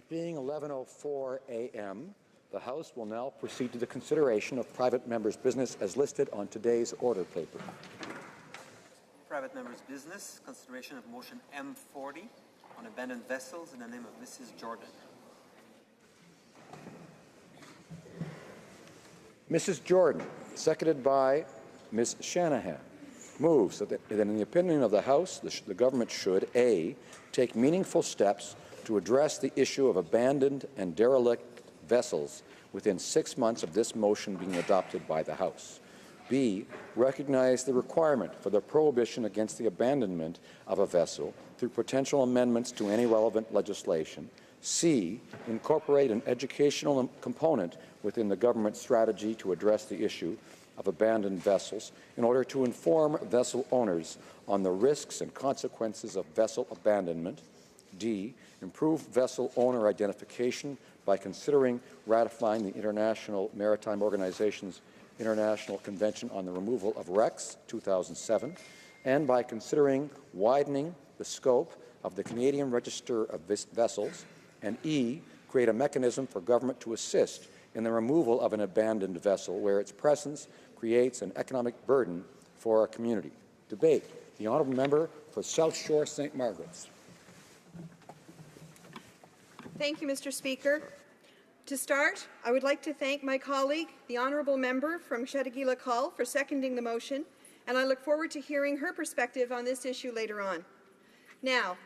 It being 11:04 a.m., the House will now proceed to the consideration of private members' business as listed on today's order paper. Private members' business, consideration of motion M40 on abandoned vessels in the name of Mrs. Jordan. Mrs. Jordan, seconded by Ms. Shanahan, moves that in the opinion of the House, the government should A, take meaningful steps to address the issue of abandoned and derelict vessels within 6 months of this motion being adopted by the House. B, recognize the requirement for the prohibition against the abandonment of a vessel through potential amendments to any relevant legislation. C, incorporate an educational component within the government strategy to address the issue of abandoned vessels in order to inform vessel owners on the risks and consequences of vessel abandonment. D, improve vessel owner identification by considering ratifying the International Maritime Organization's International Convention on the Removal of Wrecks, 2007, and by considering widening the scope of the Canadian Register of Vessels, and E, create a mechanism for government to assist in the removal of an abandoned vessel where its presence creates an economic burden for our community. Debate. The honourable member for South Shore St. Margaret's. Thank you, Mr. Speaker. To start, I would like to thank my colleague, the honourable member from Chateauguay-Lacal, for seconding the motion, and I look forward to hearing her perspective on this issue later on. Now,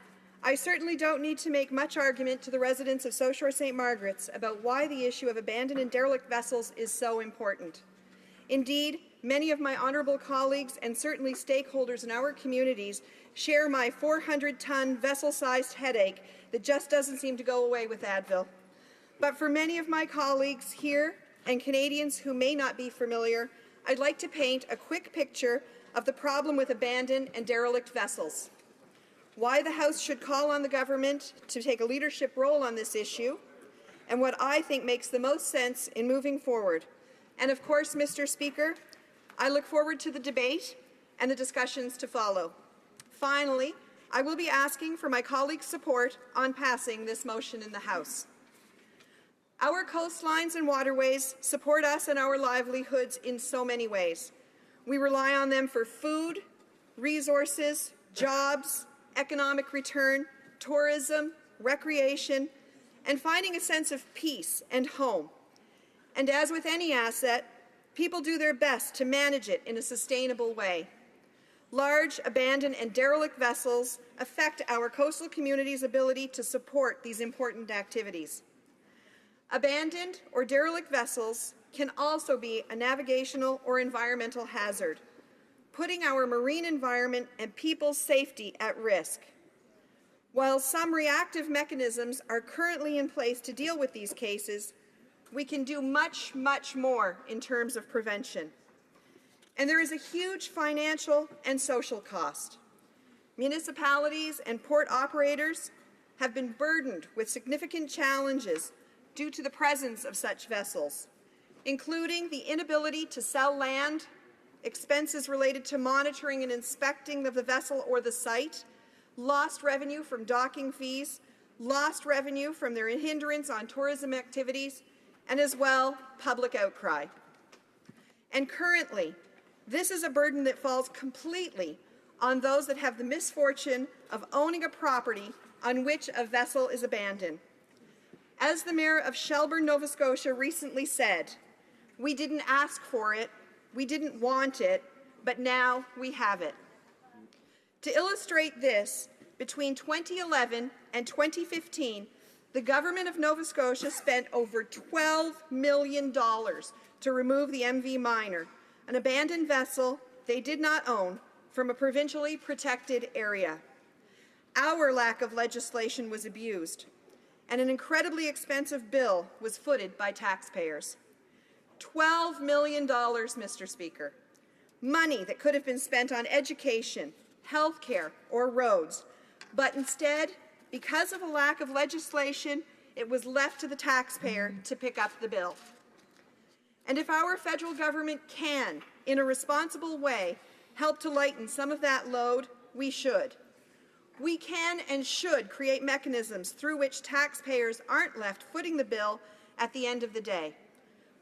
I certainly don't need to make much argument to the residents of South Shore St. Margaret's about why the issue of abandoned and derelict vessels is so important. Indeed, many of my honourable colleagues and certainly stakeholders in our communities share my 400-ton vessel-sized headache that just doesn't seem to go away with Advil. But for many of my colleagues here and Canadians who may not be familiar, I'd like to paint a quick picture of the problem with abandoned and derelict vessels, why the House should call on the government to take a leadership role on this issue, and what I think makes the most sense in moving forward. And of course, Mr. Speaker, I look forward to the debate and the discussions to follow. Finally, I will be asking for my colleagues' support on passing this motion in the House. Our coastlines and waterways support us and our livelihoods in so many ways. We rely on them for food, resources, jobs, economic return, tourism, recreation, and finding a sense of peace and home. And as with any asset, people do their best to manage it in a sustainable way. Large, abandoned, and derelict vessels affect our coastal communities' ability to support these important activities. Abandoned or derelict vessels can also be a navigational or environmental hazard, putting our marine environment and people's safety at risk. While some reactive mechanisms are currently in place to deal with these cases, we can do much, much more in terms of prevention. And there is a huge financial and social cost. Municipalities and port operators have been burdened with significant challenges due to the presence of such vessels, including the inability to sell land, expenses related to monitoring and inspecting of the vessel or the site, lost revenue from docking fees, lost revenue from their hindrance on tourism activities, and as well, public outcry. And currently, this is a burden that falls completely on those that have the misfortune of owning a property on which a vessel is abandoned. As the Mayor of Shelburne, Nova Scotia recently said, "We didn't ask for it, we didn't want it, but now we have it." To illustrate this, between 2011 and 2015, the Government of Nova Scotia spent over $12 million to remove the MV Minor, an abandoned vessel they did not own, from a provincially protected area. Our lack of legislation was abused, and an incredibly expensive bill was footed by taxpayers. $12 million, Mr. Speaker. Money that could have been spent on education, health care, or roads. But instead, because of a lack of legislation, it was left to the taxpayer to pick up the bill. And if our federal government can, in a responsible way, help to lighten some of that load, we should. We can and should create mechanisms through which taxpayers aren't left footing the bill at the end of the day,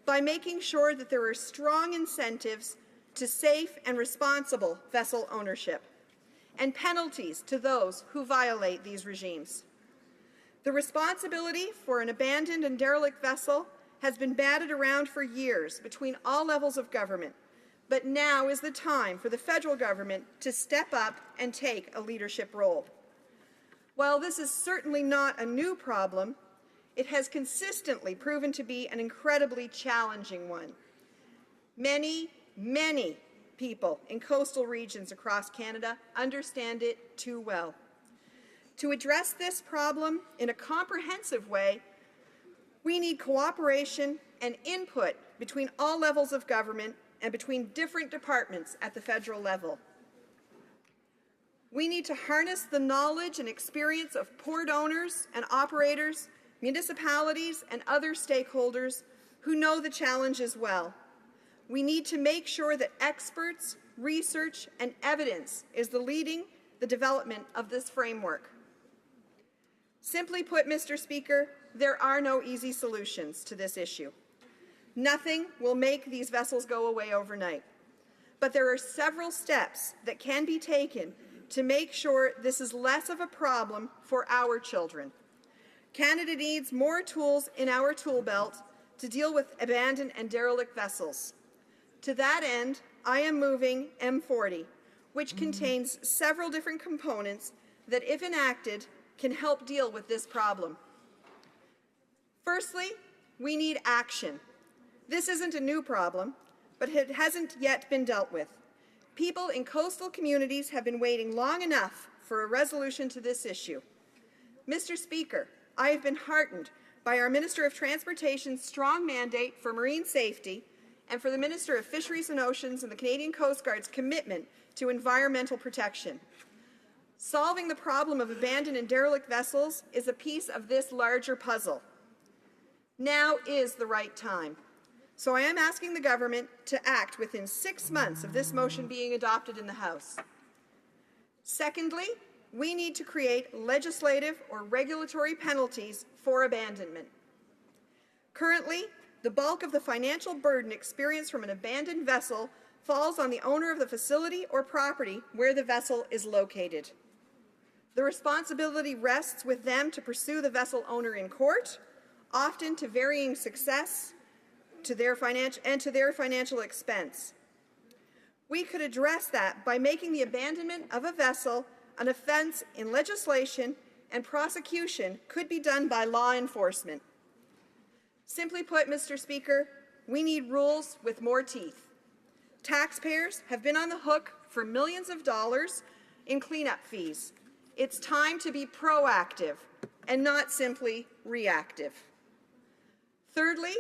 by making sure that there are strong incentives to safe and responsible vessel ownership, and penalties to those who violate these regimes. The responsibility for an abandoned and derelict vessel has been batted around for years between all levels of government, but now is the time for the federal government to step up and take a leadership role. While this is certainly not a new problem, it has consistently proven to be an incredibly challenging one. Many, many people in coastal regions across Canada understand it too well. To address this problem in a comprehensive way, we need cooperation and input between all levels of government and between different departments at the federal level. We need to harness the knowledge and experience of port owners and operators, municipalities, and other stakeholders who know the challenges well. We need to make sure that experts, research, and evidence is leading the development of this framework. Simply put, Mr. Speaker, there are no easy solutions to this issue. Nothing will make these vessels go away overnight. But there are several steps that can be taken to make sure this is less of a problem for our children. Canada needs more tools in our tool belt to deal with abandoned and derelict vessels. To that end, I am moving M40, which contains several different components that, if enacted, can help deal with this problem. Firstly, we need action. This isn't a new problem, but it hasn't yet been dealt with. People in coastal communities have been waiting long enough for a resolution to this issue. Mr. Speaker, I have been heartened by our Minister of Transportation's strong mandate for marine safety and for the Minister of Fisheries and Oceans and the Canadian Coast Guard's commitment to environmental protection. Solving the problem of abandoned and derelict vessels is a piece of this larger puzzle. Now is the right time. So I am asking the government to act within 6 months of this motion being adopted in the House. Secondly, we need to create legislative or regulatory penalties for abandonment. Currently, the bulk of the financial burden experienced from an abandoned vessel falls on the owner of the facility or property where the vessel is located. The responsibility rests with them to pursue the vessel owner in court, often to varying success to their financial expense. We could address that by making the abandonment of a vessel an offense in legislation, and prosecution could be done by law enforcement. Simply put, Mr. Speaker, we need rules with more teeth. Taxpayers have been on the hook for millions of dollars in cleanup fees. It's time to be proactive and not simply reactive. Thirdly,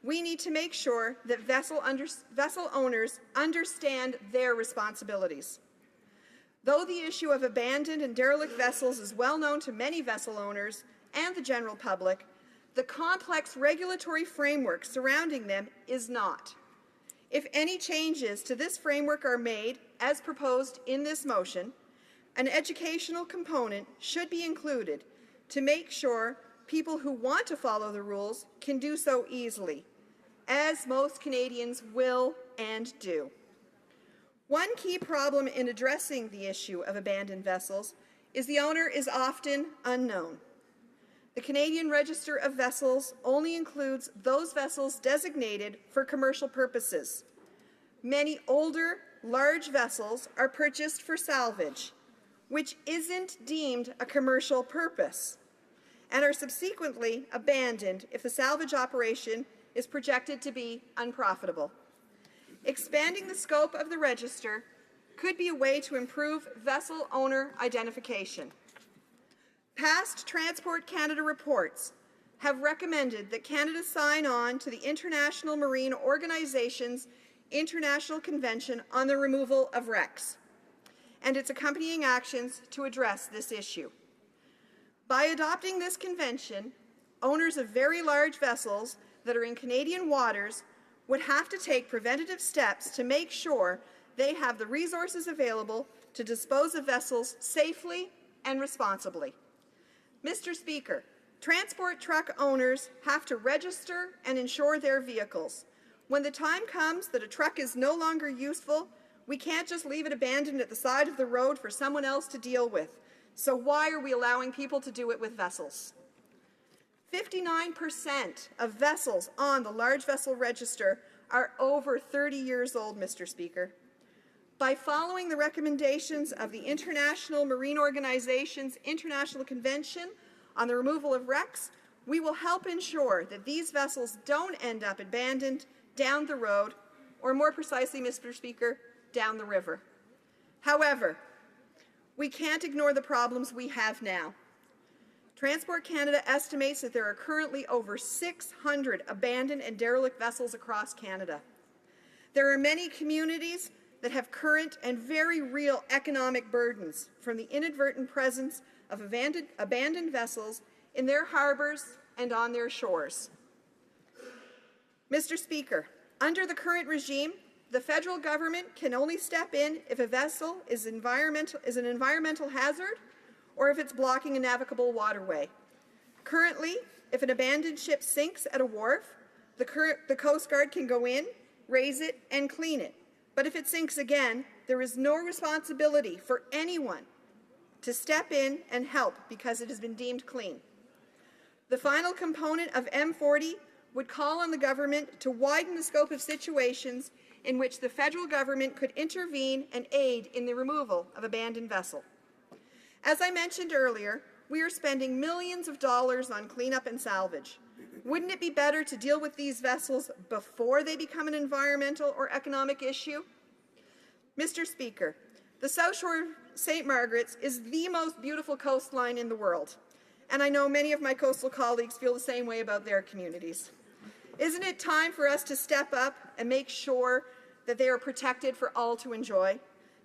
we need to make sure that vessel owners understand their responsibilities. Though the issue of abandoned and derelict vessels is well known to many vessel owners and the general public, the complex regulatory framework surrounding them is not. If any changes to this framework are made, as proposed in this motion, an educational component should be included to make sure people who want to follow the rules can do so easily, as most Canadians will and do. One key problem in addressing the issue of abandoned vessels is the owner is often unknown. The Canadian Register of Vessels only includes those vessels designated for commercial purposes. Many older, large vessels are purchased for salvage, which isn't deemed a commercial purpose, and are subsequently abandoned if the salvage operation is projected to be unprofitable. Expanding the scope of the register could be a way to improve vessel owner identification. Past Transport Canada reports have recommended that Canada sign on to the International Marine Organization's International Convention on the Removal of Wrecks and its accompanying actions to address this issue. By adopting this convention, owners of very large vessels that are in Canadian waters would have to take preventative steps to make sure they have the resources available to dispose of vessels safely and responsibly. Mr. Speaker, transport truck owners have to register and insure their vehicles. When the time comes that a truck is no longer useful, we can't just leave it abandoned at the side of the road for someone else to deal with. So why are we allowing people to do it with vessels? 59% of vessels on the large vessel register are over 30 years old, Mr. Speaker. By following the recommendations of the International Marine Organization's International Convention on the Removal of Wrecks, we will help ensure that these vessels don't end up abandoned down the road, or more precisely, Mr. Speaker, down the river. However, we can't ignore the problems we have now. Transport Canada estimates that there are currently over 600 abandoned and derelict vessels across Canada. There are many communities that have current and very real economic burdens from the inadvertent presence of abandoned vessels in their harbors and on their shores. Mr. Speaker, under the current regime, the federal government can only step in if a vessel is an environmental hazard or if it's blocking a navigable waterway. Currently, if an abandoned ship sinks at a wharf, the Coast Guard can go in, raise it, and clean it. But if it sinks again, there is no responsibility for anyone to step in and help because it has been deemed clean. The final component of M40 would call on the government to widen the scope of situations in which the federal government could intervene and aid in the removal of abandoned vessels. As I mentioned earlier, we are spending millions of dollars on cleanup and salvage. Wouldn't it be better to deal with these vessels before they become an environmental or economic issue? Mr. Speaker, the South Shore St. Margaret's is the most beautiful coastline in the world, and I know many of my coastal colleagues feel the same way about their communities. Isn't it time for us to step up and make sure that they are protected for all to enjoy,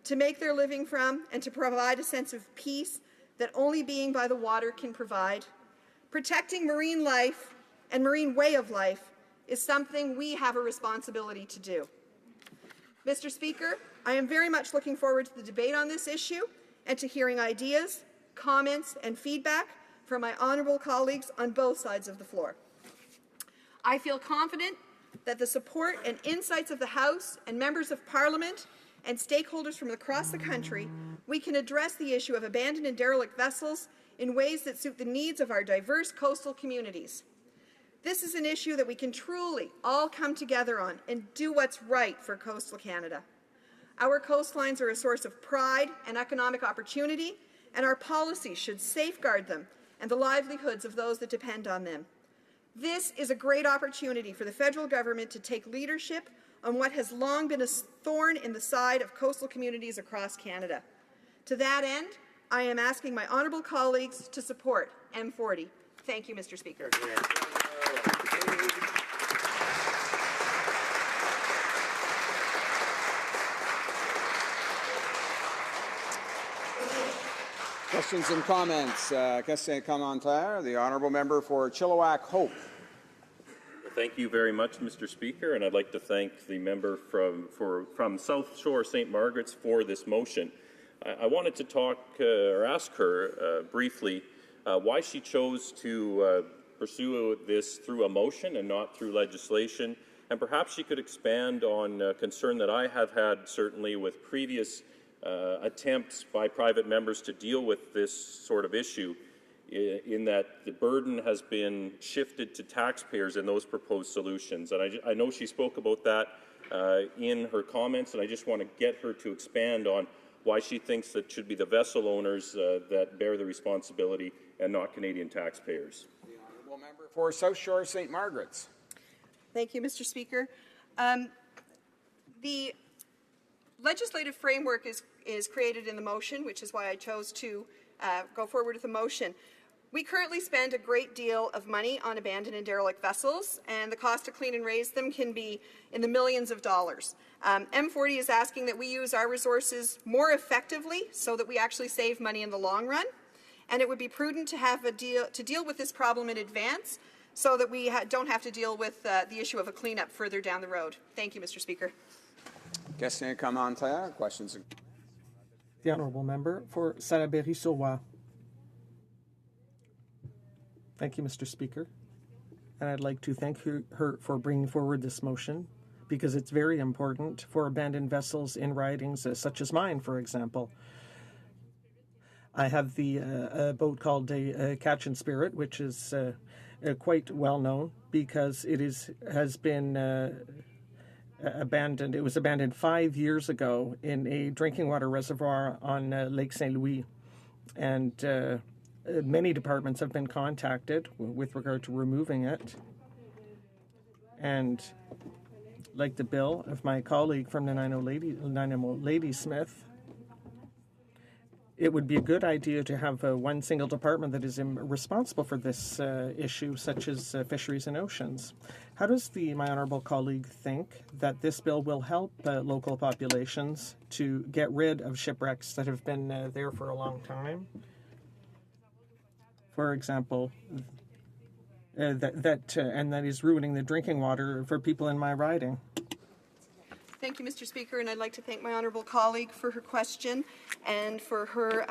to make their living from, and to provide a sense of peace that only being by the water can provide? Protecting marine life and marine way of life is something we have a responsibility to do. Mr. Speaker, I am very much looking forward to the debate on this issue and to hearing ideas, comments, and feedback from my honourable colleagues on both sides of the floor. I feel confident that the support and insights of the House and members of Parliament and stakeholders from across the country, we can address the issue of abandoned and derelict vessels in ways that suit the needs of our diverse coastal communities. This is an issue that we can truly all come together on and do what's right for coastal Canada. Our coastlines are a source of pride and economic opportunity, and our policies should safeguard them and the livelihoods of those that depend on them. This is a great opportunity for the federal government to take leadership on what has long been a thorn in the side of coastal communities across Canada. To that end, I am asking my honourable colleagues to support M40. Thank you, Mr. Speaker. Questions and comments. Question and commentaire. The honourable member for Chilliwack HoC. Thank you very much, Mr. Speaker, and I'd like to thank the member from South Shore St. Margaret's for this motion. I wanted to talk or ask her briefly why she chose to pursue this through a motion and not through legislation, and perhaps she could expand on a concern that I have had certainly with previous attempts by private members to deal with this sort of issue, in that the burden has been shifted to taxpayers in those proposed solutions. And I know she spoke about that in her comments, and I just want to get her to expand on why she thinks that it should be the vessel owners that bear the responsibility and not Canadian taxpayers. The honourable member for South Shore St. Margaret's. Thank you, Mr. Speaker. The legislative framework is created in the motion, which is why I chose to go forward with the motion. We currently spend a great deal of money on abandoned and derelict vessels, and the cost to clean and raise them can be in the millions of dollars. M40 is asking that we use our resources more effectively so that we actually save money in the long run, and it would be prudent to have to deal with this problem in advance so that we don't have to deal with the issue of a cleanup further down the road. Thank you, Mr. Speaker. Question and commentaire. Questions and The honourable member for Salaberry-sur-Loire. Thank you, Mr. Speaker. And I'd like to thank her for bringing forward this motion, because it's very important for abandoned vessels in ridings such as mine, for example. I have a boat called a Catch and Spirit, which is quite well known because it has been abandoned. It was abandoned 5 years ago in a drinking water reservoir on Lake St. Louis, and many departments have been contacted with regard to removing it. And like the bill of my colleague from Nanaimo Ladysmith, it would be a good idea to have one single department that is responsible for this issue, such as fisheries and oceans. How does my honourable colleague think that this bill will help local populations to get rid of shipwrecks that have been there for a long time? For example, that is ruining the drinking water for people in my riding. Thank you, Mr. Speaker, and I'd like to thank my honourable colleague for her question and for her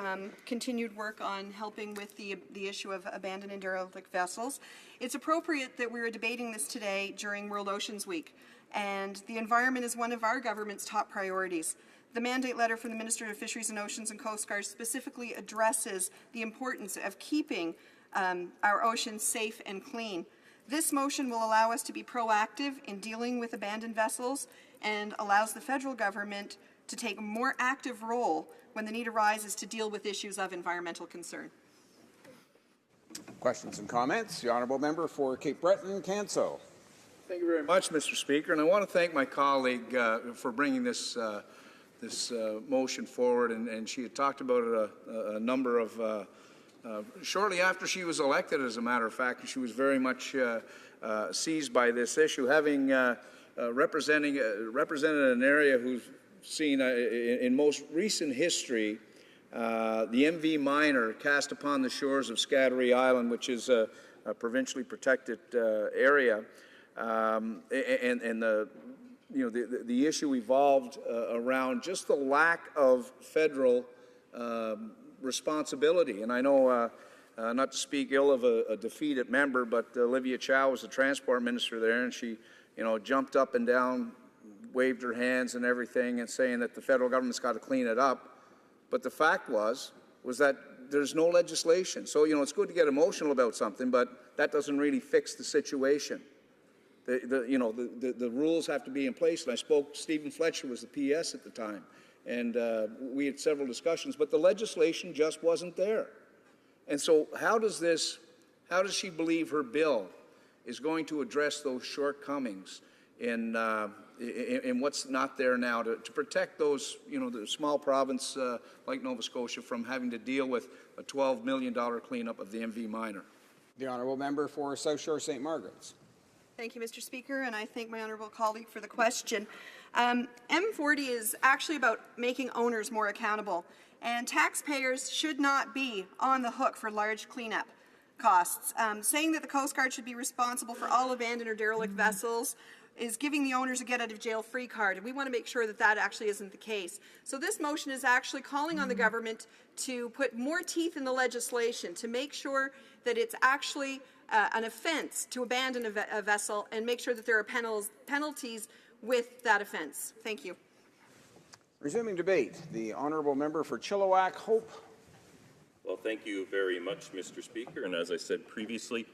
continued work on helping with the issue of abandoned and derelict vessels. It's appropriate that we're debating this today during World Oceans Week, and the environment is one of our government's top priorities. The mandate letter from the Minister of Fisheries and Oceans and Coast Guard specifically addresses the importance of keeping our oceans safe and clean. This motion will allow us to be proactive in dealing with abandoned vessels and allows the federal government to take a more active role when the need arises to deal with issues of environmental concern. Questions and comments? The honourable member for Cape Breton, Canso. Thank you very much, Mr. Speaker, and I want to thank my colleague for bringing this motion forward, and she had talked about it a number of shortly after she was elected, as a matter of fact. She was very much seized by this issue, having represented an area who's seen in most recent history the MV Minor cast upon the shores of Scattery Island, which is a provincially protected area, and the issue evolved around just the lack of federal responsibility. And I know, not to speak ill of a defeated member, but Olivia Chow was the transport minister there, and she, jumped up and down, waved her hands and everything, and saying that the federal government's got to clean it up. But the fact was that there's no legislation. So, it's good to get emotional about something, but that doesn't really fix the situation. The rules have to be in place. And I spoke, Stephen Fletcher was the PS at the time, and we had several discussions, but the legislation just wasn't there. And so how does she believe her bill is going to address those shortcomings in what's not there now to protect those, the small province like Nova Scotia from having to deal with a $12 million cleanup of the MV Minor? The honourable member for South Shore St. Margaret's. Thank you, Mr. Speaker, and I thank my honourable colleague for the question. M40 is actually about making owners more accountable, and taxpayers should not be on the hook for large cleanup costs. Saying that the Coast Guard should be responsible for all abandoned or derelict vessels is giving the owners a get-out-of-jail-free card, and we want to make sure that that actually isn't the case. So this motion is actually calling on the government to put more teeth in the legislation to make sure that it's actually an offence to abandon a vessel and make sure that there are penalties with that offence. Thank you. Resuming debate, the honourable member for Chilliwack, Hope. Well, thank you very much, Mr. Speaker. And as I said previously,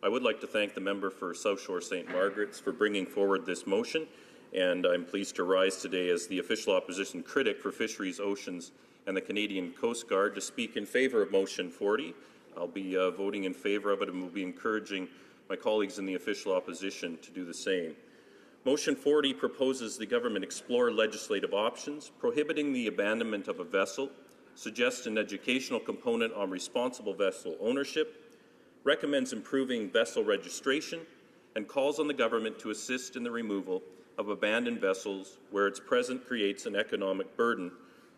I would like to thank the member for South Shore St. Margaret's for bringing forward this motion. And I'm pleased to rise today as the official opposition critic for Fisheries, Oceans and the Canadian Coast Guard to speak in favour of Motion 40. I'll be voting in favour of it and will be encouraging my colleagues in the official opposition to do the same. Motion 40 proposes the government explore legislative options prohibiting the abandonment of a vessel, suggests an educational component on responsible vessel ownership, recommends improving vessel registration, and calls on the government to assist in the removal of abandoned vessels where its presence creates an economic burden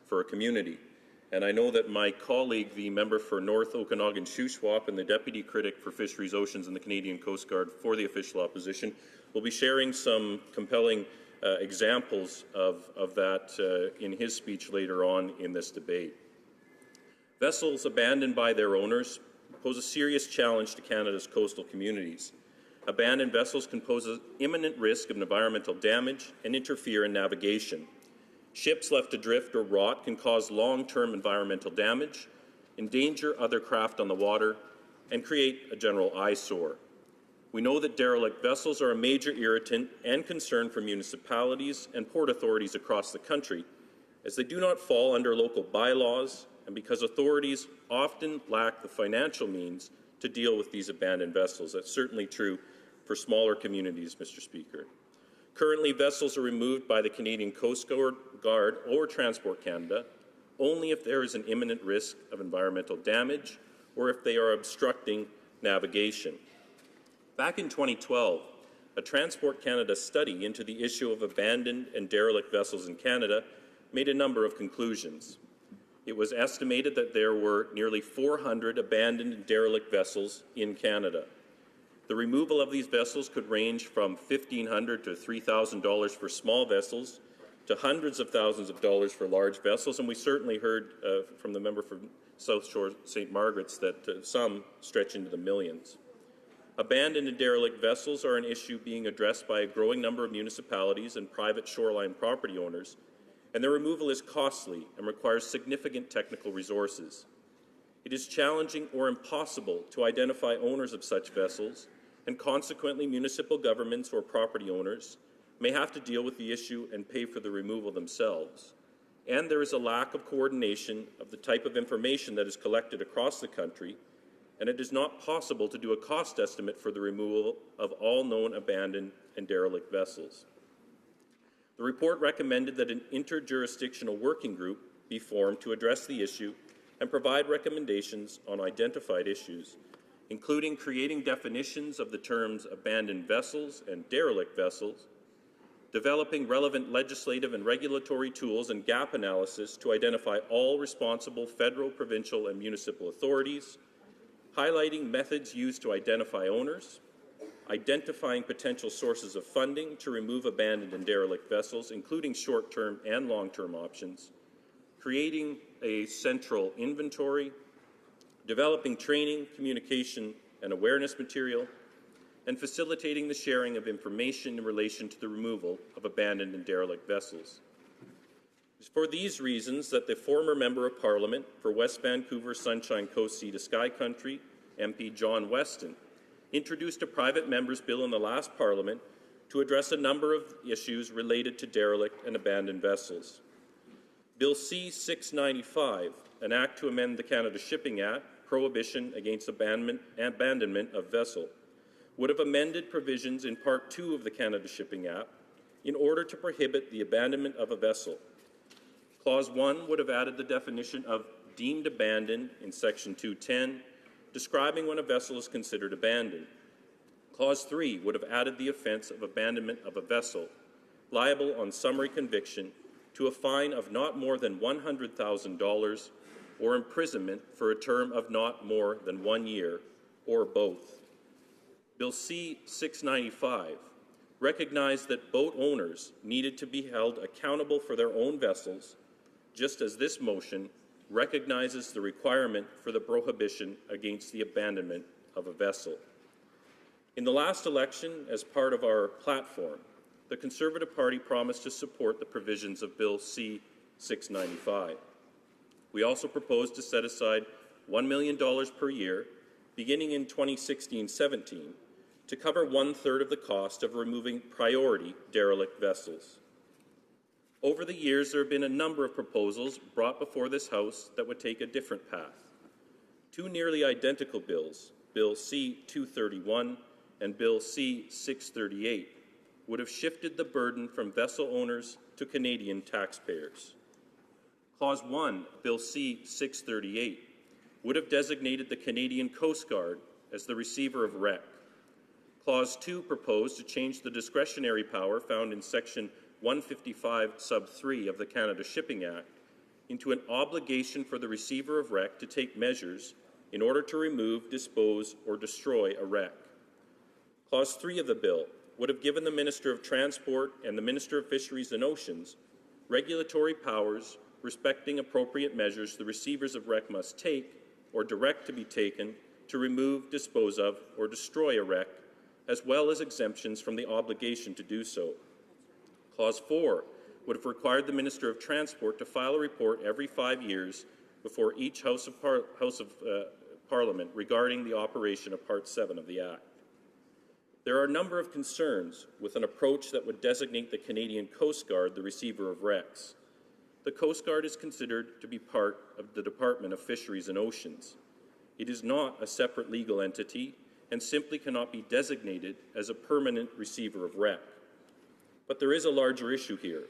for a community. And I know that my colleague, the member for North Okanagan-Shuswap and the deputy critic for Fisheries, Oceans and the Canadian Coast Guard for the official opposition, will be sharing some compelling examples of that in his speech later on in this debate. Vessels abandoned by their owners pose a serious challenge to Canada's coastal communities. Abandoned vessels can pose an imminent risk of environmental damage and interfere in navigation. Ships left adrift or rot can cause long-term environmental damage, endanger other craft on the water, and create a general eyesore. We know that derelict vessels are a major irritant and concern for municipalities and port authorities across the country, as they do not fall under local bylaws and because authorities often lack the financial means to deal with these abandoned vessels. That's certainly true for smaller communities, Mr. Speaker. Currently, vessels are removed by the Canadian Coast Guard or Transport Canada only if there is an imminent risk of environmental damage or if they are obstructing navigation. Back in 2012, a Transport Canada study into the issue of abandoned and derelict vessels in Canada made a number of conclusions. It was estimated that there were nearly 400 abandoned and derelict vessels in Canada. The removal of these vessels could range from $1,500 to $3,000 for small vessels to hundreds of thousands of dollars for large vessels, and we certainly heard from the member from South Shore St. Margaret's that some stretch into the millions. Abandoned and derelict vessels are an issue being addressed by a growing number of municipalities and private shoreline property owners, and their removal is costly and requires significant technical resources. It is challenging or impossible to identify owners of such vessels, and consequently municipal governments or property owners may have to deal with the issue and pay for the removal themselves. And there is a lack of coordination of the type of information that is collected across the country, and it is not possible to do a cost estimate for the removal of all known abandoned and derelict vessels. The report recommended that an interjurisdictional working group be formed to address the issue and provide recommendations on identified issues, including creating definitions of the terms abandoned vessels and derelict vessels, developing relevant legislative and regulatory tools and gap analysis to identify all responsible federal, provincial, and municipal authorities, highlighting methods used to identify owners, identifying potential sources of funding to remove abandoned and derelict vessels, including short-term and long-term options, creating a central inventory, developing training, communication, and awareness material, and facilitating the sharing of information in relation to the removal of abandoned and derelict vessels. It is for these reasons that the former Member of Parliament for West Vancouver Sunshine Coast Sea to Sky Country, MP John Weston, introduced a private member's bill in the last Parliament to address a number of issues related to derelict and abandoned vessels. Bill C-695, an act to amend the Canada Shipping Act, prohibition against abandonment of vessel, would have amended provisions in Part 2 of the Canada Shipping Act in order to prohibit the abandonment of a vessel. Clause 1 would have added the definition of deemed abandoned in Section 210, describing when a vessel is considered abandoned. Clause 3 would have added the offence of abandonment of a vessel, liable on summary conviction, to a fine of not more than $100,000 or imprisonment for a term of not more than 1 year, or both. Bill C-695 recognized that boat owners needed to be held accountable for their own vessels, just as this motion recognizes the requirement for the prohibition against the abandonment of a vessel. In the last election, as part of our platform, the Conservative Party promised to support the provisions of Bill C-695. We also proposed to set aside $1 million per year, beginning in 2016-17, to cover 1/3 of the cost of removing priority derelict vessels. Over the years, there have been a number of proposals brought before this House that would take a different path. Two nearly identical bills, Bill C-231 and Bill C-638, would have shifted the burden from vessel owners to Canadian taxpayers. Clause 1, Bill C-638, would have designated the Canadian Coast Guard as the receiver of wreck. Clause 2 proposed to change the discretionary power found in Section 155 sub 3 of the Canada Shipping Act into an obligation for the receiver of wreck to take measures in order to remove, dispose, or destroy a wreck. Clause 3 of the bill would have given the Minister of Transport and the Minister of Fisheries and Oceans regulatory powers respecting appropriate measures the receivers of wreck must take or direct to be taken to remove, dispose of, or destroy a wreck, as well as exemptions from the obligation to do so. Clause 4 would have required the Minister of Transport to file a report every 5 years before each House of Parliament regarding the operation of Part 7 of the Act. There are a number of concerns with an approach that would designate the Canadian Coast Guard the receiver of wrecks. The Coast Guard is considered to be part of the Department of Fisheries and Oceans. It is not a separate legal entity and simply cannot be designated as a permanent receiver of wreck. But there is a larger issue here.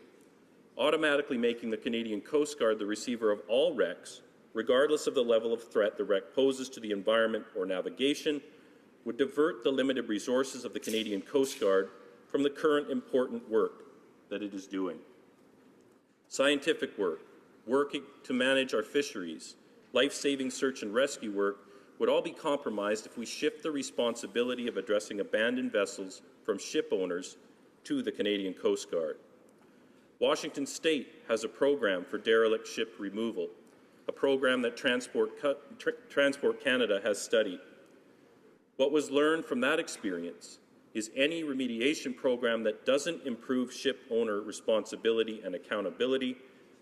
Automatically making the Canadian Coast Guard the receiver of all wrecks, regardless of the level of threat the wreck poses to the environment or navigation, would divert the limited resources of the Canadian Coast Guard from the current important work that it is doing. Scientific work, working to manage our fisheries, life-saving search and rescue work would all be compromised if we shift the responsibility of addressing abandoned vessels from ship owners to the Canadian Coast Guard. Washington State has a program for derelict ship removal, a program that Transport Canada has studied. What was learned from that experience is any remediation program that doesn't improve ship owner responsibility and accountability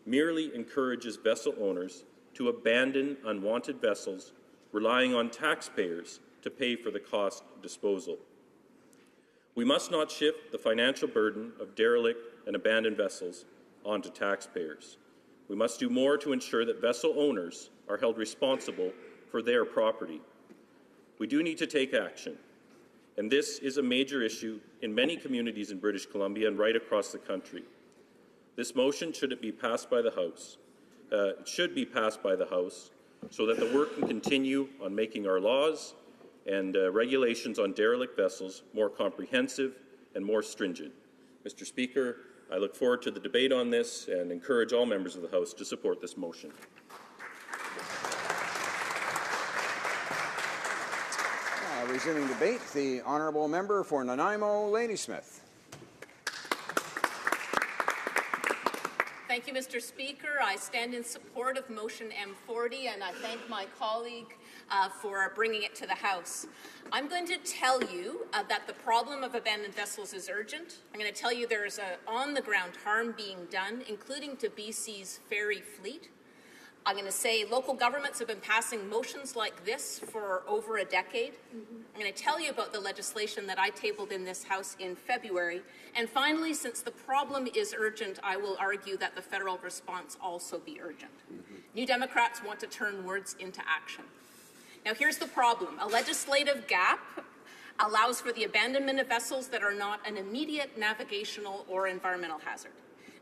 merely encourages vessel owners to abandon unwanted vessels, relying on taxpayers to pay for the cost of disposal. We must not shift the financial burden of derelict and abandoned vessels onto taxpayers. We must do more to ensure that vessel owners are held responsible for their property. We do need to take action, and this is a major issue in many communities in British Columbia and right across the country. This motion, should it be passed by the House, should be passed by the House so that the work can continue on making our laws and regulations on derelict vessels more comprehensive and more stringent. Mr. Speaker, I look forward to the debate on this and encourage all members of the House to support this motion. Resuming debate, the honourable member for Nanaimo, Ladysmith. Thank you, Mr. Speaker. I stand in support of motion M40, and I thank my colleague for bringing it to the House. I'm going to tell you that the problem of abandoned vessels is urgent. I'm going to tell you there is on-the-ground harm being done, including to BC's ferry fleet. I'm going to say local governments have been passing motions like this for over a decade. I'm going to tell you about the legislation that I tabled in this House in February. And finally, since the problem is urgent, I will argue that the federal response also be urgent. New Democrats want to turn words into action. Now, here's the problem. A legislative gap allows for the abandonment of vessels that are not an immediate navigational or environmental hazard.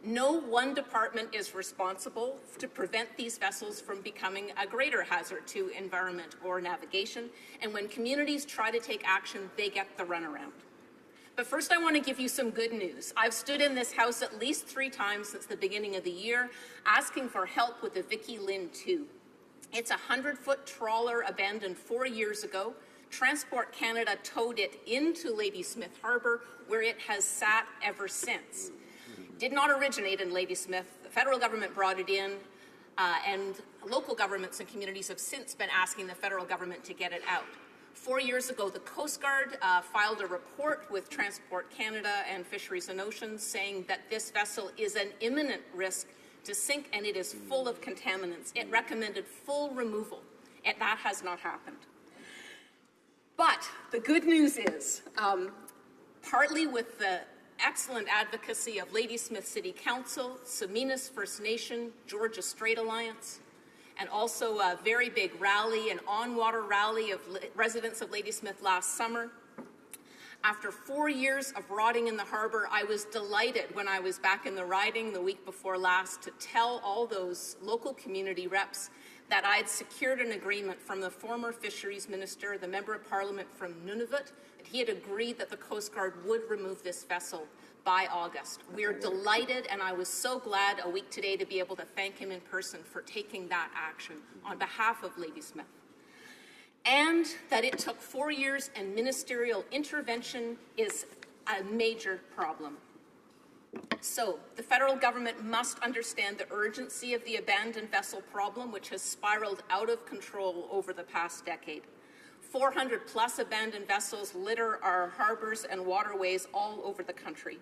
No one department is responsible to prevent these vessels from becoming a greater hazard to environment or navigation, and when communities try to take action, they get the runaround. But first, I want to give you some good news. I've stood in this House at least 3 times since the beginning of the year asking for help with the Vicky Lynn 2. It's a 100-foot trawler abandoned 4 years ago. Transport Canada towed it into Ladysmith Harbour, where it has sat ever since. Did not originate in Ladysmith. The federal government brought it in, and local governments and communities have since been asking the federal government to get it out. 4 years ago, the Coast Guard filed a report with Transport Canada and Fisheries and Oceans saying that this vessel is an imminent risk to sink and it is full of contaminants. It recommended full removal, and that has not happened. But the good news is, partly with the excellent advocacy of Ladysmith City Council, Saminas First Nation, Georgia Strait Alliance, and also a very big rally, an on-water rally of residents of Ladysmith last summer. After 4 years of rotting in the harbour, I was delighted when I was back in the riding the week before last to tell all those local community reps that I'd secured an agreement from the former fisheries minister, the member of parliament from Nunavut, that he had agreed that the Coast Guard would remove this vessel by August. We're delighted, and I was so glad a week today to be able to thank him in person for taking that action on behalf of Ladysmith. And that it took 4 years and ministerial intervention is a major problem. So, the federal government must understand the urgency of the abandoned vessel problem, which has spiraled out of control over the past decade. 400 plus abandoned vessels litter our harbors and waterways all over the country.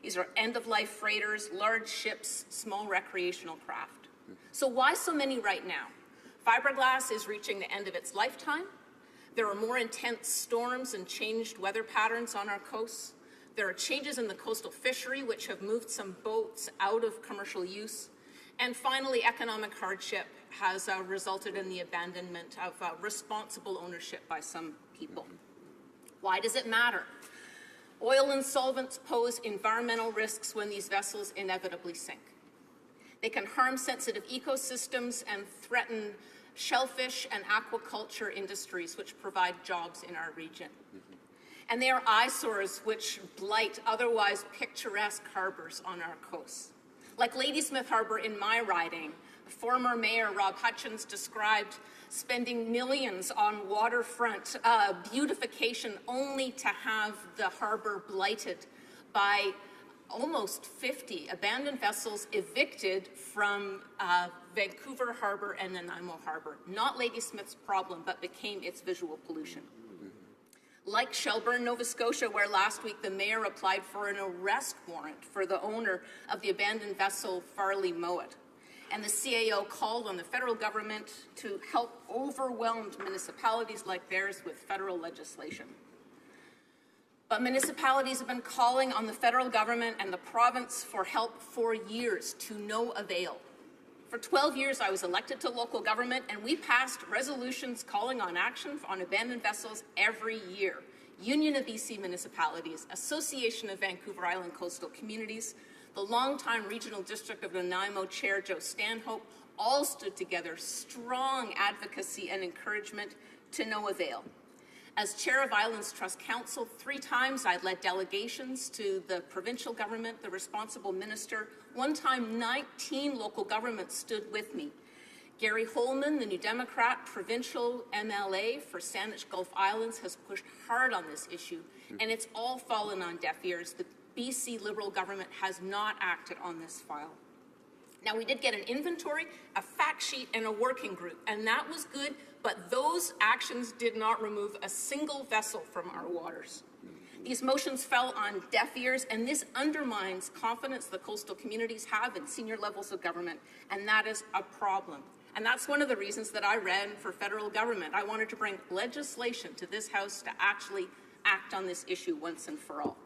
These are end-of-life freighters, large ships, small recreational craft. So why so many right now? Fiberglass is reaching the end of its lifetime. There are more intense storms and changed weather patterns on our coasts. There are changes in the coastal fishery which have moved some boats out of commercial use. And finally, economic hardship has resulted in the abandonment of responsible ownership by some people. Why does it matter? Oil and solvents pose environmental risks when these vessels inevitably sink. They can harm sensitive ecosystems and threaten shellfish and aquaculture industries which provide jobs in our region. And they are eyesores which blight otherwise picturesque harbors on our coasts. Like Ladysmith Harbor in my riding, former Mayor Rob Hutchins described spending millions on waterfront beautification only to have the harbor blighted by almost 50 abandoned vessels evicted from Vancouver Harbor and Nanaimo Harbor. Not Ladysmith's problem, but became its visual pollution. Like Shelburne, Nova Scotia, where last week the mayor applied for an arrest warrant for the owner of the abandoned vessel Farley Mowat. And the CAO called on the federal government to help overwhelmed municipalities like theirs with federal legislation. But municipalities have been calling on the federal government and the province for help for years to no avail. For 12 years, I was elected to local government, and we passed resolutions calling on action on abandoned vessels every year. Union of BC Municipalities, Association of Vancouver Island Coastal Communities, the longtime Regional District of Nanaimo Chair Joe Stanhope, all stood together, strong advocacy and encouragement to no avail. As chair of Islands Trust Council, 3 times I led delegations to the provincial government, the responsible minister. One time, 19 local governments stood with me. Gary Holman, the New Democrat provincial MLA for Saanich Gulf Islands, has pushed hard on this issue, and it's all fallen on deaf ears. The BC Liberal government has not acted on this file. Now, we did get an inventory, a fact sheet, and a working group, and that was good, but those actions did not remove a single vessel from our waters. These motions fell on deaf ears, and this undermines confidence the coastal communities have in senior levels of government, and that is a problem. And that's one of the reasons that I ran for federal government. I wanted to bring legislation to this House to actually act on this issue once and for all.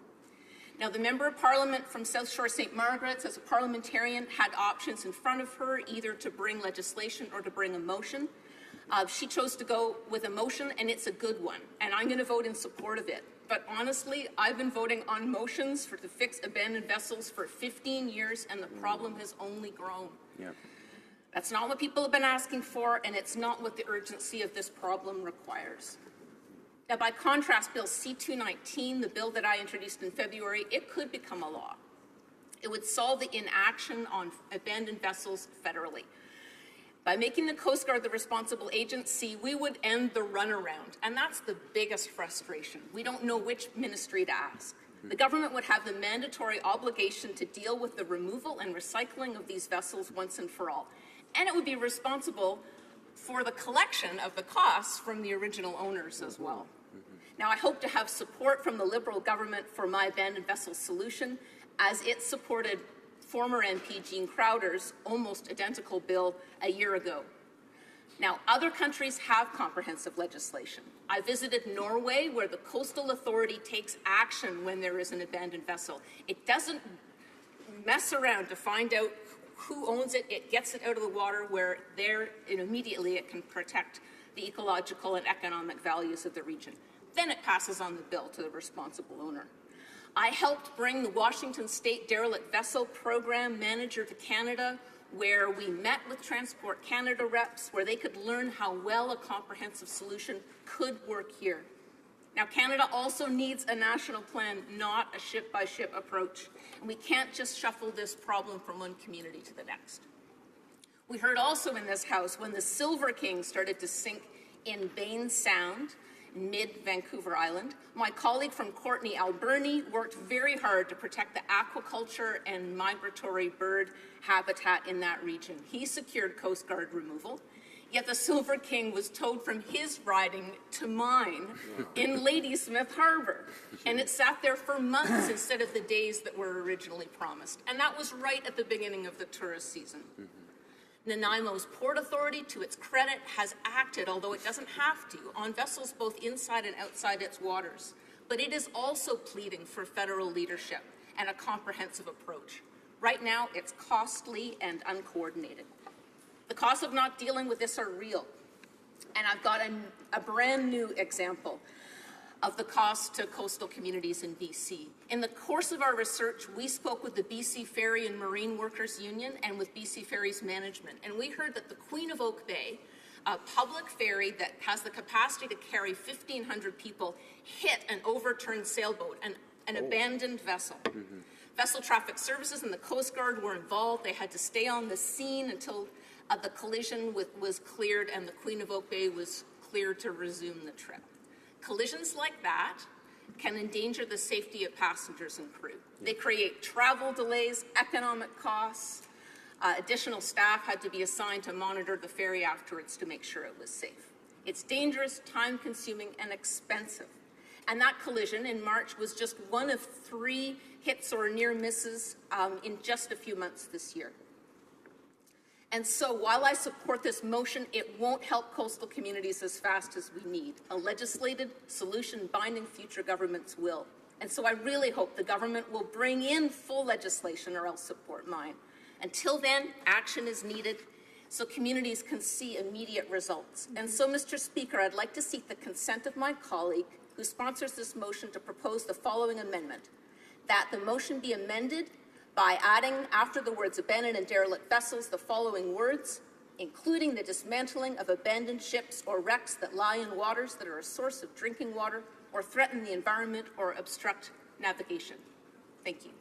Now, the Member of Parliament from South Shore St. Margaret's, as a parliamentarian, had options in front of her, either to bring legislation or to bring a motion. She chose to go with a motion, and it's a good one, and I'm going to vote in support of it. But honestly, I've been voting on motions to fix abandoned vessels for 15 years, and the problem has only grown. Yep. That's not what people have been asking for, and it's not what the urgency of this problem requires. Now, by contrast, Bill C-219, the bill that I introduced in February, it could become a law. It would solve the inaction on abandoned vessels federally. By making the Coast Guard the responsible agency, we would end the runaround, and that's the biggest frustration. We don't know which ministry to ask. The government would have the mandatory obligation to deal with the removal and recycling of these vessels once and for all, and it would be responsible for the collection of the costs from the original owners as well. Now, I hope to have support from the Liberal government for my abandoned vessel solution, as it supported former MP Jean Crowder's almost identical bill a year ago. Now, other countries have comprehensive legislation. I visited Norway, where the coastal authority takes action when there is an abandoned vessel. It doesn't mess around to find out who owns it. It gets it out of the water where immediately it can protect the ecological and economic values of the region. Then it passes on the bill to the responsible owner. I helped bring the Washington State Derelict Vessel Program manager to Canada, where we met with Transport Canada reps, where they could learn how well a comprehensive solution could work here. Now, Canada also needs a national plan, not a ship-by-ship approach, and we can't just shuffle this problem from one community to the next. We heard also in this House when the Silver King started to sink in Bain Sound, mid-Vancouver Island, my colleague from Courtenay, Alberni, worked very hard to protect the aquaculture and migratory bird habitat in that region. He secured Coast Guard removal. Yet the Silver King was towed from his riding to mine in Ladysmith Harbor. And it sat there for months instead of the days that were originally promised. And that was right at the beginning of the tourist season. Nanaimo's Port Authority, to its credit, has acted, although it doesn't have to, on vessels both inside and outside its waters. But it is also pleading for federal leadership and a comprehensive approach. Right now, it's costly and uncoordinated. The costs of not dealing with this are real. And I've got a brand new example of the cost to coastal communities in BC. In the course of our research, we spoke with the BC Ferry and Marine Workers Union and with BC Ferries Management, and we heard that the Queen of Oak Bay, a public ferry that has the capacity to carry 1,500 people, hit an overturned sailboat, an abandoned vessel. Vessel Traffic Services and the Coast Guard were involved. They had to stay on the scene until the collision was cleared and the Queen of Oak Bay was cleared to resume the trip. Collisions like that can endanger the safety of passengers and crew. They create travel delays, economic costs. Additional staff had to be assigned to monitor the ferry afterwards to make sure it was safe. It's dangerous, time-consuming, and expensive. And that collision in March was just one of 3 hits or near misses in just a few months this year. And so while I support this motion, it won't help coastal communities as fast as we need. A legislated solution binding future governments will. And so I really hope the government will bring in full legislation or else support mine. Until then, action is needed so communities can see immediate results. And so, Mr. Speaker, I'd like to seek the consent of my colleague who sponsors this motion to propose the following amendment: that the motion be amended by adding, after the words abandoned and derelict vessels, the following words: including the dismantling of abandoned ships or wrecks that lie in waters that are a source of drinking water or threaten the environment or obstruct navigation. Thank you.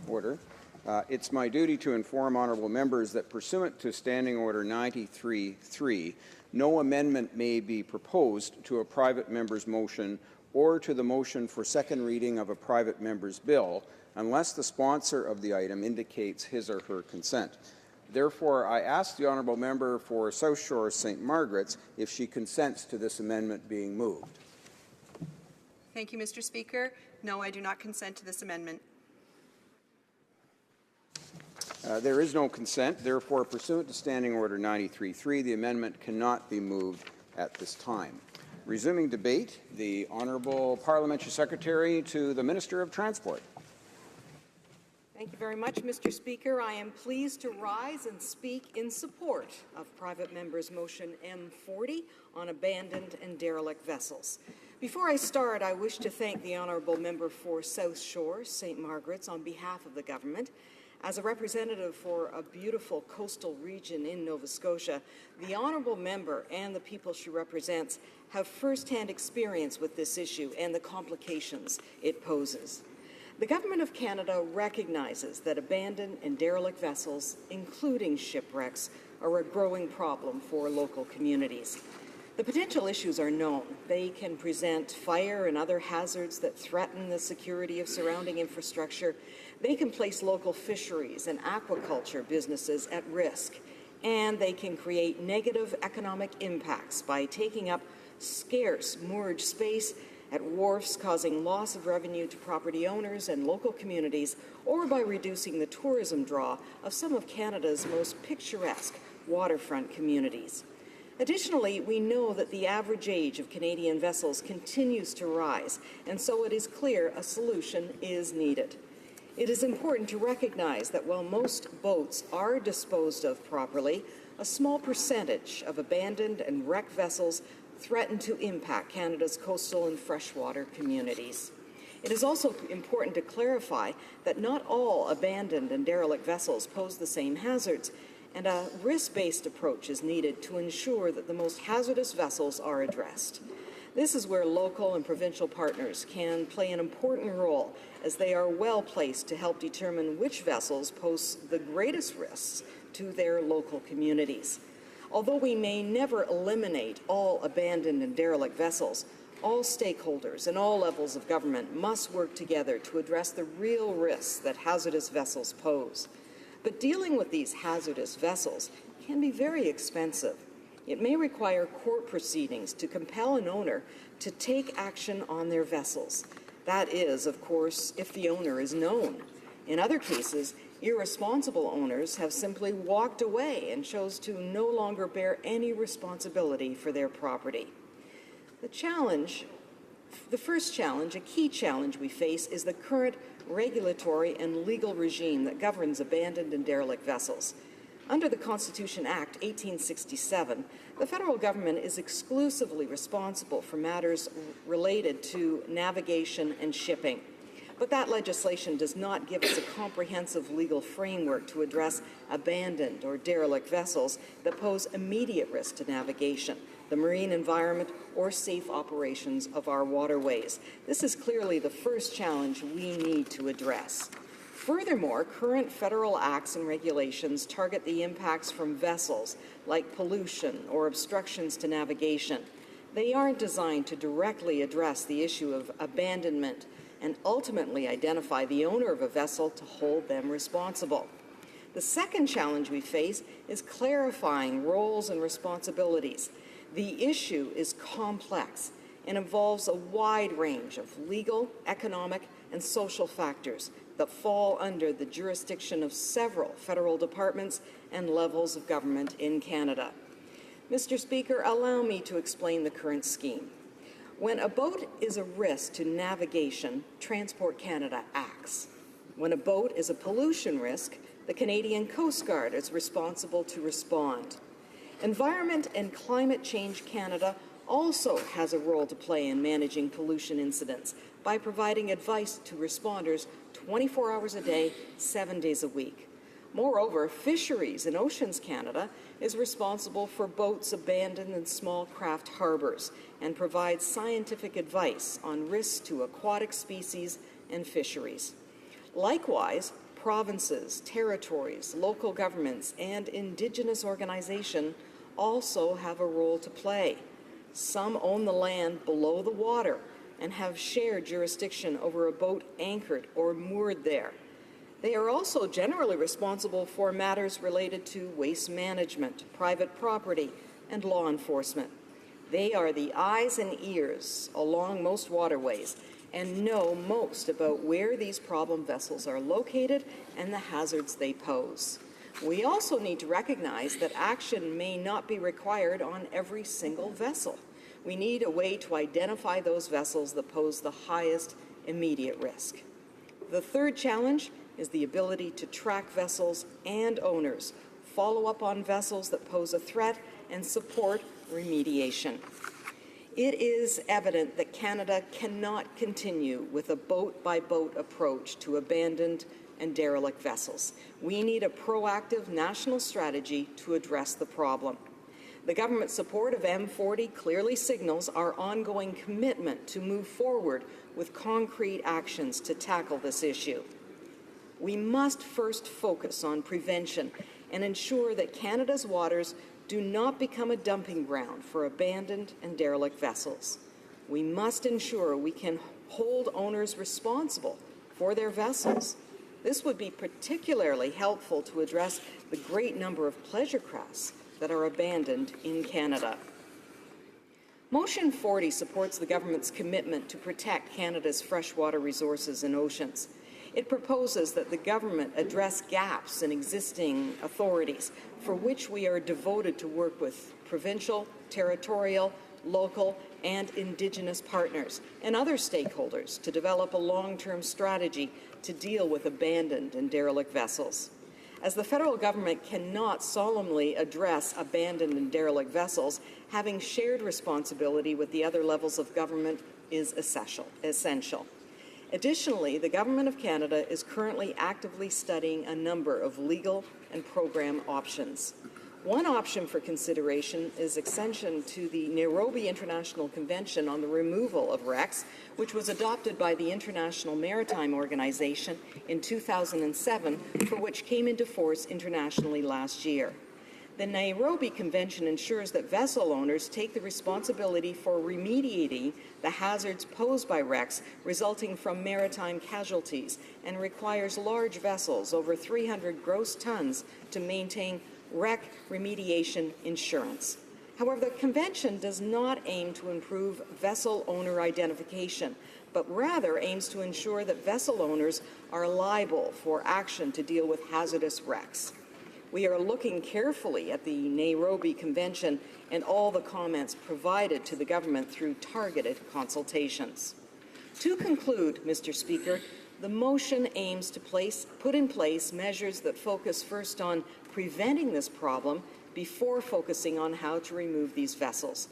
Order. It's my duty to inform honourable members that pursuant to Standing Order 93.3, no amendment may be proposed to a private member's motion or to the motion for second reading of a private member's bill unless the sponsor of the item indicates his or her consent. Therefore, I ask the honourable member for South Shore St. Margaret's if she consents to this amendment being moved. Thank you, Mr. Speaker. No, I do not consent to this amendment. There is no consent. Therefore, pursuant to Standing Order 93.3, the amendment cannot be moved at this time. Resuming debate, the Honourable Parliamentary Secretary to the Minister of Transport. Thank you very much, Mr. Speaker. I am pleased to rise and speak in support of private member's motion M40 on abandoned and derelict vessels. Before I start, I wish to thank the Honourable Member for South Shore, St. Margaret's, on behalf of the government. As a representative for a beautiful coastal region in Nova Scotia, the Honourable Member and the people she represents have first-hand experience with this issue and the complications it poses. The Government of Canada recognizes that abandoned and derelict vessels, including shipwrecks, are a growing problem for local communities. The potential issues are known. They can present fire and other hazards that threaten the security of surrounding infrastructure. They can place local fisheries and aquaculture businesses at risk, and they can create negative economic impacts by taking up scarce moorage space at wharfs, causing loss of revenue to property owners and local communities, or by reducing the tourism draw of some of Canada's most picturesque waterfront communities. Additionally, we know that the average age of Canadian vessels continues to rise, and so it is clear a solution is needed. It is important to recognize that while most boats are disposed of properly, a small percentage of abandoned and wrecked vessels threaten to impact Canada's coastal and freshwater communities. It is also important to clarify that not all abandoned and derelict vessels pose the same hazards, and a risk-based approach is needed to ensure that the most hazardous vessels are addressed. This is where local and provincial partners can play an important role, as they are well placed to help determine which vessels pose the greatest risks to their local communities. Although we may never eliminate all abandoned and derelict vessels, all stakeholders and all levels of government must work together to address the real risks that hazardous vessels pose. But dealing with these hazardous vessels can be very expensive. It may require court proceedings to compel an owner to take action on their vessels. That is, of course, if the owner is known. In other cases, irresponsible owners have simply walked away and chose to no longer bear any responsibility for their property. The first challenge, a key challenge we face, is the current regulatory and legal regime that governs abandoned and derelict vessels. Under the Constitution Act 1867, the federal government is exclusively responsible for matters related to navigation and shipping. But that legislation does not give us a comprehensive legal framework to address abandoned or derelict vessels that pose immediate risk to navigation, the marine environment, or safe operations of our waterways. This is clearly the first challenge we need to address. Furthermore, current federal acts and regulations target the impacts from vessels like pollution or obstructions to navigation. They aren't designed to directly address the issue of abandonment and ultimately identify the owner of a vessel to hold them responsible. The second challenge we face is clarifying roles and responsibilities. The issue is complex and involves a wide range of legal, economic, and social factors that fall under the jurisdiction of several federal departments and levels of government in Canada. Mr. Speaker, allow me to explain the current scheme. When a boat is a risk to navigation, Transport Canada acts. When a boat is a pollution risk, the Canadian Coast Guard is responsible to respond. Environment and Climate Change Canada also has a role to play in managing pollution incidents by providing advice to responders 24 hours a day, 7 days a week. Moreover, Fisheries and Oceans Canada is responsible for boats abandoned in small craft harbors and provides scientific advice on risks to aquatic species and fisheries. Likewise, provinces, territories, local governments, and Indigenous organizations also have a role to play. Some own the land below the water and have shared jurisdiction over a boat anchored or moored there. They are also generally responsible for matters related to waste management, private property, and law enforcement. They are the eyes and ears along most waterways and know most about where these problem vessels are located and the hazards they pose. We also need to recognize that action may not be required on every single vessel. We need a way to identify those vessels that pose the highest immediate risk. The third challenge is the ability to track vessels and owners, follow up on vessels that pose a threat, and support remediation. It is evident that Canada cannot continue with a boat-by-boat approach to abandoned and derelict vessels. We need a proactive national strategy to address the problem. The government support of M40 clearly signals our ongoing commitment to move forward with concrete actions to tackle this issue. We must first focus on prevention and ensure that Canada's waters do not become a dumping ground for abandoned and derelict vessels. We must ensure we can hold owners responsible for their vessels. This would be particularly helpful to address the great number of pleasure crafts that are abandoned in Canada. Motion 40 supports the government's commitment to protect Canada's freshwater resources and oceans. It proposes that the government address gaps in existing authorities for which we are devoted to work with provincial, territorial, local, and Indigenous partners and other stakeholders to develop a long-term strategy to deal with abandoned and derelict vessels. As the federal government cannot solemnly address abandoned and derelict vessels, having shared responsibility with the other levels of government is essential. Additionally, the Government of Canada is currently actively studying a number of legal and program options. One option for consideration is extension to the Nairobi International Convention on the Removal of Wrecks, which was adopted by the International Maritime Organization in 2007, for which came into force internationally last year. The Nairobi Convention ensures that vessel owners take the responsibility for remediating the hazards posed by wrecks resulting from maritime casualties and requires large vessels over 300 gross tons to maintain wreck remediation insurance. However, the Convention does not aim to improve vessel owner identification, but rather aims to ensure that vessel owners are liable for action to deal with hazardous wrecks. We are looking carefully at the Nairobi Convention and all the comments provided to the government through targeted consultations. To conclude, Mr. Speaker, the motion aims to put in place measures that focus first on preventing this problem before focusing on how to remove these vessels.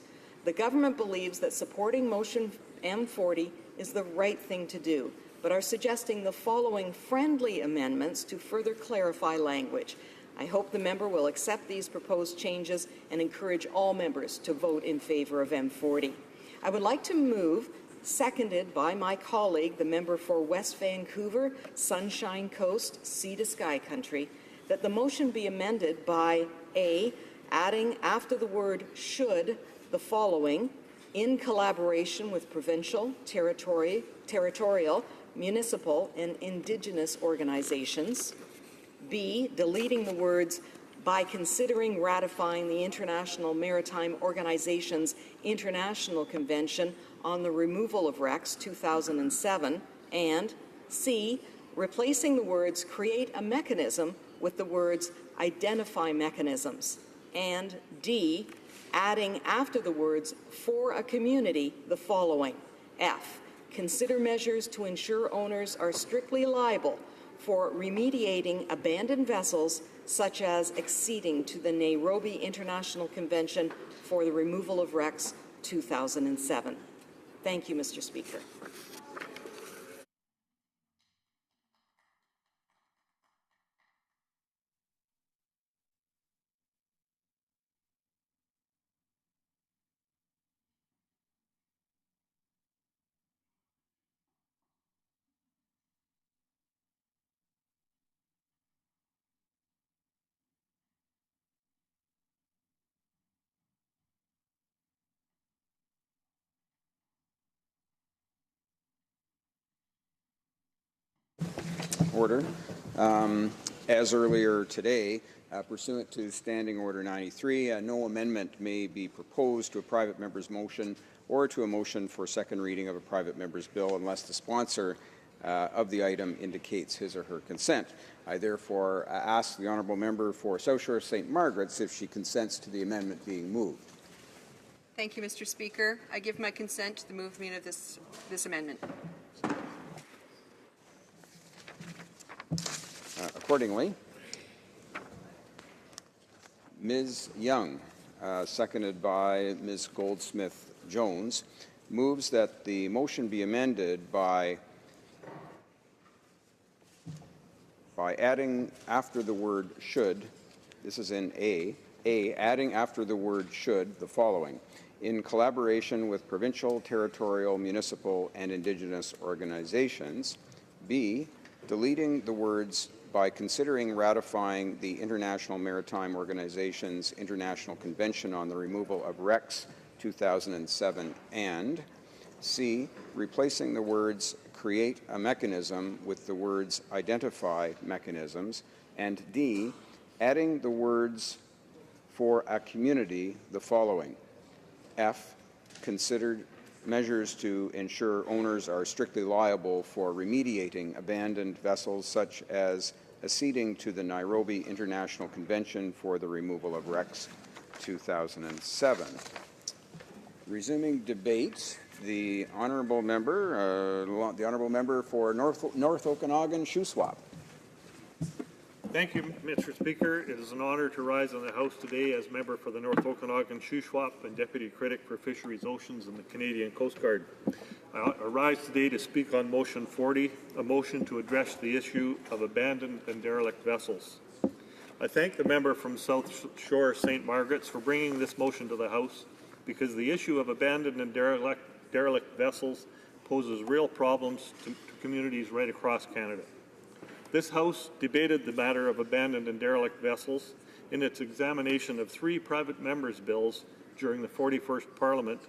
The government believes that supporting motion M40 is the right thing to do, but are suggesting the following friendly amendments to further clarify language. I hope the member will accept these proposed changes and encourage all members to vote in favour of M40. I would like to move, seconded by my colleague, the member for West Vancouver, Sunshine Coast, Sea to Sky Country, that the motion be amended by A, adding after the word should the following: in collaboration with provincial, territorial, municipal, and Indigenous organizations. B, deleting the words by considering ratifying the International Maritime Organization's International Convention on the Removal of Wrecks 2007, and C, replacing the words create a mechanism with the words identify mechanisms, and D, adding after the words for a community the following: F, consider measures to ensure owners are strictly liable for remediating abandoned vessels, such as acceding to the Nairobi International Convention for the Removal of Wrecks 2007. Thank you, Mr. Speaker. Order. As earlier today, pursuant to Standing Order 93, no amendment may be proposed to a private member's motion or to a motion for second reading of a private member's bill unless the sponsor of the item indicates his or her consent. I therefore ask the honourable member for South Shore St. Margaret's if she consents to the amendment being moved. Thank you, Mr. Speaker. I give my consent to the movement of this amendment. Accordingly, Ms. Young, seconded by Ms. Goldsmith-Jones, moves that the motion be amended by adding after the word should, this is in A, adding after the word should the following: in collaboration with provincial, territorial, municipal, and Indigenous organizations. B, deleting the words by considering ratifying the International Maritime Organization's International Convention on the Removal of Wrecks 2007, and C, replacing the words create a mechanism with the words identify mechanisms, and D, adding the words for a community the following: F, considered measures to ensure owners are strictly liable for remediating abandoned vessels, such as acceding to the Nairobi International Convention for the Removal of Wrecks 2007. Resuming debate, the honourable member for North Okanagan Shuswap. Thank you, Mr. Speaker. It is an honour to rise in the House today as member for the North Okanagan Shuswap and Deputy Critic for Fisheries, Oceans and the Canadian Coast Guard. I rise today to speak on Motion 40, a motion to address the issue of abandoned and derelict vessels. I thank the member from South Shore St. Margaret's for bringing this motion to the House because the issue of abandoned and derelict vessels poses real problems to communities right across Canada. This House debated the matter of abandoned and derelict vessels in its examination of 3 private members' bills during the 41st Parliament,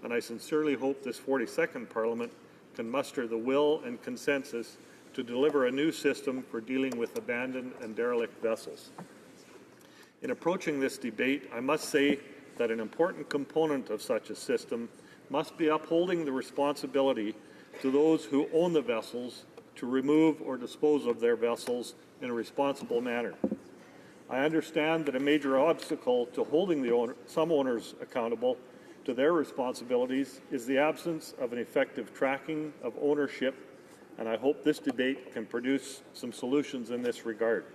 and I sincerely hope this 42nd Parliament can muster the will and consensus to deliver a new system for dealing with abandoned and derelict vessels. In approaching this debate, I must say that an important component of such a system must be upholding the responsibility to those who own the vessels to remove or dispose of their vessels in a responsible manner. I understand that a major obstacle to holding some owners accountable to their responsibilities is the absence of an effective tracking of ownership, and I hope this debate can produce some solutions in this regard.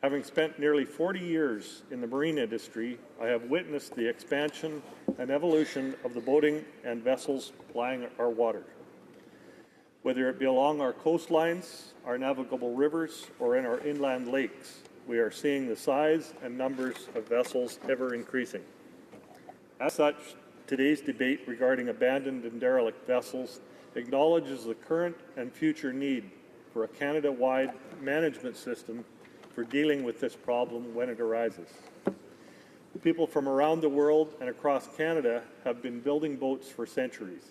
Having spent nearly 40 years in the marine industry, I have witnessed the expansion and evolution of the boating and vessels plying our water. Whether it be along our coastlines, our navigable rivers, or in our inland lakes, we are seeing the size and numbers of vessels ever increasing. As such, today's debate regarding abandoned and derelict vessels acknowledges the current and future need for a Canada-wide management system for dealing with this problem when it arises. People from around the world and across Canada have been building boats for centuries.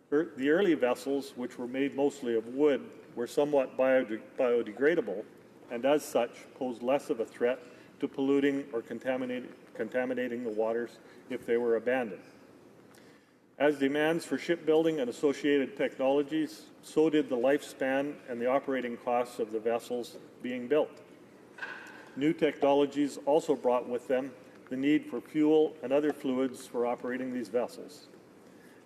The early vessels, which were made mostly of wood, were somewhat biodegradable and as such posed less of a threat to polluting or contaminating the waters if they were abandoned. As demands for shipbuilding and associated technologies, so did the lifespan and the operating costs of the vessels being built. New technologies also brought with them the need for fuel and other fluids for operating these vessels.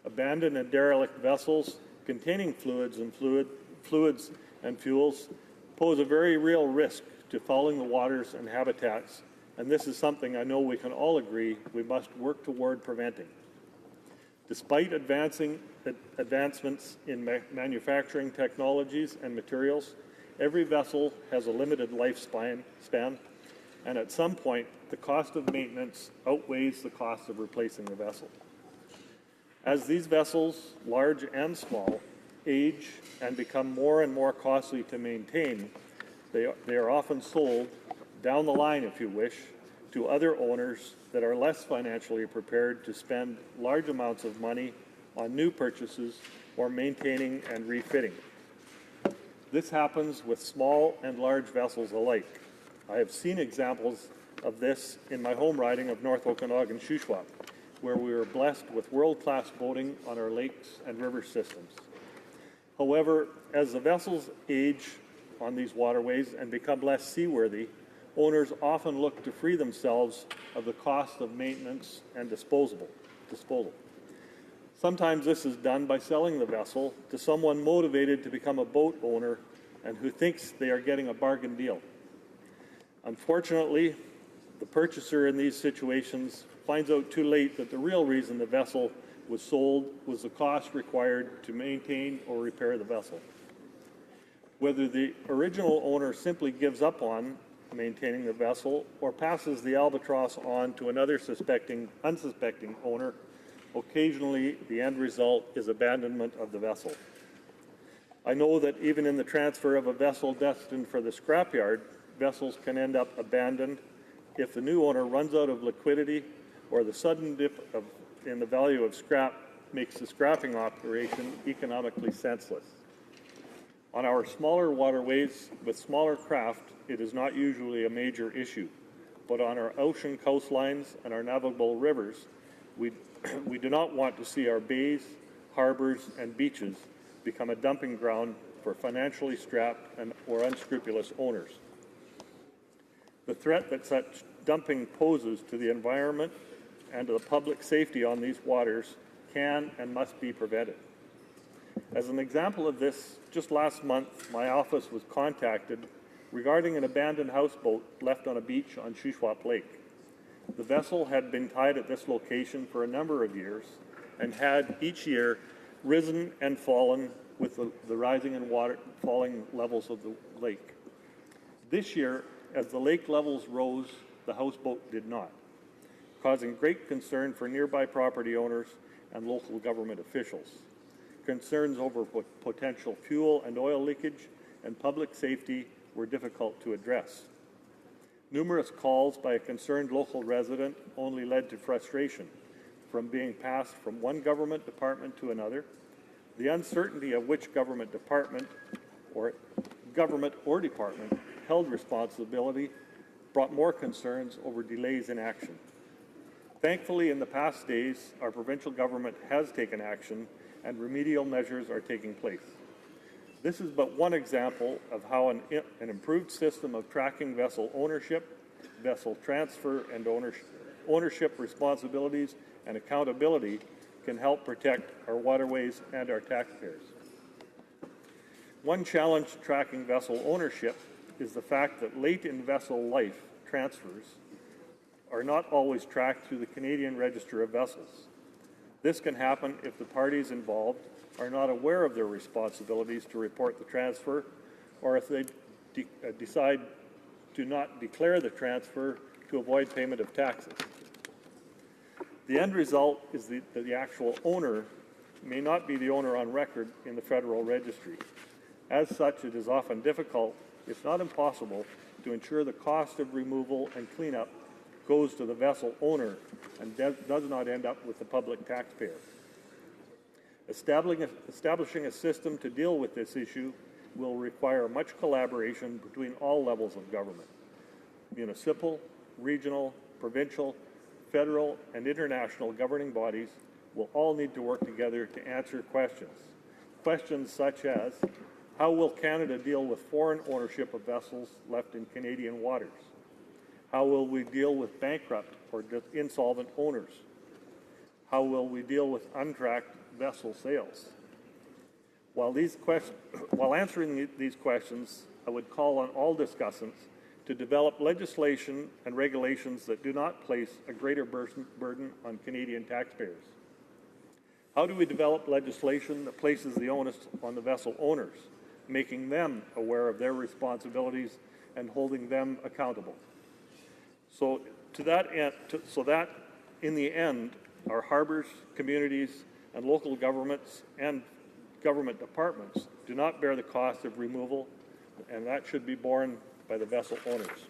Abandoned and derelict vessels containing fluids and fuels pose a very real risk to fouling the waters and habitats, and this is something I know we can all agree we must work toward preventing. Despite advancements in manufacturing technologies and materials, every vessel has a limited lifespan, and at some point, the cost of maintenance outweighs the cost of replacing the vessel. As these vessels, large and small, age and become more and more costly to maintain, they are often sold, down the line if you wish, to other owners that are less financially prepared to spend large amounts of money on new purchases or maintaining and refitting. This happens with small and large vessels alike. I have seen examples of this in my home riding of North Okanagan Shuswap, where we were blessed with world-class boating on our lakes and river systems. However, as the vessels age on these waterways and become less seaworthy, owners often look to free themselves of the cost of maintenance and disposal. Sometimes this is done by selling the vessel to someone motivated to become a boat owner and who thinks they are getting a bargain deal. Unfortunately, the purchaser in these situations finds out too late that the real reason the vessel was sold was the cost required to maintain or repair the vessel. Whether the original owner simply gives up on maintaining the vessel or passes the albatross on to another unsuspecting owner, occasionally the end result is abandonment of the vessel. I know that even in the transfer of a vessel destined for the scrapyard, vessels can end up abandoned if the new owner runs out of liquidity or the sudden dip in the value of scrap makes the scrapping operation economically senseless. On our smaller waterways with smaller craft, it is not usually a major issue, but on our ocean coastlines and our navigable rivers, we do not want to see our bays, harbors, and beaches become a dumping ground for financially strapped or unscrupulous owners. The threat that such dumping poses to the environment and to the public safety on these waters can and must be prevented. As an example of this, just last month, my office was contacted regarding an abandoned houseboat left on a beach on Shuswap Lake. The vessel had been tied at this location for a number of years and had each year risen and fallen with the rising and falling levels of the lake. This year, as the lake levels rose, the houseboat did not, causing great concern for nearby property owners and local government officials. Concerns over potential fuel and oil leakage and public safety were difficult to address. Numerous calls by a concerned local resident only led to frustration from being passed from one government department to another. The uncertainty of which government or department held responsibility brought more concerns over delays in action. Thankfully, in the past days, our provincial government has taken action and remedial measures are taking place. This is but one example of how an improved system of tracking vessel ownership, vessel transfer, and ownership responsibilities and accountability can help protect our waterways and our taxpayers. One challenge to tracking vessel ownership is the fact that late in vessel life transfers are not always tracked through the Canadian Register of Vessels. This can happen if the parties involved are not aware of their responsibilities to report the transfer, or if they decide to not declare the transfer to avoid payment of taxes. The end result is that the actual owner may not be the owner on record in the Federal Registry. As such, it is often difficult, if not impossible, to ensure the cost of removal and cleanup goes to the vessel owner and does not end up with the public taxpayer. Establishing a system to deal with this issue will require much collaboration between all levels of government. Municipal, regional, provincial, federal, and international governing bodies will all need to work together to answer questions. Questions such as, how will Canada deal with foreign ownership of vessels left in Canadian waters? How will we deal with bankrupt or insolvent owners? How will we deal with untracked vessel sales? While answering these questions, I would call on all discussants to develop legislation and regulations that do not place a greater burden on Canadian taxpayers. How do we develop legislation that places the onus on the vessel owners, making them aware of their responsibilities and holding them accountable? So that in the end, our harbors, communities, and local governments and government departments do not bear the cost of removal, and that should be borne by the vessel owners.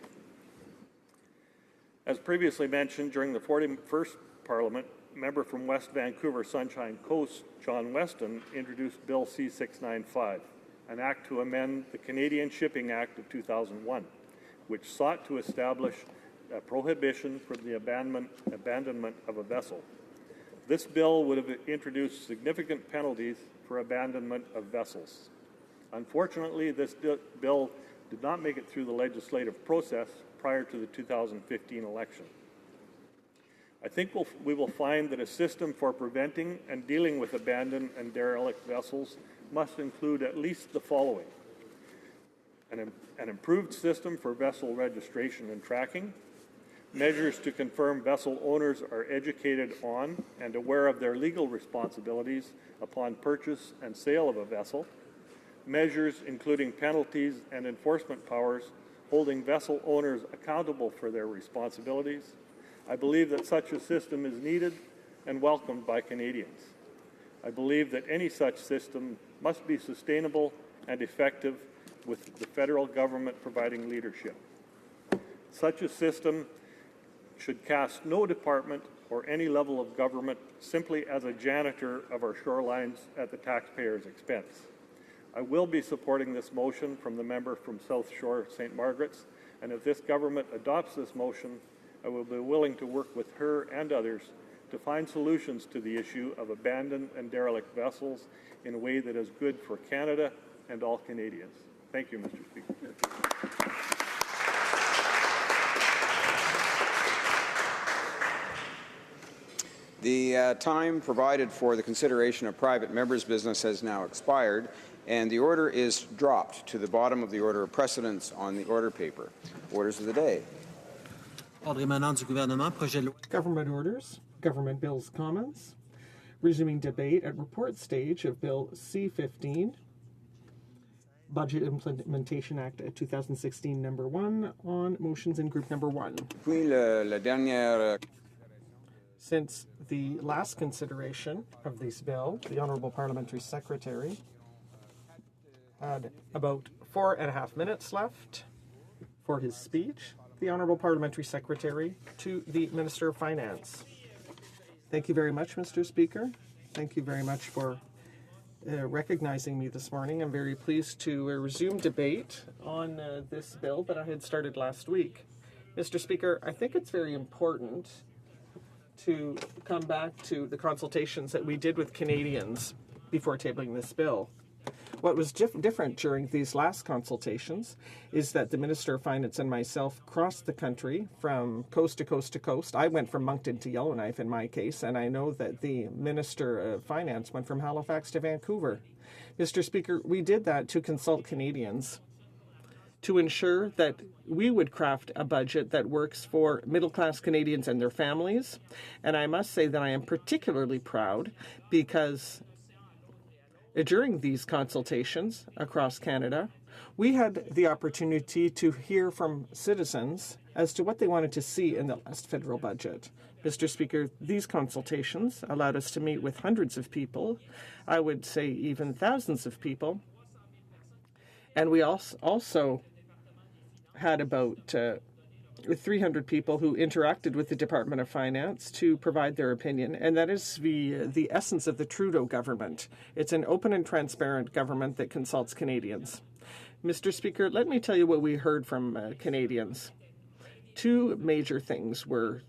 As previously mentioned, during the 41st Parliament, member from West Vancouver Sunshine Coast, John Weston, introduced Bill C-695, an act to amend the Canadian Shipping Act of 2001, which sought to establish a prohibition from the abandonment of a vessel. This bill would have introduced significant penalties for abandonment of vessels. Unfortunately, this bill did not make it through the legislative process prior to the 2015 election. I think we will find that a system for preventing and dealing with abandoned and derelict vessels must include at least the following: an improved system for vessel registration and tracking, measures to confirm vessel owners are educated on and aware of their legal responsibilities upon purchase and sale of a vessel, measures including penalties and enforcement powers holding vessel owners accountable for their responsibilities. I believe that such a system is needed and welcomed by Canadians. I believe that any such system must be sustainable and effective, with the federal government providing leadership. Such a system should cast no department or any level of government simply as a janitor of our shorelines at the taxpayer's expense. I will be supporting this motion from the member from South Shore St. Margaret's, and if this government adopts this motion, I will be willing to work with her and others to find solutions to the issue of abandoned and derelict vessels in a way that is good for Canada and all Canadians. Thank you, Mr. Speaker. The time provided for the consideration of private members' business has now expired, and the order is dropped to the bottom of the order of precedence on the order paper. Orders of the day. Government orders, government bills, comments. resuming debate at report stage of Bill C-15, Budget Implementation Act 2016 number 1, on motions in group number 1. Puis la dernière Since the last consideration of this bill, the Honourable Parliamentary Secretary had about 4.5 minutes left for his speech. The Honourable Parliamentary Secretary to the Minister of Finance. Thank you very much, Mr. Speaker. Thank you very much for recognizing me this morning. I'm very pleased to resume debate on this bill that I had started last week. Mr. Speaker, I think it's very important to come back to the consultations that we did with Canadians before tabling this bill. What was different during these last consultations is that the Minister of Finance and myself crossed the country from coast to coast to coast. I went from Moncton to Yellowknife in my case, and I know that the Minister of Finance went from Halifax to Vancouver. Mr. Speaker, we did that to consult Canadians to ensure that we would craft a budget that works for middle-class Canadians and their families. And I must say that I am particularly proud because during these consultations across Canada, we had the opportunity to hear from citizens as to what they wanted to see in the last federal budget. Mr. Speaker, these consultations allowed us to meet with hundreds of people, I would say even thousands of people, and we also had about 300 people who interacted with the Department of Finance to provide their opinion, and that is the essence of the Trudeau government. It's an open and transparent government that consults Canadians. Mr. Speaker, let me tell you what we heard from Canadians. Two major things were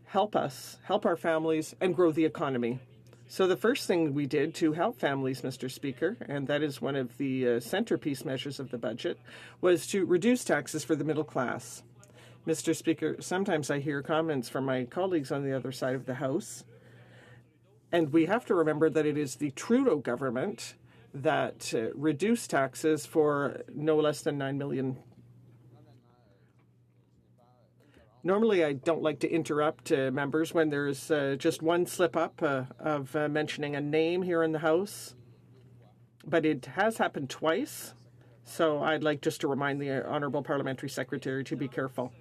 help us, help our families, and grow the economy. So the first thing we did to help families, Mr. Speaker, and that is one of the centerpiece measures of the budget, was to reduce taxes for the middle class. Mr. Speaker, sometimes I hear comments from my colleagues on the other side of the House, and we have to remember that it is the Trudeau government that reduced taxes for no less than 9 million. Normally, I don't like to interrupt members when there's just one slip-up of mentioning a name here in the House, but it has happened twice, so I'd like just to remind the Honourable Parliamentary Secretary to be careful.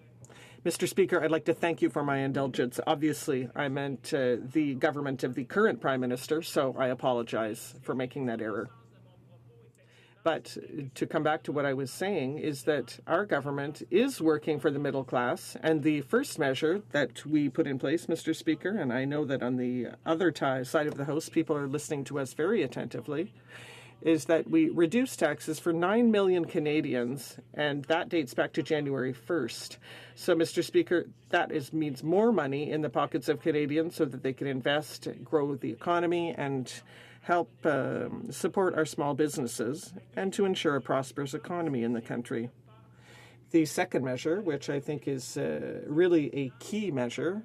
Mr. Speaker, I'd like to thank you for my indulgence. Obviously, I meant the government of the current Prime Minister, so I apologize for making that error. But to come back to what I was saying is that our government is working for the middle class, and the first measure that we put in place, Mr. Speaker, and I know that on the other side of the House, people are listening to us very attentively, is that we reduce taxes for 9 million Canadians, and that dates back to January 1st. So, Mr. Speaker, that means more money in the pockets of Canadians so that they can invest, grow the economy, and help support our small businesses and to ensure a prosperous economy in the country. The second measure, which I think is really a key measure,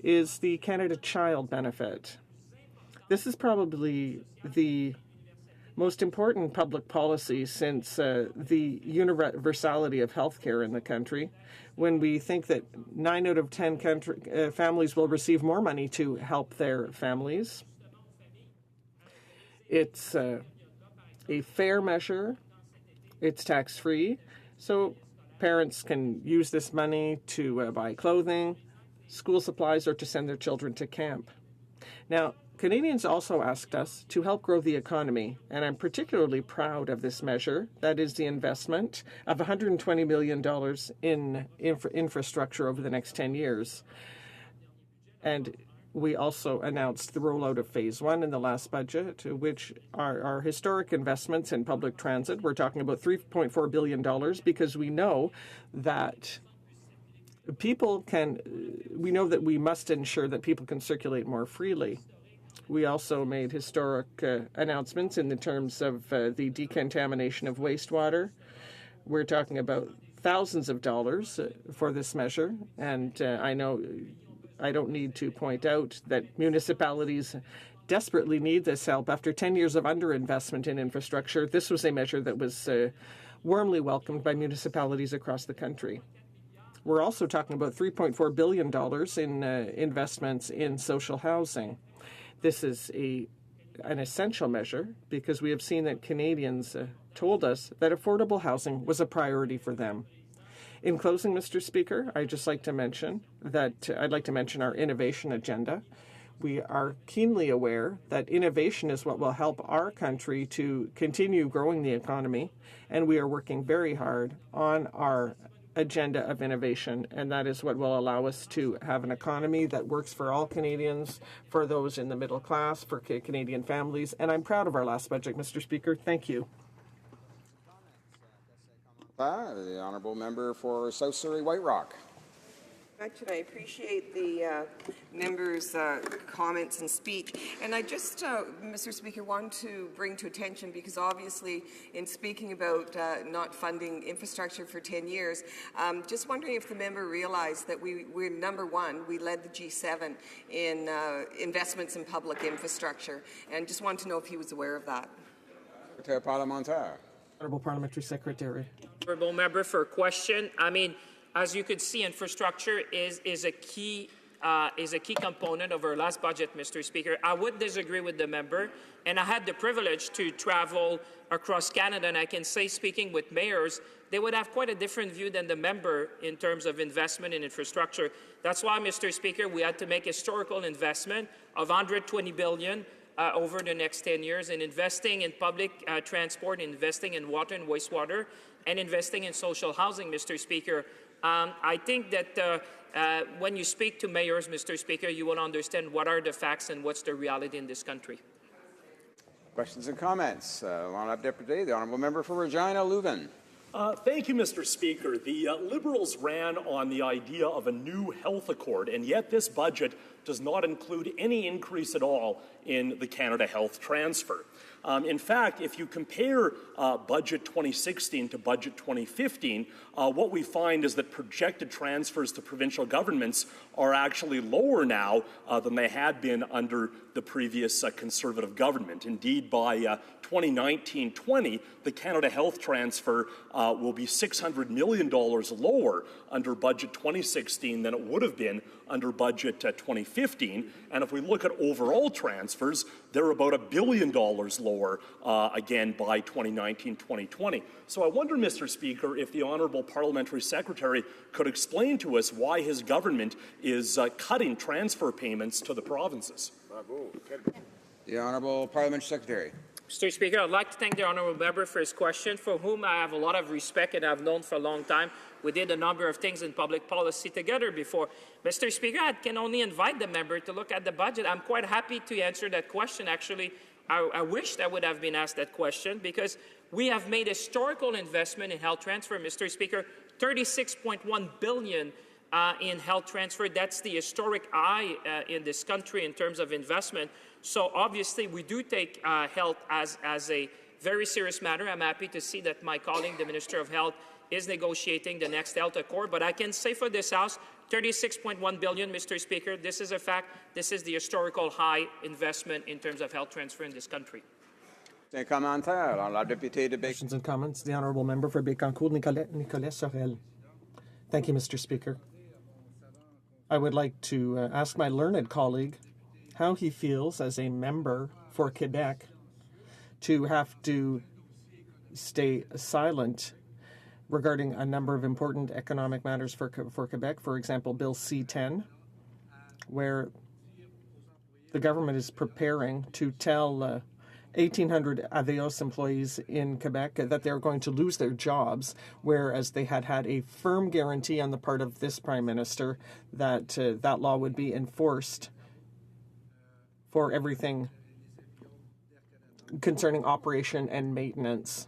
is the Canada Child Benefit. This is probably the most important public policy since the universality of healthcare in the country, when we think that 9 out of 10 families will receive more money to help their families. It's a fair measure. It's tax-free, so parents can use this money to buy clothing, school supplies, or to send their children to camp. Now, Canadians also asked us to help grow the economy, and I'm particularly proud of this measure. That is the investment of $120 million in infrastructure over the next 10 years. And we also announced the rollout of Phase 1 in the last budget, which are historic investments in public transit. We're talking about $3.4 billion because we know that we know that we must ensure that people can circulate more freely. We also made historic announcements in the terms of the decontamination of wastewater. We're talking about thousands of dollars for this measure, and I know I don't need to point out that municipalities desperately need this help. After 10 years of underinvestment in infrastructure, this was a measure that was warmly welcomed by municipalities across the country. We're also talking about $3.4 billion in investments in social housing. This is an essential measure because we have seen that Canadians told us that affordable housing was a priority for them. In closing, Mr. Speaker, I'd just like to mention that I'd like to mention our innovation agenda. We are keenly aware that innovation is what will help our country to continue growing the economy, and we are working very hard on our agenda of innovation, and that is what will allow us to have an economy that works for all Canadians, for those in the middle class, for Canadian families, and I'm proud of our last budget, Mr. Speaker. Thank you. The honourable member for South Surrey White Rock. I appreciate the members' comments and speech. And I just, Mr. Speaker, want to bring to attention, because obviously in speaking about not funding infrastructure for 10 years, just wondering if the member realized that we're number one. We led the G7 in investments in public infrastructure. And just want to know if he was aware of that. Parlementaire. Honourable Parliamentary Secretary. Honourable member for a question. I mean, as you could see, infrastructure is a key component of our last budget, Mr. Speaker. I would disagree with the member, and I had the privilege to travel across Canada, and I can say, speaking with mayors, they would have quite a different view than the member in terms of investment in infrastructure. That's why, Mr. Speaker, we had to make historical investment of $120 billion over the next 10 years in investing in public transport, investing in water and wastewater, and investing in social housing, Mr. Speaker. I think that when you speak to mayors, Mr. Speaker, you will understand what are the facts and what's the reality in this country. Questions and comments. Line-up Deputy, the honourable member for Regina Leuven. Thank you, Mr. Speaker. The Liberals ran on the idea of a new health accord, and yet this budget does not include any increase at all in the Canada Health transfer. In fact, if you compare budget 2016 to budget 2015, what we find is that projected transfers to provincial governments are actually lower now than they had been under the previous Conservative government. Indeed, by 2019-20, the Canada Health transfer will be $600 million lower under budget 2016 than it would have been under budget 2015. And if we look at overall transfers, they're about $1 billion lower again by 2019-2020. So I wonder, Mr. Speaker, if the Honourable Parliamentary Secretary could explain to us why his government is cutting transfer payments to the provinces. The Honourable Parliamentary Secretary. Mr. Speaker, I'd like to thank the honourable member for his question, for whom I have a lot of respect and I've known for a long time. We did a number of things in public policy together before. Mr. Speaker, I can only invite the member to look at the budget. I'm quite happy to answer that question. Actually, I wish that would have been asked that question, because we have made historical investment in health transfer, Mr. Speaker, $36.1 billion in health transfer. That's the historic high in this country in terms of investment. So obviously, we do take health as a very serious matter. I'm happy to see that my colleague, the Minister of Health, is negotiating the next health accord. But I can say for this House, $36.1 billion, Mr. Speaker, this is a fact. This is the historical high investment in terms of health transfer in this country. Questions and comments. The honourable member for Bécancour, Nicolet Sorel. Thank you, Mr. Speaker. I would like to ask my learned colleague how he feels as a member for Quebec to have to stay silent regarding a number of important economic matters for Quebec. For example, Bill C-10, where the government is preparing to tell 1,800 Aveos employees in Quebec that they're going to lose their jobs, whereas they had a firm guarantee on the part of this Prime Minister that that law would be enforced for everything concerning operation and maintenance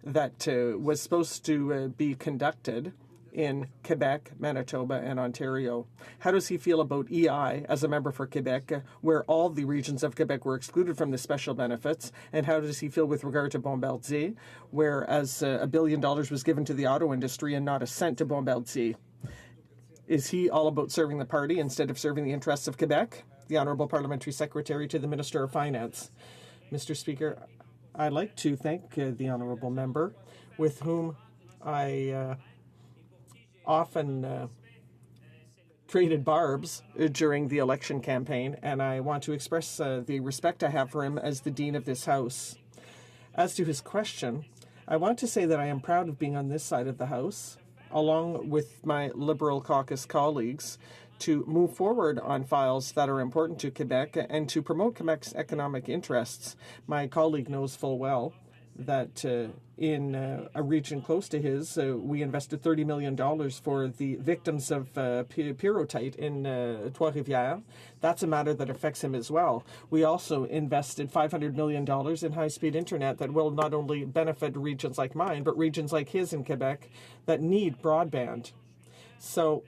that was supposed to be conducted in Quebec, Manitoba, and Ontario. How does he feel about EI as a member for Quebec, where all the regions of Quebec were excluded from the special benefits? And how does he feel with regard to Bombardier, whereas $1 billion was given to the auto industry and not a cent to Bombardier? Is he all about serving the party instead of serving the interests of Quebec? The Honourable Parliamentary Secretary to the Minister of Finance. Mr. Speaker, I'd like to thank the honourable member, with whom I often traded barbs during the election campaign, and I want to express the respect I have for him as the Dean of this House. As to his question, I want to say that I am proud of being on this side of the House, along with my Liberal caucus colleagues, to move forward on files that are important to Quebec and to promote Quebec's economic interests. My colleague knows full well that in a region close to his, we invested $30 million for the victims of pyrrhotite in Trois-Rivières. That's a matter that affects him as well. We also invested $500 million in high-speed internet that will not only benefit regions like mine, but regions like his in Quebec that need broadband. So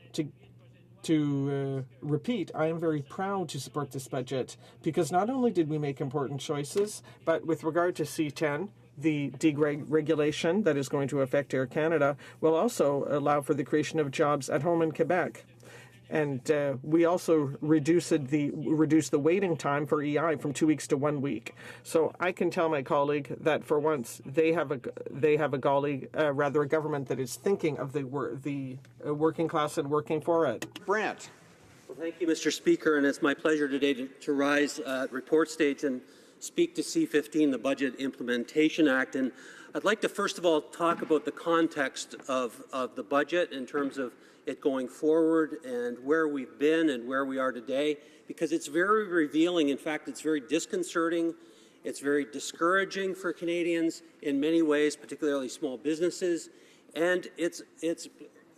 to repeat, I am very proud to support this budget because not only did we make important choices, but with regard to C10, the deregulation that is going to affect Air Canada will also allow for the creation of jobs at home in Quebec. And we also reduced the waiting time for EI from 2 weeks to 1 week. So I can tell my colleague that for once they have a government that is thinking of the working class and working for it. Brant. Well, thank you, Mr. Speaker, and it's my pleasure today to rise at report stage and speak to C15, the Budget Implementation Act. And I'd like to first of all talk about the context of the budget in terms of it going forward and where we've been and where we are today, because it's very revealing. In fact, it's very disconcerting. It's very discouraging for Canadians in many ways, particularly small businesses. And it's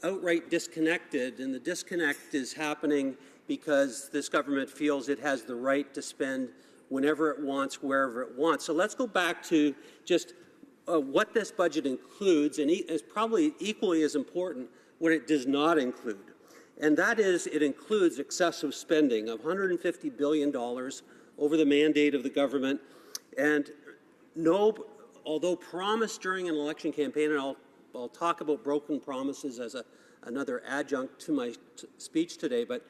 outright disconnected, and the disconnect is happening because this government feels it has the right to spend whenever it wants, wherever it wants. So let's go back to just what this budget includes, and is probably equally as important what it does not include. And that is, it includes excessive spending of $150 billion over the mandate of the government. And although promised during an election campaign, and I'll talk about broken promises as another adjunct to my speech today, but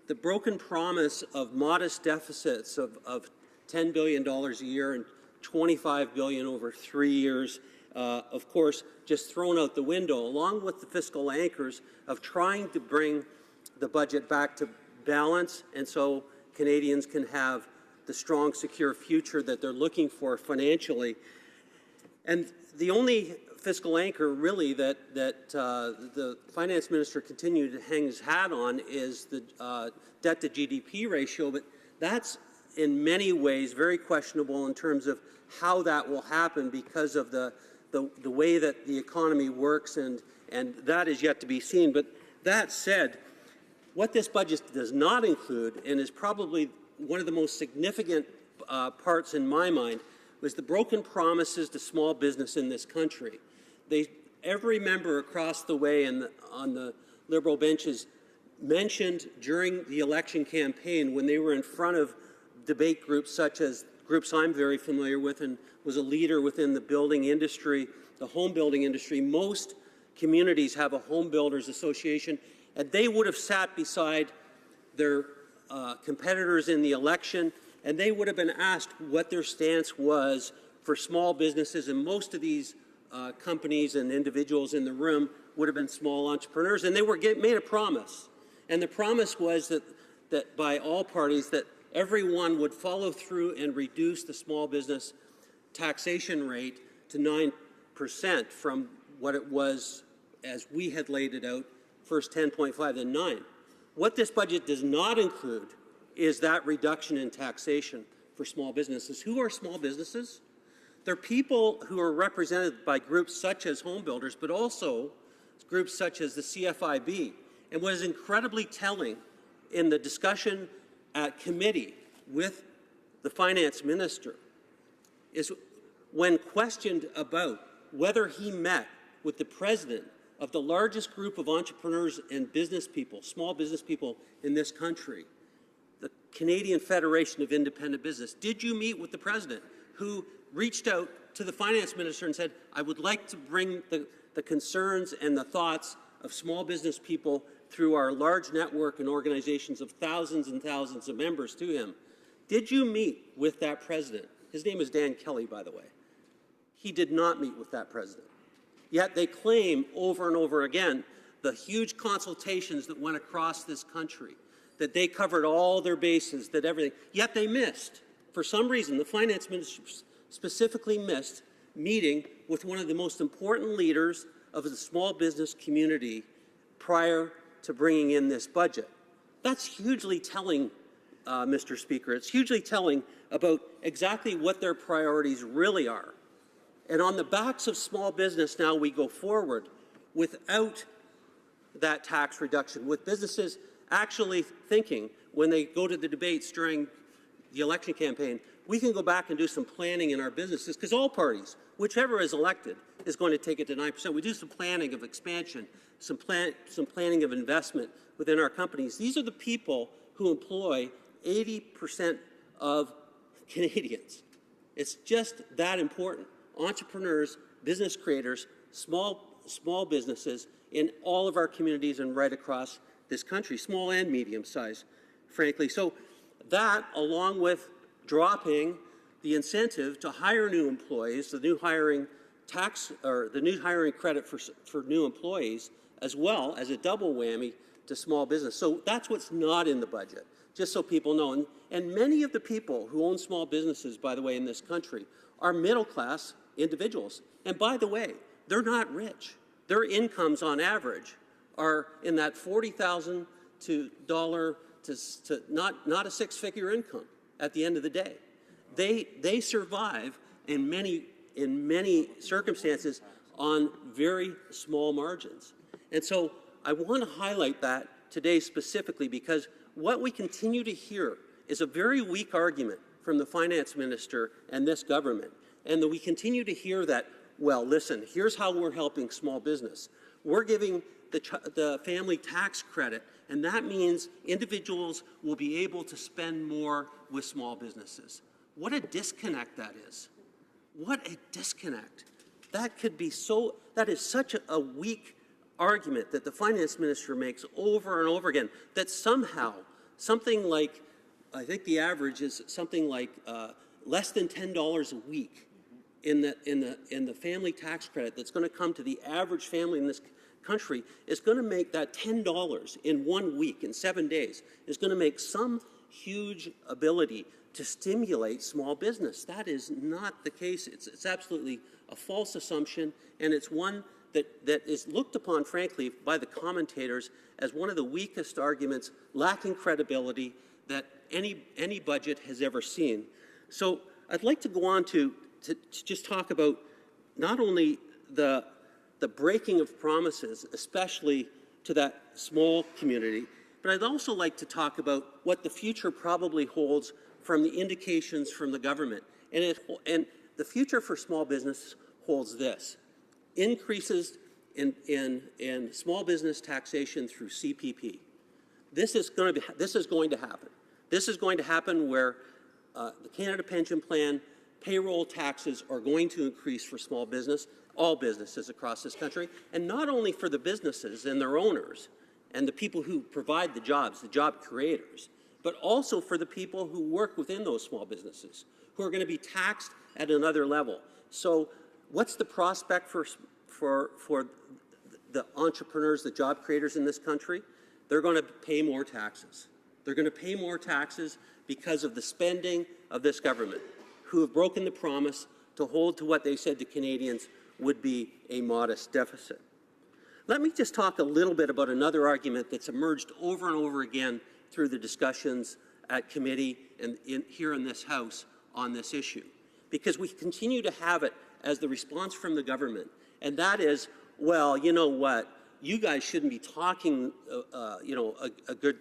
the broken promise of modest deficits of $10 billion a year and $25 billion over 3 years, of course, just thrown out the window, along with the fiscal anchors of trying to bring the budget back to balance, and so Canadians can have the strong, secure future that they're looking for financially. And the only fiscal anchor, really, that the finance minister continued to hang his hat on is the debt-to-GDP ratio, but that's in many ways very questionable in terms of how that will happen because of the way that the economy works, and that is yet to be seen. But that said, what this budget does not include, and is probably one of the most significant parts in my mind, was the broken promises to small business in this country. Every member across the way on the Liberal benches mentioned during the election campaign, when they were in front of debate groups such as groups I'm very familiar with and was a leader within the building industry, the home building industry. Most communities have a home builders association, and they would have sat beside their competitors in the election, and they would have been asked what their stance was for small businesses, and most of these companies and individuals in the room would have been small entrepreneurs, and they were made a promise. And the promise was that by all parties that everyone would follow through and reduce the small business taxation rate to 9% from what it was as we had laid it out, first 10.5, then 9. What this budget does not include is that reduction in taxation for small businesses. Who are small businesses? They're people who are represented by groups such as home builders, but also groups such as the CFIB. And what is incredibly telling in the discussion at committee with the finance minister is when questioned about whether he met with the president of the largest group of entrepreneurs and business people, small business people in this country, the Canadian Federation of Independent Business. Did you meet with the president, who reached out to the finance minister and said, I would like to bring the concerns and the thoughts of small business people through our large network and organizations of thousands and thousands of members to him? Did you meet with that president? His name is Dan Kelly, by the way. He did not meet with that president. Yet they claim over and over again the huge consultations that went across this country, that they covered all their bases, that everything, yet they missed. For some reason, the finance minister specifically missed meeting with one of the most important leaders of the small business community prior to bringing in this budget. That's hugely telling, Mr. Speaker. It's hugely telling about exactly what their priorities really are. And on the backs of small business now we go forward without that tax reduction, with businesses actually thinking when they go to the debates during the election campaign, we can go back and do some planning in our businesses, because all parties, whichever is elected, is going to take it to 9%. We do some planning of expansion, some planning of investment within our companies. These are the people who employ 80% of Canadians. It's just that important. Entrepreneurs, business creators, small businesses in all of our communities and right across this country, small and medium size, frankly. So that, along with dropping the incentive to hire new employees, the new hiring tax or the new hiring credit for new employees, as well as a double whammy to small business. So that's what's not in the budget, just so people know. And many of the people who own small businesses, by the way, in this country, are middle-class individuals. And by the way, they're not rich. Their incomes on average are in that $40,000 to not a six-figure income at the end of the day. They survive in many circumstances on very small margins. And so I want to highlight that today specifically, because what we continue to hear is a very weak argument from the finance minister and this government. And that we continue to hear that, well, listen, here's how we're helping small business. We're giving the family tax credit, and that means individuals will be able to spend more with small businesses. What a disconnect that is. What a disconnect. That is such a weak argument that the finance minister makes over and over again, that somehow something like, I think the average is something like less than $10 a week in the family tax credit that's going to come to the average family in this country is going to make that $10 in 1 week, in 7 days, is going to make some huge ability to stimulate small business. That is not the case. It's absolutely a false assumption, and it's one that is looked upon, frankly, by the commentators as one of the weakest arguments, lacking credibility, that any budget has ever seen. So I'd like to go on to just talk about not only the breaking of promises, especially to that small community, but I'd also like to talk about what the future probably holds from the indications from the government. And the future for small business holds this: increases in small business taxation through CPP. This is going to happen. This is going to happen where the Canada Pension Plan payroll taxes are going to increase for small business, all businesses across this country, and not only for the businesses and their owners and the people who provide the jobs, the job creators, but also for the people who work within those small businesses, who are going to be taxed at another level. So what's the prospect for the entrepreneurs, the job creators in this country? They're going to pay more taxes. They're going to pay more taxes because of the spending of this government, who have broken the promise to hold to what they said to Canadians would be a modest deficit. Let me just talk a little bit about another argument that's emerged over and over again through the discussions at committee and here in this House on this issue, because we continue to have it as the response from the government, and that is, well, you know what, you guys shouldn't be talking, a good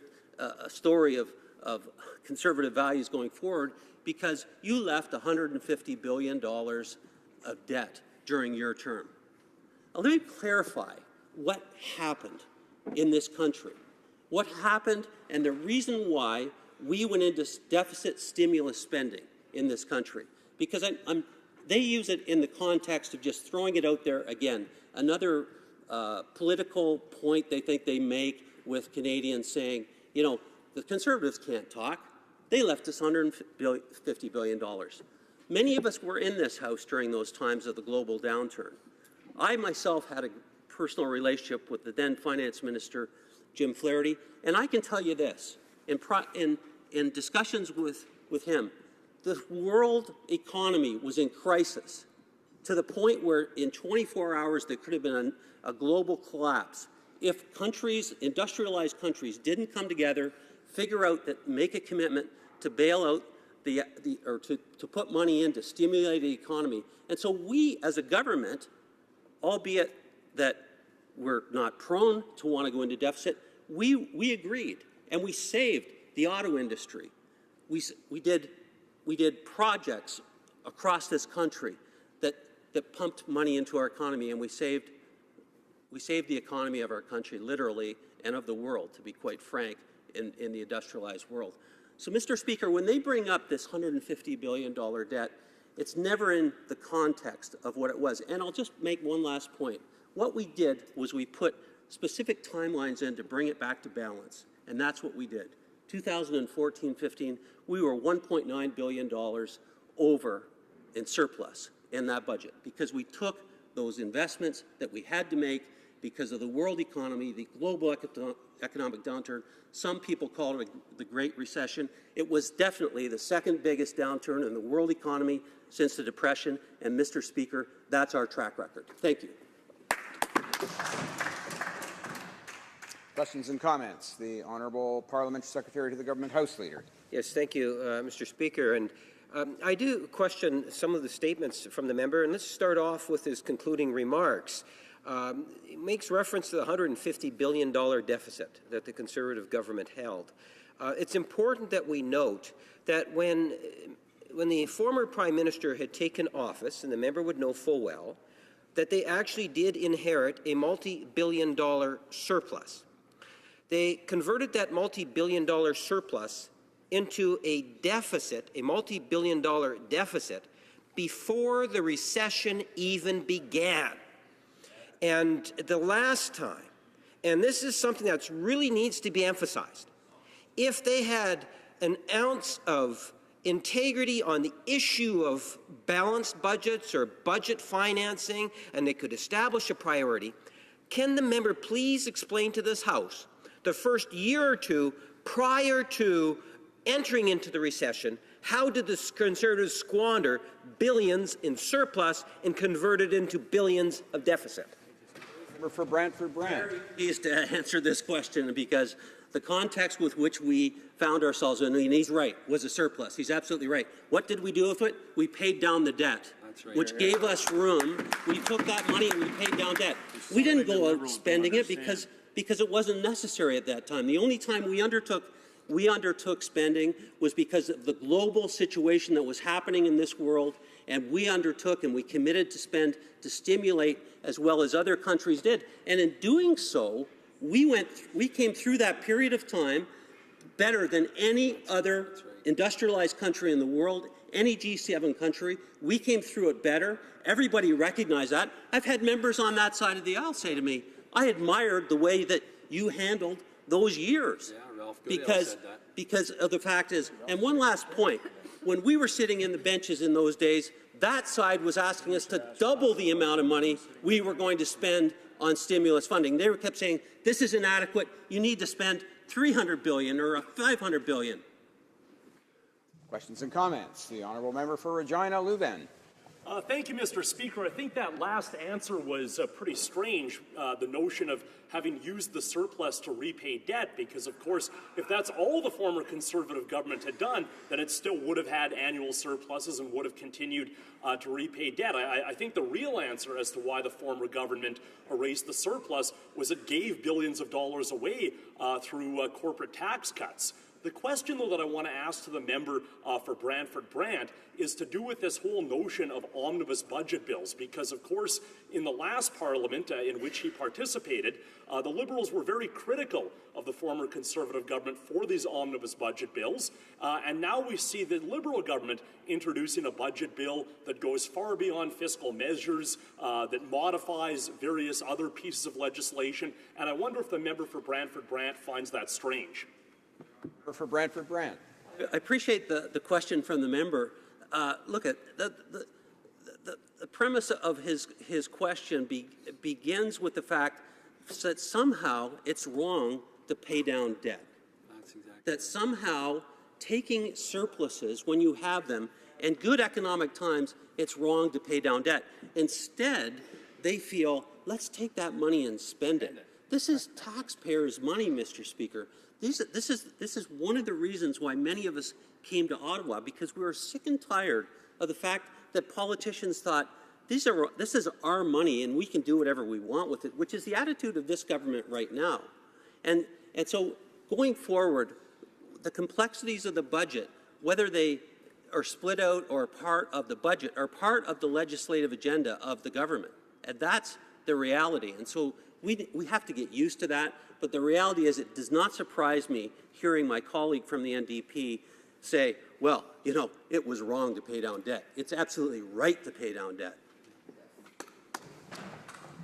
story of conservative values going forward because you left $150 billion of debt during your term. Now, let me clarify what happened in this country. What happened and the reason why we went into deficit stimulus spending in this country. Because they use it in the context of just throwing it out there again. Another political point they think they make with Canadians saying, you know, the Conservatives can't talk. They left us $150 billion. Many of us were in this House during those times of the global downturn. I myself had a personal relationship with the then Finance Minister, Jim Flaherty. And I can tell you this, in discussions with him, the world economy was in crisis to the point where in 24 hours there could have been a global collapse. If countries, industrialized countries, didn't come together, figure out that, make a commitment to bail out to put money in to stimulate the economy. And so we, as a government, albeit that we're not prone to want to go into deficit, we agreed and we saved the auto industry. We did projects across this country that pumped money into our economy, and we saved the economy of our country, literally, and of the world, to be quite frank, in the industrialized world. So, Mr. Speaker, when they bring up this $150 billion debt, it's never in the context of what it was. And I'll just make one last point. What we did was we put specific timelines in to bring it back to balance, and that's what we did. 2014-15, we were $1.9 billion over in surplus in that budget because we took those investments that we had to make because of the world economy, the global economic downturn. Some people call it the Great Recession. It was definitely the second biggest downturn in the world economy since the Depression. And, Mr. Speaker, that's our track record. Thank you. Questions and comments. The Honourable Parliamentary Secretary to the Government House Leader. Yes, thank you, Mr. Speaker. And I do question some of the statements from the member, and let's start off with his concluding remarks. It makes reference to the $150 billion deficit that the Conservative government held. It's important that we note that when the former Prime Minister had taken office, and the member would know full well, that they actually did inherit a multi-billion-dollar surplus. They converted that multi-billion-dollar surplus into a deficit, a multi-billion-dollar deficit, before the recession even began. And the last time, and this is something that really needs to be emphasized, if they had an ounce of integrity on the issue of balanced budgets or budget financing, and they could establish a priority, can the member please explain to this House the first year or two prior to entering into the recession, how did the Conservatives squander billions in surplus and convert it into billions of deficit? For Brantford Brant. Very pleased to answer this question because the context with which we found ourselves in, and he's right, was a surplus. He's absolutely right. What did we do with it? We paid down the debt, which gave us room. We took that money and we paid down debt. We didn't go out spending it because it wasn't necessary at that time. The only time we undertook spending was because of the global situation that was happening in this world, and we undertook and we committed to spend to stimulate as well as other countries did. And in doing so, we came through that period of time better than any other industrialized country in the world, any G7 country. We came through it better. Everybody recognized that. I've had members on that side of the aisle say to me, I admired the way that you handled those years. Because of the fact is, and one last point, when we were sitting in the benches in those days, that side was asking us to double the amount of money we were going to spend on stimulus funding. They kept saying, this is inadequate, you need to spend $300 billion or $500 billion. Questions and comments. The Honourable Member for Regina Leuven. Thank you, Mr. Speaker. I think that last answer was pretty strange, the notion of having used the surplus to repay debt, because, of course, if that's all the former Conservative government had done, then it still would have had annual surpluses and would have continued to repay debt. I think the real answer as to why the former government erased the surplus was it gave billions of dollars away through corporate tax cuts. The question, though, that I want to ask to the member for Brantford Brant is to do with this whole notion of omnibus budget bills, because, of course, in the last Parliament in which he participated, the Liberals were very critical of the former Conservative government for these omnibus budget bills, and now we see the Liberal government introducing a budget bill that goes far beyond fiscal measures, that modifies various other pieces of legislation, and I wonder if the member for Brantford Brant finds that strange. For Brantford Brant. I appreciate the question from the member. Look, at the premise of his question begins with the fact that somehow it's wrong to pay down debt. That's exactly that somehow taking surpluses when you have them and good economic times, it's wrong to pay down debt. Instead, they feel, let's take that money and spend it. This is taxpayers' money, Mr. Speaker. This is one of the reasons why many of us came to Ottawa, because we were sick and tired of the fact that politicians thought, this is our money and we can do whatever we want with it, which is the attitude of this government right now. And so going forward, the complexities of the budget, whether they are split out or part of the budget, are part of the legislative agenda of the government. And that's the reality. And so we have to get used to that. But the reality is, it does not surprise me hearing my colleague from the NDP say, well, you know, it was wrong to pay down debt. It's absolutely right to pay down debt.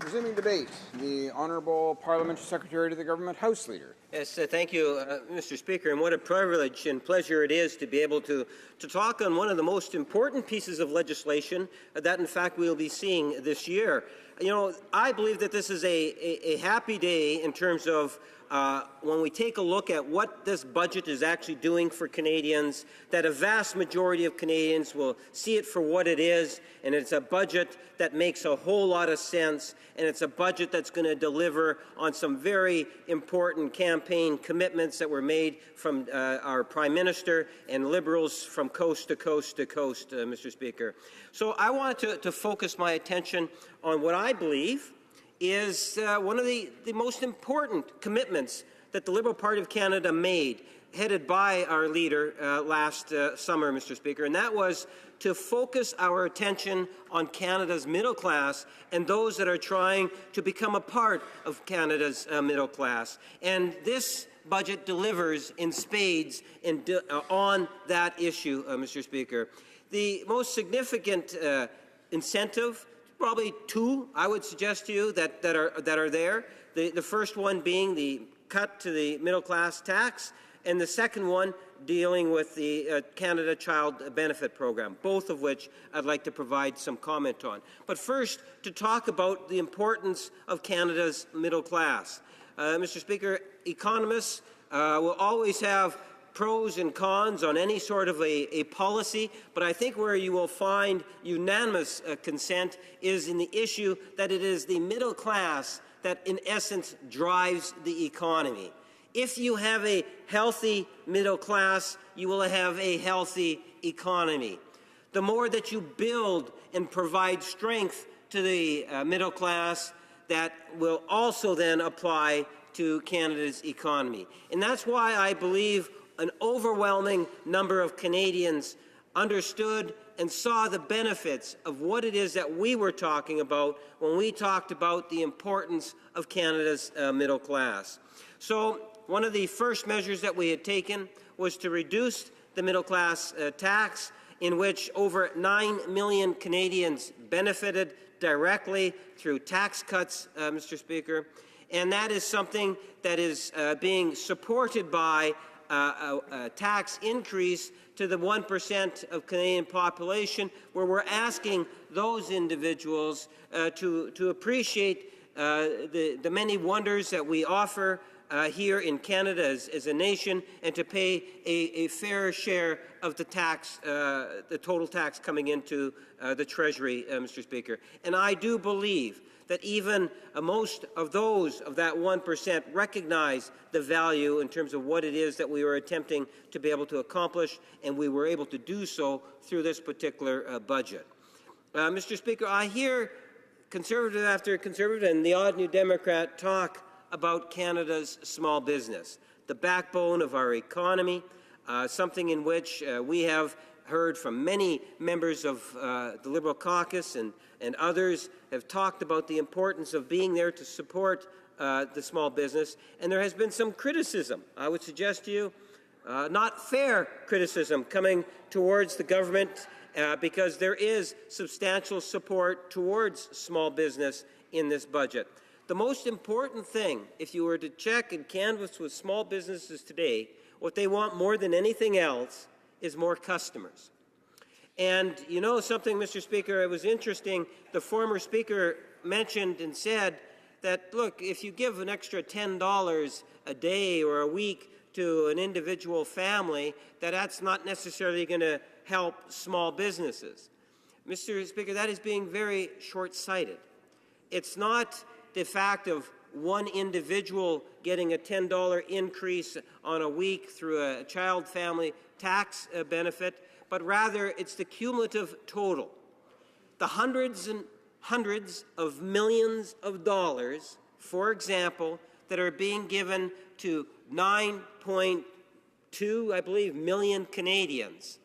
Resuming debate, the Honourable Parliamentary Secretary to the Government House Leader. Yes, thank you, Mr. Speaker, and what a privilege and pleasure it is to be able to talk on one of the most important pieces of legislation that, in fact, we'll be seeing this year. You know, I believe that this is a happy day in terms of when we take a look at what this budget is actually doing for Canadians, that a vast majority of Canadians will see it for what it is, and it's a budget that makes a whole lot of sense, and it's a budget that's going to deliver on some very important campaign commitments that were made from our Prime Minister and Liberals from coast to coast to coast, Mr. Speaker. So I wanted to focus my attention on what I believe is one of the most important commitments that the Liberal Party of Canada made, headed by our leader last summer, Mr. Speaker, and that was to focus our attention on Canada's middle class and those that are trying to become a part of Canada's middle class. And this budget delivers in spades on that issue, Mr. Speaker. The most significant incentive, probably two, I would suggest to you, that are there. The first one being the cut to the middle class tax, and the second one dealing with the Canada Child Benefit Program, both of which I'd like to provide some comment on. But first, to talk about the importance of Canada's middle class. Mr. Speaker, economists will always have pros and cons on any sort of a policy, but I think where you will find unanimous consent is in the issue that it is the middle class that in essence drives the economy. If you have a healthy middle class, you will have a healthy economy. The more that you build and provide strength to the middle class, that will also then apply to Canada's economy. And that's why I believe an overwhelming number of Canadians understood and saw the benefits of what it is that we were talking about when we talked about the importance of Canada's middle class. So one of the first measures that we had taken was to reduce the middle class tax, in which over 9 million Canadians benefited directly through tax cuts, Mr. Speaker. And that is something that is being supported by a tax increase to the 1% of Canadian population, where we're asking those individuals to appreciate the many wonders that we offer here in Canada as a nation, and to pay a fair share of the tax, the total tax coming into the Treasury, Mr. Speaker. And I do believe that even most of those of that 1% recognize the value in terms of what it is that we were attempting to be able to accomplish, and we were able to do so through this particular budget. Mr. Speaker, I hear Conservative after Conservative and the odd New Democrat talk about Canada's small business, the backbone of our economy, something in which we have heard from many members of the Liberal caucus and others have talked about the importance of being there to support the small business. And there has been some criticism, I would suggest to you, not fair criticism coming towards the government because there is substantial support towards small business in this budget. The most important thing, if you were to check and canvass with small businesses today, what they want more than anything else is more customers. And you know something, Mr. Speaker, it was interesting. The former Speaker mentioned and said that, look, if you give an extra $10 a day or a week to an individual family, that's not necessarily going to help small businesses. Mr. Speaker, that is being very short-sighted. It's not the fact of one individual getting a $10 increase on a week through a child family tax benefit, but rather it's the cumulative total. The hundreds and hundreds of millions of dollars, for example, that are being given to 9.2, I believe, million Canadians.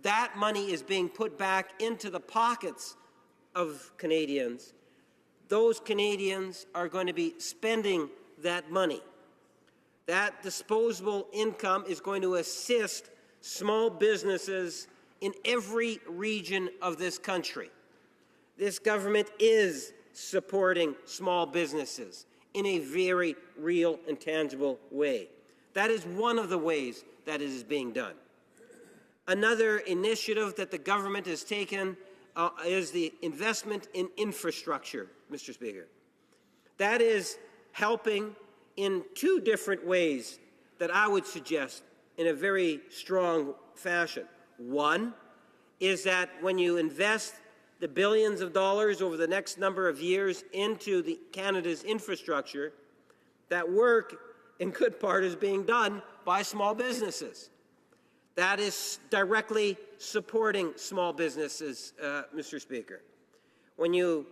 That money is being put back into the pockets of Canadians. Those Canadians are going to be spending that money. That disposable income is going to assist small businesses in every region of this country. This government is supporting small businesses in a very real and tangible way. That is one of the ways that it is being done. Another initiative that the government has taken is the investment in infrastructure, Mr. Speaker. That is helping in two different ways that I would suggest in a very strong fashion. One is that when you invest the billions of dollars over the next number of years into Canada's infrastructure, that work in good part is being done by small businesses. That is directly supporting small businesses, Mr. Speaker. When you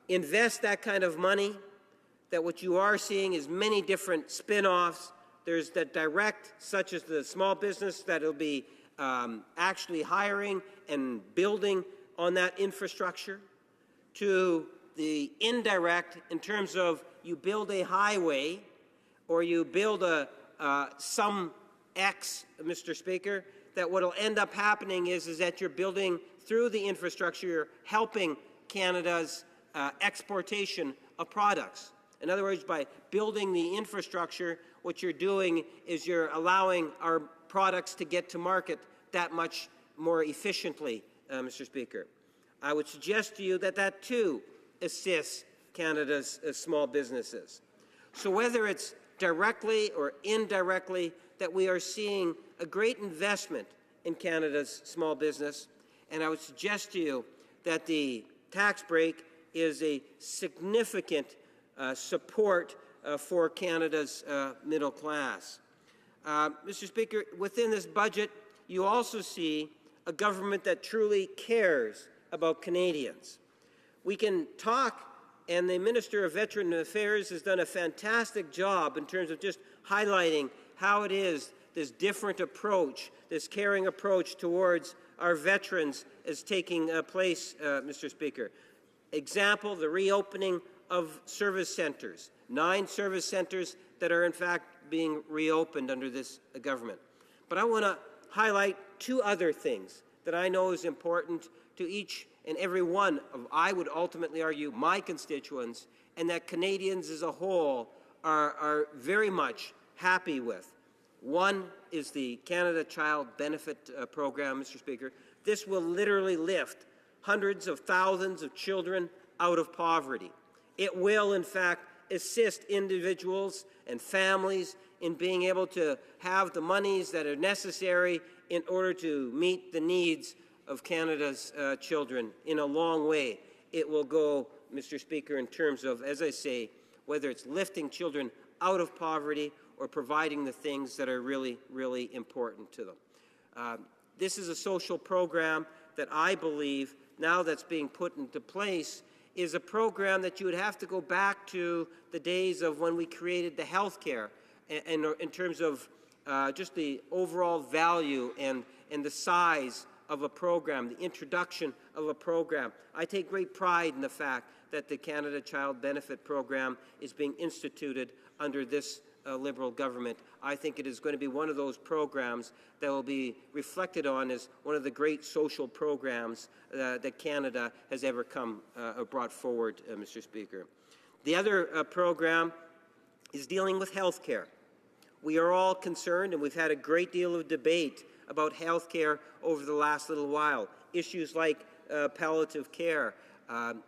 invest that kind of money, that what you are seeing is many different spin-offs. There's the direct, such as the small business that will be actually hiring and building on that infrastructure, to the indirect in terms of you build a highway or you build some X, Mr. Speaker, that what will end up happening is that you're building through the infrastructure, you're helping Canada's exportation of products. In other words, by building the infrastructure, what you're doing is you're allowing our products to get to market that much more efficiently, Mr. Speaker. I would suggest to you that that too assists Canada's small businesses. So whether it's directly or indirectly, that we are seeing a great investment in Canada's small business, and I would suggest to you that the tax break is a significant support for Canada's middle class. Mr. Speaker, within this budget, you also see a government that truly cares about Canadians. We can talk, and the Minister of Veteran Affairs has done a fantastic job in terms of just highlighting how it is this different approach, this caring approach towards our veterans is taking place, Mr. Speaker. Example, the reopening of service centres, 9 service centres that are in fact being reopened under this government. But I want to highlight 2 other things that I know is important to each and every one of, I would ultimately argue, my constituents, and that Canadians as a whole are very much happy with. One is the Canada Child Benefit Program, Mr. Speaker. This will literally lift hundreds of thousands of children out of poverty. It will, in fact, assist individuals and families in being able to have the monies that are necessary in order to meet the needs of Canada's children in a long way. It will go, Mr. Speaker, in terms of, as I say, whether it's lifting children out of poverty or providing the things that are really, really important to them. This is a social program that I believe, now that's being put into place, is a program that you would have to go back to the days of when we created the health care, and in terms of just the overall value and the size of a program, the introduction of a program. I take great pride in the fact that the Canada Child Benefit Program is being instituted under this Liberal government. I think it is going to be one of those programs that will be reflected on as one of the great social programs that Canada has ever come or brought forward, Mr. Speaker. The other program is dealing with health care. We are all concerned, and we've had a great deal of debate about health care over the last little while. Issues like palliative care,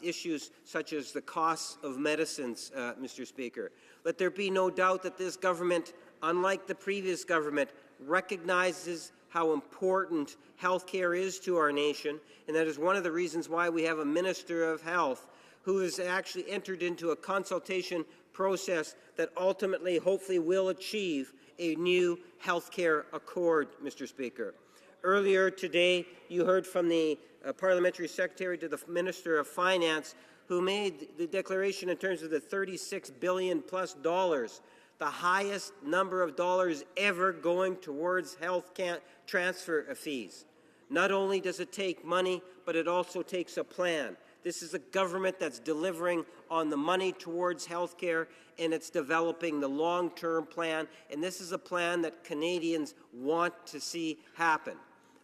issues such as the costs of medicines, Mr. Speaker. Let there be no doubt that this government, unlike the previous government, recognizes how important health care is to our nation, and that is one of the reasons why we have a Minister of Health who has actually entered into a consultation process that ultimately, hopefully, will achieve a new health care accord, Mr. Speaker. Earlier today, you heard from the Parliamentary Secretary to the Minister of Finance, who made the declaration in terms of the $36 billion plus, the highest number of dollars ever going towards health transfer fees. Not only does it take money, but it also takes a plan. This is a government that's delivering on the money towards health care, and it's developing the long-term plan, and this is a plan that Canadians want to see happen.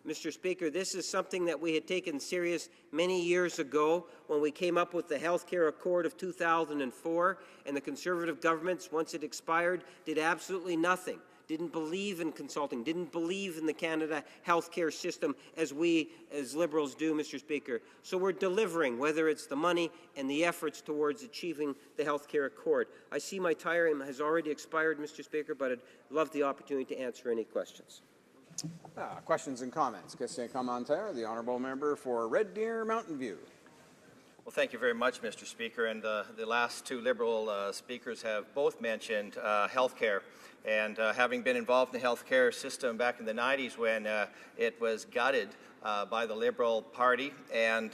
Mr. Speaker, this is something that we had taken serious many years ago when we came up with the Health Care Accord of 2004, and the Conservative governments, once it expired, did absolutely nothing. Didn't believe in consulting, didn't believe in the Canada healthcare system as we, as Liberals, do, Mr. Speaker. So we're delivering, whether it's the money and the efforts towards achieving the healthcare accord. I see my time has already expired, Mr. Speaker, but I'd love the opportunity to answer any questions. Questions and comments. Question commentaire, the honourable member for Red Deer Mountain View. Well, thank you very much, Mr. Speaker. And the last two Liberal speakers have both mentioned health care. And having been involved in the health care system back in the 90s when it was gutted by the Liberal Party and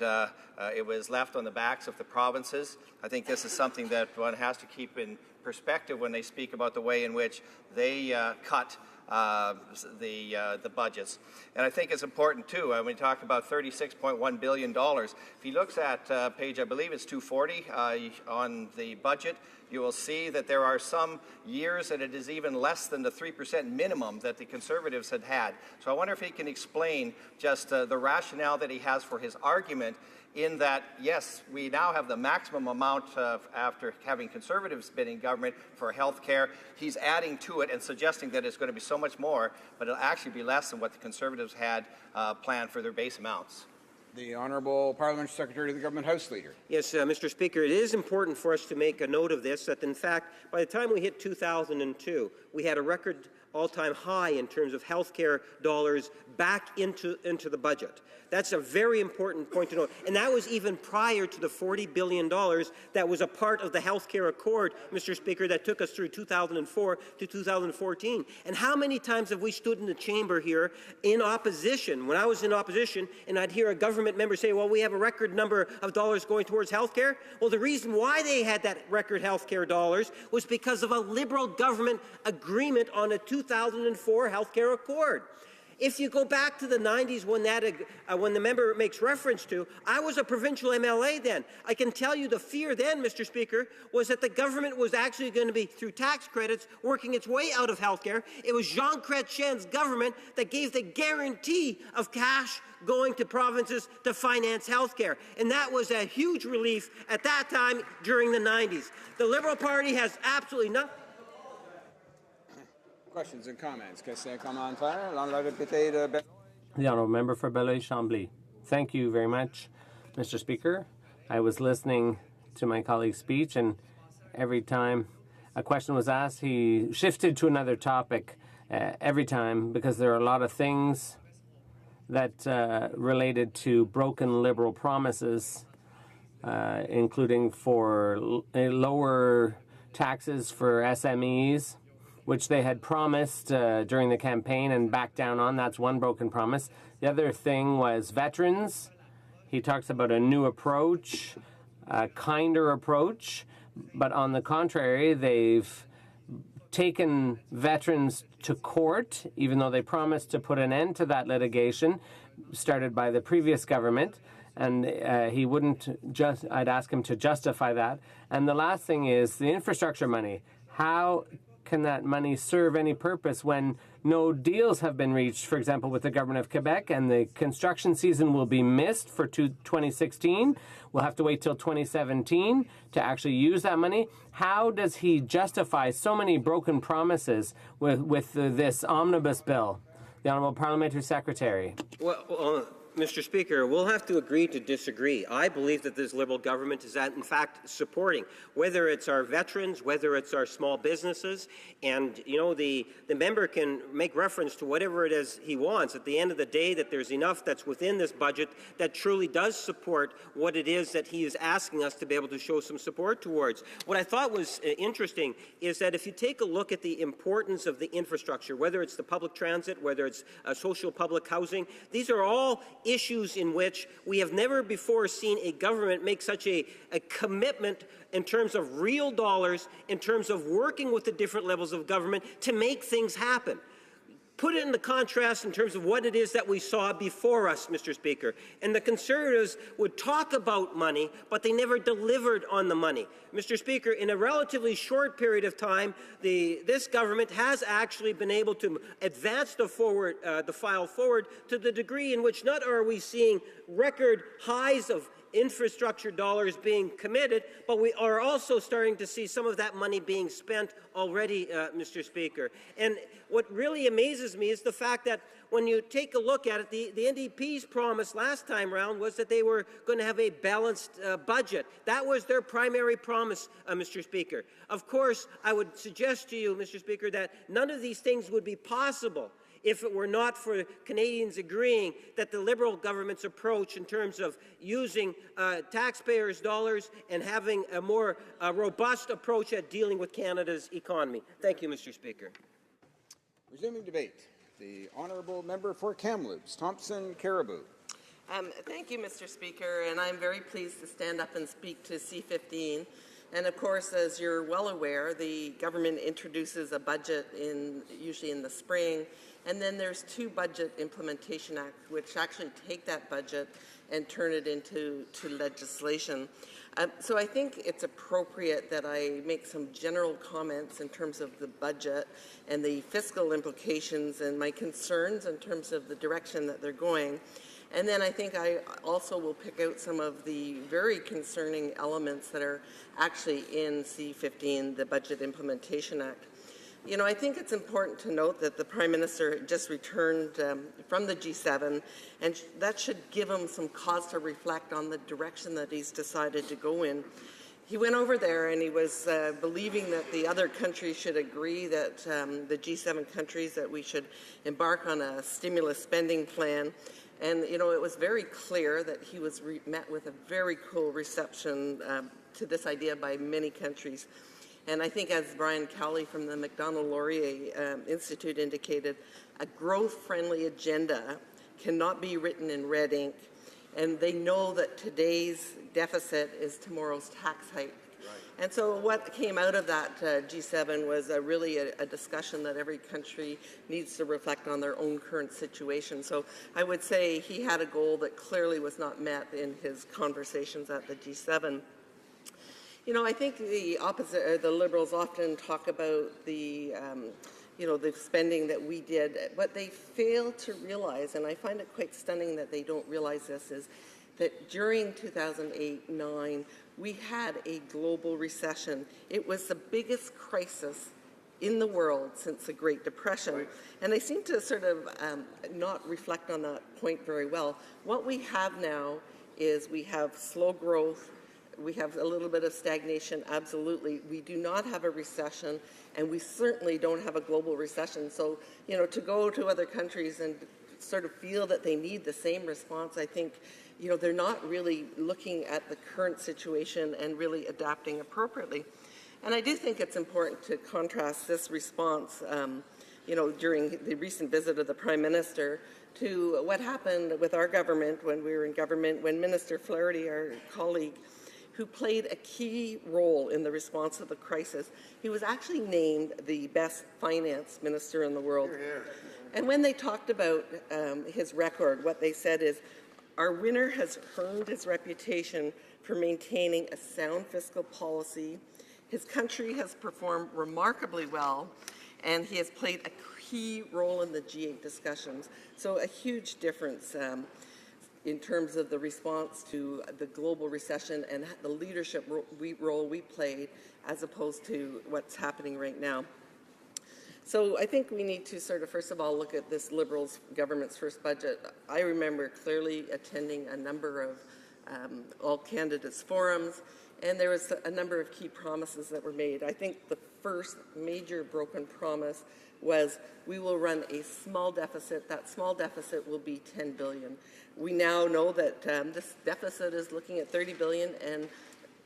it was left on the backs of the provinces, I think this is something that one has to keep in perspective when they speak about the way in which they cut the budgets. And I think it's important, too, when we talk about $36.1 billion. If he looks at page, I believe it's 240 on the budget, you will see that there are some years that it is even less than the 3% minimum that the Conservatives had. So I wonder if he can explain just the rationale that he has for his argument in that, yes, we now have the maximum amount after having Conservatives been in government for health care. He's adding to it and suggesting that it's going to be so much more, but it'll actually be less than what the Conservatives had planned for their base amounts. The Honourable Parliamentary Secretary to the Government House Leader. Yes, Mr. Speaker, it is important for us to make a note of this, that in fact, by the time we hit 2002, we had a record all-time high in terms of health care dollars back into the budget. That's a very important point to note. And that was even prior to the $40 billion that was a part of the health care accord, Mr. Speaker, that took us through 2004 to 2014. And how many times have we stood in the chamber here in opposition, when I was in opposition, and I'd hear a government member say, well, we have a record number of dollars going towards health care? Well, the reason why they had that record health care dollars was because of a Liberal government agreement on a 2004 health care accord. If you go back to the 90s when the member makes reference to, I was a provincial MLA then. I can tell you the fear then, Mr. Speaker, was that the government was actually going to be, through tax credits, working its way out of healthcare. It was Jean Chrétien's government that gave the guarantee of cash going to provinces to finance healthcare. And that was a huge relief at that time during the 90s. The Liberal Party has absolutely nothing. Questions and comments. Question commentaire. The Honourable Member for Belleuil-Chambly. Thank you very much, Mr. Speaker. I was listening to my colleague's speech, and every time a question was asked, he shifted to another topic every time, because there are a lot of things that related to broken Liberal promises, including for lower taxes for SMEs, which they had promised during the campaign and backed down on. That's one broken promise. The other thing was veterans. He talks about a new approach, a kinder approach, but on the contrary, they've taken veterans to court, even though they promised to put an end to that litigation started by the previous government. And he wouldn't I'd ask him to justify that. And the last thing is the infrastructure money. How can that money serve any purpose when no deals have been reached, for example, with the government of Quebec, and the construction season will be missed for 2016? We'll have to wait till 2017 to actually use that money. How does he justify so many broken promises with this omnibus bill The Honourable Parliamentary Secretary. Well, Mr. Speaker, we'll have to agree to disagree. I believe that this Liberal government is, in fact, supporting, whether it's our veterans, whether it's our small businesses, and, you know, the member can make reference to whatever it is he wants. At the end of the day, that there's enough that's within this budget that truly does support what it is that he is asking us to be able to show some support towards. What I thought was interesting is that if you take a look at the importance of the infrastructure, whether it's the public transit, whether it's social public housing, these are all issues in which we have never before seen a government make such a commitment in terms of real dollars, in terms of working with the different levels of government to make things happen. Put it in the contrast in terms of what it is that we saw before us, Mr. Speaker. And the Conservatives would talk about money, but they never delivered on the money. Mr. Speaker, in a relatively short period of time, this government has actually been able to advance the file forward to the degree in which not are we seeing record highs of infrastructure dollars being committed, but we are also starting to see some of that money being spent already, Mr. Speaker. And what really amazes me is the fact that when you take a look at it, the NDP's promise last time round was that they were going to have a balanced budget. That was their primary promise, Mr. Speaker. Of course, I would suggest to you, Mr. Speaker, that none of these things would be possible if it were not for Canadians agreeing that the Liberal government's approach in terms of using taxpayers' dollars and having a more robust approach at dealing with Canada's economy. Thank you, Mr. Speaker. Resuming debate, the honourable member for Kamloops, Thompson Caribou. Thank you, Mr. Speaker, and I'm very pleased to stand up and speak to C-15. And of course, as you're well aware, the government introduces a budget usually in the spring, and then there's two budget implementation acts which actually take that budget and turn it into legislation. So I think it's appropriate that I make some general comments in terms of the budget and the fiscal implications and my concerns in terms of the direction that they're going. And then I think I also will pick out some of the very concerning elements that are actually in C-15, the Budget Implementation Act. You know, I think it's important to note that the Prime Minister just returned from the G7, and that should give him some cause to reflect on the direction that he's decided to go in. He went over there and he was believing that the other countries should agree, that the G7 countries, that we should embark on a stimulus spending plan. And, you know, it was very clear that he was met with a very cool reception to this idea by many countries. And I think, as Brian Cowley from the Macdonald-Laurier Institute indicated, a growth-friendly agenda cannot be written in red ink. And they know that today's deficit is tomorrow's tax hike. And so what came out of that G7 was really a discussion that every country needs to reflect on their own current situation. So I would say he had a goal that clearly was not met in his conversations at the G7. You know, I think the Liberals often talk about the the spending that we did. What they fail to realize, and I find it quite stunning that they don't realize this, is that during 2008-9, we had a global recession. It was the biggest crisis in the world since the Great Depression. Right. And they seem to sort of not reflect on that point very well. What we have now is we have slow growth. We have a little bit of stagnation, absolutely. We do not have a recession, and we certainly don't have a global recession. So, you know, to go to other countries and sort of feel that they need the same response, I think, you know, they're not really looking at the current situation and really adapting appropriately. And I do think it's important to contrast this response, during the recent visit of the Prime Minister to what happened with our government when we were in government, when Minister Flaherty, our colleague, who played a key role in the response to the crisis, he was actually named the best finance minister in the world. And when they talked about his record, what they said is, our winner has earned his reputation for maintaining a sound fiscal policy. His country has performed remarkably well, and he has played a key role in the G8 discussions. So a huge difference in terms of the response to the global recession and the leadership role we played as opposed to what's happening right now. So I think we need to sort of, first of all, look at this Liberals government's first budget. I remember clearly attending a number of all candidates forums, and there was a number of key promises that were made. I think the first major broken promise was we will run a small deficit. That small deficit will be $10 billion. We now know that this deficit is looking at $30 billion, and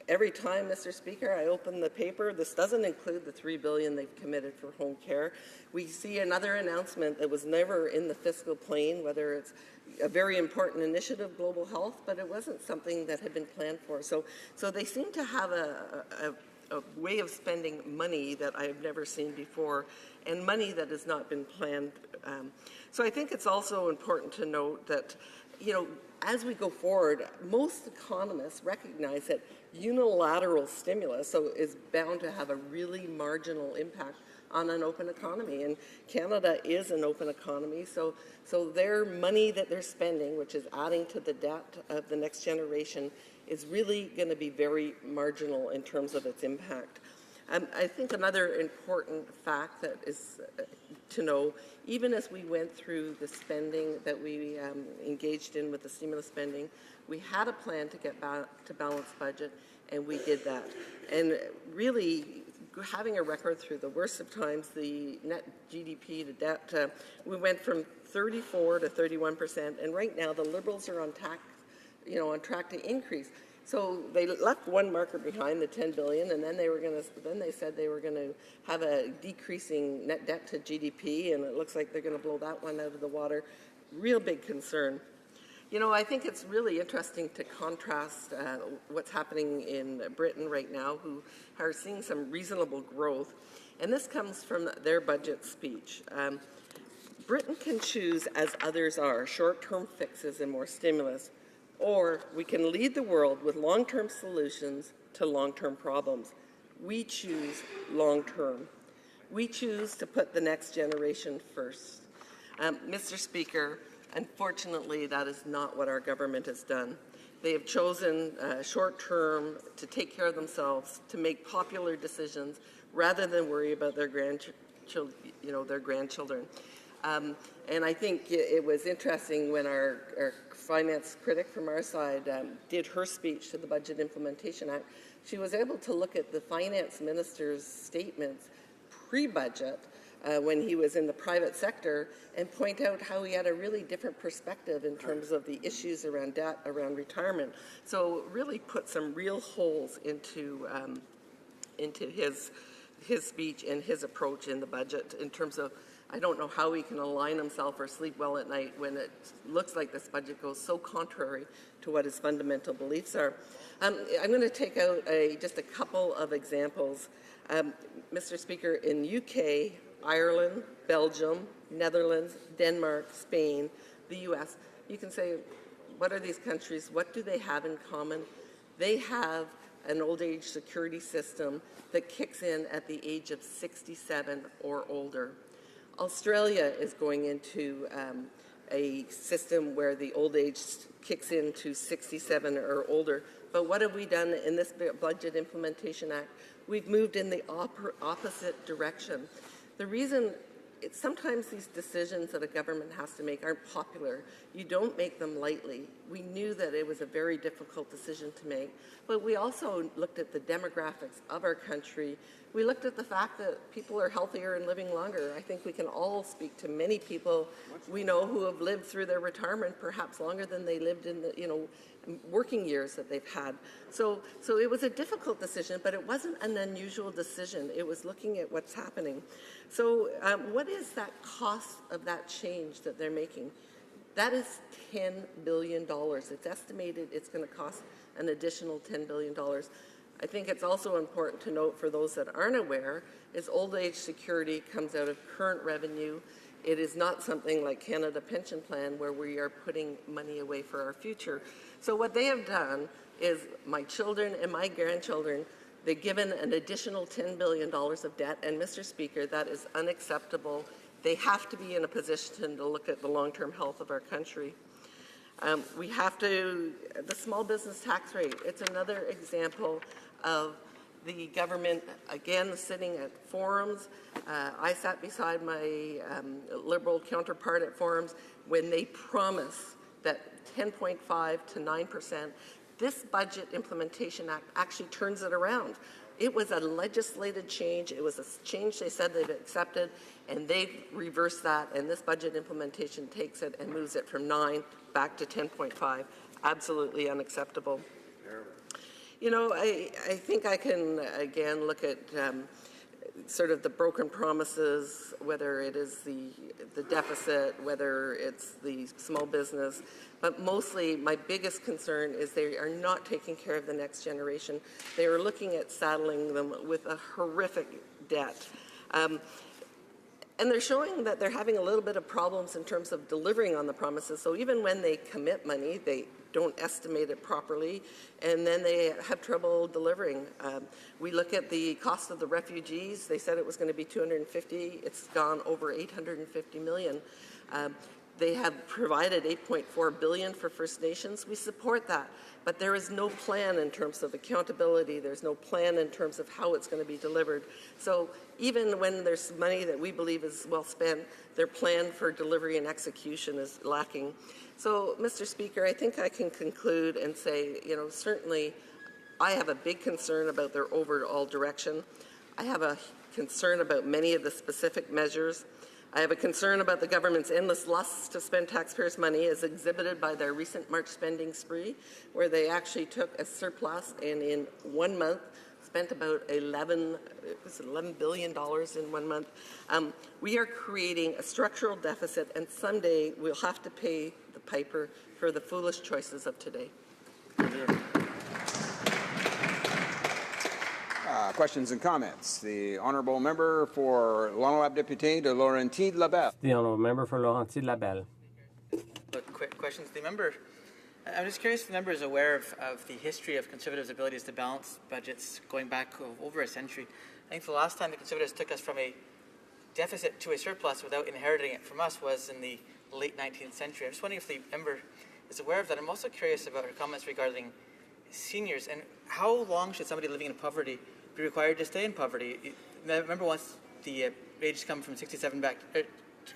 every time, Mr. Speaker, I open the paper, this doesn't include the $3 billion they've committed for home care. We see another announcement that was never in the fiscal plane, whether it's a very important initiative, global health, but it wasn't something that had been planned for. So they seem to have a way of spending money that I have never seen before, and money that has not been planned. So I think it's also important to note that, you know, as we go forward, most economists recognize that unilateral stimulus is bound to have a really marginal impact on an open economy. And Canada is an open economy, so their money that they're spending, which is adding to the debt of the next generation, is really going to be very marginal in terms of its impact. I think another important fact that is to know, even as we went through the spending that we engaged in with the stimulus spending, we had a plan to get back to balanced budget, and we did that. And really, having a record through the worst of times, the net GDP to debt, we went from 34 to 31%, and right now the Liberals are on track to increase. So they left one marker behind, the $10 billion, and then they said they were going to have a decreasing net debt to GDP, and it looks like they're going to blow that one out of the water. Real big concern. You know, I think it's really interesting to contrast what's happening in Britain right now, who are seeing some reasonable growth, and this comes from their budget speech. Britain can choose, as others are, short-term fixes and more stimulus, or we can lead the world with long-term solutions to long-term problems. We choose long-term. We choose to put the next generation first. Mr. Speaker, unfortunately, that is not what our government has done. They have chosen short-term to take care of themselves, to make popular decisions, rather than worry about their grandchildren. And I think it was interesting when our finance critic from our side did her speech to the Budget Implementation Act. She was able to look at the finance minister's statements pre-budget when he was in the private sector and point out how he had a really different perspective in terms of the issues around debt, around retirement. So really put some real holes into his speech and his approach in the budget in terms of, I don't know how he can align himself or sleep well at night when it looks like this budget goes so contrary to what his fundamental beliefs are. I'm going to take out just a couple of examples. Mr. Speaker, in UK, Ireland, Belgium, Netherlands, Denmark, Spain, the US, you can say, what are these countries? What do they have in common? They have an old age security system that kicks in at the age of 67 or older. Australia is going into a system where the old age kicks in to 67 or older. But what have we done in this Budget Implementation Act? We've moved in the opposite direction. The reason sometimes these decisions that a government has to make aren't popular. You don't make them lightly. We knew that it was a very difficult decision to make, but we also looked at the demographics of our country. We looked at the fact that people are healthier and living longer. I think we can all speak to many people we know who have lived through their retirement perhaps longer than they lived in the working years that they've had. So it was a difficult decision, but it wasn't an unusual decision. It was looking at what's happening. So what is that cost of that change that they're making? That is $10 billion. It's estimated it's going to cost an additional $10 billion. I think it's also important to note for those that aren't aware is old age security comes out of current revenue. It is not something like Canada Pension Plan where we are putting money away for our future. So what they have done is my children and my grandchildren, they've given an additional $10 billion of debt, and Mr. Speaker, that is unacceptable. They have to be in a position to look at the long-term health of our country. We have to, the small business tax rate, it's another example of The government, again, sitting at forums. I sat beside my Liberal counterpart at forums when they promise that 10.5 to 9%. This Budget Implementation Act actually turns it around. It was a legislated change. It was a change they said they've accepted, and they've reversed that, and this budget implementation takes it and moves it from 9 back to 10.5. Absolutely unacceptable. You know, I think I can, again, look at sort of the broken promises, whether it is the deficit, whether it's the small business, but mostly my biggest concern is they are not taking care of the next generation. They are looking at saddling them with a horrific debt. And they're showing that they're having a little bit of problems in terms of delivering on the promises. So even when they commit money, they don't estimate it properly, and then they have trouble delivering. We look at the cost of the refugees. They said it was going to be 250. It's gone over 850 million. They have provided 8.4 billion for First Nations. We support that, but there is no plan in terms of accountability. There's no plan in terms of how it's going to be delivered. So even when there's money that we believe is well spent, their plan for delivery and execution is lacking. So, Mr. Speaker, I think I can conclude and say, you know, certainly I have a big concern about their overall direction. I have a concern about many of the specific measures. I have a concern about the government's endless lust to spend taxpayers' money as exhibited by their recent March spending spree, where they actually took a surplus and in 1 month spent about $11 billion in 1 month. We are creating a structural deficit, and someday we'll have to pay the piper for the foolish choices of today. Questions and comments. The honourable member for l'honorable député de Laurentides-Labelle. The honourable member for Laurentides-Labelle. Quick questions. The member, I'm just curious if the member is aware of the history of Conservatives' abilities to balance budgets going back over a century. I think the last time the Conservatives took us from a deficit to a surplus without inheriting it from us was in the late 19th century. I'm just wondering if the member is aware of that. I'm also curious about her comments regarding seniors and how long should somebody living in poverty be required to stay in poverty. Remember, once the age come from 67 back to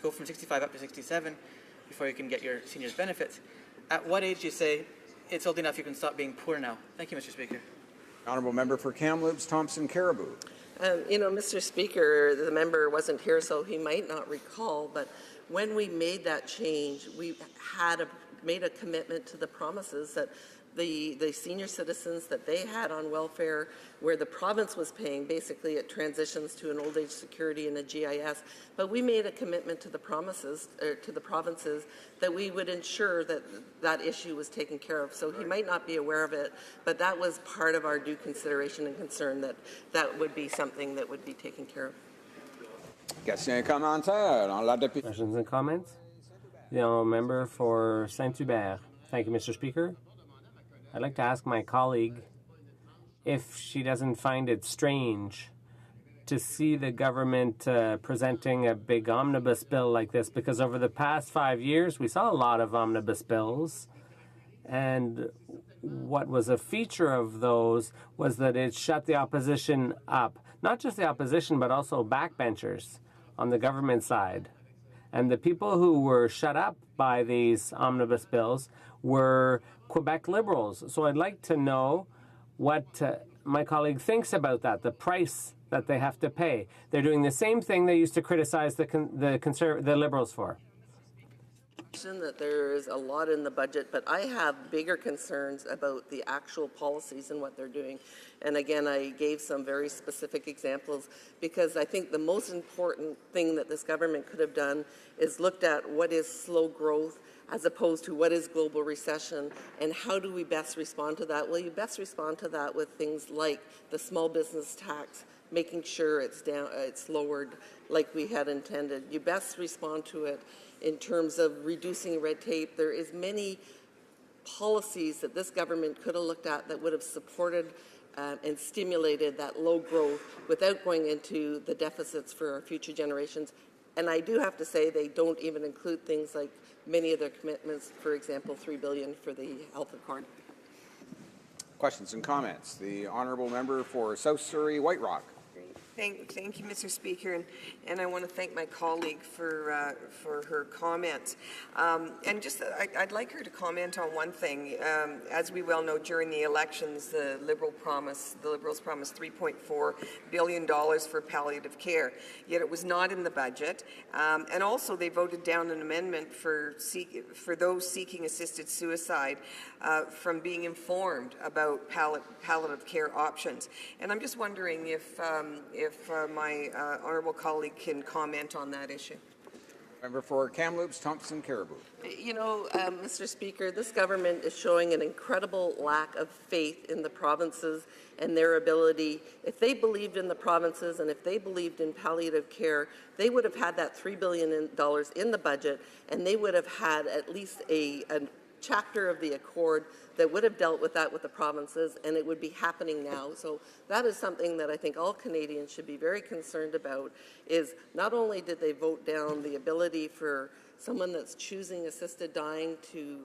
go from 65 up to 67 before you can get your seniors benefits. At what age do you say it's old enough you can stop being poor now? Thank you, Mr. Speaker. Honourable member for Kamloops, Thompson Caribou. You know, Mr. Speaker, the member wasn't here, so he might not recall, but when we made that change, we had made a commitment to the promises that the senior citizens that they had on welfare, where the province was paying, basically it transitions to an old age security and a GIS, but we made a commitment to the provinces that we would ensure that that issue was taken care of. So he might not be aware of it, but that was part of our due consideration and concern that that would be something that would be taken care of. Questions and comments? The honourable member for Saint-Hubert. Thank you, Mr. Speaker. I'd like to ask my colleague if she doesn't find it strange to see the government presenting a big omnibus bill like this, because over the past 5 years we saw a lot of omnibus bills, and what was a feature of those was that it shut the opposition up. Not just the opposition, but also backbenchers on the government side. And the people who were shut up by these omnibus bills were Quebec Liberals. So I'd like to know what my colleague thinks about that, the price that they have to pay. They're doing the same thing they used to criticize the Liberals for. That there is a lot in the budget, but I have bigger concerns about the actual policies and what they're doing. And again, I gave some very specific examples because I think the most important thing that this government could have done is looked at what is slow growth as opposed to what is global recession and how do we best respond to that. Well, you best respond to that with things like the small business tax, making sure it's lowered like we had intended. You best respond to it in terms of reducing red tape. There is many policies that this government could have looked at that would have supported and stimulated that low growth without going into the deficits for our future generations. And I do have to say they don't even include things like many of their commitments, for example, $3 billion for the health accord. Questions and comments? The honourable member for South Surrey White Rock. Thank you, Mr. Speaker, and I want to thank my colleague for her comments. I'd like her to comment on one thing. As we well know, during the elections, the Liberals promised $3.4 billion for palliative care. Yet it was not in the budget, and also they voted down an amendment for those seeking assisted suicide from being informed about palliative care options. And I'm just wondering if my honourable colleague can comment on that issue. Member for Kamloops, Thompson, Caribou. You know, Mr. Speaker, this government is showing an incredible lack of faith in the provinces and their ability. If they believed in the provinces and if they believed in palliative care, they would have had that $3 billion in the budget, and they would have had at least a chapter of the accord that would have dealt with that with the provinces, and it would be happening now. So that is something that I think all Canadians should be very concerned about, is not only did they vote down the ability for someone that's choosing assisted dying to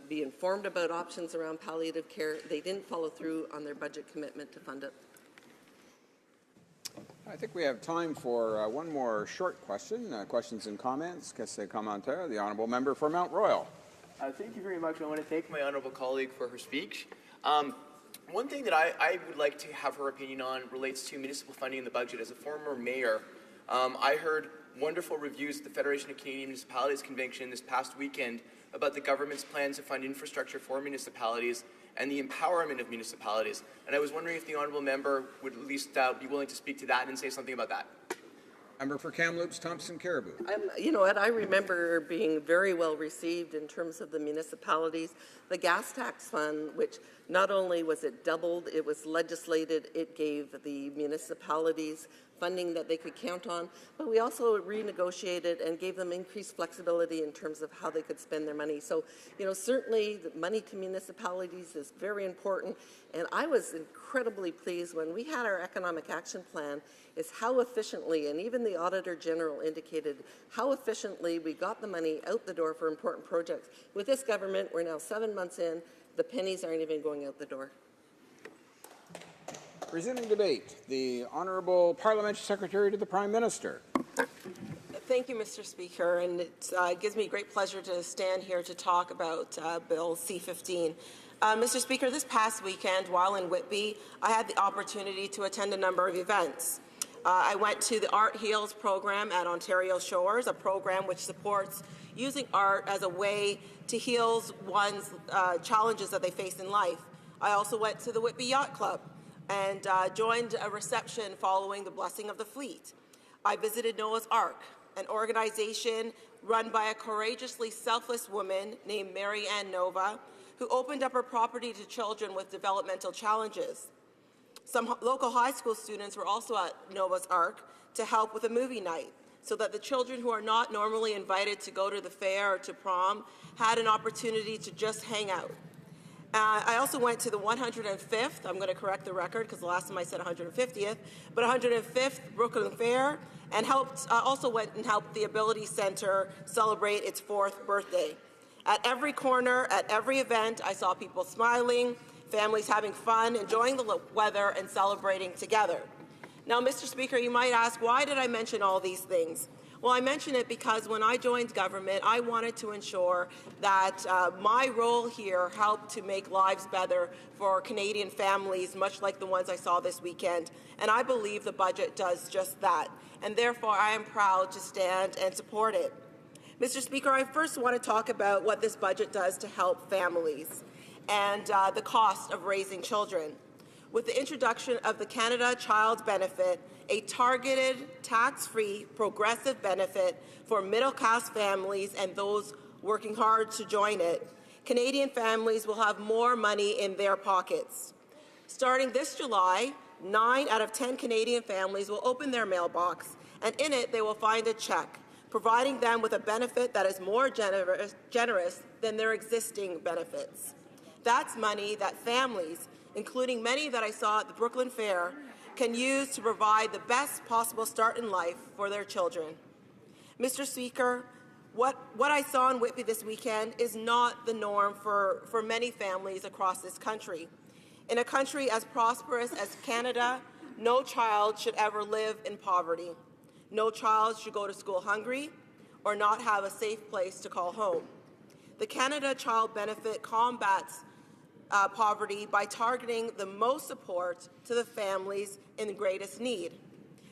be informed about options around palliative care, they didn't follow through on their budget commitment to fund it. I think we have time for one more short question. Questions and comments? Question commentaire. The honourable member for Mount Royal. Thank you very much. I want to thank my honourable colleague for her speech. One thing that I would like to have her opinion on relates to municipal funding in the budget. As a former mayor, I heard wonderful reviews at the Federation of Canadian Municipalities Convention this past weekend about the government's plans to fund infrastructure for municipalities and the empowerment of municipalities. And I was wondering if the honourable member would at least be willing to speak to that and say something about that. Member for Kamloops, Thompson, Caribou. You know what, I remember being very well received in terms of the municipalities. The gas tax fund, which not only was it doubled, it was legislated, it gave the municipalities funding that they could count on, but we also renegotiated and gave them increased flexibility in terms of how they could spend their money. So, you know, certainly the money to municipalities is very important, and I was incredibly pleased when we had our economic action plan is how efficiently, and even the Auditor General indicated how efficiently we got the money out the door for important projects. With this government, we're now 7 months in, the pennies aren't even going out the door. Resuming debate, the Honourable Parliamentary Secretary to the Prime Minister. Thank you, Mr. Speaker, and it gives me great pleasure to stand here to talk about Bill C-15. Mr. Speaker, this past weekend, while in Whitby, I had the opportunity to attend a number of events. I went to the Art Heals program at Ontario Shores, a program which supports using art as a way to heal one's challenges that they face in life. I also went to the Whitby Yacht Club and joined a reception following the blessing of the fleet. I visited Noah's Ark, an organization run by a courageously selfless woman named Mary Ann Nova, who opened up her property to children with developmental challenges. Some local high school students were also at Noah's Ark to help with a movie night, so that the children who are not normally invited to go to the fair or to prom had an opportunity to just hang out. I also went to the 105th, I'm going to correct the record because the last time I said 150th, but 105th Brooklyn Fair, and also went and helped the Ability Center celebrate its 4th birthday. At every corner, at every event, I saw people smiling, families having fun, enjoying the weather, and celebrating together. Now, Mr. Speaker, you might ask, why did I mention all these things? Well, I mention it because when I joined government, I wanted to ensure that my role here helped to make lives better for Canadian families, much like the ones I saw this weekend. And I believe the budget does just that. And therefore, I am proud to stand and support it. Mr. Speaker, I first want to talk about what this budget does to help families and the cost of raising children. With the introduction of the Canada Child Benefit, a targeted, tax-free, progressive benefit for middle-class families and those working hard to join it, Canadian families will have more money in their pockets. Starting this July, 9 out of 10 Canadian families will open their mailbox, and in it they will find a check, providing them with a benefit that is more generous than their existing benefits. That's money that families, including many that I saw at the Brooklyn Fair, can use to provide the best possible start in life for their children. Mr. Speaker, what I saw in Whitby this weekend is not the norm for many families across this country. In a country as prosperous as Canada, no child should ever live in poverty. No child should go to school hungry or not have a safe place to call home. The Canada Child Benefit combats poverty by targeting the most support to the families in greatest need.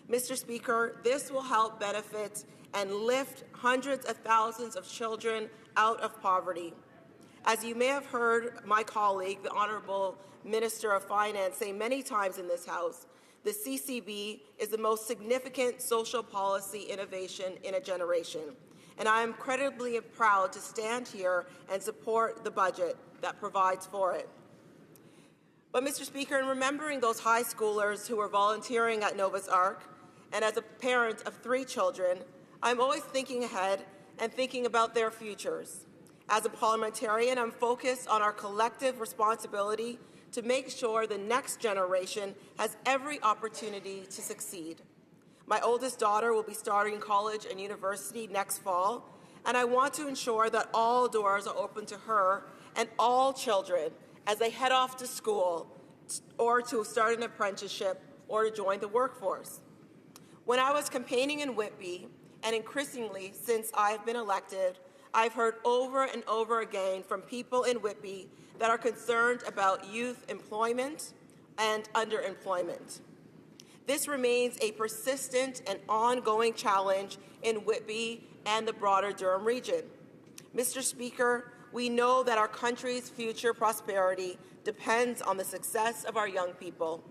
Mr. Speaker, this will help benefit and lift hundreds of thousands of children out of poverty. As you may have heard my colleague, the Honourable Minister of Finance, say many times in this House, the CCB is the most significant social policy innovation in a generation. And I am incredibly proud to stand here and support the budget that provides for it. But, Mr. Speaker, in remembering those high schoolers who were volunteering at Noah's Ark, and as a parent of 3 children, I'm always thinking ahead and thinking about their futures. As a parliamentarian, I'm focused on our collective responsibility to make sure the next generation has every opportunity to succeed. My oldest daughter will be starting college and university next fall, and I want to ensure that all doors are open to her and all children as they head off to school or to start an apprenticeship or to join the workforce. When I was campaigning in Whitby, and increasingly since I've been elected, I've heard over and over again from people in Whitby that are concerned about youth employment and underemployment. This remains a persistent and ongoing challenge in Whitby and the broader Durham region. Mr. Speaker, we know that our country's future prosperity depends on the success of our young people,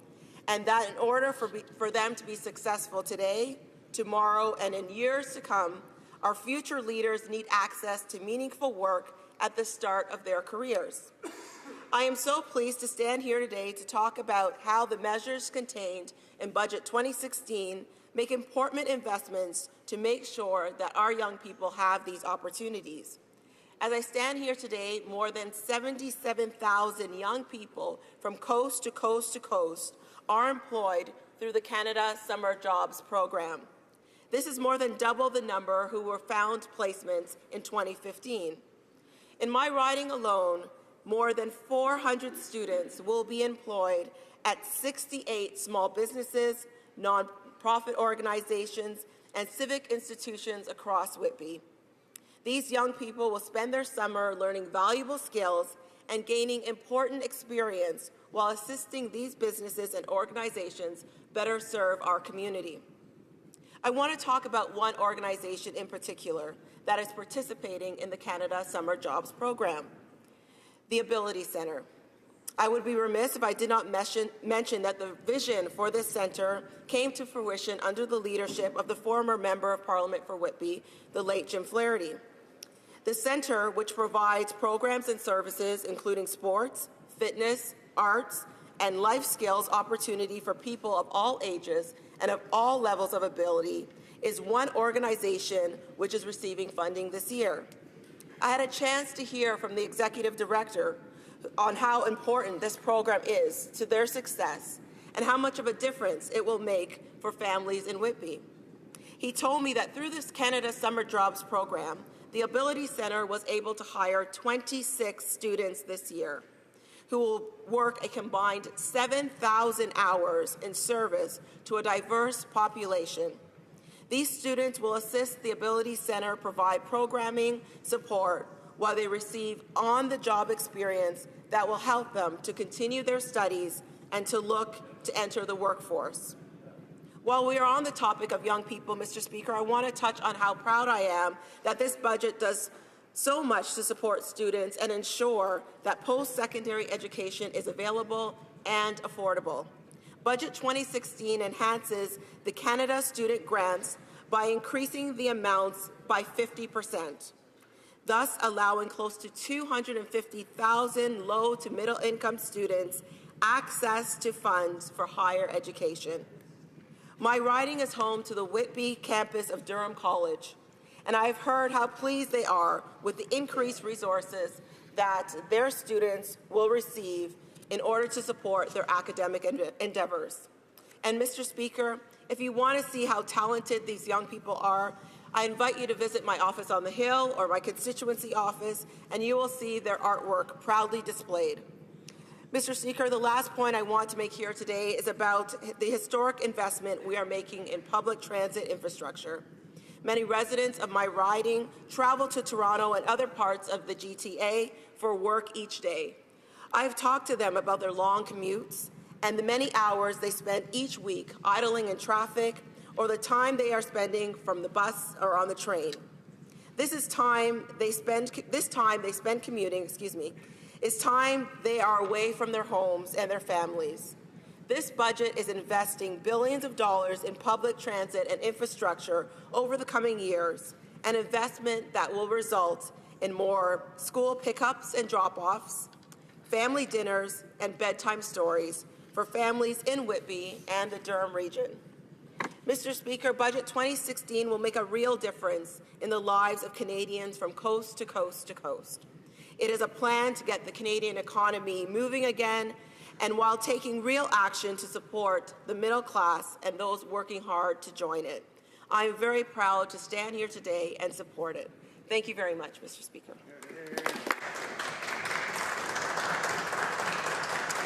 and that in order for them to be successful today, tomorrow, and in years to come, our future leaders need access to meaningful work at the start of their careers. I am so pleased to stand here today to talk about how the measures contained in Budget 2016 make important investments to make sure that our young people have these opportunities. As I stand here today, more than 77,000 young people from coast to coast to coast are employed through the Canada Summer Jobs Program. This is more than double the number who were found placements in 2015. In my riding alone, more than 400 students will be employed at 68 small businesses, non-profit organizations, and civic institutions across Whitby. These young people will spend their summer learning valuable skills and gaining important experience while assisting these businesses and organizations better serve our community. I want to talk about one organization in particular that is participating in the Canada Summer Jobs Program, the Ability Centre. I would be remiss if I did not mention that the vision for this centre came to fruition under the leadership of the former Member of Parliament for Whitby, the late Jim Flaherty. The centre, which provides programs and services including sports, fitness, arts, and life skills opportunity for people of all ages and of all levels of ability, is one organization which is receiving funding this year. I had a chance to hear from the executive director on how important this program is to their success and how much of a difference it will make for families in Whitby. He told me that through this Canada Summer Jobs Program, the Ability Centre was able to hire 26 students this year who will work a combined 7,000 hours in service to a diverse population. These students will assist the Ability Centre provide programming support while they receive on-the-job experience that will help them to continue their studies and to look to enter the workforce. While we are on the topic of young people, Mr. Speaker, I want to touch on how proud I am that this budget does so much to support students and ensure that post-secondary education is available and affordable. Budget 2016 enhances the Canada Student Grants by increasing the amounts by 50%, thus allowing close to 250,000 low to middle income students access to funds for higher education. My riding is home to the Whitby campus of Durham College, and I've heard how pleased they are with the increased resources that their students will receive in order to support their academic endeavors. And Mr. Speaker, if you want to see how talented these young people are, I invite you to visit my office on the Hill or my constituency office, and you will see their artwork proudly displayed. Mr. Speaker, the last point I want to make here today is about the historic investment we are making in public transit infrastructure. Many residents of my riding travel to Toronto and other parts of the GTA for work each day. I have talked to them about their long commutes and the many hours they spend each week idling in traffic, or the time they are spending from the bus or on the train. This time they spend commuting, is time they are away from their homes and their families. This budget is investing billions of dollars in public transit and infrastructure over the coming years, an investment that will result in more school pickups and drop-offs, family dinners, and bedtime stories for families in Whitby and the Durham region. Mr. Speaker, Budget 2016 will make a real difference in the lives of Canadians from coast to coast to coast. It is a plan to get the Canadian economy moving again, and while taking real action to support the middle class and those working hard to join it. I am very proud to stand here today and support it. Thank you very much, Mr. Speaker.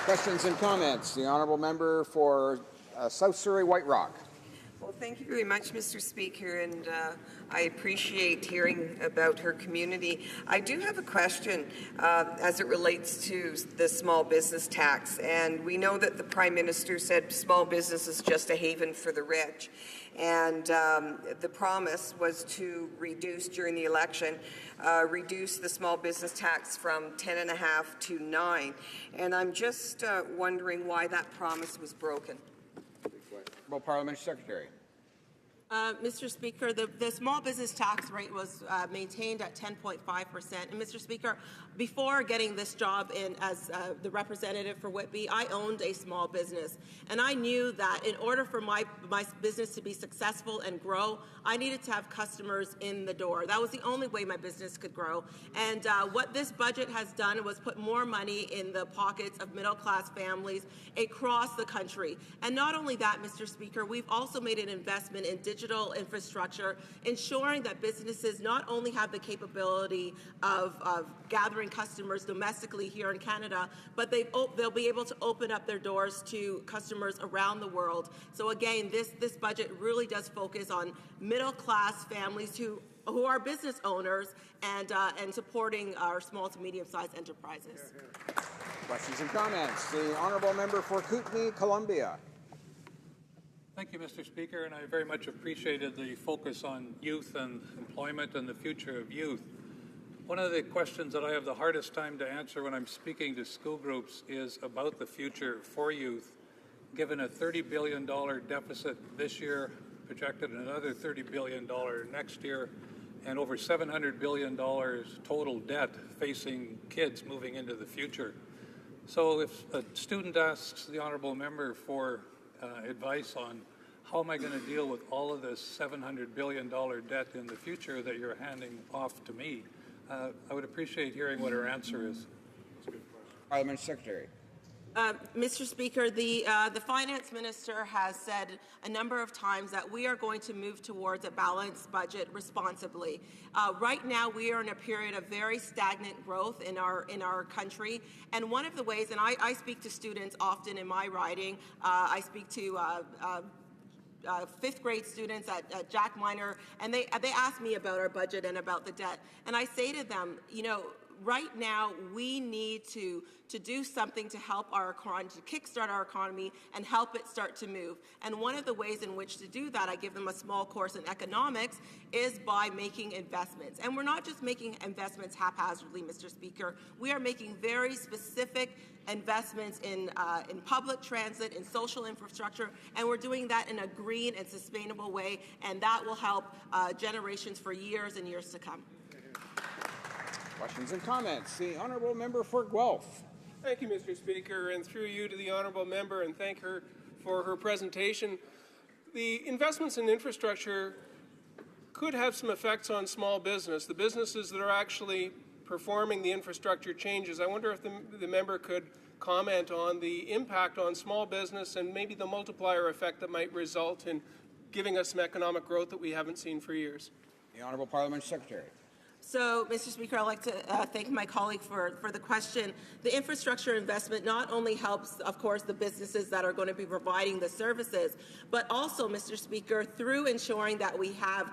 Questions and comments. The honourable member for South Surrey White Rock. Well, thank you very much, Mr. Speaker, and I appreciate hearing about her community. I do have a question as it relates to the small business tax, and we know that the Prime Minister said small business is just a haven for the rich, and the promise was to reduce during the election, reduce the small business tax from 10.5 to 9, and I'm just wondering why that promise was broken. Parliamentary Secretary. Mr. Speaker, the small business tax rate was maintained at 10.5%. And Mr. Speaker, before getting this job in as the representative for Whitby, I owned a small business. And I knew that in order for my business to be successful and grow, I needed to have customers in the door. That was the only way my business could grow. And what this budget has done was put more money in the pockets of middle-class families across the country. And not only that, Mr. Speaker, we've also made an investment in digital infrastructure, ensuring that businesses not only have the capability of gathering customers domestically here in Canada, but they'll be able to open up their doors to customers around the world. So again, this budget really does focus on middle-class families who are business owners and supporting our small to medium-sized enterprises. Questions and comments. The honourable member for Kootenay, Columbia. Thank you, Mr. Speaker, and I very much appreciated the focus on youth and employment and the future of youth. One of the questions that I have the hardest time to answer when I'm speaking to school groups is about the future for youth. Given a $30 billion deficit this year, projected another $30 billion next year, and over $700 billion total debt facing kids moving into the future. So if a student asks the honourable member for advice on how am I going to deal with all of this $700 billion debt in the future that you're handing off to me, I would appreciate hearing what her answer is. Parliamentary Secretary. Mr. Speaker, the Finance Minister has said a number of times that we are going to move towards a balanced budget responsibly. Right now, we are in a period of very stagnant growth in our country, and one of the ways, and I speak to students often in my riding, I speak to fifth grade students at Jack Minor, and they ask me about our budget and about the debt, and I say to them, you know, right now, we need to do something to help our economy, to kickstart our economy and help it start to move. And one of the ways in which to do that, I give them a small course in economics, is by making investments. And we're not just making investments haphazardly, Mr. Speaker. We are making very specific investments in public transit, in social infrastructure, and we're doing that in a green and sustainable way, and that will help generations for years and years to come. Questions and comments. The honourable member for Guelph. Thank you, Mr. Speaker, and through you to the honourable member, and thank her for her presentation. The investments in infrastructure could have some effects on small business, the businesses that are actually performing the infrastructure changes. I wonder if the member could comment on the impact on small business and maybe the multiplier effect that might result in giving us some economic growth that we haven't seen for years. The Honourable Parliamentary Secretary. So, Mr. Speaker, I'd like to thank my colleague for the question. The infrastructure investment not only helps, of course, the businesses that are going to be providing the services, but also, Mr. Speaker, through ensuring that we have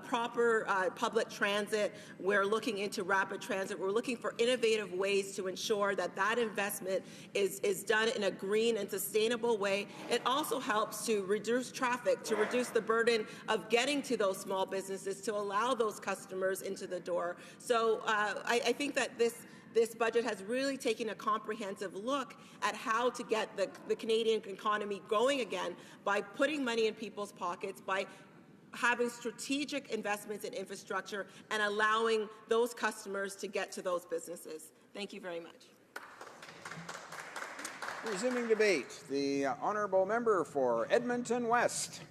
proper public transit, we're looking into rapid transit, we're looking for innovative ways to ensure that that investment is done in a green and sustainable way. It also helps to reduce traffic, to reduce the burden of getting to those small businesses, to allow those customers into the door. So I think that this budget has really taken a comprehensive look at how to get the Canadian economy going again by putting money in people's pockets, by having strategic investments in infrastructure and allowing those customers to get to those businesses. Thank you very much. Resuming debate, the honourable member for Edmonton West.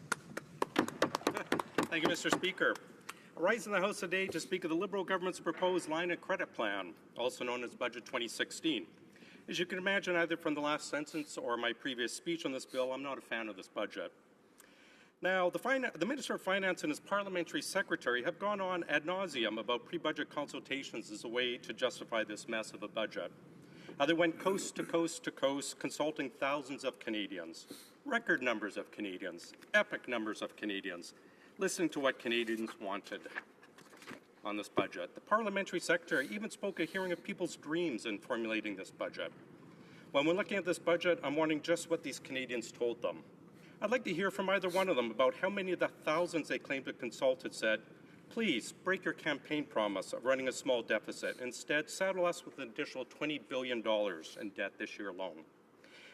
Thank you, Mr. Speaker. I rise in the House today to speak of the Liberal government's proposed line of credit plan, also known as Budget 2016. As you can imagine, either from the last sentence or my previous speech on this bill, I'm not a fan of this budget. Now, the Minister of Finance and his parliamentary secretary have gone on ad nauseum about pre-budget consultations as a way to justify this mess of a budget. They went coast to coast to coast, consulting thousands of Canadians, record numbers of Canadians, epic numbers of Canadians, listening to what Canadians wanted on this budget. The parliamentary secretary even spoke a hearing of people's dreams in formulating this budget. When we're looking at this budget, I'm wondering just what these Canadians told them. I'd like to hear from either one of them about how many of the thousands they claimed to consult had said, please break your campaign promise of running a small deficit. Instead, saddle us with an additional $20 billion in debt this year alone.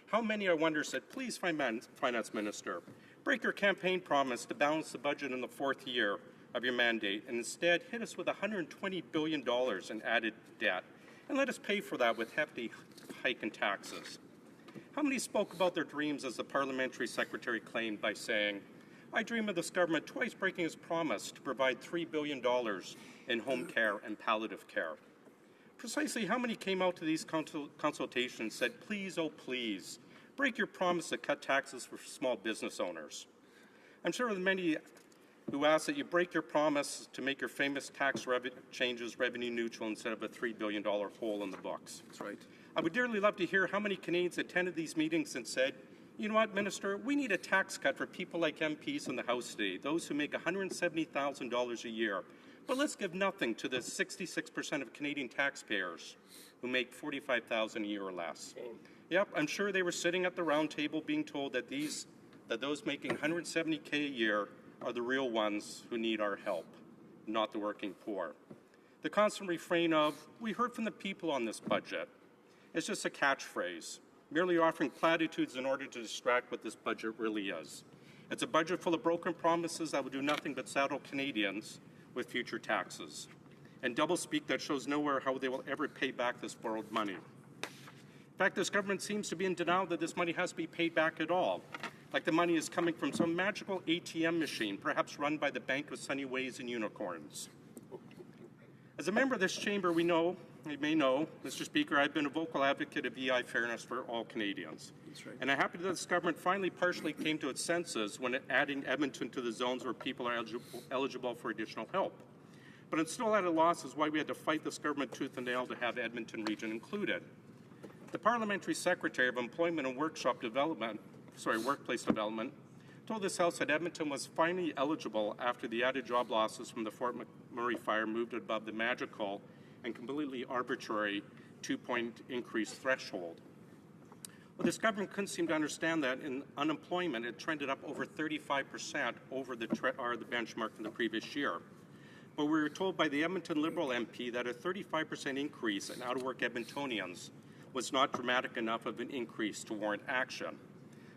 How many, I wonder, said, please, Finance Minister, break your campaign promise to balance the budget in the fourth year of your mandate and instead hit us with $120 billion in added debt and let us pay for that with hefty hike in taxes. How many spoke about their dreams as the parliamentary secretary claimed by saying, I dream of this government twice breaking its promise to provide $3 billion in home care and palliative care? Precisely how many came out to these consultations and said, please, oh please, break your promise to cut taxes for small business owners? I'm sure there are many who ask that you break your promise to make your famous tax changes revenue neutral instead of a $3 billion hole in the books. That's right. I would dearly love to hear how many Canadians attended these meetings and said, you know what, Minister, we need a tax cut for people like MPs in the House today, those who make $170,000 a year. But let's give nothing to the 66% of Canadian taxpayers who make $45,000 a year or less. Yep, I'm sure they were sitting at the round table being told that those making $170K a year are the real ones who need our help, not the working poor. The constant refrain of, we heard from the people on this budget, is just a catchphrase, merely offering platitudes in order to distract what this budget really is. It's a budget full of broken promises that will do nothing but saddle Canadians with future taxes, and doublespeak that shows nowhere how they will ever pay back this borrowed money. In fact, this government seems to be in denial that this money has to be paid back at all, like the money is coming from some magical ATM machine, perhaps run by the Bank of Sunny Ways and Unicorns. As a member of this chamber, you may know, Mr. Speaker, I've been a vocal advocate of EI fairness for all Canadians. That's right. And I'm happy that this government finally partially came to its senses when adding Edmonton to the zones where people are eligible for additional help. But I'm still at a loss as why we had to fight this government tooth and nail to have Edmonton region included. The Parliamentary Secretary of Employment and Workplace Development told this House that Edmonton was finally eligible after the added job losses from the Fort McMurray fire moved above the magical and completely arbitrary 2-point increase threshold. Well, this government couldn't seem to understand that in unemployment, it trended up over 35% over the benchmark from the previous year. But we were told by the Edmonton Liberal MP that a 35% increase in out-of-work Edmontonians was not dramatic enough of an increase to warrant action.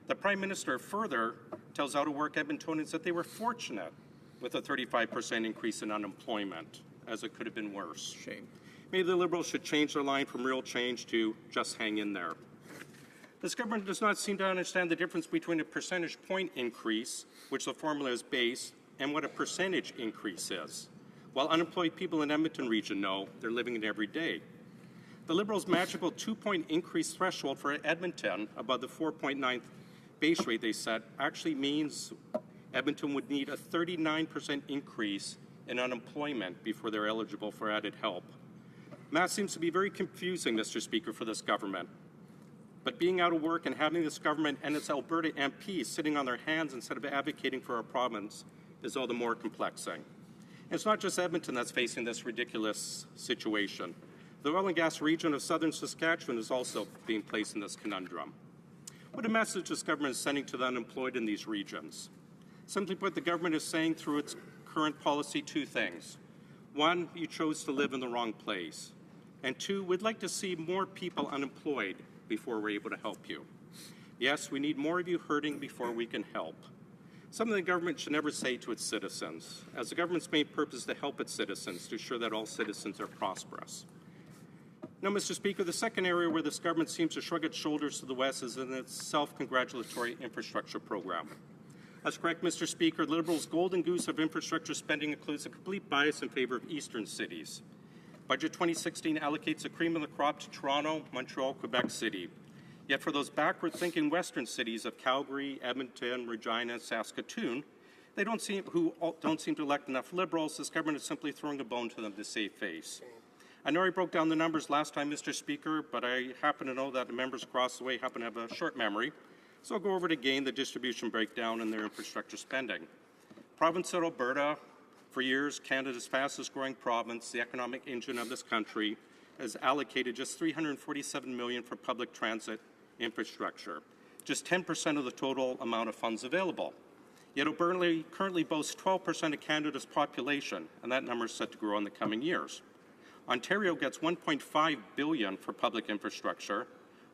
The Prime Minister further tells out-of-work Edmontonians that they were fortunate with a 35% increase in unemployment, as it could have been worse. Shame. Maybe the Liberals should change their line from real change to just hang in there. This government does not seem to understand the difference between a percentage point increase, which the formula is based, and what a percentage increase is. While unemployed people in Edmonton region know, they're living it every day. The Liberals' magical 2-point increase threshold for Edmonton above the 4.9 base rate they set actually means Edmonton would need a 39% increase in unemployment before they're eligible for added help. Math seems to be very confusing, Mr. Speaker, for this government. But being out of work and having this government and its Alberta MPs sitting on their hands instead of advocating for our province is all the more complexing. And it's not just Edmonton that's facing this ridiculous situation. The oil and gas region of southern Saskatchewan is also being placed in this conundrum. What a message this government is sending to the unemployed in these regions. Simply put, the government is saying through its current policy two things. One, you chose to live in the wrong place. And two, we'd like to see more people unemployed before we're able to help you. Yes, we need more of you hurting before we can help. Something the government should never say to its citizens, as the government's main purpose is to help its citizens, to ensure that all citizens are prosperous. Now, Mr. Speaker, the second area where this government seems to shrug its shoulders to the West is in its self-congratulatory infrastructure program. That's correct, Mr. Speaker. The Liberals' golden goose of infrastructure spending includes a complete bias in favor of eastern cities. Budget 2016 allocates the cream of the crop to Toronto, Montreal, Quebec City. Yet for those backward-thinking western cities of Calgary, Edmonton, Regina, Saskatoon, they don't seem to elect enough Liberals. This government is simply throwing a bone to them to save face. I know I broke down the numbers last time, Mr. Speaker, but I happen to know that the members across the way happen to have a short memory, so I'll go over it again, the distribution breakdown in their infrastructure spending. Province of Alberta, for years, Canada's fastest-growing province, the economic engine of this country, has allocated just $347 million for public transit infrastructure, just 10% of the total amount of funds available. Yet Alberta currently boasts 12% of Canada's population, and that number is set to grow in the coming years. Ontario gets $1.5 billion for public infrastructure,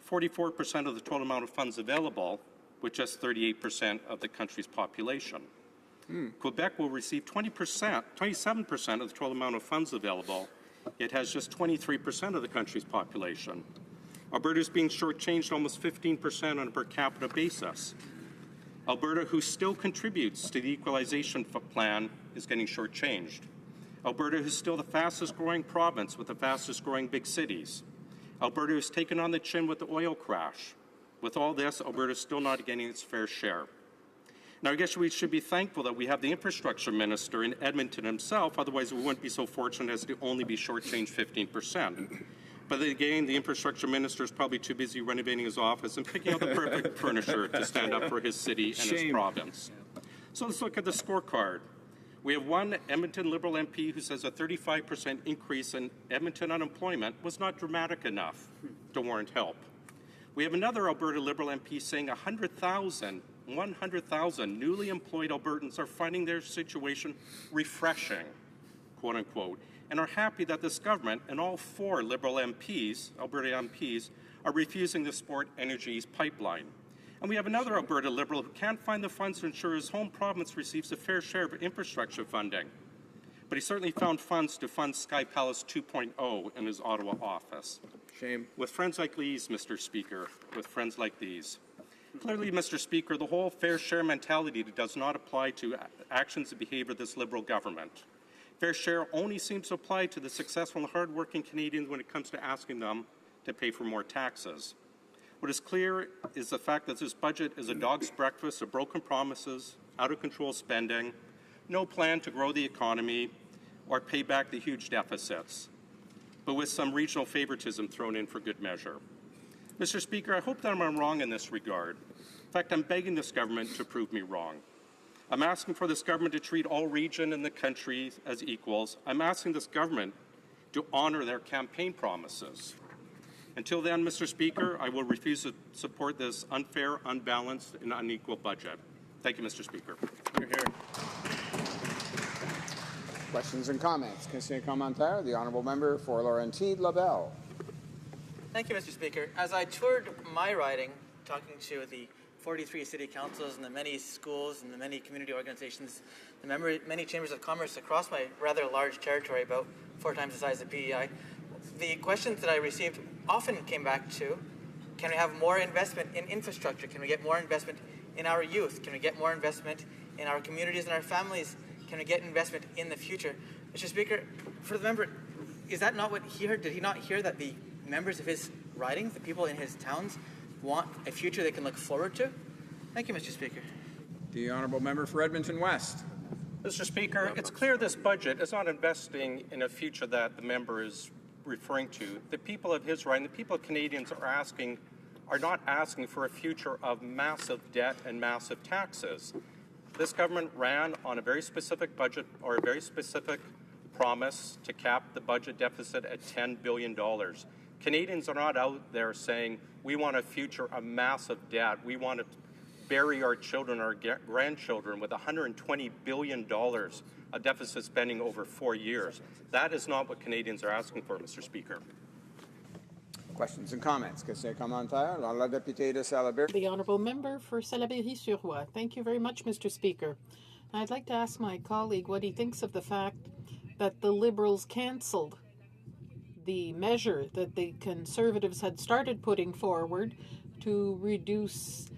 44% of the total amount of funds available, with just 38% of the country's population. Quebec will receive 27% of the total amount of funds available. It has just 23% of the country's population. Alberta is being shortchanged almost 15% on a per capita basis. Alberta, who still contributes to the equalization plan, is getting shortchanged. Alberta is still the fastest-growing province with the fastest-growing big cities. Alberta has taken on the chin with the oil crash. With all this, Alberta is still not getting its fair share. Now, I guess we should be thankful that we have the infrastructure minister in Edmonton himself, otherwise we wouldn't be so fortunate as to only be shortchanged 15%. But again, the infrastructure minister is probably too busy renovating his office and picking out the perfect furniture to stand up for his city and his province. So let's look at the scorecard. We have one Edmonton Liberal MP who says a 35% increase in Edmonton unemployment was not dramatic enough to warrant help. We have another Alberta Liberal MP saying 100,000 newly employed Albertans are finding their situation refreshing, quote unquote, and are happy that this government and all four Liberal MPs, Alberta MPs, are refusing to support Energy's pipeline. And we have another Alberta Liberal who can't find the funds to ensure his home province receives a fair share of infrastructure funding. But he certainly found funds to fund Sky Palace 2.0 in his Ottawa office. Shame. With friends like these, Mr. Speaker, with friends like these. Clearly, Mr. Speaker, the whole fair share mentality does not apply to actions and behavior of this Liberal government. Fair share only seems to apply to the successful and hard-working Canadians when it comes to asking them to pay for more taxes. What is clear is the fact that this budget is a dog's breakfast of broken promises, out-of-control spending, no plan to grow the economy or pay back the huge deficits, but with some regional favoritism thrown in for good measure. Mr. Speaker, I hope that I'm wrong in this regard. In fact, I'm begging this government to prove me wrong. I'm asking for this government to treat all regions in the country as equals. I'm asking this government to honor their campaign promises. Until then, Mr. Speaker, I will refuse to support this unfair, unbalanced, and unequal budget. Thank you, Mr. Speaker. Hear, hear. Questions and comments. Question commentaire. The honourable member for Laurentide-Labelle. Thank you, Mr. Speaker. As I toured my riding, talking to the 43 city councils and the many schools and the many community organizations, the many chambers of commerce across my rather large territory, about 4 times the size of PEI, the questions that I received often came back to, can we have more investment in infrastructure? Can we get more investment in our youth? Can we get more investment in our communities and our families? Can we get investment in the future? Mr. Speaker, for the member, is that not what he heard? Did he not hear that the members of his ridings, the people in his towns, want a future they can look forward to? Thank you, Mr. Speaker. The honourable member for Edmonton West. Mr. Speaker, it's clear this budget is not investing in a future that the member is referring to. The people of his right and the people of Canadians are not asking for a future of massive debt and massive taxes. This government ran on a very specific budget or a very specific promise to cap the budget deficit at $10 billion. Canadians are not out there saying, we want a future of massive debt. We want to bury our children, our grandchildren with $120 billion of deficit spending over 4 years. That is not what Canadians are asking for, Mr. Speaker. Questions and comments? Question commentaire. La députée de Salaberry. The honourable member for Salaberry-sur-Roi. Thank you very much, Mr. Speaker. I'd like to ask my colleague what he thinks of the fact that the Liberals cancelled the measure that the Conservatives had started putting forward to reduce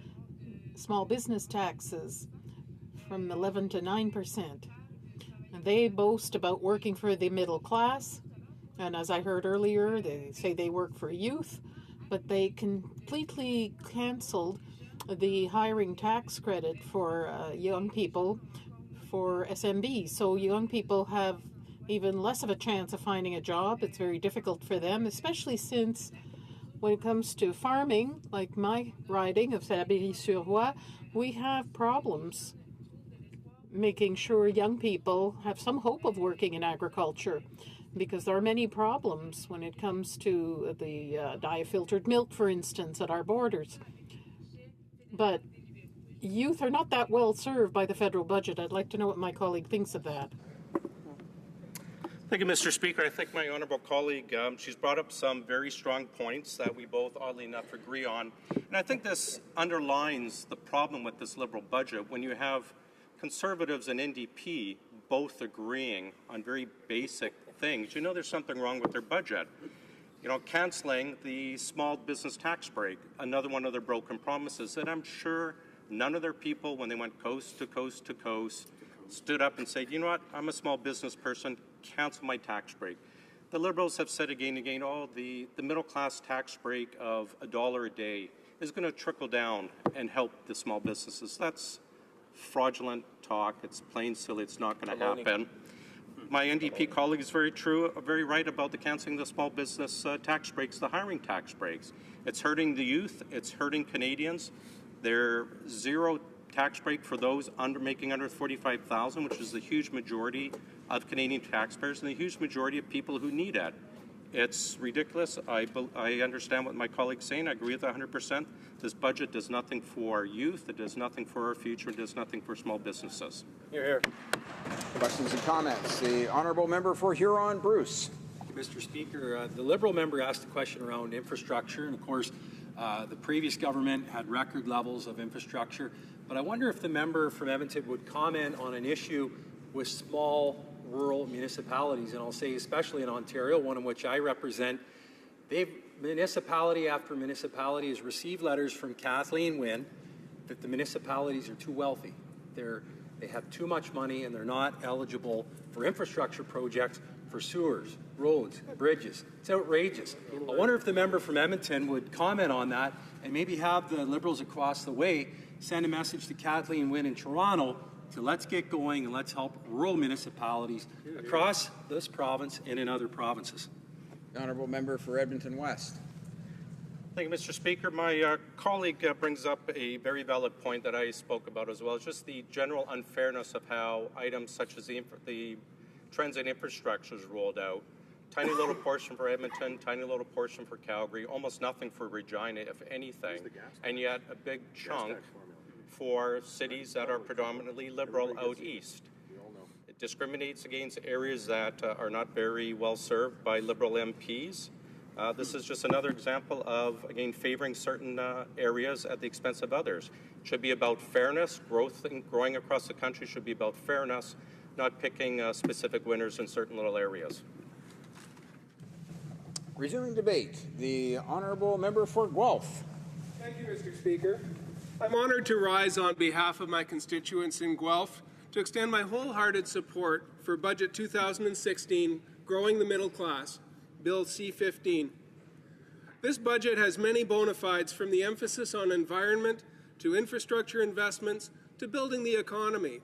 small business taxes from 11 to 9%. And they boast about working for the middle class. And as I heard earlier, they say they work for youth, but they completely canceled the hiring tax credit for young people for SMBs. So young people have even less of a chance of finding a job. It's very difficult for them, especially since when it comes to farming, like my riding of Salaberry-sur-Roi, we have problems making sure young people have some hope of working in agriculture, because there are many problems when it comes to the diafiltered milk, for instance, at our borders. But youth are not that well served by the federal budget. I'd like to know what my colleague thinks of that. Thank you, Mr. Speaker. I think my honourable colleague, she's brought up some very strong points that we both, oddly enough, agree on. And I think this underlines the problem with this Liberal budget when you have Conservatives and NDP both agreeing on very basic things. You know there's something wrong with their budget. You know, cancelling the small business tax break, another one of their broken promises that I'm sure none of their people, when they went coast to coast to coast, stood up and said, you know what, I'm a small business person, cancel my tax break. The Liberals have said again and again, oh, the middle-class tax break of $1 a day is going to trickle down and help the small businesses. That's fraudulent talk. It's plain silly. It's not going to happen. My NDP colleague is very right about the cancelling the small business tax breaks, the hiring tax breaks. It's hurting the youth. It's hurting Canadians. They're zero tax break for those making under $45,000, which is the huge majority of Canadian taxpayers and the huge majority of people who need it. It's ridiculous. I understand what my colleague's saying. I agree with 100%. This budget does nothing for youth. It does nothing for our future. It does nothing for small businesses. Hear, hear. Questions and comments. The honourable member for Huron-Bruce. Mr. Speaker, the Liberal member asked a question around infrastructure, and of course, the previous government had record levels of infrastructure. But I wonder if the member from Edmonton would comment on an issue with small rural municipalities, and I'll say especially in Ontario, one in which I represent. Municipality after municipality has received letters from Kathleen Wynne that the municipalities are too wealthy. They have too much money and they're not eligible for infrastructure projects for sewers, roads, bridges. It's outrageous. I wonder if the member from Edmonton would comment on that and maybe have the Liberals across the way send a message to Kathleen Wynne in Toronto to let's get going and let's help rural municipalities across this province and in other provinces. The honourable member for Edmonton West. Thank you, Mr. Speaker. My colleague brings up a very valid point that I spoke about as well. It's just the general unfairness of how items such as the transit infrastructure is rolled out. Tiny little portion for Edmonton, tiny little portion for Calgary, almost nothing for Regina, if anything, and yet a big chunk for cities that are predominantly Liberal out east. It discriminates against areas that are not very well served by Liberal MPs. This is just another example of, again, favoring certain areas at the expense of others. It should be about fairness. Growth and growing across the country should be about fairness, not picking specific winners in certain little areas. Resuming debate, the honourable member for Guelph. Thank you, Mr. Speaker. I'm honoured to rise on behalf of my constituents in Guelph to extend my wholehearted support for Budget 2016, Growing the Middle Class, Bill C-15. This budget has many bona fides, from the emphasis on environment to infrastructure investments to building the economy.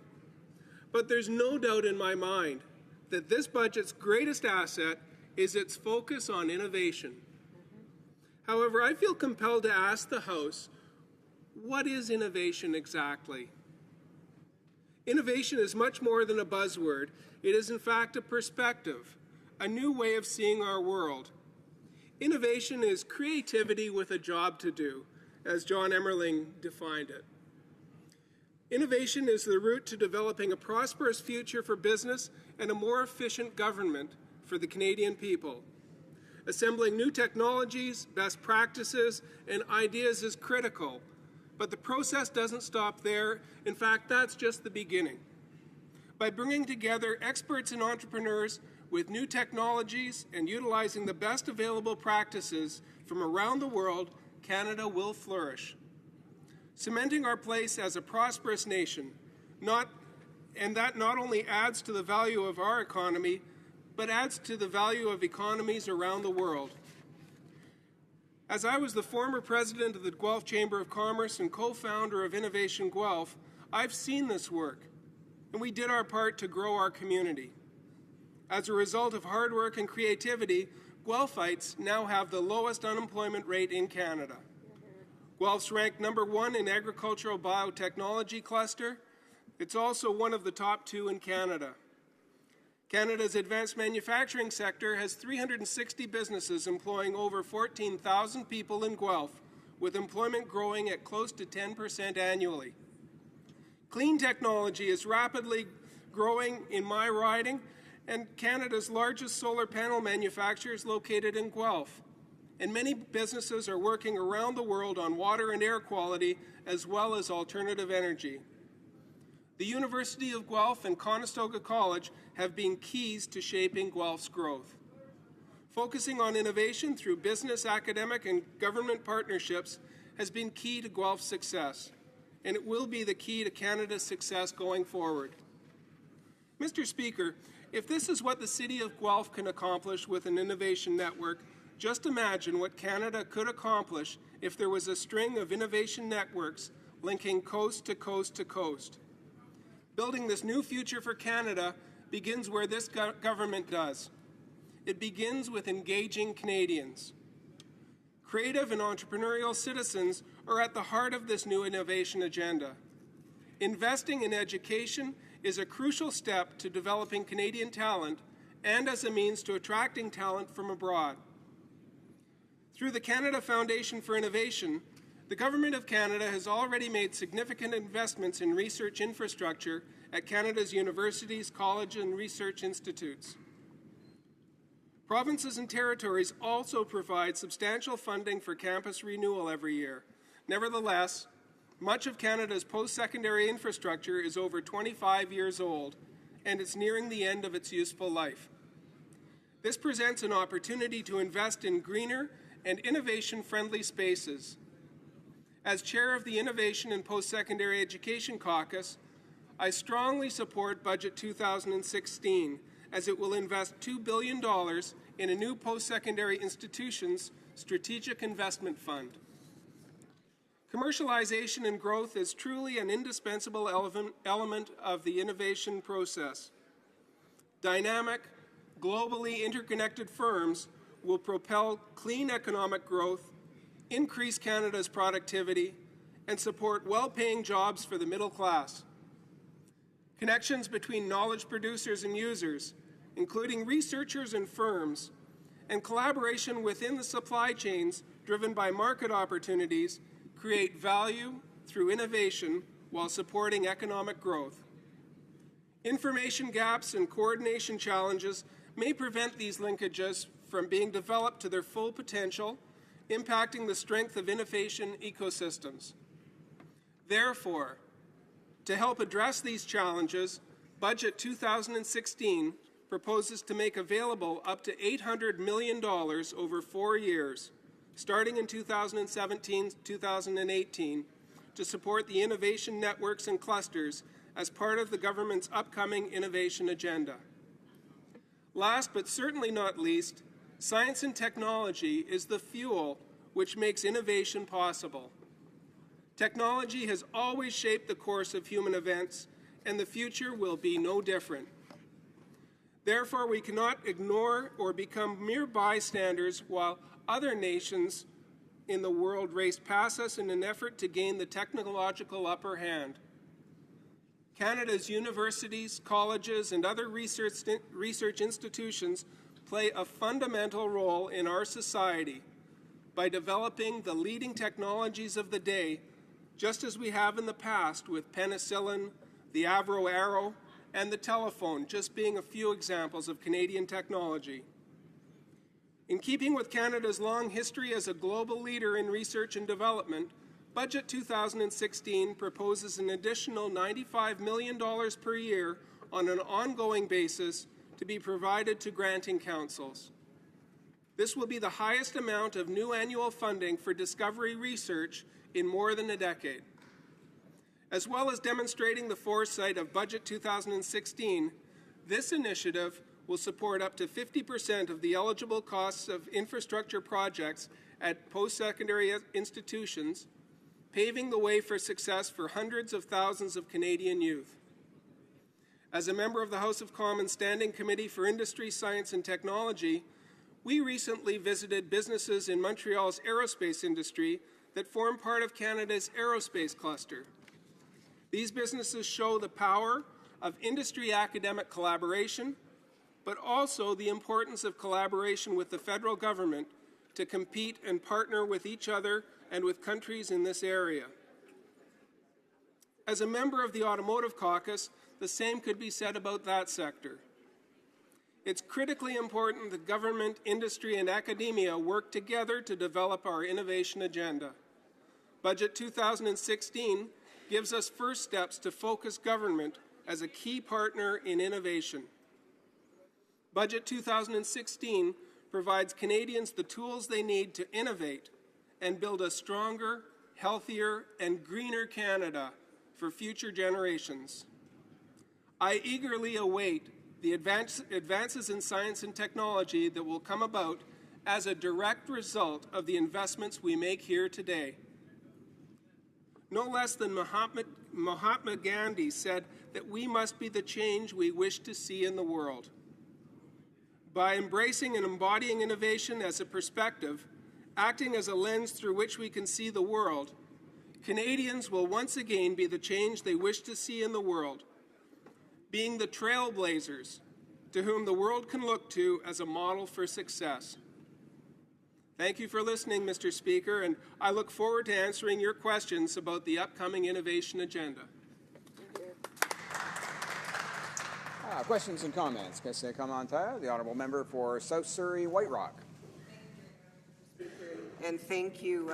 But there's no doubt in my mind that this budget's greatest asset is its focus on innovation. However, I feel compelled to ask the House, what is innovation exactly? Innovation is much more than a buzzword. It is in fact a perspective, a new way of seeing our world. Innovation is creativity with a job to do, as John Emmerling defined it. Innovation is the route to developing a prosperous future for business and a more efficient government for the Canadian people. Assembling new technologies, best practices, and ideas is critical, but the process doesn't stop there. In fact, that's just the beginning. By bringing together experts and entrepreneurs with new technologies and utilizing the best available practices from around the world, Canada will flourish. Cementing our place as a prosperous nation, and that not only adds to the value of our economy, but adds to the value of economies around the world. As I was the former president of the Guelph Chamber of Commerce and co-founder of Innovation Guelph, I've seen this work, and we did our part to grow our community. As a result of hard work and creativity, Guelphites now have the lowest unemployment rate in Canada. Guelph's ranked #1 in agricultural biotechnology cluster. It's also one of the top 2 in Canada. Canada's advanced manufacturing sector has 360 businesses employing over 14,000 people in Guelph, with employment growing at close to 10% annually. Clean technology is rapidly growing in my riding, and Canada's largest solar panel manufacturer is located in Guelph. And many businesses are working around the world on water and air quality, as well as alternative energy. The University of Guelph and Conestoga College have been keys to shaping Guelph's growth. Focusing on innovation through business, academic, and government partnerships has been key to Guelph's success, and it will be the key to Canada's success going forward. Mr. Speaker, if this is what the City of Guelph can accomplish with an innovation network, just imagine what Canada could accomplish if there was a string of innovation networks linking coast to coast to coast. Building this new future for Canada begins where this government does. It begins with engaging Canadians. Creative and entrepreneurial citizens are at the heart of this new innovation agenda. Investing in education is a crucial step to developing Canadian talent and as a means to attracting talent from abroad. Through the Canada Foundation for Innovation, the Government of Canada has already made significant investments in research infrastructure at Canada's universities, colleges, and research institutes. Provinces and territories also provide substantial funding for campus renewal every year. Nevertheless, much of Canada's post-secondary infrastructure is over 25 years old, and it's nearing the end of its useful life. This presents an opportunity to invest in greener and innovation-friendly spaces. As chair of the Innovation and Post-Secondary Education Caucus, I strongly support Budget 2016, as it will invest $2 billion in a new post-secondary institutions strategic investment fund. Commercialization and growth is truly an indispensable element of the innovation process. Dynamic, globally interconnected firms will propel clean economic growth, increase Canada's productivity, and support well-paying jobs for the middle class. Connections between knowledge producers and users, including researchers and firms, and collaboration within the supply chains driven by market opportunities create value through innovation while supporting economic growth. Information gaps and coordination challenges may prevent these linkages from being developed to their full potential, impacting the strength of innovation ecosystems. Therefore, to help address these challenges, Budget 2016 proposes to make available up to $800 million over 4 years, starting in 2017-2018, to support the innovation networks and clusters as part of the government's upcoming innovation agenda. Last but certainly not least, science and technology is the fuel which makes innovation possible. Technology has always shaped the course of human events, and the future will be no different. Therefore, we cannot ignore or become mere bystanders while other nations in the world race past us in an effort to gain the technological upper hand. Canada's universities, colleges, and other research institutions play a fundamental role in our society by developing the leading technologies of the day, just as we have in the past with penicillin, the Avro Arrow, and the telephone, just being a few examples of Canadian technology. In keeping with Canada's long history as a global leader in research and development, Budget 2016 proposes an additional $95 million per year on an ongoing basis to be provided to granting councils. This will be the highest amount of new annual funding for discovery research in more than a decade. As well as demonstrating the foresight of Budget 2016, this initiative will support up to 50% of the eligible costs of infrastructure projects at post-secondary institutions, paving the way for success for hundreds of thousands of Canadian youth. As a member of the House of Commons Standing Committee for Industry, Science and Technology, we recently visited businesses in Montreal's aerospace industry that form part of Canada's aerospace cluster. These businesses show the power of industry-academic collaboration, but also the importance of collaboration with the federal government to compete and partner with each other and with countries in this area. As a member of the Automotive Caucus, the same could be said about that sector. It's critically important that government, industry, and academia work together to develop our innovation agenda. Budget 2016 gives us first steps to focus government as a key partner in innovation. Budget 2016 provides Canadians the tools they need to innovate and build a stronger, healthier, and greener Canada for future generations. I eagerly await the advances in science and technology that will come about as a direct result of the investments we make here today. No less than Mahatma Gandhi said that we must be the change we wish to see in the world. By embracing and embodying innovation as a perspective, acting as a lens through which we can see the world, Canadians will once again be the change they wish to see in the world, being the trailblazers to whom the world can look to as a model for success. Thank you for listening, Mr. Speaker, and I look forward to answering your questions about the upcoming innovation agenda. Questions and comments. Question commentaire. The Honourable Member for South Surrey, White Rock. And thank you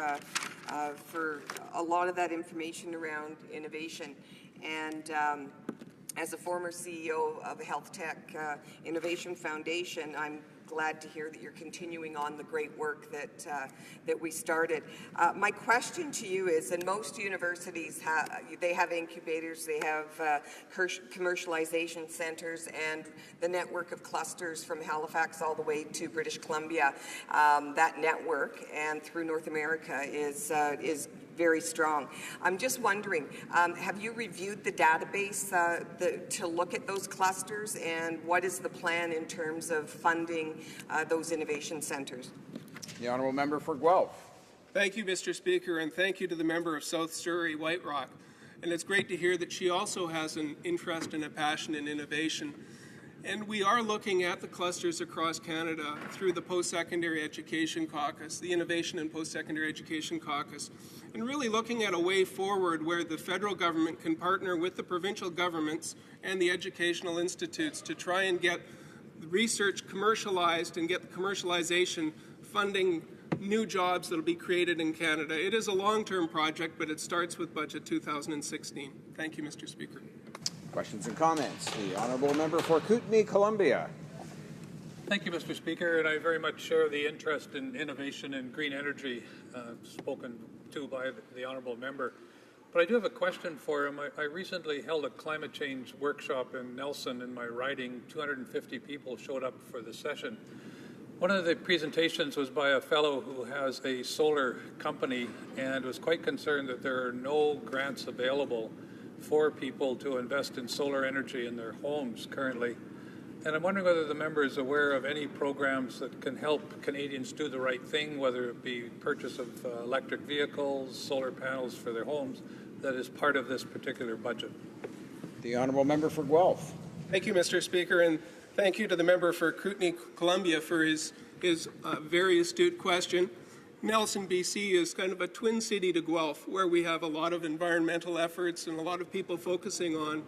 for a lot of that information around innovation. And as a former CEO of the Health Tech Innovation Foundation, I'm glad to hear that you're continuing on the great work that we started. My question to you is, in most universities, they have incubators, they have commercialization centers, and the network of clusters from Halifax all the way to British Columbia. That network and through North America is very strong. I'm just wondering, have you reviewed the database to look at those clusters, and what is the plan in terms of funding those innovation centres? The Honourable Member for Guelph. Thank you, Mr. Speaker, and thank you to the member of South Surrey, White Rock. And it's great to hear that she also has an interest and a passion in innovation. And we are looking at the clusters across Canada through the Post-Secondary Education Caucus, the Innovation and Post-Secondary Education Caucus, and really looking at a way forward where the federal government can partner with the provincial governments and the educational institutes to try and get the research commercialized and get the commercialization funding new jobs that will be created in Canada. It is a long-term project, but it starts with Budget 2016. Thank you, Mr. Speaker. Questions and comments. The Honourable Member for Kootenay, Columbia. Thank you, Mr. Speaker, and I very much share the interest in innovation and green energy spoken to by the Honourable Member. But I do have a question for him. I recently held a climate change workshop in Nelson in my riding. 250 people showed up for the session. One of the presentations was by a fellow who has a solar company and was quite concerned that there are no grants available for people to invest in solar energy in their homes currently. And I'm wondering whether the member is aware of any programs that can help Canadians do the right thing, whether it be purchase of electric vehicles, solar panels for their homes, that is part of this particular budget. The honourable member for Guelph. Thank you, Mr. Speaker, and thank you to the member for Kootenay, Columbia, for his very astute question. Nelson, BC is kind of a twin city to Guelph, where we have a lot of environmental efforts and a lot of people focusing on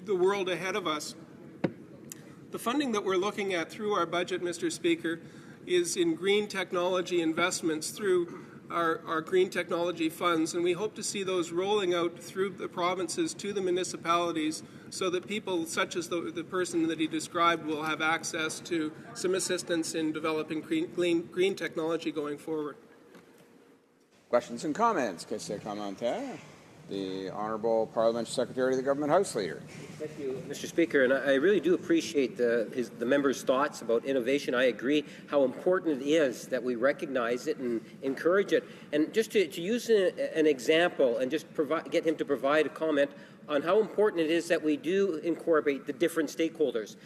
the world ahead of us. The funding that we're looking at through our budget, Mr. Speaker, is in green technology investments through our green technology funds, and we hope to see those rolling out through the provinces to the municipalities so that people such as the person that he described will have access to some assistance in developing green technology going forward. Questions and comments? Question commentaire. The Honourable Parliamentary Secretary of the Government House Leader. Thank you, Mr. Speaker, and I really do appreciate the member's thoughts about innovation. I agree how important it is that we recognize it and encourage it. And just to use an example and just get him to provide a comment on how important it is that we do incorporate the different stakeholders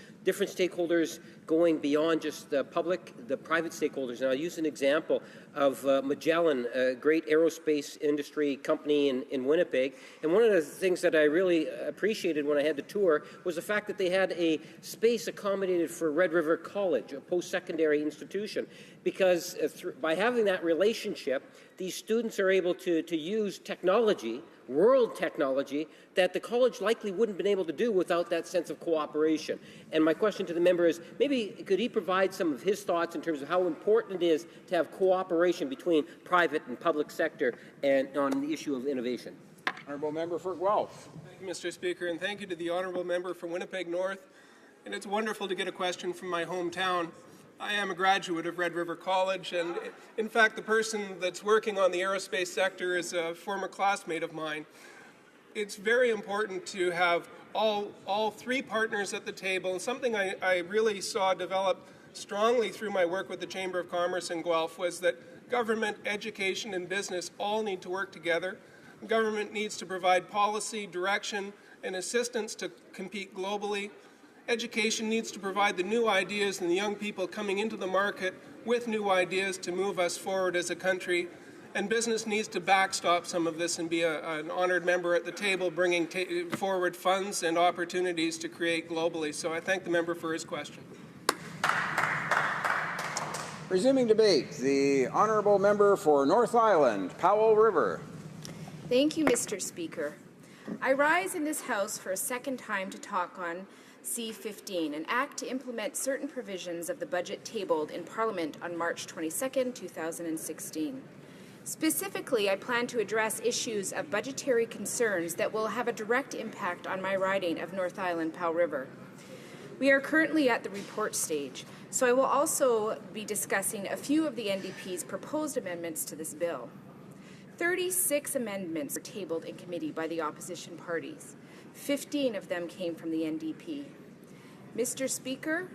going beyond just the private stakeholders. And I'll use an example of Magellan, a great aerospace industry company in Winnipeg. And one of the things that I really appreciated when I had the tour was the fact that they had a space accommodated for Red River College, a post-secondary institution, because by having that relationship, these students are able to use technology, world technology, that the college likely wouldn't have been able to do without that sense of cooperation. And my question to the member is, maybe could he provide some of his thoughts in terms of how important it is to have cooperation between private and public sector and on the issue of innovation? Honourable Member for Guelph. Thank you, Mr. Speaker, and thank you to the Honourable Member from Winnipeg North. And it's wonderful to get a question from my hometown. I am a graduate of Red River College, and in fact, the person that's working on the aerospace sector is a former classmate of mine. It's very important to have all three partners at the table, and something I really saw develop strongly through my work with the Chamber of Commerce in Guelph was that government, education, and business all need to work together. Government needs to provide policy, direction, and assistance to compete globally. Education needs to provide the new ideas and the young people coming into the market with new ideas to move us forward as a country. And business needs to backstop some of this and be an honored member at the table, bringing forward funds and opportunities to create globally. So I thank the member for his question. Resuming debate, the Honourable Member for North Island, Powell River. Thank you, Mr. Speaker. I rise in this House for a second time to talk on C-15, an act to implement certain provisions of the budget tabled in Parliament on March 22, 2016. Specifically, I plan to address issues of budgetary concerns that will have a direct impact on my riding of North Island Powell River. We are currently at the report stage, so I will also be discussing a few of the NDP's proposed amendments to this bill. 36 amendments were tabled in committee by the opposition parties. 15 of them came from the NDP. Mr. Speaker,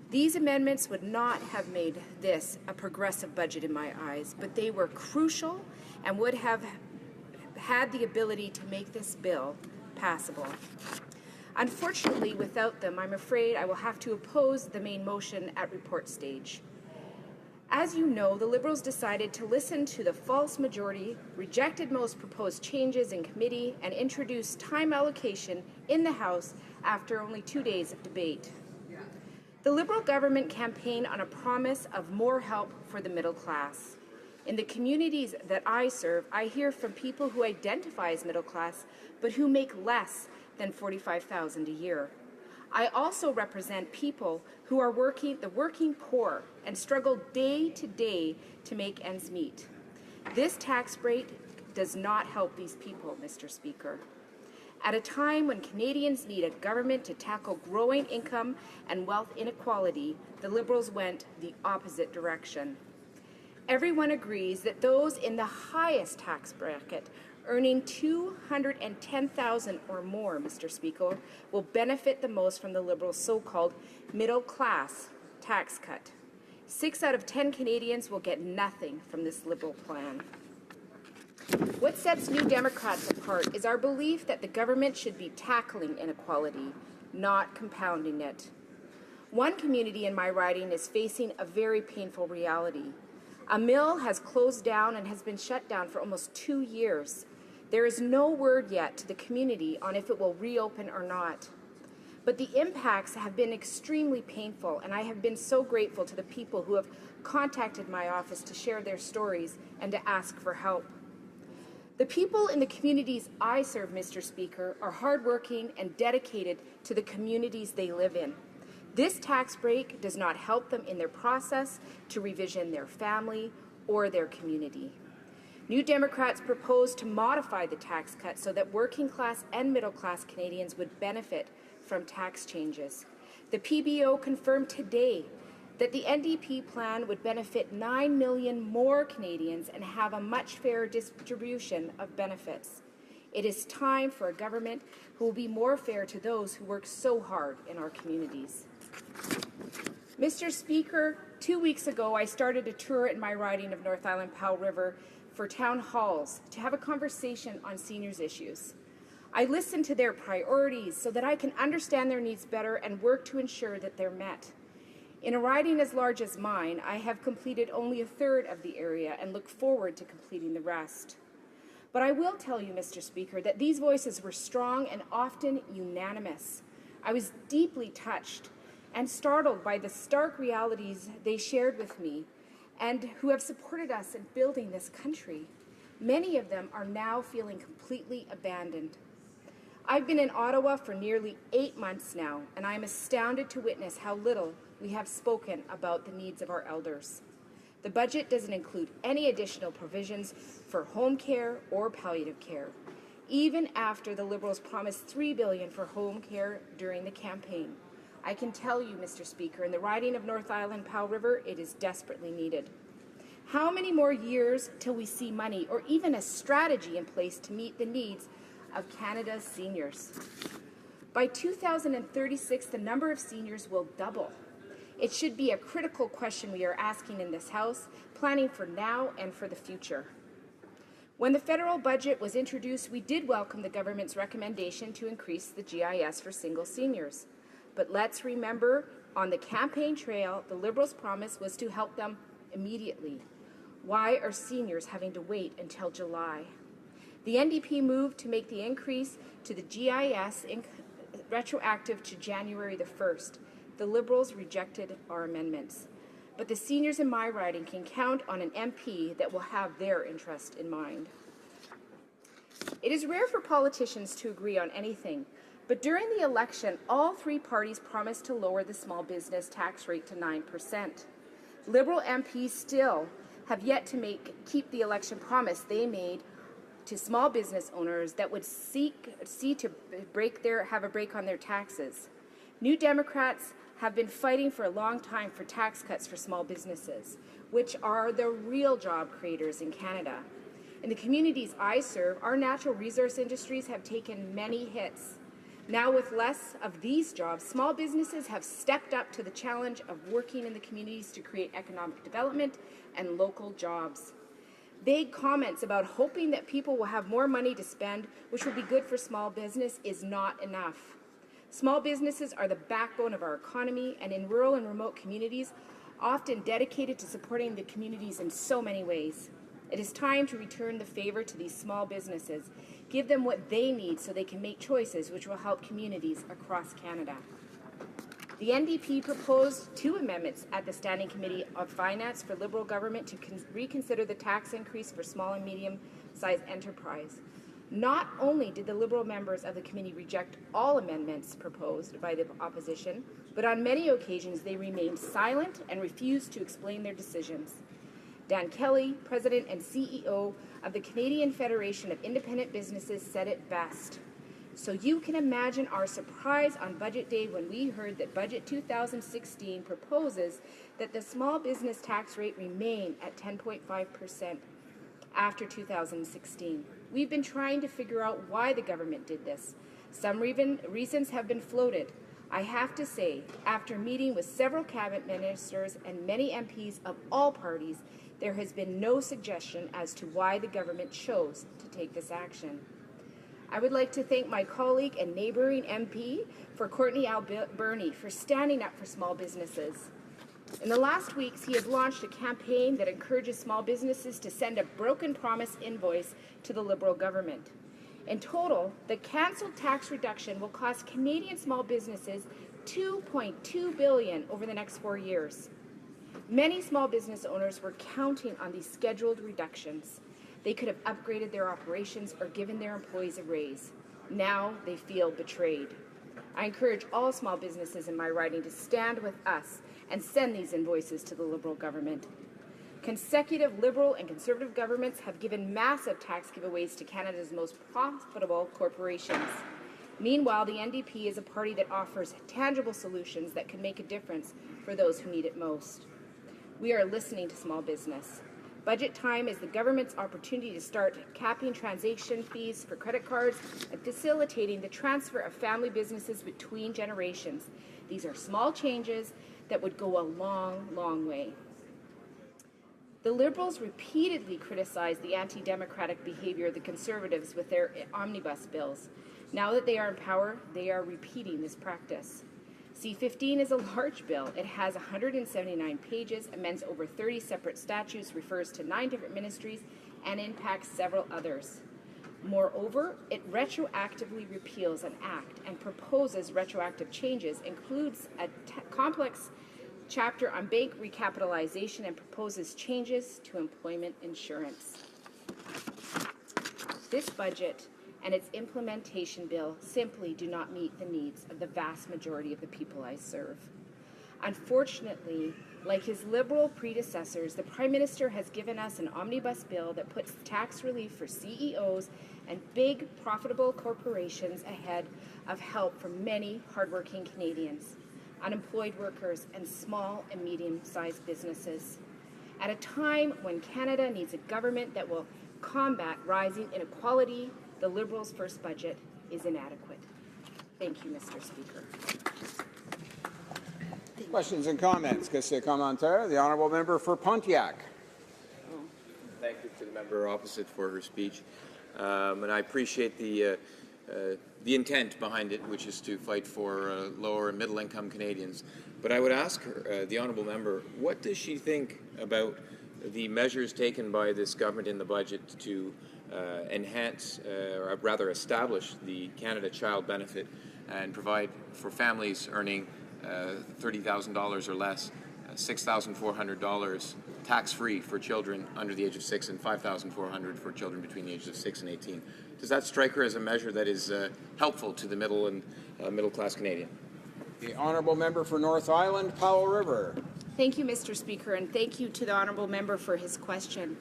these amendments would not have made this a progressive budget in my eyes, but they were crucial and would have had the ability to make this bill passable. Unfortunately, without them, I'm afraid I will have to oppose the main motion at report stage. As you know, the Liberals decided to listen to the false majority, rejected most proposed changes in committee, and introduced time allocation in the House after only 2 days of debate. The Liberal government campaigned on a promise of more help for the middle class. In the communities that I serve, I hear from people who identify as middle class, but who make less than $45,000 a year. I also represent people who are the working poor and struggle day to day to make ends meet. This tax rate does not help these people, Mr. Speaker. At a time when Canadians need a government to tackle growing income and wealth inequality, the Liberals went the opposite direction. Everyone agrees that those in the highest tax bracket earning $210,000 or more, Mr. Speaker, will benefit the most from the Liberals' so-called middle-class tax cut. 6 out of 10 Canadians will get nothing from this Liberal plan. What sets New Democrats apart is our belief that the government should be tackling inequality, not compounding it. One community in my riding is facing a very painful reality. A mill has closed down and has been shut down for almost 2 years. There is no word yet to the community on if it will reopen or not. But the impacts have been extremely painful, and I have been so grateful to the people who have contacted my office to share their stories and to ask for help. The people in the communities I serve, Mr. Speaker, are hardworking and dedicated to the communities they live in. This tax break does not help them in their process to revision their family or their community. New Democrats propose to modify the tax cut so that working class and middle class Canadians would benefit from tax changes. The PBO confirmed today that the NDP plan would benefit 9 million more Canadians and have a much fairer distribution of benefits. It is time for a government who will be more fair to those who work so hard in our communities. Mr. Speaker, 2 weeks ago I started a tour in my riding of North Island Powell River for town halls to have a conversation on seniors' issues. I listened to their priorities so that I can understand their needs better and work to ensure that they're met. In a riding as large as mine, I have completed only a third of the area and look forward to completing the rest. But I will tell you, Mr. Speaker, that these voices were strong and often unanimous. I was deeply touched and startled by the stark realities they shared with me and who have supported us in building this country. Many of them are now feeling completely abandoned. I've been in Ottawa for nearly 8 months now, and I am astounded to witness how little we have spoken about the needs of our elders. The budget doesn't include any additional provisions for home care or palliative care, even after the Liberals promised $3 billion for home care during the campaign. I can tell you, Mr. Speaker, in the riding of North Island Powell River, it is desperately needed. How many more years till we see money or even a strategy in place to meet the needs of Canada's seniors? By 2036, the number of seniors will double. It should be a critical question we are asking in this House, planning for now and for the future. When the federal budget was introduced, we did welcome the government's recommendation to increase the GIS for single seniors. But let's remember, on the campaign trail, the Liberals' promise was to help them immediately. Why are seniors having to wait until July? The NDP moved to make the increase to the GIS retroactive to January the 1st. The Liberals rejected our amendments. But the seniors in my riding can count on an MP that will have their interest in mind. It is rare for politicians to agree on anything, but during the election, all three parties promised to lower the small business tax rate to 9%. Liberal MPs still have yet to keep the election promise they made to small business owners that would have a break on their taxes. New Democrats have been fighting for a long time for tax cuts for small businesses, which are the real job creators in Canada. In the communities I serve, our natural resource industries have taken many hits. Now, with less of these jobs, small businesses have stepped up to the challenge of working in the communities to create economic development and local jobs. Vague comments about hoping that people will have more money to spend, which will be good for small business, is not enough. Small businesses are the backbone of our economy, and in rural and remote communities, often dedicated to supporting the communities in so many ways. It is time to return the favor to these small businesses, give them what they need so they can make choices which will help communities across Canada. The NDP proposed 2 amendments at the Standing Committee of Finance for Liberal government to reconsider the tax increase for small and medium-sized enterprise. Not only did the Liberal members of the committee reject all amendments proposed by the opposition, but on many occasions they remained silent and refused to explain their decisions. Dan Kelly, President and CEO of the Canadian Federation of Independent Businesses, said it best. So you can imagine our surprise on Budget Day when we heard that Budget 2016 proposes that the small business tax rate remain at 10.5% after 2016. We've been trying to figure out why the government did this. Some reasons have been floated. I have to say, after meeting with several cabinet ministers and many MPs of all parties, there has been no suggestion as to why the government chose to take this action. I would like to thank my colleague and neighbouring MP for Courtney Alberni for standing up for small businesses. In the last weeks, he has launched a campaign that encourages small businesses to send a broken promise invoice to the Liberal government. In total, the cancelled tax reduction will cost Canadian small businesses $2.2 billion over the next 4 years. Many small business owners were counting on these scheduled reductions. They could have upgraded their operations or given their employees a raise. Now they feel betrayed. I encourage all small businesses in my riding to stand with us and send these invoices to the Liberal government. Consecutive Liberal and Conservative governments have given massive tax giveaways to Canada's most profitable corporations. Meanwhile, the NDP is a party that offers tangible solutions that can make a difference for those who need it most. We are listening to small business. Budget time is the government's opportunity to start capping transaction fees for credit cards and facilitating the transfer of family businesses between generations. These are small changes that would go a long, long way. The Liberals repeatedly criticized the anti-democratic behavior of the Conservatives with their omnibus bills. Now that they are in power, they are repeating this practice. C-15 is a large bill. It has 179 pages, amends over 30 separate statutes, refers to 9 different ministries, and impacts several others. Moreover, it retroactively repeals an act and proposes retroactive changes, includes a complex chapter on bank recapitalization, and proposes changes to employment insurance. This budget and its implementation bill simply do not meet the needs of the vast majority of the people I serve. Unfortunately, like his Liberal predecessors, the Prime Minister has given us an omnibus bill that puts tax relief for CEOs and big, profitable corporations ahead of help for many hardworking Canadians, unemployed workers, and small and medium-sized businesses. At a time when Canada needs a government that will combat rising inequality, the Liberals' first budget is inadequate. Thank you, Mr. Speaker. Questions and comments? Question commentaire. The honourable member for Pontiac. Thank you to the member opposite for her speech, and I appreciate the intent behind it, which is to fight for lower and middle-income Canadians. But I would ask her, the honourable member, what does she think about the measures taken by this government in the budget to enhance, or rather establish, the Canada Child Benefit and provide for families earning $30,000 or less, $6,400 tax-free for children under the age of 6 and $5,400 for children between the ages of 6 and 18. Does that strike her as a measure that is helpful to the middle and middle-class Canadian? The honourable member for North Island, Powell River. Thank you, Mr. Speaker, and thank you to the honourable member for his question.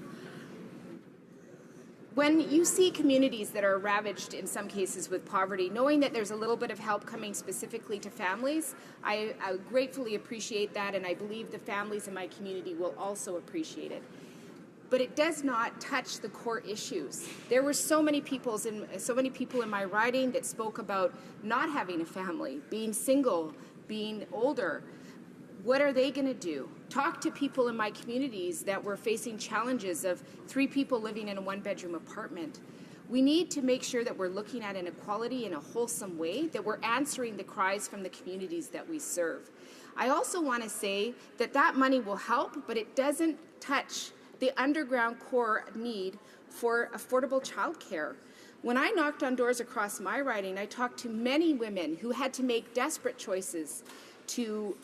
When you see communities that are ravaged in some cases with poverty, knowing that there's a little bit of help coming specifically to families, I gratefully appreciate that, and I believe the families in my community will also appreciate it. But it does not touch the core issues. There were so many people in my riding that spoke about not having a family, being single, being older. What are they going to do? Talk to people in my communities that were facing challenges of 3 people living in a 1-bedroom apartment. We need to make sure that we're looking at inequality in a wholesome way, that we're answering the cries from the communities that we serve. I also want to say that that money will help, but it doesn't touch the underground core need for affordable childcare. When I knocked on doors across my riding, I talked to many women who had to make desperate choices to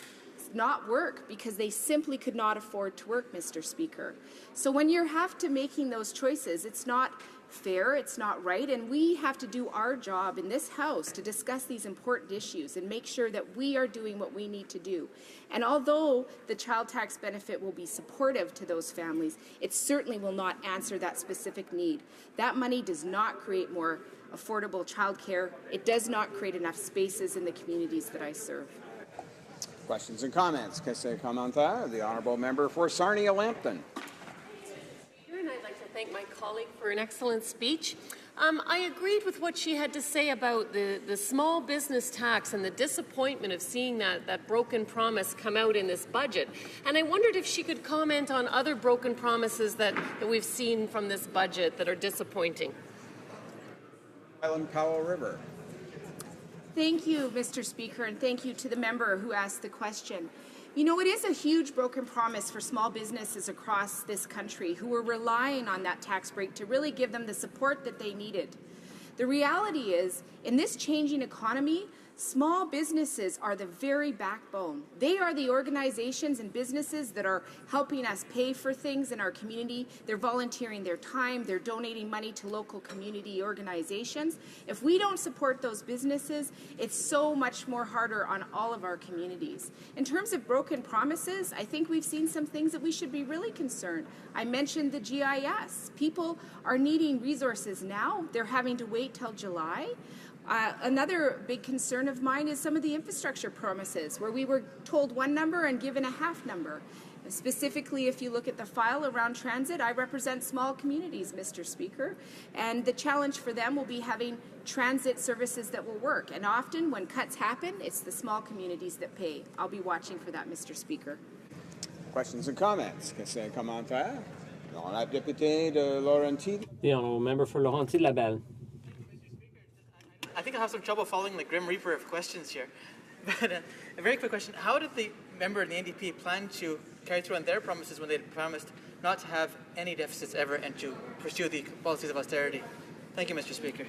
not work because they simply could not afford to work, Mr. Speaker. So when you have to making those choices, it's not fair, it's not right, and we have to do our job in this House to discuss these important issues and make sure that we are doing what we need to do. And although the child tax benefit will be supportive to those families, it certainly will not answer that specific need. That money does not create more affordable childcare. It does not create enough spaces in the communities that I serve. Questions and comments? Question commentaire. The honourable member for Sarnia-Lambton. And I'd like to thank my colleague for an excellent speech. I agreed with what she had to say about the small business tax and the disappointment of seeing that broken promise come out in this budget. And I wondered if she could comment on other broken promises that we've seen from this budget that are disappointing. Island Powell River. Thank you, Mr. Speaker, and thank you to the member who asked the question. You know, it is a huge broken promise for small businesses across this country who were relying on that tax break to really give them the support that they needed. The reality is, in this changing economy, small businesses are the very backbone. They are the organizations and businesses that are helping us pay for things in our community. They're volunteering their time. They're donating money to local community organizations. If we don't support those businesses, it's so much more harder on all of our communities. In terms of broken promises, I think we've seen some things that we should be really concerned. I mentioned the GIS. People are needing resources now. They're having to wait till July. Another big concern of mine is some of the infrastructure promises where we were told one number and given a half number. Specifically, if you look at the file around transit, I represent small communities, Mr. Speaker, and the challenge for them will be having transit services that will work. And often when cuts happen, it's the small communities that pay. I'll be watching for that, Mr. Speaker. Questions and comments? Commentaires? L'honorable député de Laurentides. The honourable member for Laurentides-Labelle. I think I'll have some trouble following the Grim Reaper of questions here. But a very quick question. How did the member and the NDP plan to carry through on their promises when they promised not to have any deficits ever and to pursue the policies of austerity? Thank you, Mr. Speaker.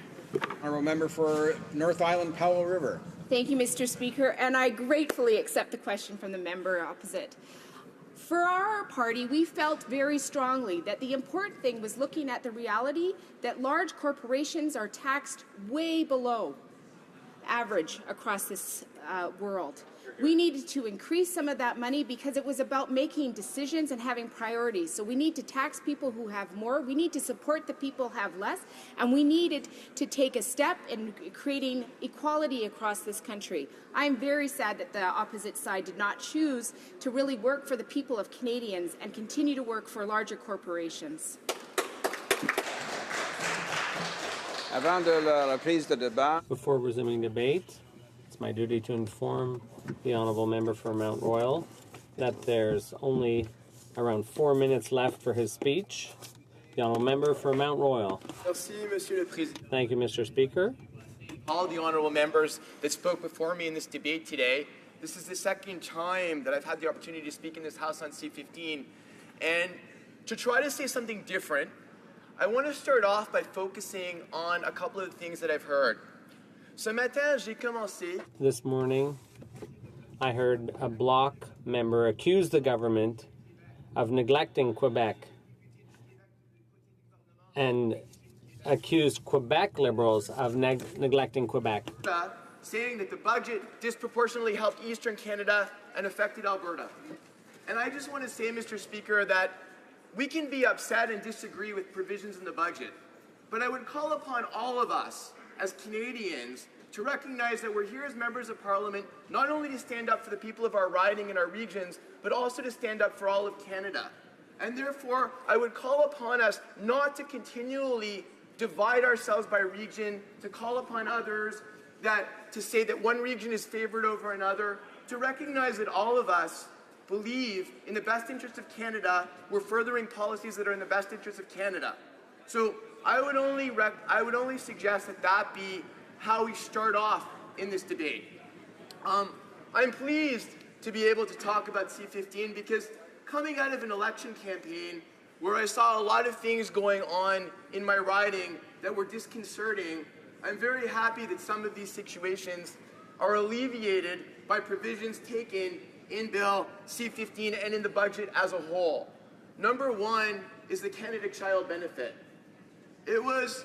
Honourable member for North Island Powell River. Thank you, Mr. Speaker, and I gratefully accept the question from the member opposite. For our party, we felt very strongly that the important thing was looking at the reality that large corporations are taxed way below average across this world. We needed to increase some of that money because it was about making decisions and having priorities. So we need to tax people who have more, we need to support the people who have less, and we needed to take a step in creating equality across this country. I'm very sad that the opposite side did not choose to really work for the people of Canadians and continue to work for larger corporations. Before resuming debate, it's my duty to inform the honourable member for Mount Royal that there's only around 4 minutes left for his speech. The honourable member for Mount Royal. Merci, Monsieur le Président. Thank you, Mr. Speaker. All the honourable members that spoke before me in this debate today. This is the second time that I've had the opportunity to speak in this House on C-15. And to try to say something different, I want to start off by focusing on a couple of the things that I've heard. Ce matin, j'ai commencé. This morning, I heard a Bloc member accuse the government of neglecting Quebec and accused Quebec Liberals of neglecting Quebec. Saying that the budget disproportionately helped Eastern Canada and affected Alberta. And I just want to say, Mr. Speaker, that we can be upset and disagree with provisions in the budget, but I would call upon all of us as Canadians to recognize that we're here as members of Parliament not only to stand up for the people of our riding and our regions, but also to stand up for all of Canada. And therefore, I would call upon us not to continually divide ourselves by region, to call upon others to say that one region is favored over another, to recognize that all of us believe in the best interest of Canada, we're furthering policies that are in the best interest of Canada. So I would only suggest that be how we start off in this debate. I'm pleased to be able to talk about C-15 because coming out of an election campaign where I saw a lot of things going on in my riding that were disconcerting, I'm very happy that some of these situations are alleviated by provisions taken in Bill C-15 and in the budget as a whole. Number one is the Canada Child Benefit. It was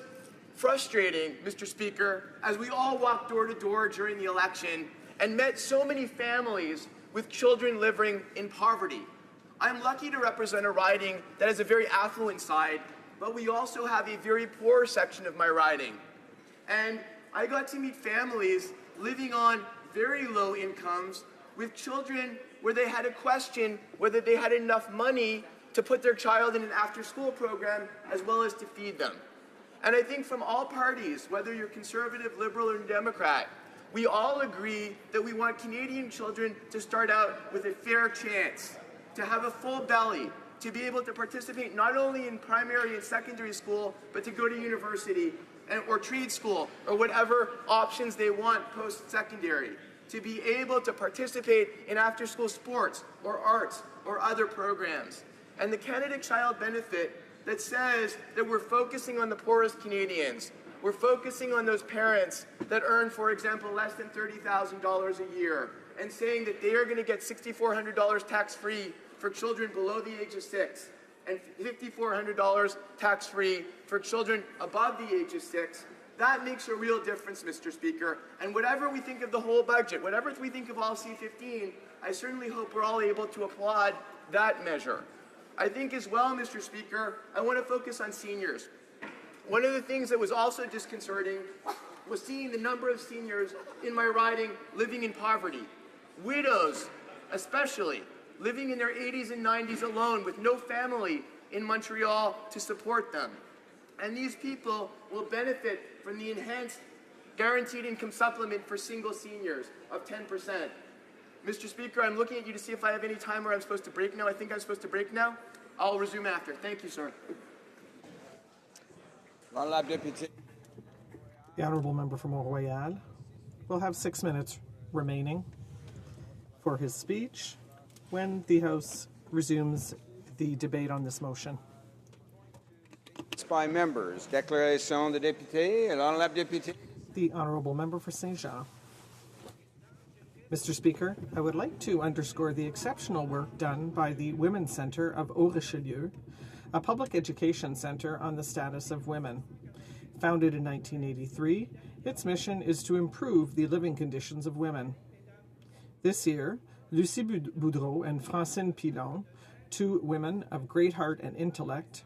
frustrating, Mr. Speaker, as we all walked door to door during the election and met so many families with children living in poverty. I'm lucky to represent a riding that has a very affluent side, but we also have a very poor section of my riding. And I got to meet families living on very low incomes with children where they had to question whether they had enough money to put their child in an after-school program as well as to feed them. And I think from all parties, whether you're Conservative, Liberal, or Democrat, we all agree that we want Canadian children to start out with a fair chance, to have a full belly, to be able to participate not only in primary and secondary school, but to go to university or trade school or whatever options they want post-secondary, to be able to participate in after-school sports or arts or other programs. And the Canada Child Benefit that says that we're focusing on the poorest Canadians, we're focusing on those parents that earn, for example, less than $30,000 a year, and saying that they are going to get $6,400 tax-free for children below the age of 6, and $5,400 tax-free for children above the age of 6. That makes a real difference, Mr. Speaker. And whatever we think of the whole budget, whatever we think of all C-15, I certainly hope we're all able to applaud that measure. I think as well, Mr. Speaker, I want to focus on seniors. One of the things that was also disconcerting was seeing the number of seniors in my riding living in poverty. Widows, especially, living in their 80s and 90s alone with no family in Montreal to support them. And these people will benefit from the enhanced guaranteed income supplement for single seniors of 10%. Mr. Speaker, I'm looking at you to see if I have any time where I'm supposed to break now. I think I'm supposed to break now. I'll resume after. Thank you, sir. The Honourable Member for Mont-Royal will have 6 minutes remaining for his speech when the House resumes the debate on this motion. By members. Déclaration de député. L'honorable député. The Honourable Member for Saint-Jean. Mr. Speaker, I would like to underscore the exceptional work done by the Women's Centre of Haut-Richelieu, a public education centre on the status of women. Founded in 1983, its mission is to improve the living conditions of women. This year, Lucie Boudreau and Francine Pilon, two women of great heart and intellect,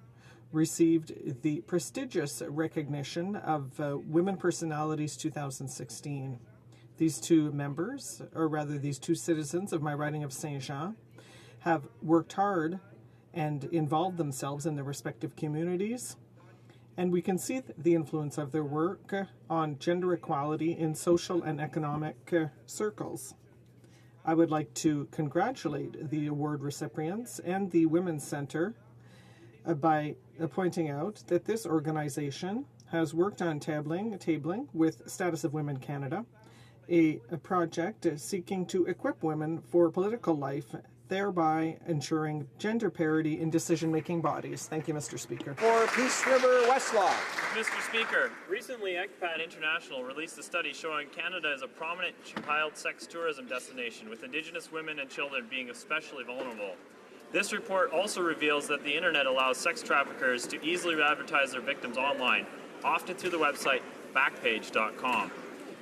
received the prestigious recognition of Women Personalities 2016. These two members, or rather these two citizens of my riding of Saint-Jean, have worked hard and involved themselves in their respective communities, and we can see the influence of their work on gender equality in social and economic circles. I would like to congratulate the award recipients and the Women's Centre by pointing out that this organization has worked on tabling with Status of Women Canada, a project seeking to equip women for political life, thereby ensuring gender parity in decision-making bodies. Thank you, Mr. Speaker. For Peace River, Westlaw. Mr. Speaker, recently ECPAT International released a study showing Canada is a prominent child sex tourism destination, with Indigenous women and children being especially vulnerable. This report also reveals that the internet allows sex traffickers to easily advertise their victims online, often through the website Backpage.com.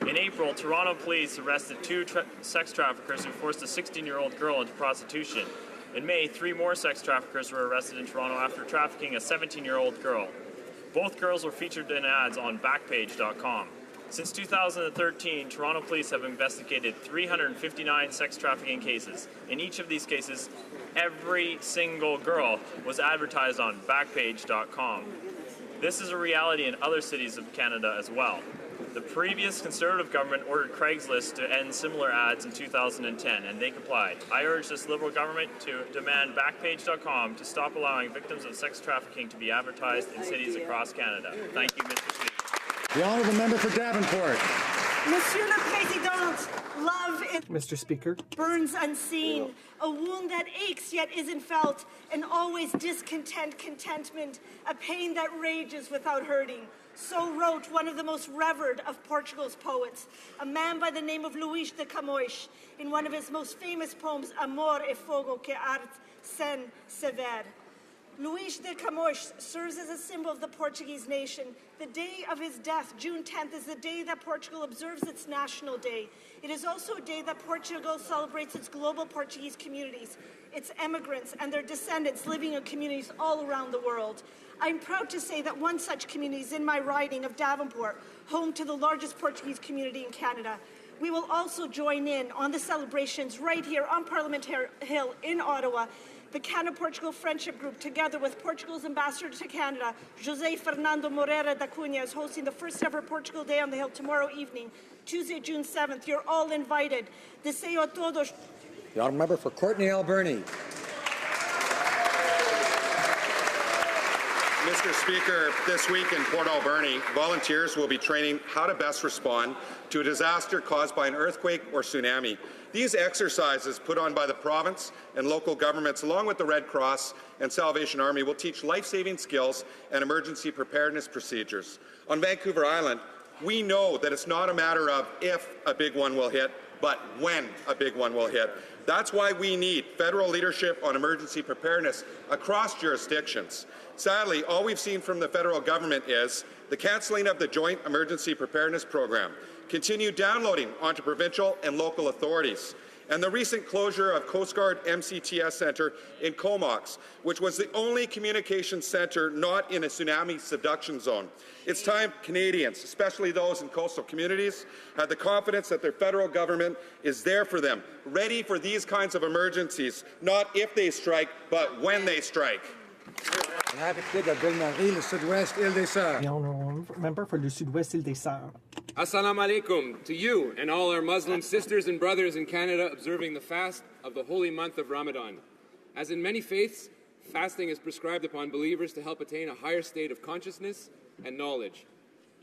In April, Toronto police arrested two sex traffickers who forced a 16-year-old girl into prostitution. In May, 3 more sex traffickers were arrested in Toronto after trafficking a 17-year-old girl. Both girls were featured in ads on Backpage.com. Since 2013, Toronto police have investigated 359 sex trafficking cases. In each of these cases, every single girl was advertised on Backpage.com. This is a reality in other cities of Canada as well. The previous Conservative government ordered Craigslist to end similar ads in 2010, and they complied. I urge this Liberal government to demand Backpage.com to stop allowing victims of sex trafficking to be advertised in cities across Canada. Thank you, Mr. Speaker. The Honourable Member for Davenport. Monsieur le Président, love is Mr. Speaker. Burns unseen, a wound that aches yet isn't felt, and always contentment, a pain that rages without hurting. So wrote one of the most revered of Portugal's poets, a man by the name of Luís de Camões, in one of his most famous poems, Amor e Fogo que arde sem se ver. Luís de Camões serves as a symbol of the Portuguese nation. The day of his death, June 10th, is the day that Portugal observes its National Day. It is also a day that Portugal celebrates its global Portuguese communities, its emigrants and their descendants living in communities all around the world. I'm proud to say that one such community is in my riding of Davenport, home to the largest Portuguese community in Canada. We will also join in on the celebrations right here on Parliament Hill in Ottawa The Canada-Portugal Friendship Group, together with Portugal's ambassador to Canada, José Fernando Moreira da Cunha, is hosting the first ever Portugal Day on the Hill tomorrow evening, Tuesday, June 7th. You're all invited. Deseo a todos. The honourable member for Courtenay Alberni. Mr. Speaker, this week in Port Alberni, volunteers will be training how to best respond to a disaster caused by an earthquake or tsunami. These exercises put on by the province and local governments, along with the Red Cross and Salvation Army, will teach life-saving skills and emergency preparedness procedures. On Vancouver Island, we know that it's not a matter of if a big one will hit, but when a big one will hit. That's why we need federal leadership on emergency preparedness across jurisdictions. Sadly, all we've seen from the federal government is the cancelling of the Joint Emergency Preparedness Program, continued downloading onto provincial and local authorities, and the recent closure of Coast Guard MCTS Centre in Comox, which was the only communications centre not in a tsunami subduction zone. It's time Canadians, especially those in coastal communities, had the confidence that their federal government is there for them, ready for these kinds of emergencies, not if they strike, but when they strike. The honourable member for le Sud-Ouest Île des Sœurs. Assalamu alaikum to you and all our Muslim sisters and brothers in Canada observing the fast of the holy month of Ramadan. As in many faiths, fasting is prescribed upon believers to help attain a higher state of consciousness and knowledge.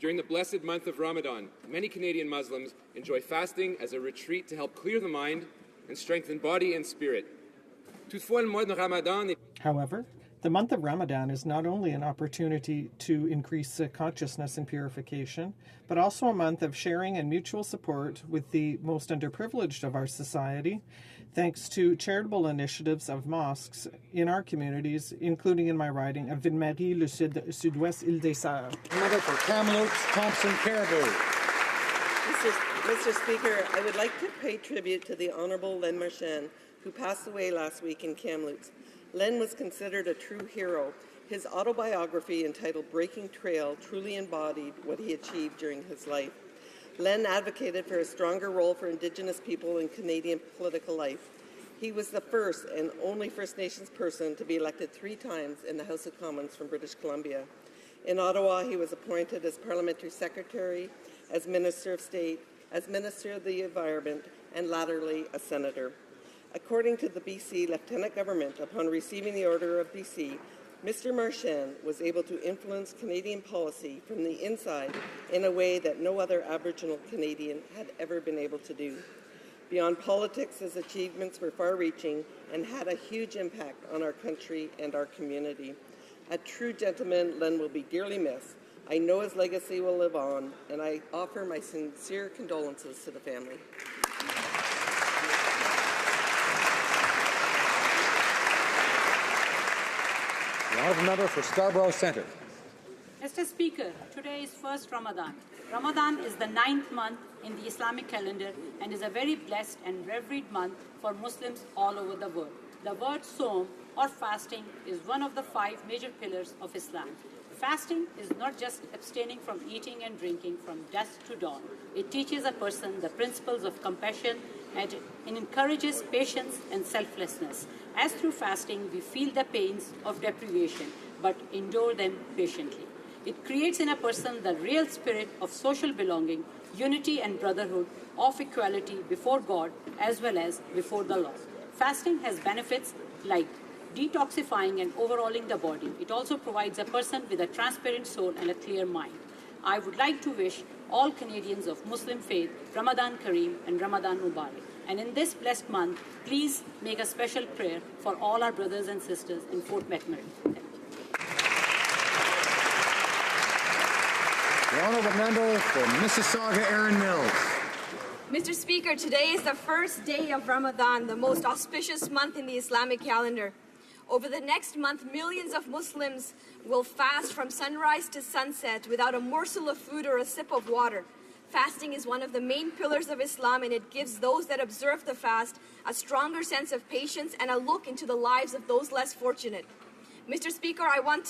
During the blessed month of Ramadan, many Canadian Muslims enjoy fasting as a retreat to help clear the mind and strengthen body and spirit. However, the month of Ramadan is not only an opportunity to increase consciousness and purification, but also a month of sharing and mutual support with the most underprivileged of our society, thanks to charitable initiatives of mosques in our communities, including in my riding of Ville-Marie, le Sud-Ouest Île des Sœurs. Member for Kamloops, Thompson, Caribou. Mr. Speaker, I would like to pay tribute to the Honourable Len Marchand, who passed away last week in Kamloops. Len was considered a true hero. His autobiography, entitled Breaking Trail, truly embodied what he achieved during his life. Len advocated for a stronger role for Indigenous people in Canadian political life. He was the first and only First Nations person to be elected 3 times in the House of Commons from British Columbia. In Ottawa, he was appointed as Parliamentary Secretary, as Minister of State, as Minister of the Environment, and latterly a Senator. According to the BC Lieutenant Government, upon receiving the Order of BC, Mr. Marchand was able to influence Canadian policy from the inside in a way that no other Aboriginal Canadian had ever been able to do. Beyond politics, his achievements were far-reaching and had a huge impact on our country and our community. A true gentleman, Len will be dearly missed. I know his legacy will live on, and I offer my sincere condolences to the family. The honourable member for Scarborough Centre. Mr. Speaker, today is first Ramadan. Ramadan is the 9th month in the Islamic calendar and is a very blessed and revered month for Muslims all over the world. The word Som, or fasting, is one of the 5 major pillars of Islam. Fasting is not just abstaining from eating and drinking from dusk to dawn. It teaches a person the principles of compassion and encourages patience and selflessness. As through fasting, we feel the pains of deprivation, but endure them patiently. It creates in a person the real spirit of social belonging, unity and brotherhood, of equality before God as well as before the law. Fasting has benefits like detoxifying and overhauling the body. It also provides a person with a transparent soul and a clear mind. I would like to wish all Canadians of Muslim faith Ramadan Kareem and Ramadan Mubarak. And in this blessed month, please make a special prayer for all our brothers and sisters in Fort McMurray. The honourable member for Mississauga, Erin Mills. Mr. Speaker, today is the first day of Ramadan, the most auspicious month in the Islamic calendar. Over the next month, millions of Muslims will fast from sunrise to sunset without a morsel of food or a sip of water. Fasting is one of the main pillars of Islam, and it gives those that observe the fast a stronger sense of patience and a look into the lives of those less fortunate. Mr. Speaker, I want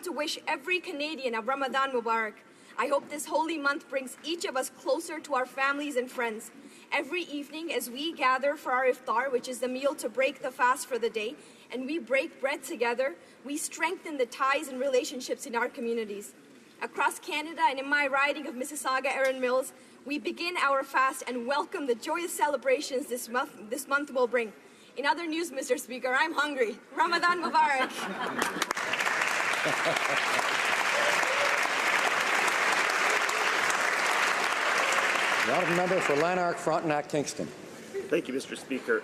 to wish every Canadian a Ramadan Mubarak. I hope this holy month brings each of us closer to our families and friends. Every evening as we gather for our iftar, which is the meal to break the fast for the day, and we break bread together, we strengthen the ties and relationships in our communities. Across Canada and in my riding of Mississauga Erin Mills, we begin our fast and welcome the joyous celebrations this month will bring. In other news, Mr. Speaker, I'm hungry. Ramadan Mubarak. The honourable member for Lanark, Frontenac, Kingston. Thank you, Mr. Speaker.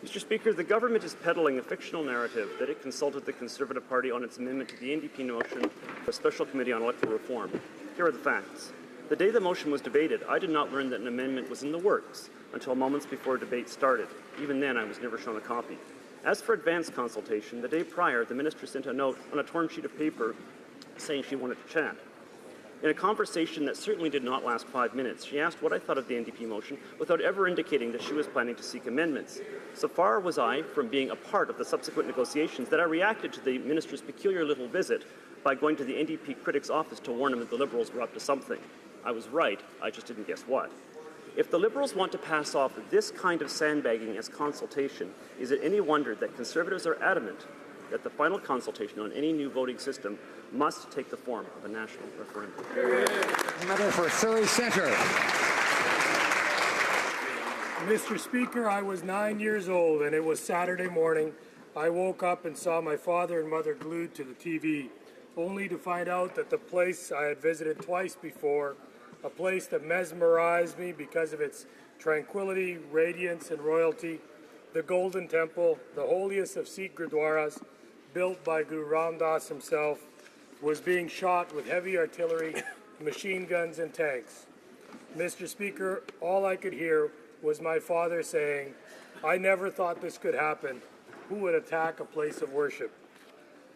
Mr. Speaker, the government is peddling a fictional narrative that it consulted the Conservative Party on its amendment to the NDP motion for a special committee on electoral reform. Here are the facts. The day the motion was debated, I did not learn that an amendment was in the works until moments before debate started. Even then, I was never shown a copy. As for advanced consultation, the day prior, the minister sent a note on a torn sheet of paper saying she wanted to chat. In a conversation that certainly did not last 5 minutes, she asked what I thought of the NDP motion without ever indicating that she was planning to seek amendments. So far was I from being a part of the subsequent negotiations that I reacted to the minister's peculiar little visit by going to the NDP critic's office to warn him that the Liberals were up to something. I was right, I just didn't guess what. If the Liberals want to pass off this kind of sandbagging as consultation, is it any wonder that Conservatives are adamant that the final consultation on any new voting system must take the form of a national referendum? Member for Surrey Centre. Mr. Speaker, I was 9 years old and it was Saturday morning. I woke up and saw my father and mother glued to the TV, only to find out that the place I had visited twice before, a place that mesmerized me because of its tranquility, radiance, and royalty, the Golden Temple, the holiest of Sikh Gurdwaras, built by Guru Ram Das himself, was being shot with heavy artillery, machine guns, and tanks. Mr. Speaker, all I could hear was my father saying, "I never thought this could happen. Who would attack a place of worship?"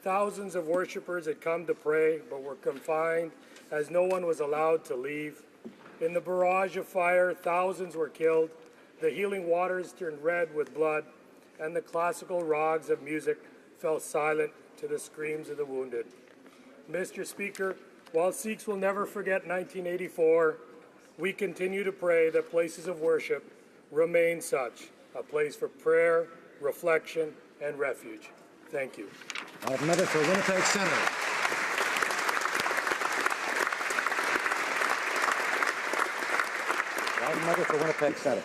Thousands of worshippers had come to pray, but were confined as no one was allowed to leave. In the barrage of fire, thousands were killed, the healing waters turned red with blood, and the classical rags of music fell silent to the screams of the wounded. Mr. Speaker, while Sikhs will never forget 1984, we continue to pray that places of worship remain such, a place for prayer, reflection, and refuge. Thank you. Member for Winnipeg Centre. Member for Winnipeg Centre.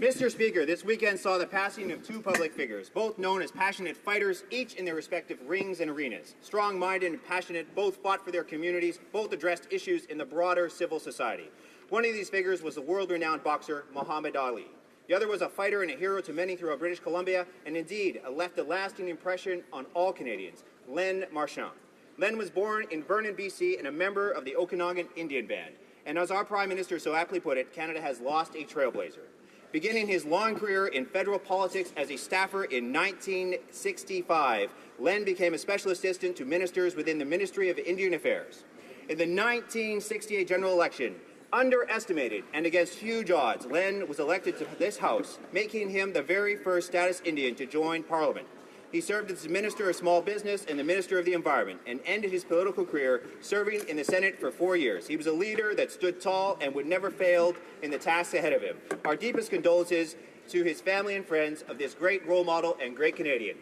Mr. Speaker, this weekend saw the passing of two public figures, both known as passionate fighters, each in their respective rings and arenas. Strong-minded and passionate, both fought for their communities, both addressed issues in the broader civil society. One of these figures was the world-renowned boxer Muhammad Ali. The other was a fighter and a hero to many throughout British Columbia, and indeed left a lasting impression on all Canadians, Len Marchand. Len was born in Vernon, BC, and a member of the Okanagan Indian Band. And as our Prime Minister so aptly put it, Canada has lost a trailblazer. Beginning his long career in federal politics as a staffer in 1965, Len became a special assistant to ministers within the Ministry of Indian Affairs. In the 1968 general election, underestimated and against huge odds, Len was elected to this House, making him the very first status Indian to join Parliament. He served as the Minister of Small Business and the Minister of the Environment, and ended his political career serving in the Senate for 4 years. He was a leader that stood tall and would never fail in the tasks ahead of him. Our deepest condolences to his family and friends of this great role model and great Canadian.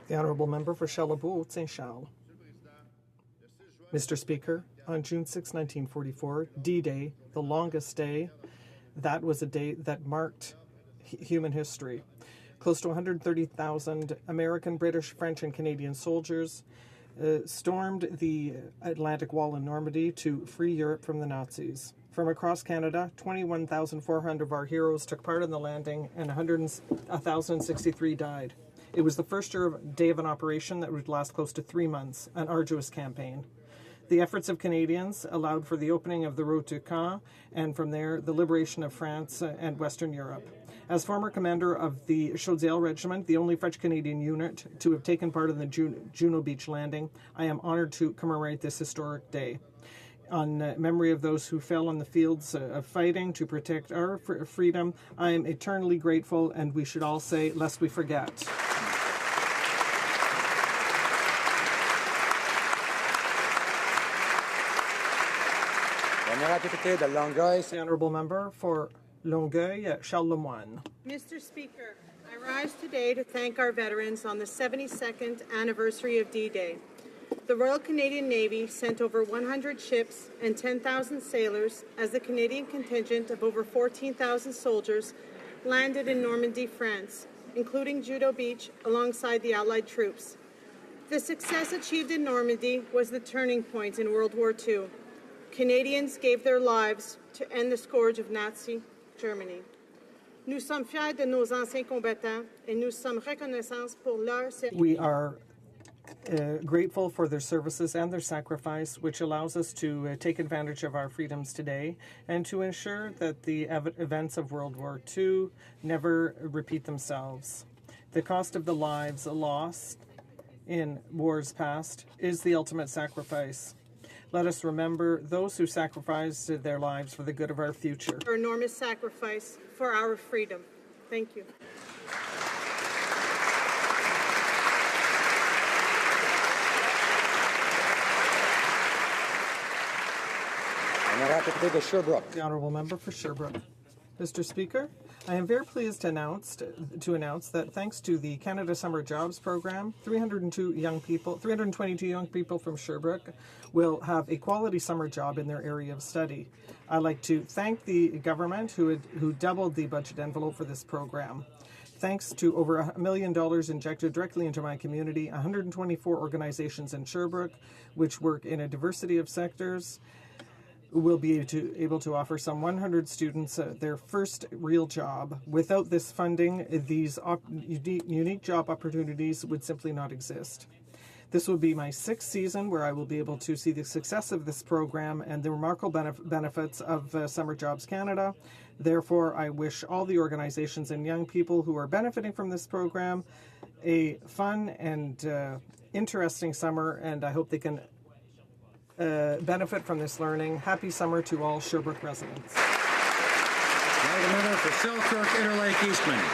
The Honourable Member for Chalabout, St. Charles. Mr. Speaker, on June 6, 1944, D-Day, the longest day, that was a day that marked human history. Close to 130,000 American, British, French, and Canadian soldiers stormed the Atlantic Wall in Normandy to free Europe from the Nazis. From across Canada, 21,400 of our heroes took part in the landing, and 1,063 died. It was the first day of an operation that would last close to 3 months, an arduous campaign. The efforts of Canadians allowed for the opening of the road to Caen, and from there, the liberation of France and Western Europe. As former commander of the Chaudière Regiment, the only French-Canadian unit to have taken part in the Juno Beach landing, I am honored to commemorate this historic day. On memory of those who fell on the fields of fighting to protect our freedom, I am eternally grateful, and we should all say, lest we forget. The honourable member for Longueuil, Charles Lemoine. Mr. Speaker, I rise today to thank our veterans on the 72nd anniversary of D-Day. The Royal Canadian Navy sent over 100 ships and 10,000 sailors as the Canadian contingent of over 14,000 soldiers landed in Normandy, France, including Judo Beach alongside the Allied troops. The success achieved in Normandy was the turning point in World War II. Canadians gave their lives to end the scourge of Nazi Germany. Nous sommes fiers de nos anciens combattants et nous sommes reconnaissants pour leur service. We are grateful for their services and their sacrifice, which allows us to take advantage of our freedoms today and to ensure that the events of World War II never repeat themselves. The cost of the lives lost in wars past is the ultimate sacrifice. Let us remember those who sacrificed their lives for the good of our future. For enormous sacrifice for our freedom. Thank you. The honourable member for Sherbrooke. Mr. Speaker, I am very pleased to announce that thanks to the Canada Summer Jobs Program, 322 young people from Sherbrooke will have a quality summer job in their area of study. I'd like to thank the government who doubled the budget envelope for this program. Thanks to over $1 million injected directly into my community, 124 organizations in Sherbrooke, which work in a diversity of sectors, will be able to offer some 100 students their first real job. Without this funding, these unique job opportunities would simply not exist. This will be my 6th season where I will be able to see the success of this program and the remarkable benefits of Summer Jobs Canada. Therefore, I wish all the organizations and young people who are benefiting from this program a fun and interesting summer, and I hope they can benefit from this learning. Happy summer to all Sherbrooke residents. The member for Selkirk, Interlake, Eastman.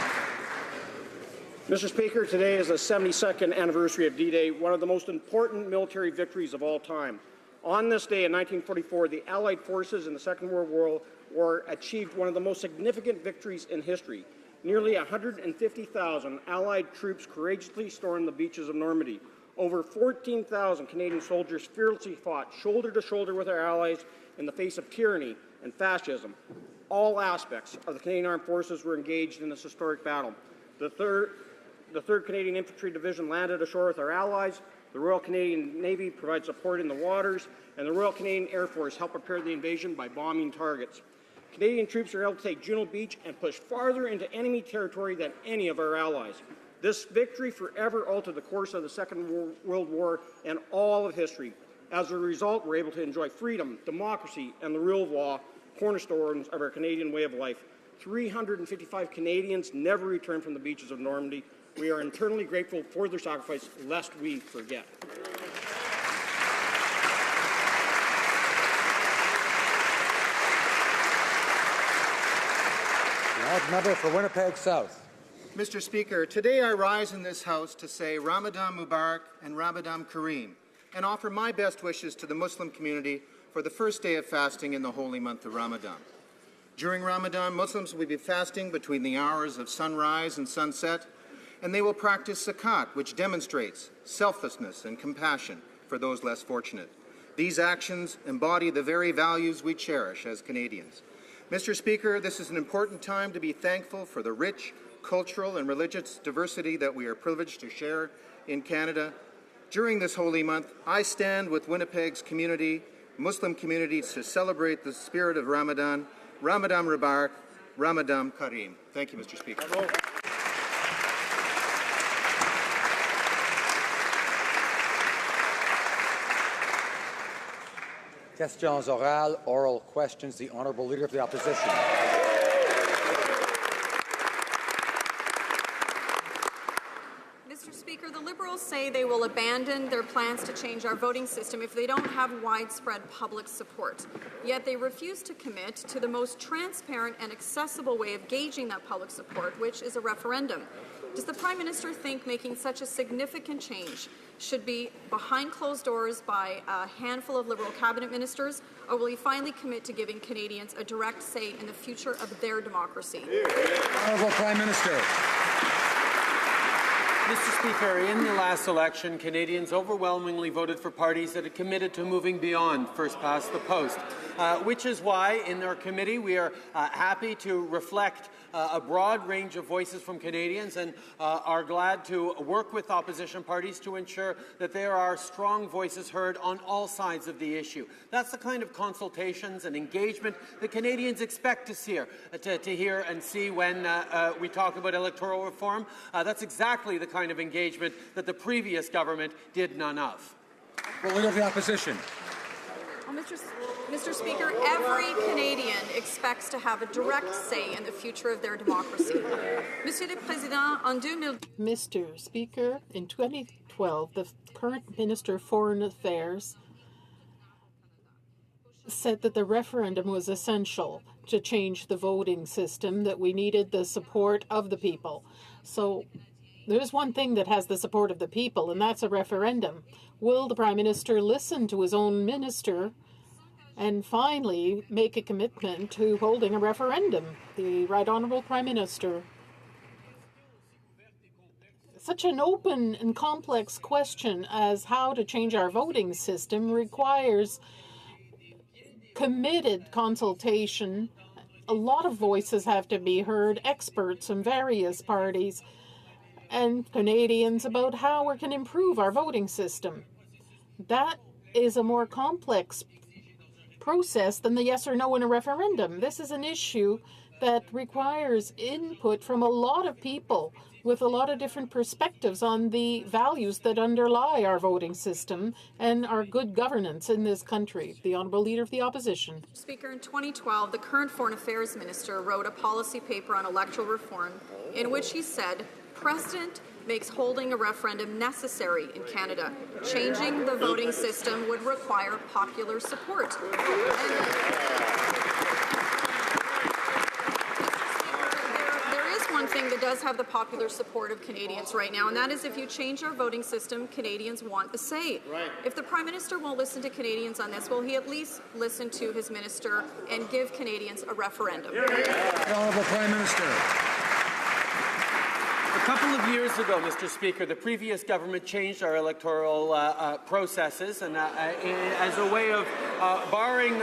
Mr. Speaker, today is the 72nd anniversary of D-Day, one of the most important military victories of all time. On this day in 1944, the Allied forces in the Second World War achieved one of the most significant victories in history. Nearly 150,000 Allied troops courageously stormed the beaches of Normandy. Over 14,000 Canadian soldiers fearlessly fought shoulder to shoulder with our allies in the face of tyranny and fascism. All aspects of the Canadian Armed Forces were engaged in this historic battle. The 3rd Canadian Infantry Division landed ashore with our allies. The Royal Canadian Navy provided support in the waters, and the Royal Canadian Air Force helped prepare the invasion by bombing targets. Canadian troops were able to take Juno Beach and push farther into enemy territory than any of our allies. This victory forever altered the course of the Second World War and all of history. As a result, we're able to enjoy freedom, democracy, and the rule of law, cornerstones of our Canadian way of life. 355 Canadians never returned from the beaches of Normandy. We are eternally grateful for their sacrifice, lest we forget. The member for Winnipeg South. Mr. Speaker, today I rise in this House to say Ramadan Mubarak and Ramadan Kareem and offer my best wishes to the Muslim community for the first day of fasting in the holy month of Ramadan. During Ramadan, Muslims will be fasting between the hours of sunrise and sunset, and they will practice zakat, which demonstrates selflessness and compassion for those less fortunate. These actions embody the very values we cherish as Canadians. Mr. Speaker, this is an important time to be thankful for the rich cultural and religious diversity that we are privileged to share in Canada. During this holy month, I stand with Winnipeg's community, Muslim communities, to celebrate the spirit of Ramadan. Ramadan Mubarak, Ramadan Kareem. Thank you, Mr. Speaker. Questions orales, oral questions. The Honourable Leader of the Opposition. Mr. Speaker, the Liberals say they will abandon their plans to change our voting system if they don't have widespread public support. Yet they refuse to commit to the most transparent and accessible way of gauging that public support, which is a referendum. Does the Prime Minister think making such a significant change should be behind closed doors by a handful of Liberal cabinet ministers, or will he finally commit to giving Canadians a direct say in the future of their democracy? Honourable Prime Minister. Mr. Speaker, in the last election, Canadians overwhelmingly voted for parties that are committed to moving beyond first past the post, which is why in our committee we are happy to reflect a broad range of voices from Canadians and are glad to work with opposition parties to ensure that there are strong voices heard on all sides of the issue. That's the kind of consultations and engagement that Canadians expect to hear and see when we talk about electoral reform. That's exactly the kind of engagement that the previous government did none of. The Leader of the Opposition. Well, Mr. Speaker, every Canadian expects to have a direct say in the future of their democracy. Monsieur le Président, en 2000... Mr. Speaker, in 2012, the current Minister of Foreign Affairs said that the referendum was essential to change the voting system, that we needed the support of the people. So there's one thing that has the support of the people, and that's a referendum. Will the Prime Minister listen to his own minister and finally make a commitment to holding a referendum? The Right Honourable Prime Minister. Such an open and complex question as how to change our voting system requires committed consultation. A lot of voices have to be heard, experts from various parties and Canadians, about how we can improve our voting system. That is a more complex process than the yes or no in a referendum. This is an issue that requires input from a lot of people with a lot of different perspectives on the values that underlie our voting system and our good governance in this country. The Honourable Leader of the Opposition. Speaker, in 2012, the current Foreign Affairs Minister wrote a policy paper on electoral reform in which he said, "Precedent makes holding a referendum necessary in Canada. Changing the voting system would require popular support." There is one thing that does have the popular support of Canadians right now, and that is if you change our voting system, Canadians want a say. Right. If the Prime Minister won't listen to Canadians on this, will he at least listen to his minister and give Canadians a referendum? The Honourable Prime Minister. A couple of years ago, Mr. Speaker, the previous government changed our electoral processes and as a way of barring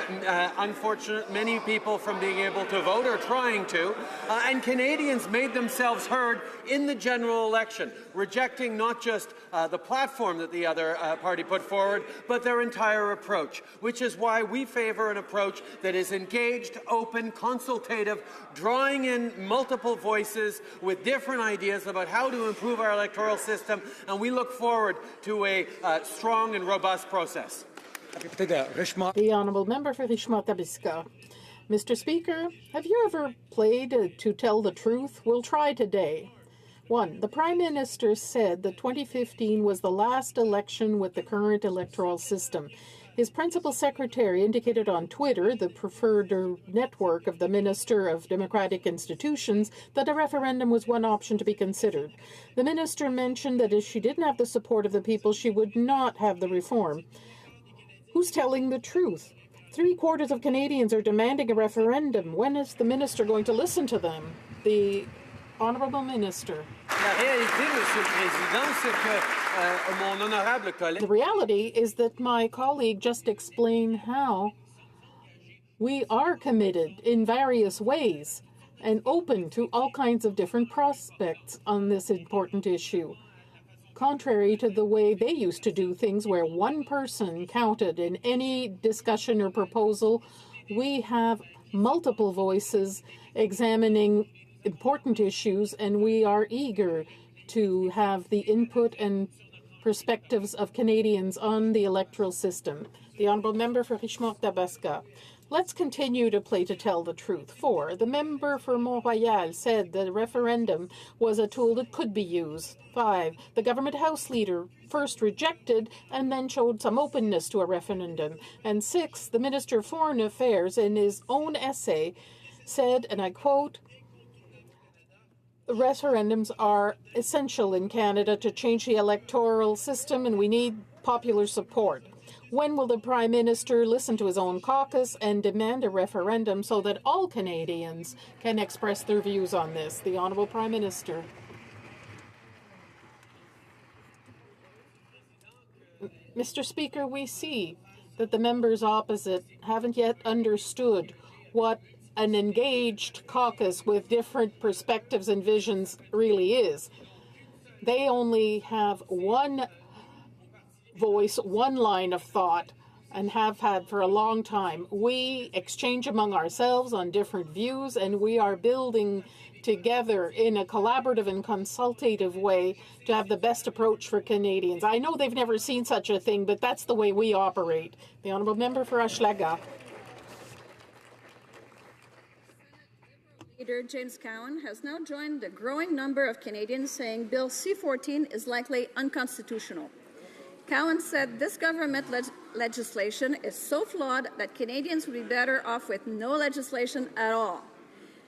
many people from being able to vote or trying to, and Canadians made themselves heard in the general election, rejecting not just the platform that the other party put forward, but their entire approach, which is why we favour an approach that is engaged, open, consultative, drawing in multiple voices with different ideas about how to improve our electoral system, and we look forward to a strong and robust process. The Honourable Member for Richmond-Tabasco. Mr. Speaker, have you ever played to tell the truth? We'll try today. 1. The Prime Minister said that 2015 was the last election with the current electoral system. His principal secretary indicated on Twitter, the preferred network of the Minister of Democratic Institutions, that a referendum was one option to be considered. The minister mentioned that if she didn't have the support of the people, she would not have the reform. Who's telling the truth? 3/4 of Canadians are demanding a referendum. When is the minister going to listen to them? The Honourable Minister. The reality is that my colleague just explained how we are committed in various ways and open to all kinds of different prospects on this important issue. Contrary to the way they used to do things, where one person counted in any discussion or proposal, we have multiple voices examining important issues, and we are eager to have the input and perspectives of Canadians on the electoral system. The Honourable Member for Richmond-Tabasco. Let's continue to play to tell the truth. 4. The member for Mont-Royal said the referendum was a tool that could be used. 5. The government House Leader first rejected and then showed some openness to a referendum. And 6. The Minister of Foreign Affairs, in his own essay, said, and I quote, referendums are essential in Canada to change the electoral system, and we need popular support. When will the Prime Minister listen to his own caucus and demand a referendum so that all Canadians can express their views on this? The Honourable Prime Minister. Mr. Speaker, we see that the members opposite haven't yet understood what an engaged caucus with different perspectives and visions really is. They only have one voice, one line of thought, and have had for a long time. We exchange among ourselves on different views, and we are building together in a collaborative and consultative way to have the best approach for Canadians. I know they've never seen such a thing, but that's the way we operate. The Honourable Member for Hochelaga. Leader James Cowan has now joined the growing number of Canadians saying Bill C-14 is likely unconstitutional. Cowan said this government legislation is so flawed that Canadians would be better off with no legislation at all.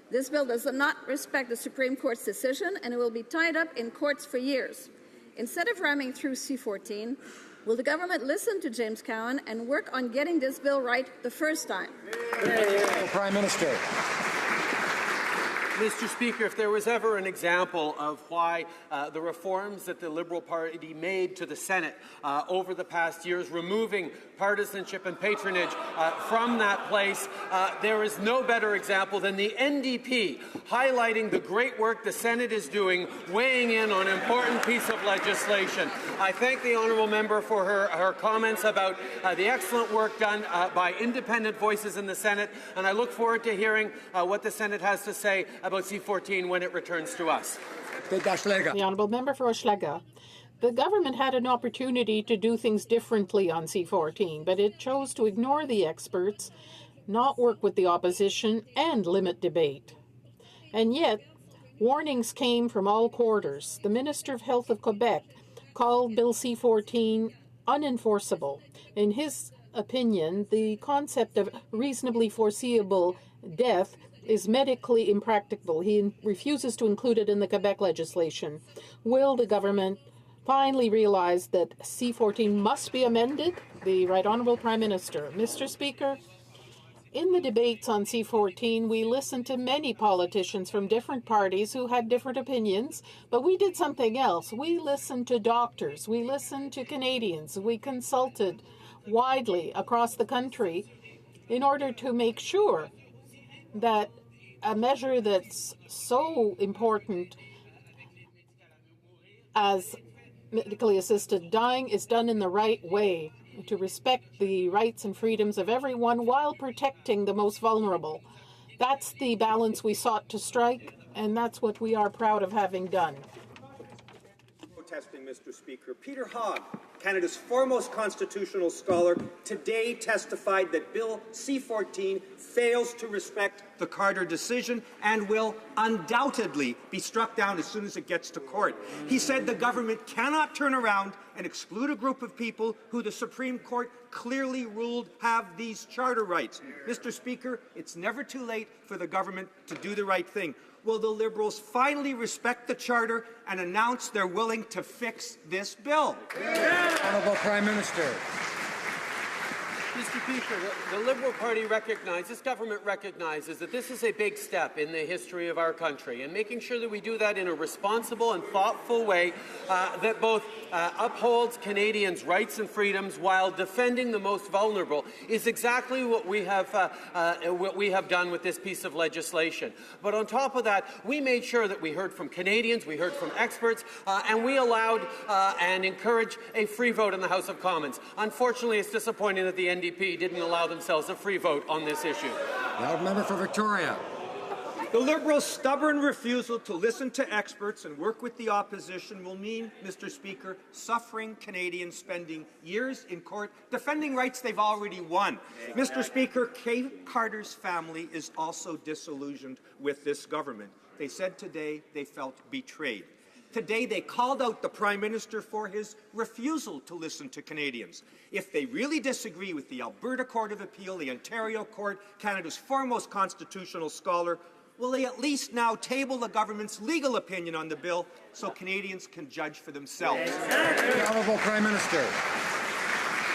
This bill does not respect the Supreme Court's decision, and it will be tied up in courts for years. Instead of ramming through C-14, will the government listen to James Cowan and work on getting this bill right the first time? Prime Minister. Mr. Speaker, if there was ever an example of why the reforms that the Liberal Party made to the Senate over the past years, removing partisanship and patronage from that place, there is no better example than the NDP highlighting the great work the Senate is doing, weighing in on an important piece of legislation. I thank the honourable member for her comments about the excellent work done by independent voices in the Senate, and I look forward to hearing what the Senate has to say about C-14 when it returns to us. The Honourable Member for Hochelaga. The government had an opportunity to do things differently on C-14, but it chose to ignore the experts, not work with the opposition, and limit debate. And yet, warnings came from all quarters. The Minister of Health of Quebec called Bill C-14 unenforceable. In his opinion, the concept of reasonably foreseeable death is medically impracticable. He refuses to include it in the Quebec legislation. Will the government finally realize that C-14 must be amended? The Right Honourable Prime Minister. Mr. Speaker, in the debates on C-14, we listened to many politicians from different parties who had different opinions, but we did something else. We listened to doctors. We listened to Canadians. We consulted widely across the country in order to make sure that a measure that's so important as medically assisted dying is done in the right way, to respect the rights and freedoms of everyone while protecting the most vulnerable. That's the balance we sought to strike, and that's what we are proud of having done. Protesting, Mr. Speaker. Peter HoC, Canada's foremost constitutional scholar, today testified that Bill C-14 fails to respect the Carter decision and will undoubtedly be struck down as soon as it gets to court. He said the government cannot turn around and exclude a group of people who the Supreme Court clearly ruled have these charter rights. Mr. Speaker, it's never too late for the government to do the right thing. Will the Liberals finally respect the Charter and announce they're willing to fix this bill? Honourable Prime Minister. Mr. Speaker, the Liberal Party this government recognizes that this is a big step in the history of our country, and making sure that we do that in a responsible and thoughtful way that both upholds Canadians' rights and freedoms while defending the most vulnerable is exactly what we have done with this piece of legislation. But on top of that, we made sure that we heard from Canadians, we heard from experts, and we allowed and encouraged a free vote in the House of Commons. Unfortunately, it's disappointing that the NDP didn't allow themselves a free vote on this issue. The member for Victoria. The Liberals' stubborn refusal to listen to experts and work with the opposition will mean, Mr. Speaker, suffering Canadians spending years in court defending rights they've already won. Mr. Speaker, Kay Carter's family is also disillusioned with this government. They said today they felt betrayed. Today, they called out the Prime Minister for his refusal to listen to Canadians. If they really disagree with the Alberta Court of Appeal, the Ontario Court, Canada's foremost constitutional scholar, will they at least now table the government's legal opinion on the bill so Canadians can judge for themselves? The Honourable Prime Minister.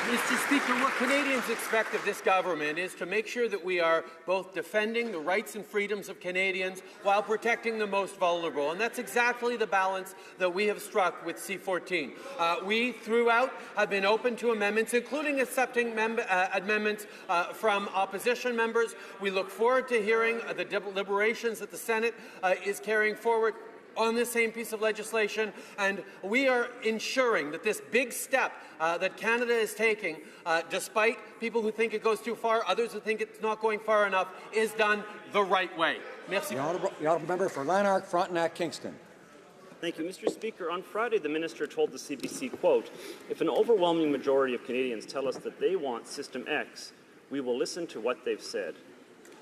Mr. Speaker, what Canadians expect of this government is to make sure that we are both defending the rights and freedoms of Canadians while protecting the most vulnerable. And that's exactly the balance that we have struck with C-14. We, throughout, have been open to amendments, including accepting amendments from opposition members. We look forward to hearing the deliberations that the Senate is carrying forward on the same piece of legislation, and we are ensuring that this big step that Canada is taking, despite people who think it goes too far, others who think it's not going far enough, is done the right way. Merci. The honourable member for Lanark, Frontenac, Kingston. Thank you, Mr. Speaker. On Friday, the minister told the CBC, quote, "If an overwhelming majority of Canadians tell us that they want System X, we will listen to what they've said."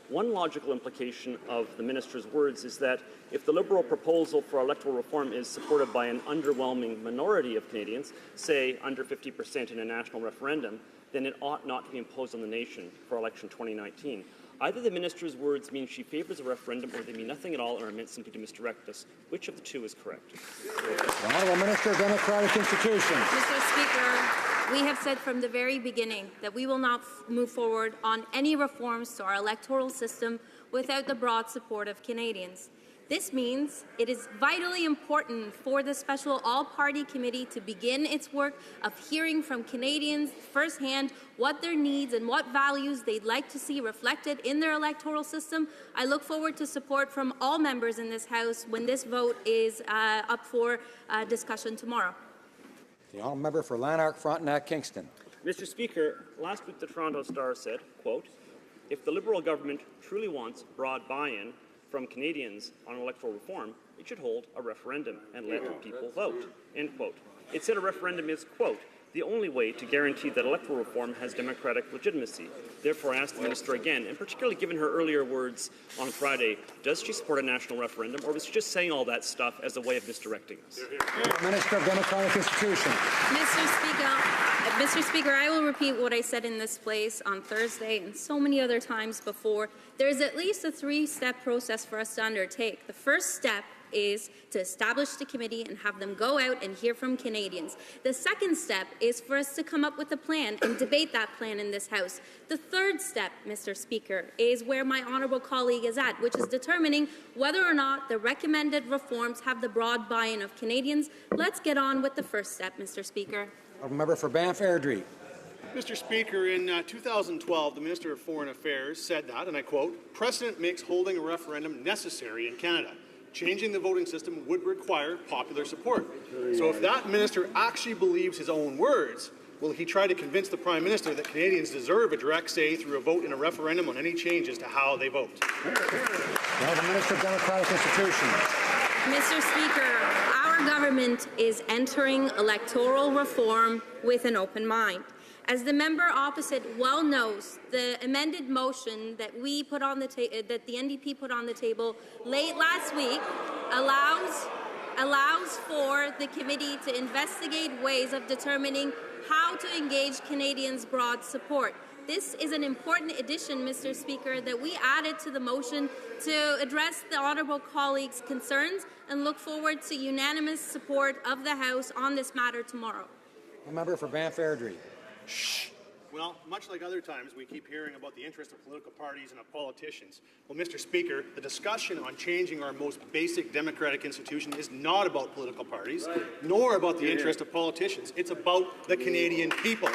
One logical implication of the minister's words is that if the Liberal proposal for electoral reform is supported by an underwhelming minority of Canadians, say under 50% in a national referendum, then it ought not to be imposed on the nation for election 2019. Either the minister's words mean she favours a referendum or they mean nothing at all or are meant simply to misdirect us. Which of the two is correct? The Honourable Minister of Democratic Institutions. Mr. Speaker, we have said from the very beginning that we will not move forward on any reforms to our electoral system without the broad support of Canadians. This means it is vitally important for the Special All-Party Committee to begin its work of hearing from Canadians firsthand what their needs and what values they'd like to see reflected in their electoral system. I look forward to support from all members in this House when this vote is up for discussion tomorrow. The honourable member for Lanark, Frontenac, Kingston. Mr. Speaker, last week the Toronto Star said, quote, "If the Liberal government truly wants broad buy-in from Canadians on electoral reform, it should hold a referendum and let people vote," end quote. It said a referendum is, quote, "the only way to guarantee that electoral reform has democratic legitimacy." Therefore, I ask the minister again, and particularly given her earlier words on Friday, does she support a national referendum, or was she just saying all that stuff as a way of misdirecting us? Minister of Democratic Institutions. Mr. Speaker, I will repeat what I said in this place on Thursday and so many other times before. There is at least a three-step process for us to undertake. The first step is to establish the committee and have them go out and hear from Canadians. The second step is for us to come up with a plan and debate that plan in this House. The third step, Mr. Speaker, is where my honourable colleague is at, which is determining whether or not the recommended reforms have the broad buy-in of Canadians. Let's get on with the first step, Mr. Speaker. Member for Banff Airdrie. Mr. Speaker, in 2012, the Minister of Foreign Affairs said that, and I quote, "Precedent makes holding a referendum necessary in Canada. Changing the voting system would require popular support." So if that minister actually believes his own words, will he try to convince the Prime Minister that Canadians deserve a direct say through a vote in a referendum on any changes to how they vote? Now the Minister of Democratic Institutions. Mr. Speaker, our government is entering electoral reform with an open mind. As the member opposite well knows, the amended motion that we put on the that the NDP put on the table late last week allows for the committee to investigate ways of determining how to engage Canadians' broad support. This is an important addition, Mr. Speaker, that we added to the motion to address the honourable colleagues' concerns and look forward to unanimous support of the House on this matter tomorrow. A member for Banff Airdrie. Well, much like other times, we keep hearing about the interest of political parties and of politicians. Well, Mr. Speaker, the discussion on changing our most basic democratic institution is not about political parties, nor about the interest of politicians. It's about the Canadian people.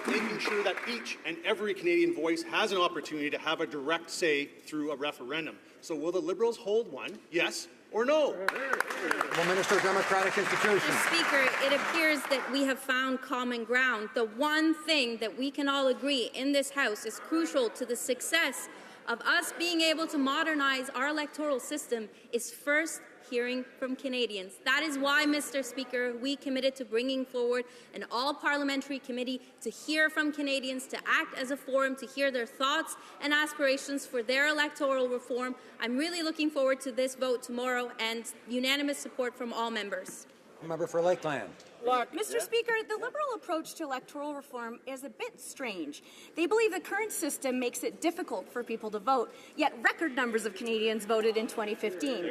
Making sure that each and every Canadian voice has an opportunity to have a direct say through a referendum. So will the Liberals hold one, yes or no? The Minister of Democratic Institutions. Mr. Speaker, it appears that we have found common ground. The one thing that we can all agree in this House is crucial to the success of us being able to modernize our electoral system is first hearing from Canadians. That is why, Mr. Speaker, we committed to bringing forward an all-parliamentary committee to hear from Canadians, to act as a forum, to hear their thoughts and aspirations for their electoral reform. I'm really looking forward to this vote tomorrow and unanimous support from all members. Member for Lakeland. Mr. Speaker, the Liberal approach to electoral reform is a bit strange. They believe the current system makes it difficult for people to vote, yet record numbers of Canadians voted in 2015.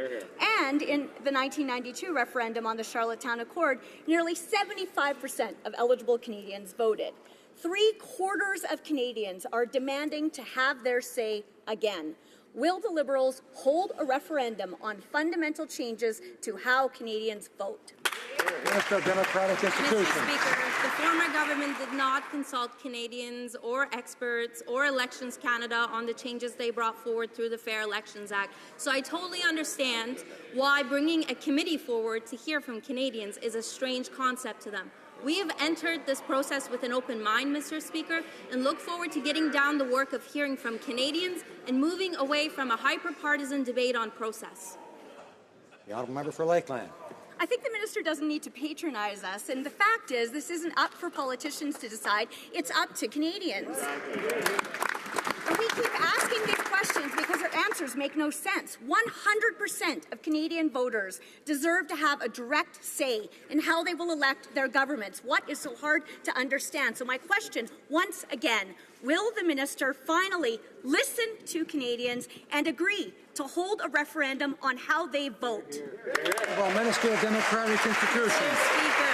And in the 1992 referendum on the Charlottetown Accord, nearly 75% of eligible Canadians voted. 3/4 of Canadians are demanding to have their say again. Will the Liberals hold a referendum on fundamental changes to how Canadians vote? Minister of Democratic Institutions. Mr. Speaker, the former government did not consult Canadians or experts or Elections Canada on the changes they brought forward through the Fair Elections Act. So I totally understand why bringing a committee forward to hear from Canadians is a strange concept to them. We have entered this process with an open mind, Mr. Speaker, and look forward to getting down the work of hearing from Canadians and moving away from a hyper-partisan debate on process. The honourable member for Lakeland. I think the minister doesn't need to patronize us, and the fact is this isn't up for politicians to decide, it's up to Canadians. And we keep asking these questions because our answers make no sense. 100% of Canadian voters deserve to have a direct say in how they will elect their governments. What is so hard to understand? So my question, once again, will the minister finally listen to Canadians and agree to hold a referendum on how they vote? Minister of Democratic Institutions. Mr. Speaker,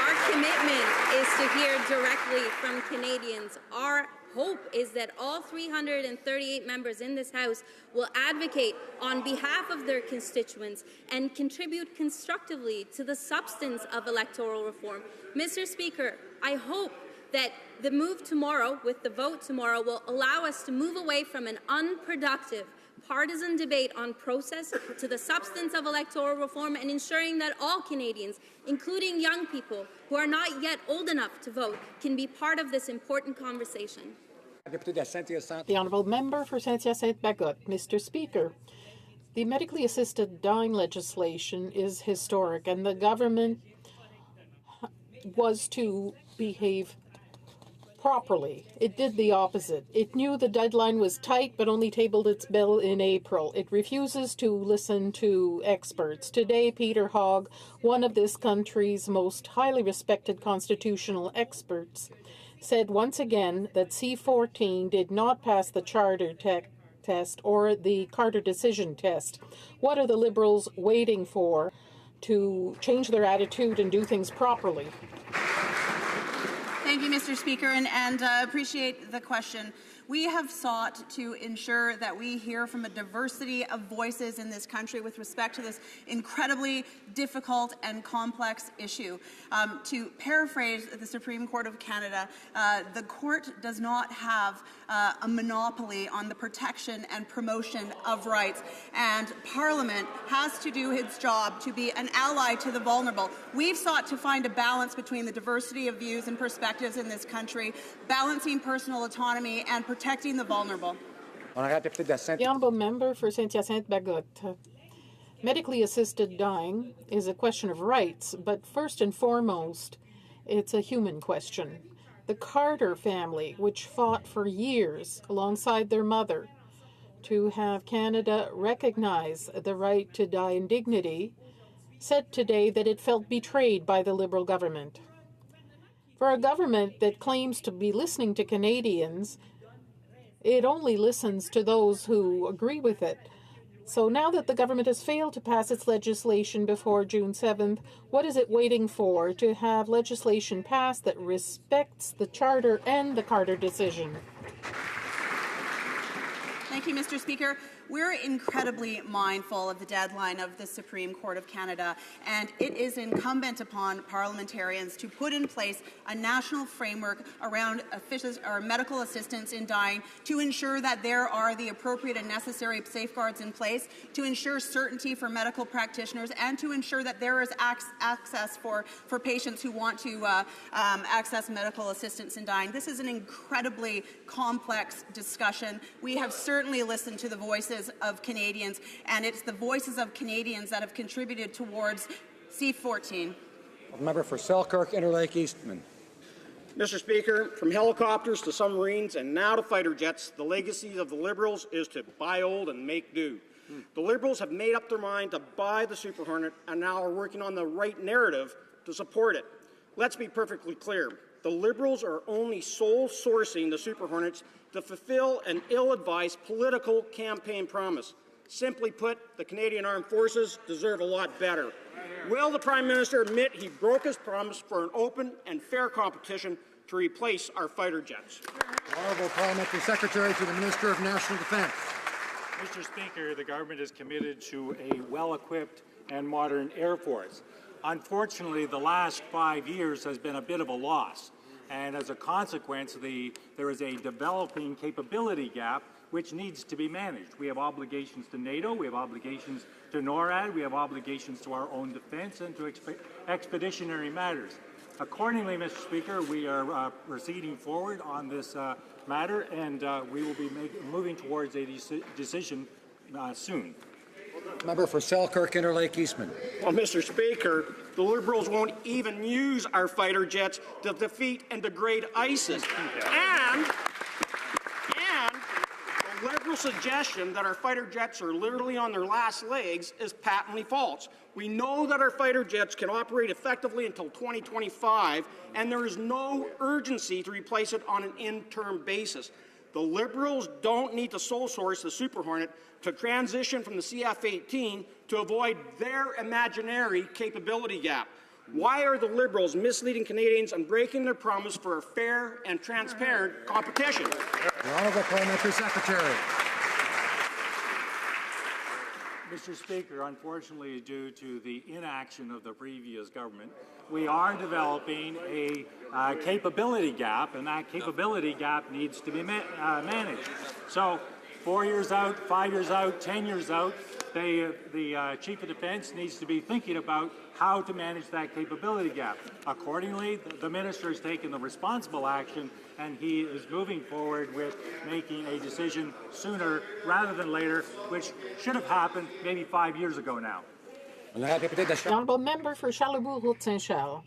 our commitment is to hear directly from Canadians. Our hope is that all 338 members in this House will advocate on behalf of their constituents and contribute constructively to the substance of electoral reform. Mr. Speaker, I hope that the move tomorrow, with the vote tomorrow, will allow us to move away from an unproductive partisan debate on process to the substance of electoral reform and ensuring that all Canadians, including young people who are not yet old enough to vote, can be part of this important conversation. The honourable member for Saint-Hyacinthe-Bagotte. Mr. Speaker, the medically assisted dying legislation is historic, and the government was to behave properly. It did the opposite. It knew the deadline was tight, but only tabled its bill in April. It refuses to listen to experts. Today, Peter HoC, one of this country's most highly respected constitutional experts, said once again that C-14 did not pass the charter test or the Carter decision test. What are the Liberals waiting for to change their attitude and do things properly? Thank you, Mr. Speaker, and appreciate the question. We have sought to ensure that we hear from a diversity of voices in this country with respect to this incredibly difficult and complex issue. To paraphrase the Supreme Court of Canada, the court does not have a monopoly on the protection and promotion of rights, and Parliament has to do its job to be an ally to the vulnerable. We've sought to find a balance between the diversity of views and perspectives in this country, balancing personal autonomy and protecting the vulnerable. The honourable member for Saint-Hyacinthe-Bagotte. Medically assisted dying is a question of rights, but first and foremost, it's a human question. The Carter family, which fought for years alongside their mother to have Canada recognize the right to die in dignity, said today that it felt betrayed by the Liberal government. For a government that claims to be listening to Canadians, it only listens to those who agree with it. So now that the government has failed to pass its legislation before June 7th, what is it waiting for to have legislation passed that respects the Charter and the Carter decision? Thank you, Mr. Speaker. We're incredibly mindful of the deadline of the Supreme Court of Canada, and it is incumbent upon parliamentarians to put in place a national framework around medical assistance in dying to ensure that there are the appropriate and necessary safeguards in place, to ensure certainty for medical practitioners, and to ensure that there is access for patients who want to access medical assistance in dying. This is an incredibly complex discussion. We have certainly listened to the voices of Canadians, and it's the voices of Canadians that have contributed towards C-14. Member for Selkirk, Interlake Eastman. Mr. Speaker, from helicopters to submarines and now to fighter jets, the legacy of the Liberals is to buy old and make do. The Liberals have made up their mind to buy the Super Hornet and now are working on the right narrative to support it. Let's be perfectly clear. The Liberals are only sole sourcing the Super Hornets to fulfill an ill-advised political campaign promise. Simply put, the Canadian Armed Forces deserve a lot better. Will the Prime Minister admit he broke his promise for an open and fair competition to replace our fighter jets? Honourable Parliamentary Secretary to the Minister of National Defence. Mr. Speaker, the government is committed to a well-equipped and modern Air Force. Unfortunately, the last 5 years has been a bit of a loss, and as a consequence, there is a developing capability gap which needs to be managed. We have obligations to NATO, we have obligations to NORAD, we have obligations to our own defense and to expeditionary matters. Accordingly, Mr. Speaker, we are proceeding forward on this matter, and we will be moving towards a decision soon. Member for Selkirk Interlake Eastman. Well, Mr. Speaker, the Liberals won't even use our fighter jets to defeat and degrade ISIS. And the Liberal suggestion that our fighter jets are literally on their last legs is patently false. We know that our fighter jets can operate effectively until 2025, and there is no urgency to replace it on an interim basis. The Liberals don't need to sole source the Super Hornet to transition from the CF-18 to avoid their imaginary capability gap. Why are the Liberals misleading Canadians and breaking their promise for a fair and transparent competition? The Honourable Parliamentary Secretary. Mr. Speaker, unfortunately, due to the inaction of the previous government, we are developing a capability gap, and that capability gap needs to be managed. So 4 years out, 5 years out, 10 years out, the Chief of Defence needs to be thinking about how to manage that capability gap. Accordingly, the Minister has taken the responsible action, and he is moving forward with making a decision sooner rather than later, which should have happened maybe 5 years ago now. The Honourable Member for Chalabourg-Saint-Charles.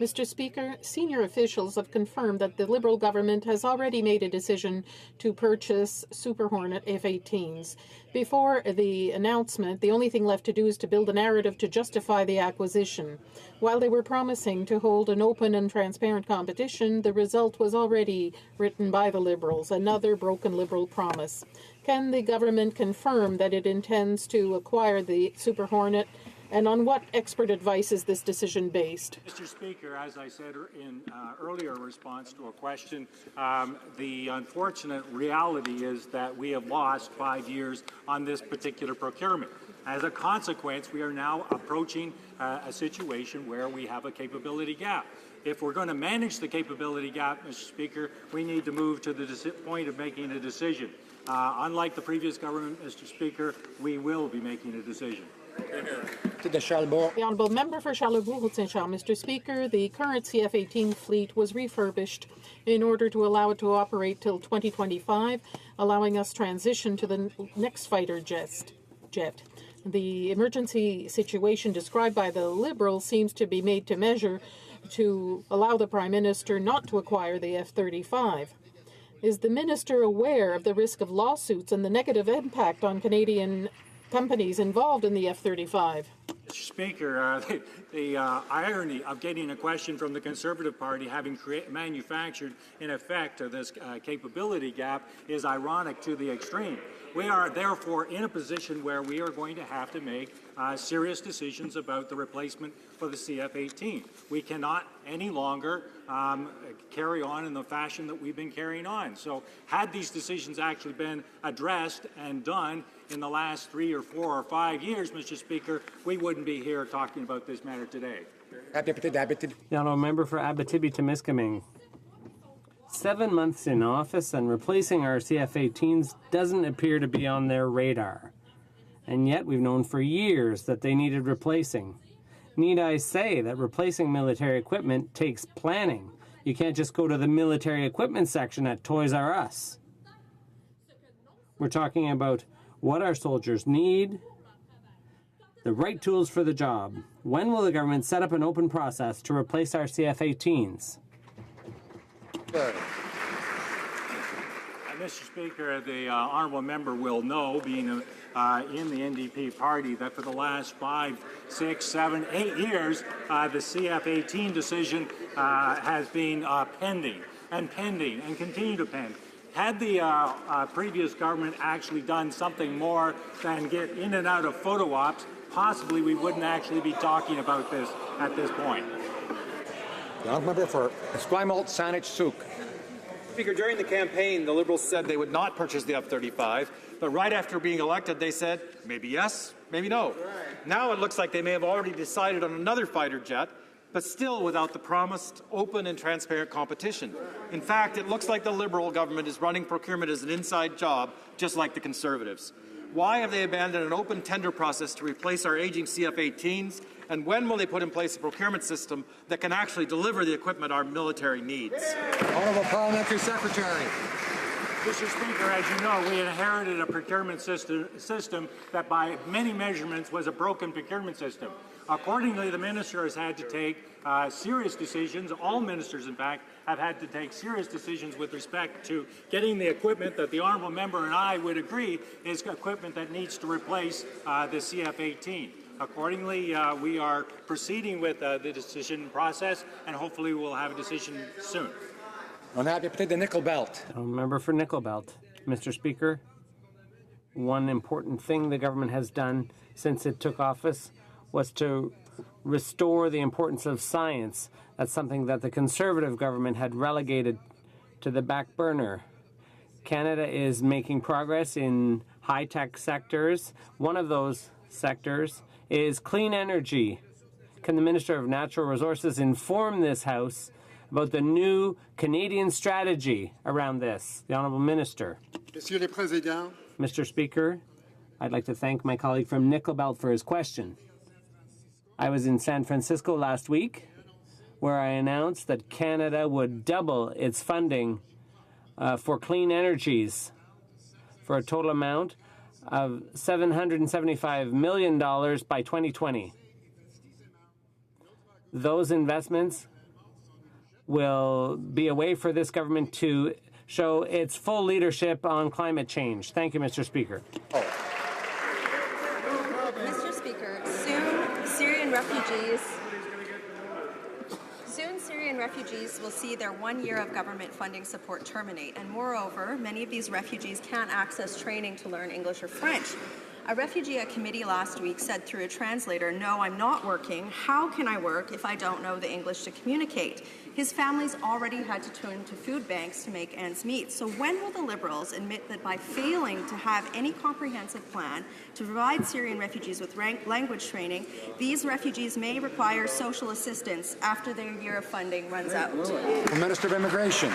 Mr. Speaker, senior officials have confirmed that the Liberal government has already made a decision to purchase Super Hornet F-18s. Before the announcement, the only thing left to do is to build a narrative to justify the acquisition. While they were promising to hold an open and transparent competition, the result was already written by the Liberals, another broken Liberal promise. Can the government confirm that it intends to acquire the Super Hornet, and on what expert advice is this decision based? Mr. Speaker, as I said in earlier response to a question, the unfortunate reality is that we have lost 5 years on this particular procurement. As a consequence, we are now approaching a situation where we have a capability gap. If we're going to manage the capability gap, Mr. Speaker, we need to move to the point of making a decision. Unlike the previous government, Mr. Speaker, we will be making a decision. The Honourable Member for Chalabourg-Saint-Charles. Mr. Speaker, the current CF-18 fleet was refurbished in order to allow it to operate till 2025, allowing us transition to the next fighter jet. The emergency situation described by the Liberals seems to be made to measure to allow the Prime Minister not to acquire the F-35. Is the Minister aware of the risk of lawsuits and the negative impact on Canadian companies involved in the F-35? Mr. Speaker, the irony of getting a question from the Conservative Party having manufactured, in effect, this capability gap is ironic to the extreme. We are, therefore, in a position where we are going to have to make serious decisions about the replacement for the CF-18. We cannot any longer carry on in the fashion that we've been carrying on. So had these decisions actually been addressed and done in the last 3 or 4 or 5 years, Mr. Speaker, we wouldn't be here talking about this matter today. The Honourable Member for Abitibi-Temiskaming. 7 months in office and replacing our CF-18s doesn't appear to be on their radar. And yet we've known for years that they needed replacing. Need I say that replacing military equipment takes planning? You can't just go to the military equipment section at Toys R Us. We're talking about what our soldiers need, the right tools for the job. When will the government set up an open process to replace our CF-18s? Mr. Speaker, the honourable member will know, being in the NDP party, that for the last 5, 6, 7, 8 years, the CF-18 decision has been pending and continue to pend. Had the previous government actually done something more than get in and out of photo ops, possibly we wouldn't actually be talking about this at this point. The honourable member for Esquimalt, Saanich, Sooke. Speaker, during the campaign, the Liberals said they would not purchase the F-35, but right after being elected, they said maybe yes, maybe no. Now it looks like they may have already decided on another fighter jet, but still without the promised open and transparent competition. In fact, it looks like the Liberal government is running procurement as an inside job, just like the Conservatives. Why have they abandoned an open tender process to replace our aging CF-18s? And when will they put in place a procurement system that can actually deliver the equipment our military needs? Honourable Parliamentary Secretary. Mr. Speaker, as you know, we inherited a procurement system that by many measurements was a broken procurement system. Accordingly, the minister has had to take serious decisions. All ministers, in fact, have had to take serious decisions with respect to getting the equipment that the honourable member and I would agree is equipment that needs to replace the CF-18. Accordingly, we are proceeding with the decision process, and hopefully we'll have a decision soon. On that, you take the nickel belt. Member for Nickel Belt. Mr. Speaker, one important thing the government has done since it took office was to restore the importance of science. That's something that the Conservative government had relegated to the back burner. Canada is making progress in high-tech sectors. One of those sectors is clean energy. Can the Minister of Natural Resources inform this House about the new Canadian strategy around this? The Honourable Minister. Monsieur le Président. Mr. Speaker, I'd like to thank my colleague from Nickel Belt for his question. I was in San Francisco last week, where I announced that Canada would double its funding for clean energies for a total amount of $775 million by 2020. Those investments will be a way for this government to show its full leadership on climate change. Thank you, Mr. Speaker. Mr. Speaker, soon Syrian refugees will see their 1 year of government funding support terminate, and moreover, many of these refugees can't access training to learn English or French. A refugee at committee last week said through a translator, "No, I'm not working. How can I work if I don't know the English to communicate?" His family's already had to turn to food banks to make ends meet. So when will the Liberals admit that by failing to have any comprehensive plan to provide Syrian refugees with language training, these refugees may require social assistance after their year of funding runs out? The Minister of Immigration.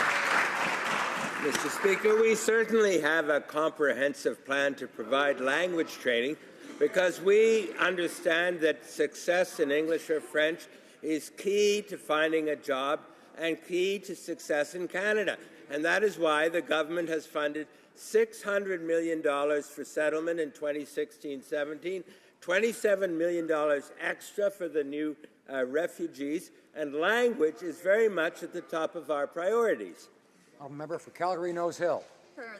Mr. Speaker, we certainly have a comprehensive plan to provide language training because we understand that success in English or French is key to finding a job and key to success in Canada. And that is why the government has funded $600 million for settlement in 2016-17, $27 million extra for the new refugees, and language is very much at the top of our priorities. Member for Calgary Nose Hill.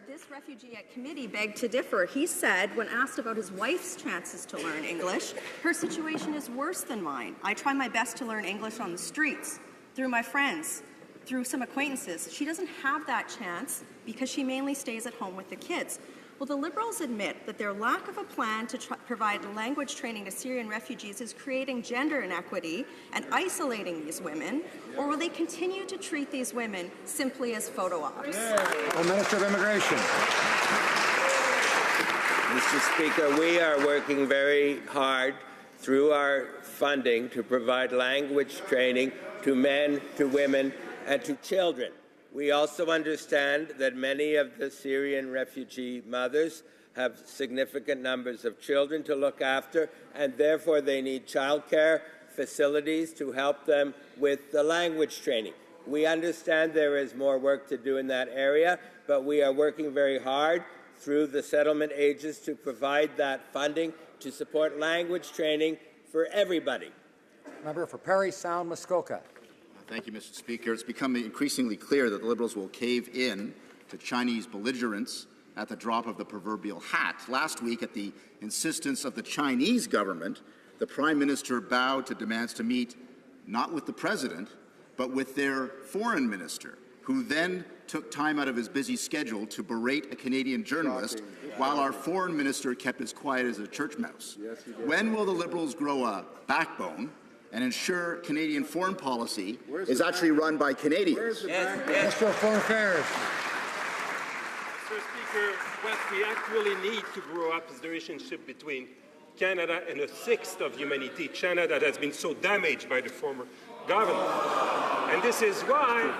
This refugee at committee begged to differ. He said, when asked about his wife's chances to learn English, "Her situation is worse than mine. I try my best to learn English on the streets, through my friends, through some acquaintances. She doesn't have that chance because she mainly stays at home with the kids." Will the Liberals admit that their lack of a plan to provide language training to Syrian refugees is creating gender inequity and isolating these women, or will they continue to treat these women simply as photo ops? The Minister of Immigration. Mr. Speaker, we are working very hard through our funding to provide language training to men, to women, and to children. We also understand that many of the Syrian refugee mothers have significant numbers of children to look after, and therefore they need childcare facilities to help them with the language training. We understand there is more work to do in that area, but we are working very hard through the settlement ages to provide that funding to support language training for everybody. Member for Parry Sound, Muskoka. Thank you, Mr. Speaker. It's become increasingly clear that the Liberals will cave in to Chinese belligerence at the drop of the proverbial hat. Last week, at the insistence of the Chinese government, the Prime Minister bowed to demands to meet not with the President, but with their foreign minister, who then took time out of his busy schedule to berate a Canadian journalist while our foreign minister kept as quiet as a church mouse. When will the Liberals grow a backbone and ensure Canadian foreign policy is actually run by Canadians? Minister of Foreign Affairs. Mr. Speaker, what we actually need to grow up is the relationship between Canada and a sixth of humanity, China, that has been so damaged by the former government. And this is why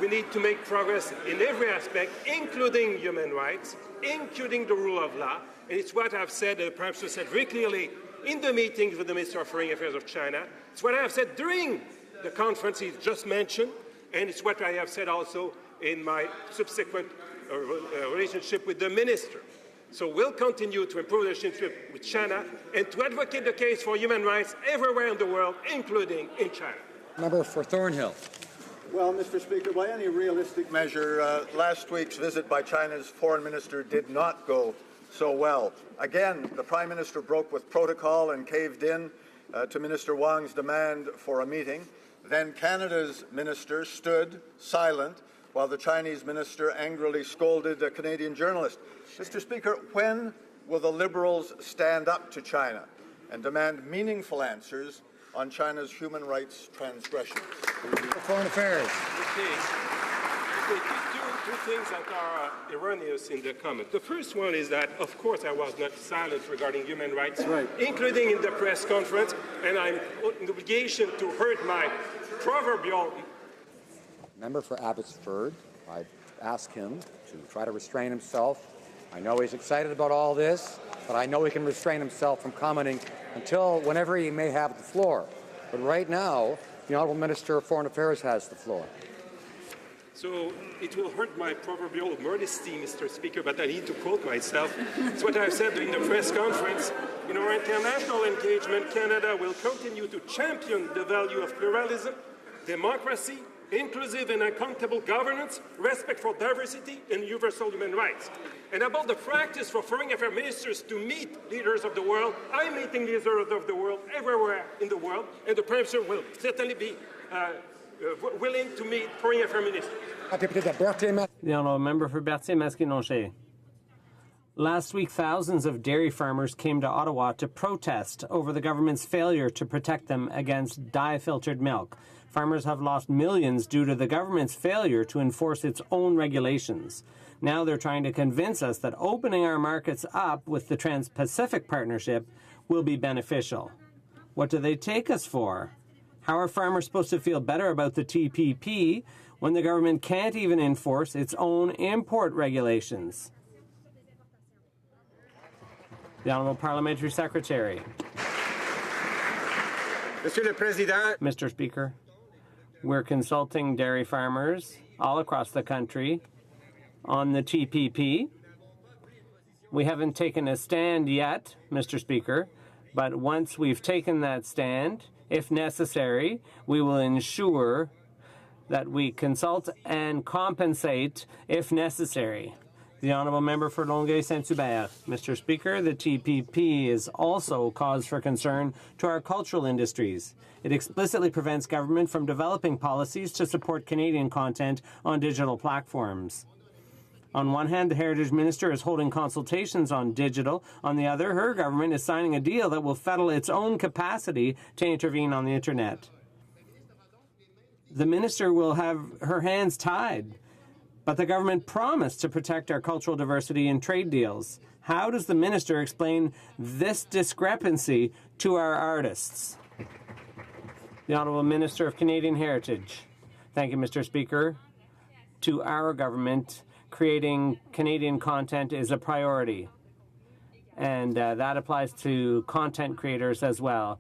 we need to make progress in every aspect, including human rights, including the rule of law. And it's what I've said, the Prime Minister said very clearly in the meetings with the Minister of Foreign Affairs of China. It's what I have said during the conference he just mentioned, and it's what I have said also in my subsequent relationship with the Minister. So we'll continue to improve the relationship with China and to advocate the case for human rights everywhere in the world, including in China. Member for Thornhill. Well, Mr. Speaker, by any realistic measure, last week's visit by China's foreign minister did not go so well. Again, the Prime Minister broke with protocol and caved in to Minister Wang's demand for a meeting. Then Canada's minister stood silent while the Chinese minister angrily scolded a Canadian journalist. Mr. Speaker, when will the Liberals stand up to China and demand meaningful answers on China's human rights transgressions? Foreign Affairs. Two things that are erroneous in the comment. The first one is that, of course, I was not silent regarding human rights, including in the press conference, and I'm in obligation to hurt my proverbial. Member for Abbotsford, I'd ask him to try to restrain himself. I know he's excited about all this, but I know he can restrain himself from commenting until whenever he may have the floor. But right now, the Honourable Minister of Foreign Affairs has the floor. So it will hurt my proverbial modesty, Mr. Speaker, but I need to quote myself. It's what I've said in the press conference. In our international engagement, Canada will continue to champion the value of pluralism, democracy, inclusive and accountable governance, respect for diversity, and universal human rights. And about the practice for foreign affairs ministers to meet leaders of the world, I'm meeting leaders of the world everywhere in the world, and the Prime Minister will certainly be willing to meet foreign affairs ministers. The Honourable Member for Berthier-Masquinongé. Last week, thousands of dairy farmers came to Ottawa to protest over the government's failure to protect them against dye-filtered milk. Farmers have lost millions due to the government's failure to enforce its own regulations. Now they're trying to convince us that opening our markets up with the Trans-Pacific Partnership will be beneficial. What do they take us for? How are farmers supposed to feel better about the TPP when the government can't even enforce its own import regulations? The Honourable Parliamentary Secretary. Mr. Speaker, we're consulting dairy farmers all across the country on the TPP. We haven't taken a stand yet, Mr. Speaker, but once we've taken that stand, if necessary, we will ensure that we consult and compensate if necessary. The Honourable Member for Longueuil-Saint-Hubert. Mr. Speaker, the TPP is also cause for concern to our cultural industries. It explicitly prevents government from developing policies to support Canadian content on digital platforms. On one hand, the Heritage Minister is holding consultations on digital. On the other, her government is signing a deal that will fettle its own capacity to intervene on the Internet. The Minister will have her hands tied, but the government promised to protect our cultural diversity in trade deals. How does the Minister explain this discrepancy to our artists? The Honourable Minister of Canadian Heritage. Thank you, Mr. Speaker. To our government, creating Canadian content is a priority, and that applies to content creators as well.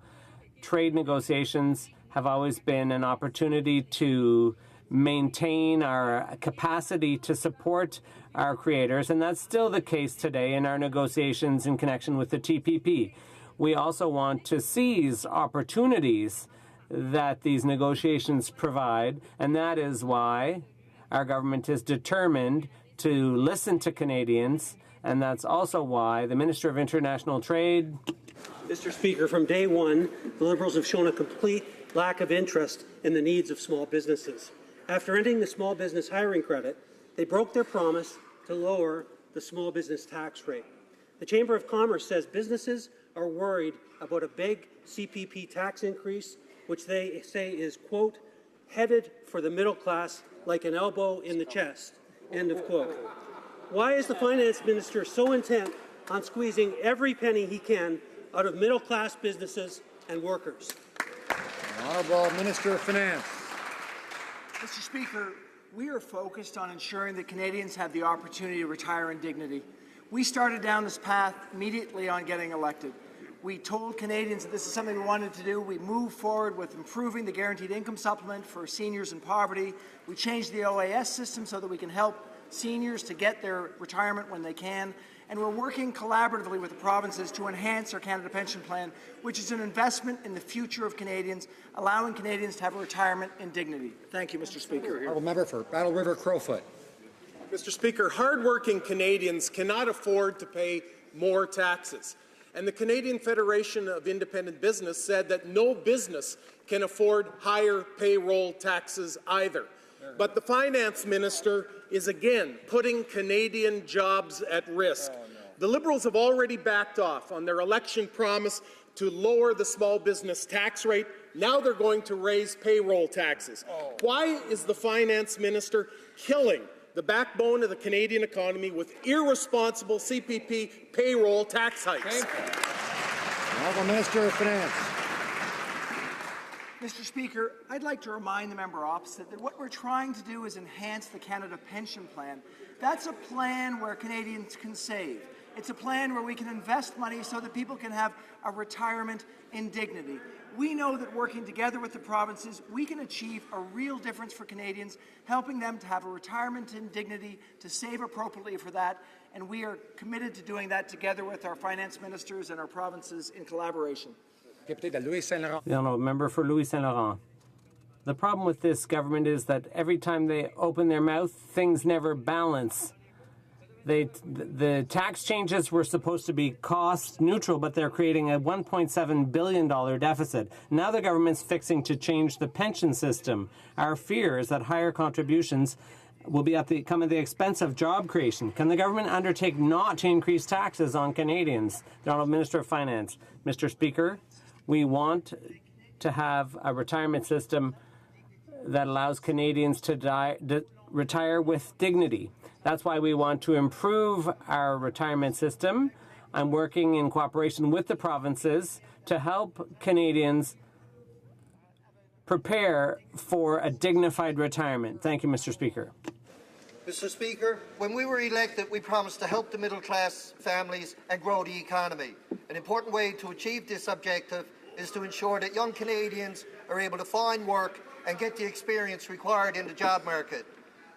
Trade negotiations have always been an opportunity to maintain our capacity to support our creators, and that's still the case today in our negotiations in connection with the TPP. We also want to seize opportunities that these negotiations provide, and that is why our government is determined to listen to Canadians, and that's also why the Minister of International Trade... Mr. Speaker, from day one, the Liberals have shown a complete lack of interest in the needs of small businesses. After ending the small business hiring credit, they broke their promise to lower the small business tax rate. The Chamber of Commerce says businesses are worried about a big CPP tax increase, which they say is, quote, headed for the middle class like an elbow in the chest, end of quote. Why is the Finance Minister so intent on squeezing every penny he can out of middle-class businesses and workers? The Honourable Minister of Finance. Mr. Speaker, we are focused on ensuring that Canadians have the opportunity to retire in dignity. We started down this path immediately on getting elected. We told Canadians that this is something we wanted to do. We moved forward with improving the guaranteed income supplement for seniors in poverty. We changed the OAS system so that we can help seniors to get their retirement when they can. And we're working collaboratively with the provinces to enhance our Canada Pension Plan, which is an investment in the future of Canadians, allowing Canadians to have a retirement in dignity. Thank you, Mr. Speaker. Honourable Member for Battle River Crowfoot. Mr. Speaker, hardworking Canadians cannot afford to pay more taxes. And the Canadian Federation of Independent Business said that no business can afford higher payroll taxes either. But the Finance Minister is again putting Canadian jobs at risk. The Liberals have already backed off on their election promise to lower the small business tax rate. Now they're going to raise payroll taxes. Why is the Finance Minister killing the backbone of the Canadian economy with irresponsible CPP payroll tax hikes? Honourable Minister of Finance. Mr. Speaker, I'd like to remind the member opposite that what we're trying to do is enhance the Canada Pension Plan. That's a plan where Canadians can save. It's a plan where we can invest money so that people can have a retirement in dignity. We know that working together with the provinces, we can achieve a real difference for Canadians, helping them to have a retirement in dignity, to save appropriately for that, and we are committed to doing that together with our finance ministers and our provinces in collaboration. The Honourable Member for Louis Saint Laurent. The problem with this government is that every time they open their mouth, things never balance. The tax changes were supposed to be cost neutral, but they're creating a $1.7 billion deficit. Now the government's fixing to change the pension system. Our fear is that higher contributions will come at the expense of job creation. Can the government undertake not to increase taxes on Canadians? The Honourable Minister of Finance. Mr. Speaker, we want to have a retirement system that allows Canadians to retire with dignity. That's why we want to improve our retirement system. I'm working in cooperation with the provinces to help Canadians prepare for a dignified retirement. Thank you, Mr. Speaker. Mr. Speaker, when we were elected, we promised to help the middle-class families and grow the economy. An important way to achieve this objective is to ensure that young Canadians are able to find work and get the experience required in the job market.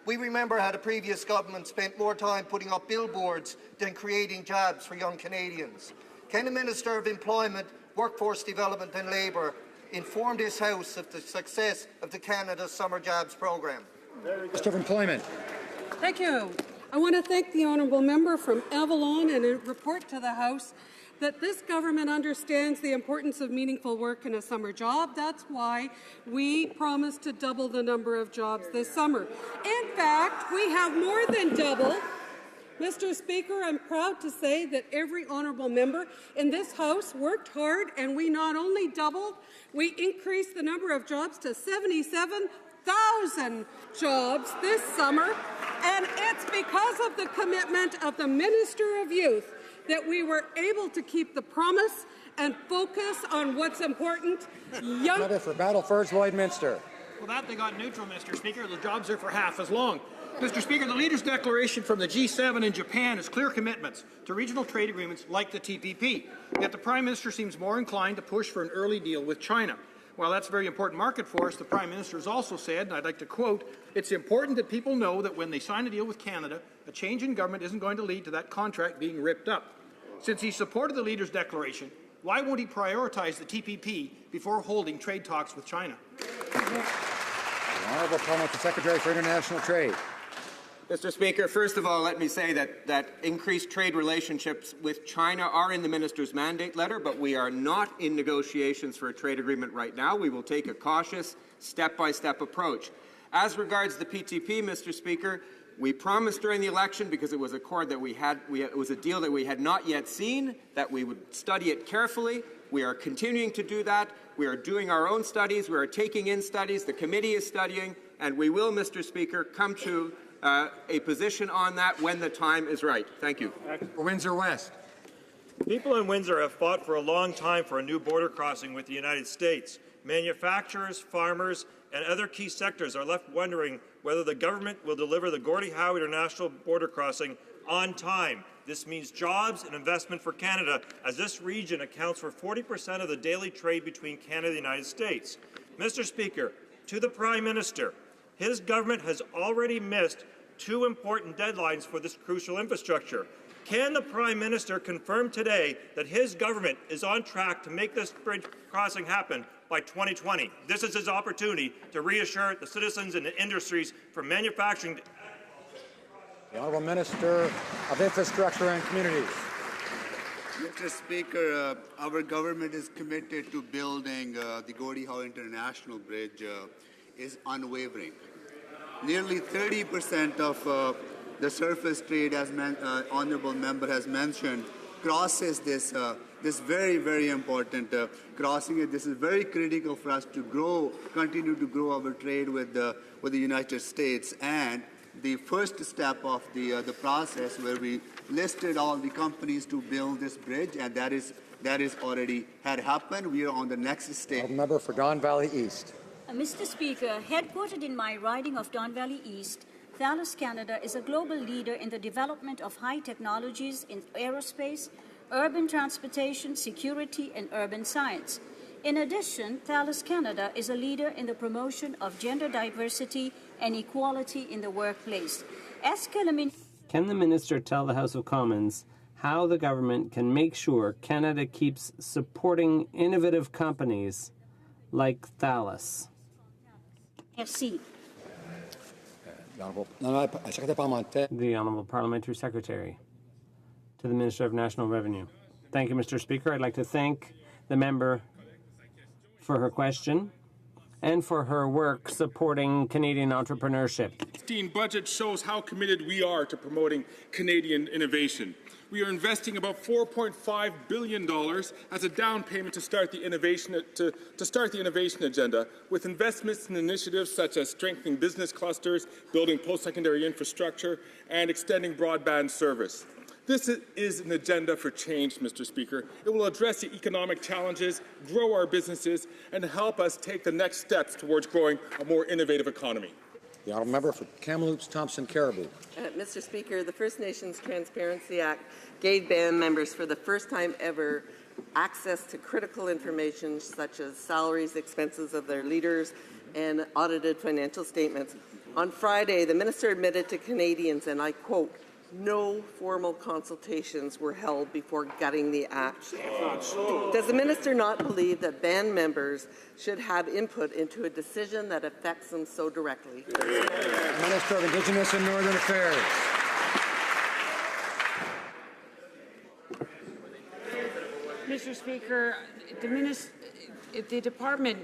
We remember how the previous government spent more time putting up billboards than creating jobs for young Canadians. Can the Minister of Employment, Workforce Development and Labour inform this House of the success of the Canada Summer Jobs Programme? Minister of Employment. Thank you. I want to thank the honourable member from Avalon and report to the House that this government understands the importance of meaningful work in a summer job. That's why we promised to double the number of jobs this summer. In fact, we have more than double. Mr. Speaker, I'm proud to say that every honourable member in this House worked hard, and we not only doubled, we increased the number of jobs to 77,000 jobs this summer, and it's because of the commitment of the Minister of Youth that we were able to keep the promise and focus on what's important. Member for Battleford, Lloydminster. Well, that they got neutral, Mr. Speaker. The jobs are for half as long. Mr. Speaker, the Leaders' Declaration from the G7 in Japan has clear commitments to regional trade agreements like the TPP. Yet the Prime Minister seems more inclined to push for an early deal with China. While that's a very important market for us, the Prime Minister has also said, and I'd like to quote, "It's important that people know that when they sign a deal with Canada, a change in government isn't going to lead to that contract being ripped up." Since he supported the Leaders' Declaration, why won't he prioritise the TPP before holding trade talks with China? The Honourable Parliamentary Secretary for International Trade. Mr. Speaker, first of all, let me say that increased trade relationships with China are in the minister's mandate letter, but we are not in negotiations for a trade agreement right now. We will take a cautious, step-by-step approach. As regards the PTP, Mr. Speaker, we promised during the election, because it was a accord that it was a deal that we had not yet seen, that we would study it carefully. We are continuing to do that. We are doing our own studies. We are taking in studies. The committee is studying, and we will, Mr. Speaker, come to a position on that when the time is right. Thank you. Windsor West. People in Windsor have fought for a long time for a new border crossing with the United States. Manufacturers, farmers, and other key sectors are left wondering whether the government will deliver the Gordie Howe International Border Crossing on time. This means jobs and investment for Canada, as this region accounts for 40% of the daily trade between Canada and the United States. Mr. Speaker, to the Prime Minister, his government has already missed two important deadlines for this crucial infrastructure. Can the Prime Minister confirm today that his government is on track to make this bridge crossing happen by 2020? This is his opportunity to reassure the citizens and the industries from manufacturing. The Honourable Minister of Infrastructure and Communities. Mr. Speaker, our government is committed to building the Gordie Howe International Bridge is unwavering. Nearly 30% of the surface trade, as Honourable Member has mentioned, crosses this very, very important crossing. This is very critical for us to continue to grow our trade with the United States. And the first step of the process, where we listed all the companies to build this bridge, and that is already had happened. We are on the next stage. Member for Don Valley East. Mr. Speaker, headquartered in my riding of Don Valley East, Thales Canada is a global leader in the development of high technologies in aerospace, urban transportation, security, and urban science. In addition, Thales Canada is a leader in the promotion of gender diversity and equality in the workplace. Can the minister tell the House of Commons how the government can make sure Canada keeps supporting innovative companies like Thales? Merci. The Honourable Parliamentary Secretary to the Minister of National Revenue. Thank you, Mr. Speaker. I'd like to thank the member for her question and for her work supporting Canadian entrepreneurship. The budget shows how committed we are to promoting Canadian innovation. We are investing about $4.5 billion as a down payment to start the innovation agenda, with investments in initiatives such as strengthening business clusters, building post-secondary infrastructure, and extending broadband service. This is an agenda for change, Mr. Speaker. It will address the economic challenges, grow our businesses, and help us take the next steps towards growing a more innovative economy. The Honourable Member for Kamloops, Thompson, Caribou. Mr. Speaker, the First Nations Transparency Act gave band members for the first time ever access to critical information such as salaries, expenses of their leaders, and audited financial statements. On Friday, the minister admitted to Canadians, and I quote, "No formal consultations were held before gutting the act." Does the minister not believe that band members should have input into a decision that affects them so directly? Minister of Indigenous and Northern Affairs. Mr. Speaker, the department,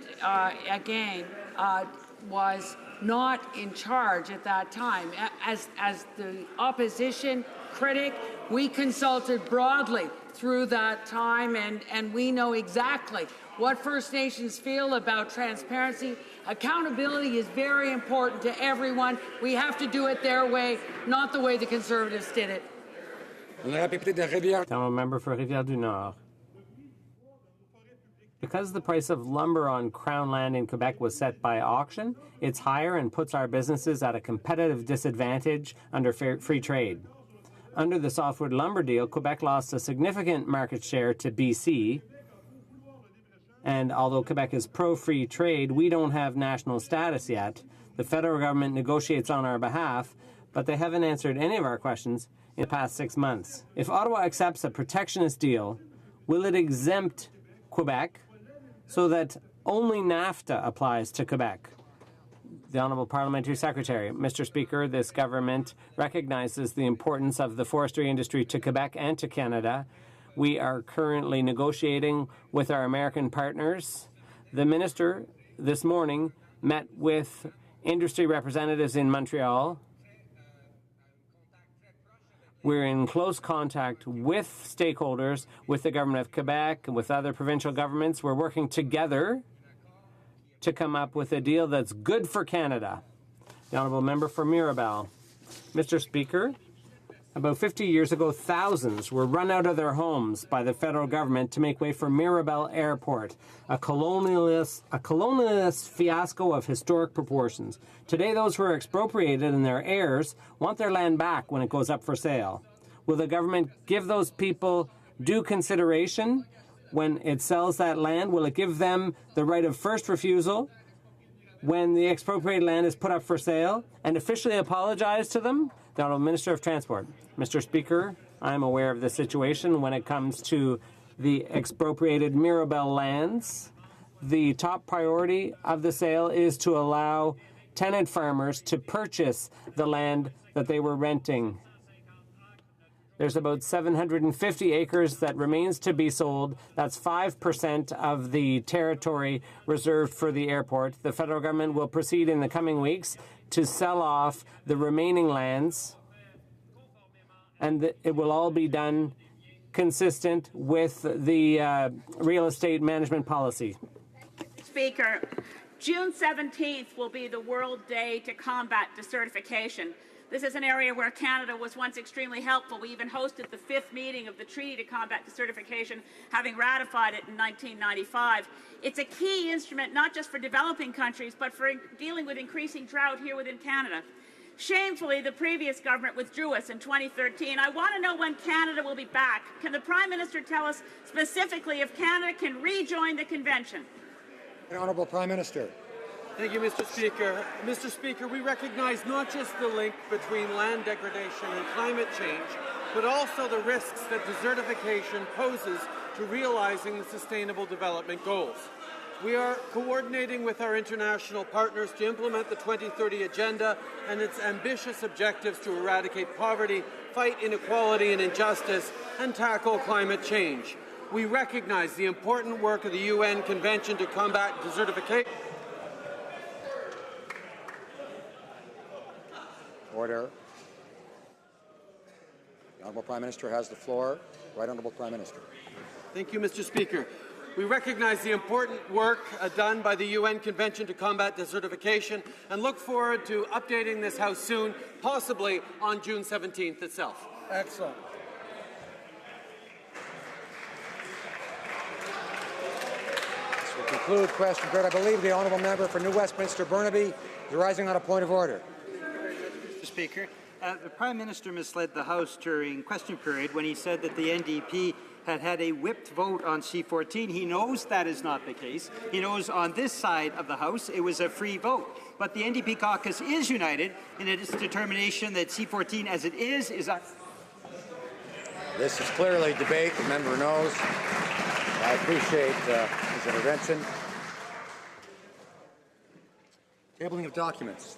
again, was not in charge at that time. As the opposition critic, we consulted broadly through that time, and we know exactly what First Nations feel about transparency. Accountability is very important to everyone. We have to do it their way, not the way the Conservatives did it. Member for Rivière-du-Nord. Because the price of lumber on Crown land in Quebec was set by auction, it's higher and puts our businesses at a competitive disadvantage under free trade. Under the softwood lumber deal, Quebec lost a significant market share to BC. And although Quebec is pro-free trade, we don't have national status yet. The federal government negotiates on our behalf, but they haven't answered any of our questions in the past 6 months. If Ottawa accepts a protectionist deal, will it exempt Quebec so that only NAFTA applies to Quebec? The Honourable Parliamentary Secretary. Mr. Speaker, this government recognizes the importance of the forestry industry to Quebec and to Canada. We are currently negotiating with our American partners. The minister this morning met with industry representatives in Montreal. We're in close contact with stakeholders, with the government of Quebec and with other provincial governments. We're working together to come up with a deal that's good for Canada. The Honourable Member for Mirabel. Mr. Speaker, about 50 years ago, thousands were run out of their homes by the federal government to make way for Mirabel Airport, a colonialist fiasco of historic proportions. Today, those who are expropriated and their heirs want their land back when it goes up for sale. Will the government give those people due consideration when it sells that land? Will it give them the right of first refusal when the expropriated land is put up for sale and officially apologize to them? The Honourable Minister of Transport. Mr. Speaker, I am aware of the situation when it comes to the expropriated Mirabel lands. The top priority of the sale is to allow tenant farmers to purchase the land that they were renting. There's about 750 acres that remains to be sold. That's 5% of the territory reserved for the airport. The federal government will proceed in the coming weeks to sell off the remaining lands, and it will all be done consistent with the real estate management policy. Speaker, June 17th will be the World Day to Combat Desertification. This is an area where Canada was once extremely helpful. We even hosted the 5th meeting of the Treaty to Combat Desertification, having ratified it in 1995. It's a key instrument not just for developing countries, but for dealing with increasing drought here within Canada. Shamefully, the previous government withdrew us in 2013. I want to know when Canada will be back. Can the Prime Minister tell us specifically if Canada can rejoin the Convention? The Honourable Prime Minister. Thank you, Mr. Speaker. Mr. Speaker, we recognize not just the link between land degradation and climate change, but also the risks that desertification poses to realizing the Sustainable Development Goals. We are coordinating with our international partners to implement the 2030 Agenda and its ambitious objectives to eradicate poverty, fight inequality and injustice, and tackle climate change. We recognize the important work of the UN Convention to Combat Desertification. Order. The Honourable Prime Minister has the floor. Right Honourable Prime Minister. Thank you, Mr. Speaker. We recognize the important work done by the UN Convention to Combat Desertification and look forward to updating this House soon, possibly on June 17th itself. Excellent. This will conclude question period. I believe the Honourable Member for New Westminster Burnaby is rising on a point of order. Mr. Speaker, the Prime Minister misled the House during question period when he said that the NDP had a whipped vote on C-14. He knows that is not the case. He knows on this side of the House it was a free vote. But the NDP caucus is united in its determination that C-14 as it is This is clearly debate. The member knows. I appreciate his intervention. Tabling of documents.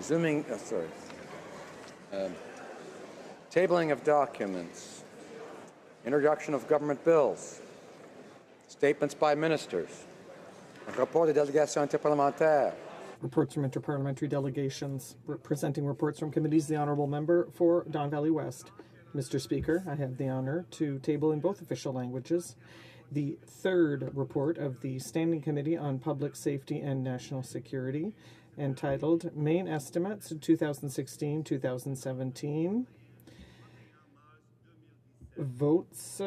Resuming, tabling of documents, introduction of government bills, statements by ministers, rapport des délégations interparlementaires. Reports from interparliamentary delegations, presenting reports from committees. The Honourable Member for Don Valley West. Mr. Speaker, I have the honour to table in both official languages the third report of the Standing Committee on Public Safety and National Security, entitled Main Estimates 2016-2017. Votes.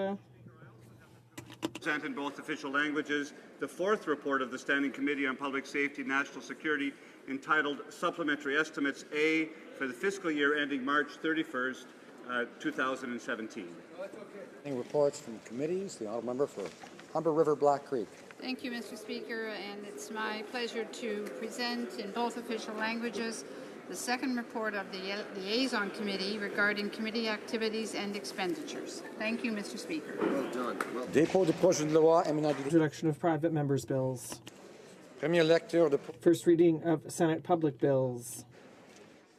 Present in both official languages the fourth report of the Standing Committee on Public Safety and National Security, entitled Supplementary Estimates A for the fiscal year ending March 31st, 2017. Reports from committees. The Honourable Member for Humber River Black Creek. Thank you, Mr. Speaker, and it's my pleasure to present in both official languages the second report of the Liaison Committee regarding committee activities and expenditures. Thank you, Mr. Speaker. Well done. Dépôt du projet de loi éminent Introduction of private members' bills. Première lecture de First reading of Senate public bills.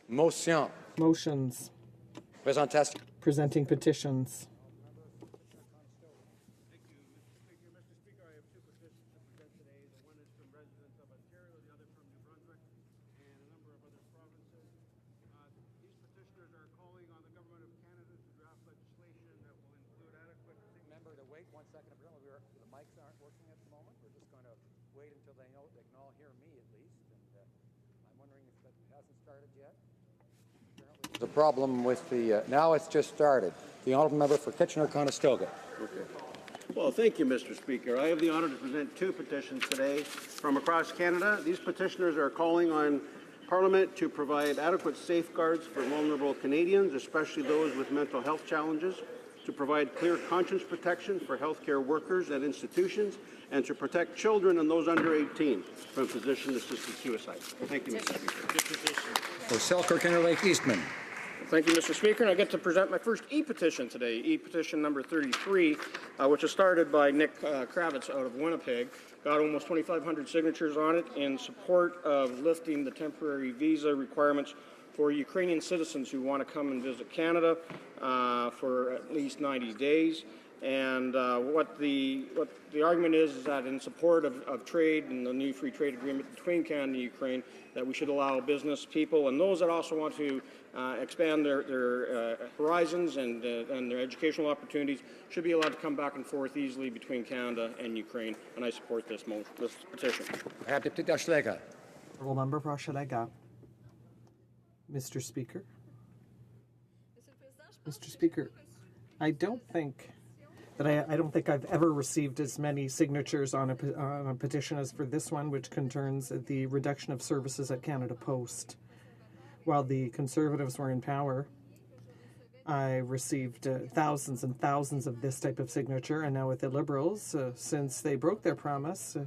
motion. Motions. Présentation. Presenting petitions. The problem with the, now it's just started. The Honourable Member for Kitchener-Conestoga. Okay. Well, thank you, Mr. Speaker. I have the honour to present two petitions today from across Canada. These petitioners are calling on Parliament to provide adequate safeguards for vulnerable Canadians, especially those with mental health challenges, to provide clear conscience protection for healthcare workers and institutions, and to protect children and those under 18 from physician-assisted suicide. Thank you, Mr. Speaker. For Selkirk Interlake Eastman. Thank you, Mr. Speaker. And I get to present my first e-petition today, e-petition number 33, which was started by Nick Kravitz out of Winnipeg. Got almost 2,500 signatures on it in support of lifting the temporary visa requirements for Ukrainian citizens who want to come and visit Canada for at least 90 days. And what the argument is that in support of trade and the new free trade agreement between Canada and Ukraine, that we should allow business people and those that also want to expand their horizons and their educational opportunities should be allowed to come back and forth easily between Canada and Ukraine. And I support this petition. Honourable Member for Hochelaga. Mr. Speaker. Mr. Speaker, I don't think I've ever received as many signatures on a petition as for this one, which concerns the reduction of services at Canada Post. While the Conservatives were in power, I received thousands and thousands of this type of signature, and now with the Liberals, since they broke their promise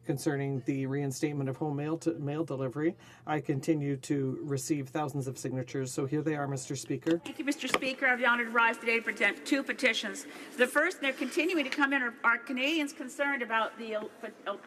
concerning the reinstatement of home mail delivery, I continue to receive thousands of signatures. So here they are, Mr. Speaker. Thank you, Mr. Speaker. I have the honour to rise today to present two petitions. The first, and they're continuing to come in, are Canadians concerned about the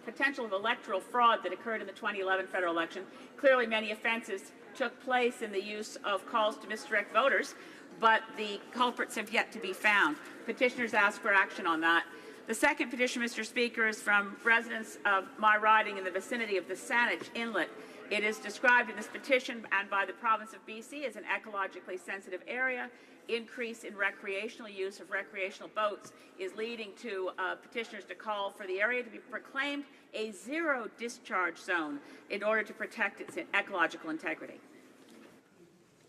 potential of electoral fraud that occurred in the 2011 federal election. Clearly, many offences took place in the use of calls to misdirect voters, but the culprits have yet to be found. Petitioners ask for action on that. The second petition, Mr. Speaker, is from residents of my riding in the vicinity of the Saanich Inlet. It is described in this petition and by the province of BC as an ecologically sensitive area. Increase in recreational use of recreational boats is leading to petitioners to call for the area to be proclaimed a zero discharge zone in order to protect its ecological integrity.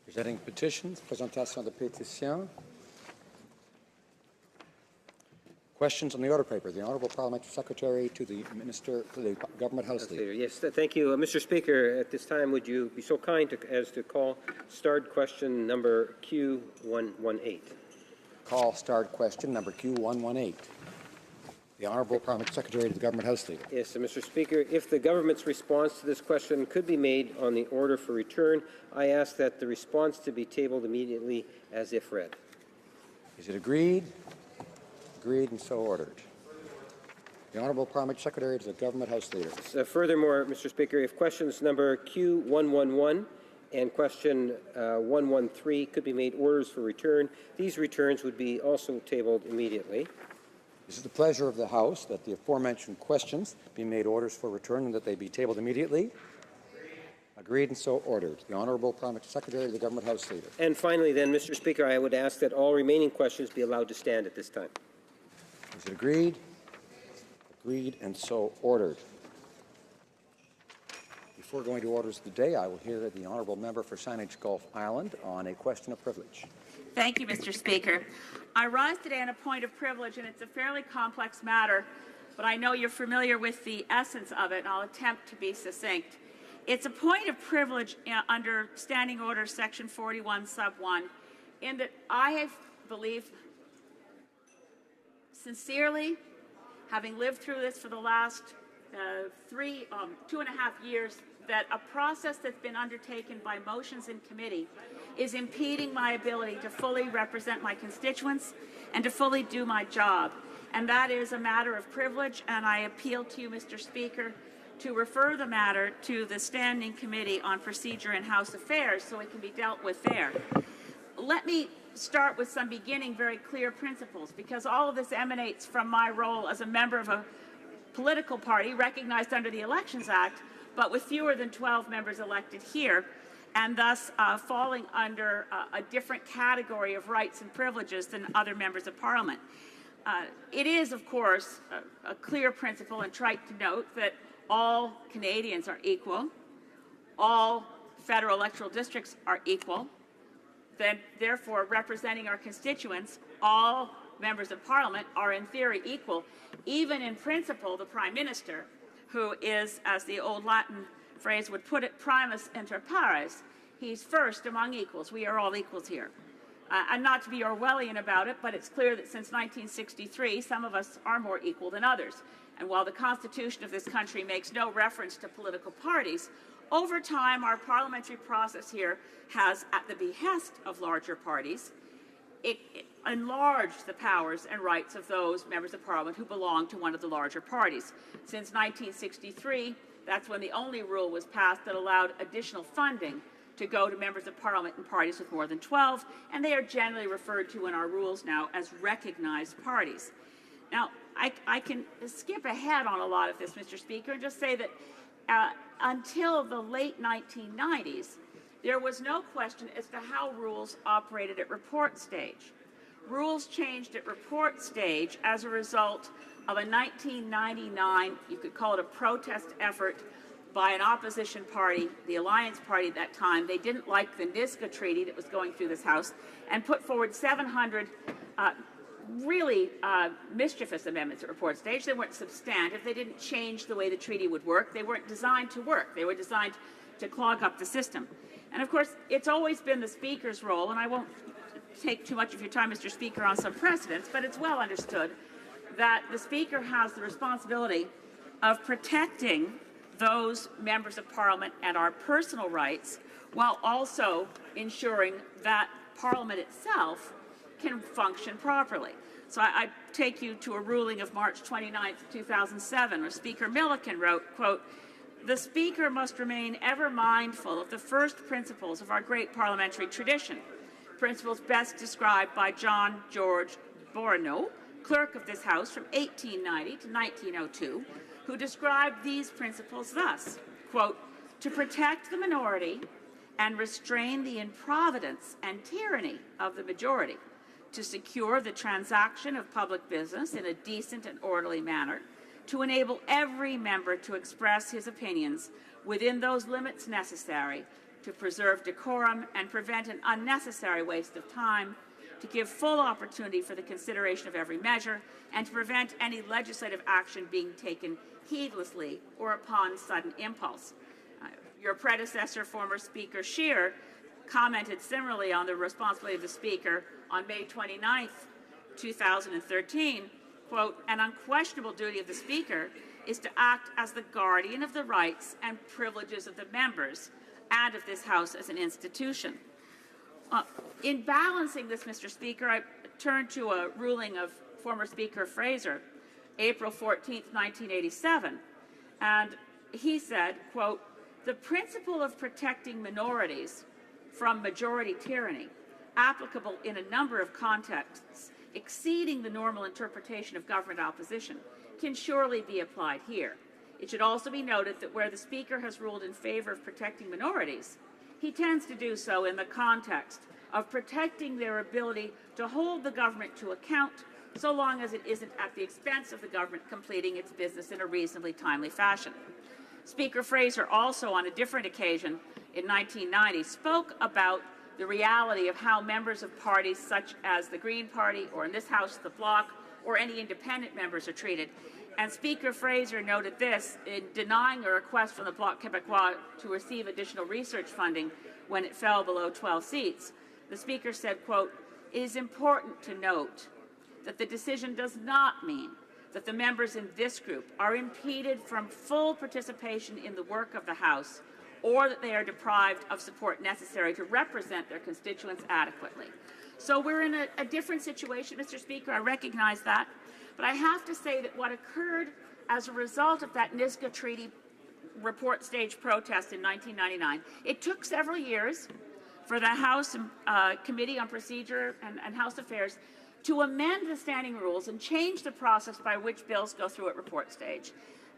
Presenting petitions, présentation de pétitions. Questions on the order paper. The Honourable Parliamentary Secretary to the Minister, to the Government House Leader. Yes, thank you. Mr. Speaker, at this time, would you be so kind as to call starred question number Q118? Call starred question number Q118. The Honourable Parliamentary Secretary to the Government House Leader. Yes, Mr. Speaker, if the government's response to this question could be made on the order for return, I ask that the response to be tabled immediately as if read. Is it agreed? Agreed and so ordered. The Honourable Parliamentary Secretary to the Government House Leader. Furthermore, Mr. Speaker, if questions number Q111 and question 113 could be made orders for return. These returns would be also tabled immediately. It is the pleasure of the House that the aforementioned questions be made orders for return and that they be tabled immediately. Agreed and so ordered. The Honourable Parliamentary Secretary of the Government House Leader. And finally then, Mr. Speaker, I would ask that all remaining questions be allowed to stand at this time. Is it agreed? Agreed and so ordered. Before going to orders of the day, I will hear the Honourable Member for Saanich Gulf Island on a question of privilege. Thank you, Mr. Speaker. I rise today on a point of privilege, and it's a fairly complex matter, but I know you're familiar with the essence of it, and I'll attempt to be succinct. It's a point of privilege under Standing Order Section 41, Sub 1, in that I believe sincerely, having lived through this for the last 2.5 years, that a process that's been undertaken by motions in committee is impeding my ability to fully represent my constituents and to fully do my job. And that is a matter of privilege, and I appeal to you, Mr. Speaker, to refer the matter to the Standing Committee on Procedure and House Affairs so it can be dealt with there. Let me start with some beginning very clear principles, because all of this emanates from my role as a member of a political party recognized under the Elections Act, but with fewer than 12 members elected here, and thus falling under a different category of rights and privileges than other members of Parliament. It is, of course, a clear principle and trite to note that all Canadians are equal, all federal electoral districts are equal, then therefore representing our constituents, all members of Parliament are in theory equal, even in principle the Prime Minister, who is, as the old Latin phrase would put it, primus inter pares. He's first among equals. We are all equals here. And not to be Orwellian about it, but it's clear that since 1963, some of us are more equal than others. And while the Constitution of this country makes no reference to political parties, over time our parliamentary process here has, at the behest of larger parties, it enlarged the powers and rights of those members of Parliament who belong to one of the larger parties. Since 1963, that's when the only rule was passed that allowed additional funding to go to members of Parliament and parties with more than 12, and they are generally referred to in our rules now as recognized parties. Now, I can skip ahead on a lot of this, Mr. Speaker, and just say that until the late 1990s, there was no question as to how rules operated at report stage. Rules changed at report stage as a result of a 1999, you could call it a protest effort by an opposition party, the Alliance Party at that time. They didn't like the NISCA treaty that was going through this House and put forward 700 really mischievous amendments at report stage. They weren't substantive. They didn't change the way the treaty would work. They weren't designed to work. They were designed to clog up the system. And of course, it's always been the Speaker's role, and I won't take too much of your time, Mr. Speaker, on some precedents, but it's well understood that the Speaker has the responsibility of protecting those members of Parliament and our personal rights, while also ensuring that Parliament itself can function properly. So I take you to a ruling of March 29, 2007, where Speaker Milliken wrote, quote, "The Speaker must remain ever mindful of the first principles of our great parliamentary tradition, principles best described by John George Boroneau, clerk of this House from 1890 to 1902, who described these principles thus, quote, to protect the minority and restrain the improvidence and tyranny of the majority, to secure the transaction of public business in a decent and orderly manner, to enable every member to express his opinions within those limits necessary to preserve decorum and prevent an unnecessary waste of time, to give full opportunity for the consideration of every measure, and to prevent any legislative action being taken heedlessly or upon sudden impulse." Your predecessor, former Speaker Scheer, commented similarly on the responsibility of the Speaker on May 29, 2013, quote, "An unquestionable duty of the Speaker is to act as the guardian of the rights and privileges of the members and of this House as an institution." In balancing this, Mr. Speaker, I turn to a ruling of former Speaker Fraser, April 14, 1987, and he said, quote, The principle of protecting minorities from majority tyranny, applicable in a number of contexts, exceeding the normal interpretation of government opposition, can surely be applied here. It should also be noted that where the Speaker has ruled in favour of protecting minorities, he tends to do so in the context of protecting their ability to hold the government to account, so long as it isn't at the expense of the government completing its business in a reasonably timely fashion. Speaker Fraser also, on a different occasion in 1990, spoke about the reality of how members of parties such as the Green Party, or in this House, the Bloc, or any independent members are treated. And Speaker Fraser noted this in denying a request from the Bloc Québécois to receive additional research funding when it fell below 12 seats. The Speaker said, quote, "It is important to note that the decision does not mean that the members in this group are impeded from full participation in the work of the House, or that they are deprived of support necessary to represent their constituents adequately." So we're in a different situation, Mr. Speaker. I recognize that. But I have to say that what occurred as a result of that Nisga'a Treaty report stage protest in 1999, it took several years for the House Committee on Procedure and House Affairs to amend the standing rules and change the process by which bills go through at report stage.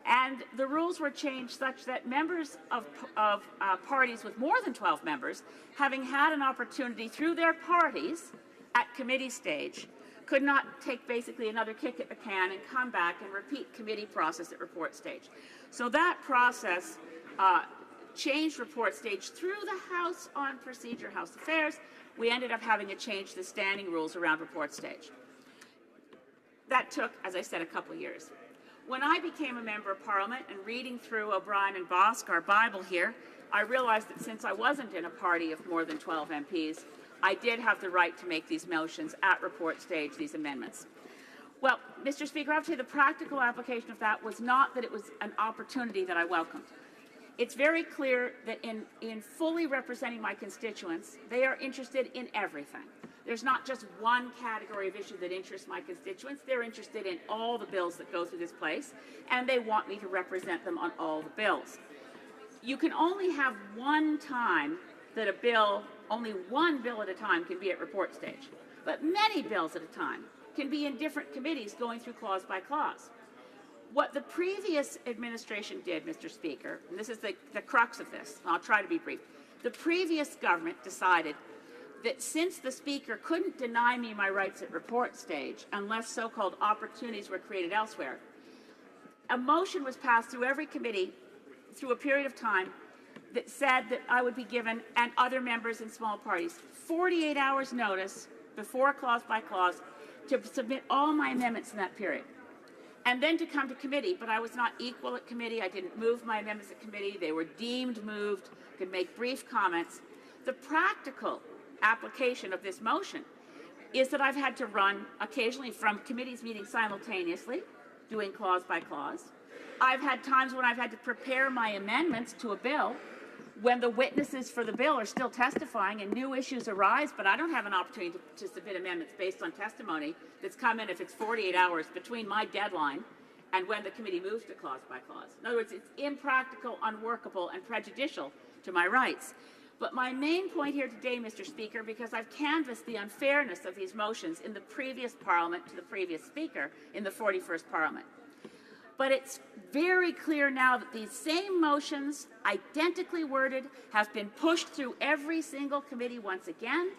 And the rules were changed such that members of parties with more than 12 members, having had an opportunity through their parties at committee stage, could not take basically another kick at the can and come back and repeat committee process at report stage. So that process changed report stage through the House on Procedure, House Affairs. We ended up having to change the standing rules around report stage. That took, as I said, a couple of years. When I became a member of Parliament and reading through O'Brien and Bosk, our Bible here, I realized that since I wasn't in a party of more than 12 MPs, I did have the right to make these motions at report stage, these amendments. Well, Mr. Speaker, I have to say the practical application of that was not that it was an opportunity that I welcomed. It's very clear that in fully representing my constituents, they are interested in everything. There's not just one category of issue that interests my constituents. They're interested in all the bills that go through this place, and they want me to represent them on all the bills. You can only have one time that a bill, only one bill at a time, can be at report stage. But many bills at a time can be in different committees going through clause by clause. What the previous administration did, Mr. Speaker, and this is the crux of this, and I'll try to be brief, the previous government decided that since the Speaker couldn't deny me my rights at report stage unless so-called opportunities were created elsewhere, a motion was passed through every committee through a period of time that said that I would be given, and other members in small parties, 48 hours notice before clause by clause to submit all my amendments in that period. And then to come to committee, but I was not equal at committee. I didn't move my amendments at committee. They were deemed moved, could make brief comments. The practical application of this motion is that I've had to run occasionally from committees meeting simultaneously, doing clause by clause. I've had times when I've had to prepare my amendments to a bill when the witnesses for the bill are still testifying and new issues arise, but I don't have an opportunity to submit amendments based on testimony that's come in if it's 48 hours between my deadline and when the committee moves to clause by clause. In other words, it's impractical, unworkable, and prejudicial to my rights. But my main point here today, Mr. Speaker, because I've canvassed the unfairness of these motions in the previous Parliament to the previous Speaker in the 41st Parliament. But it's very clear now that these same motions, identically worded, have been pushed through every single committee once again,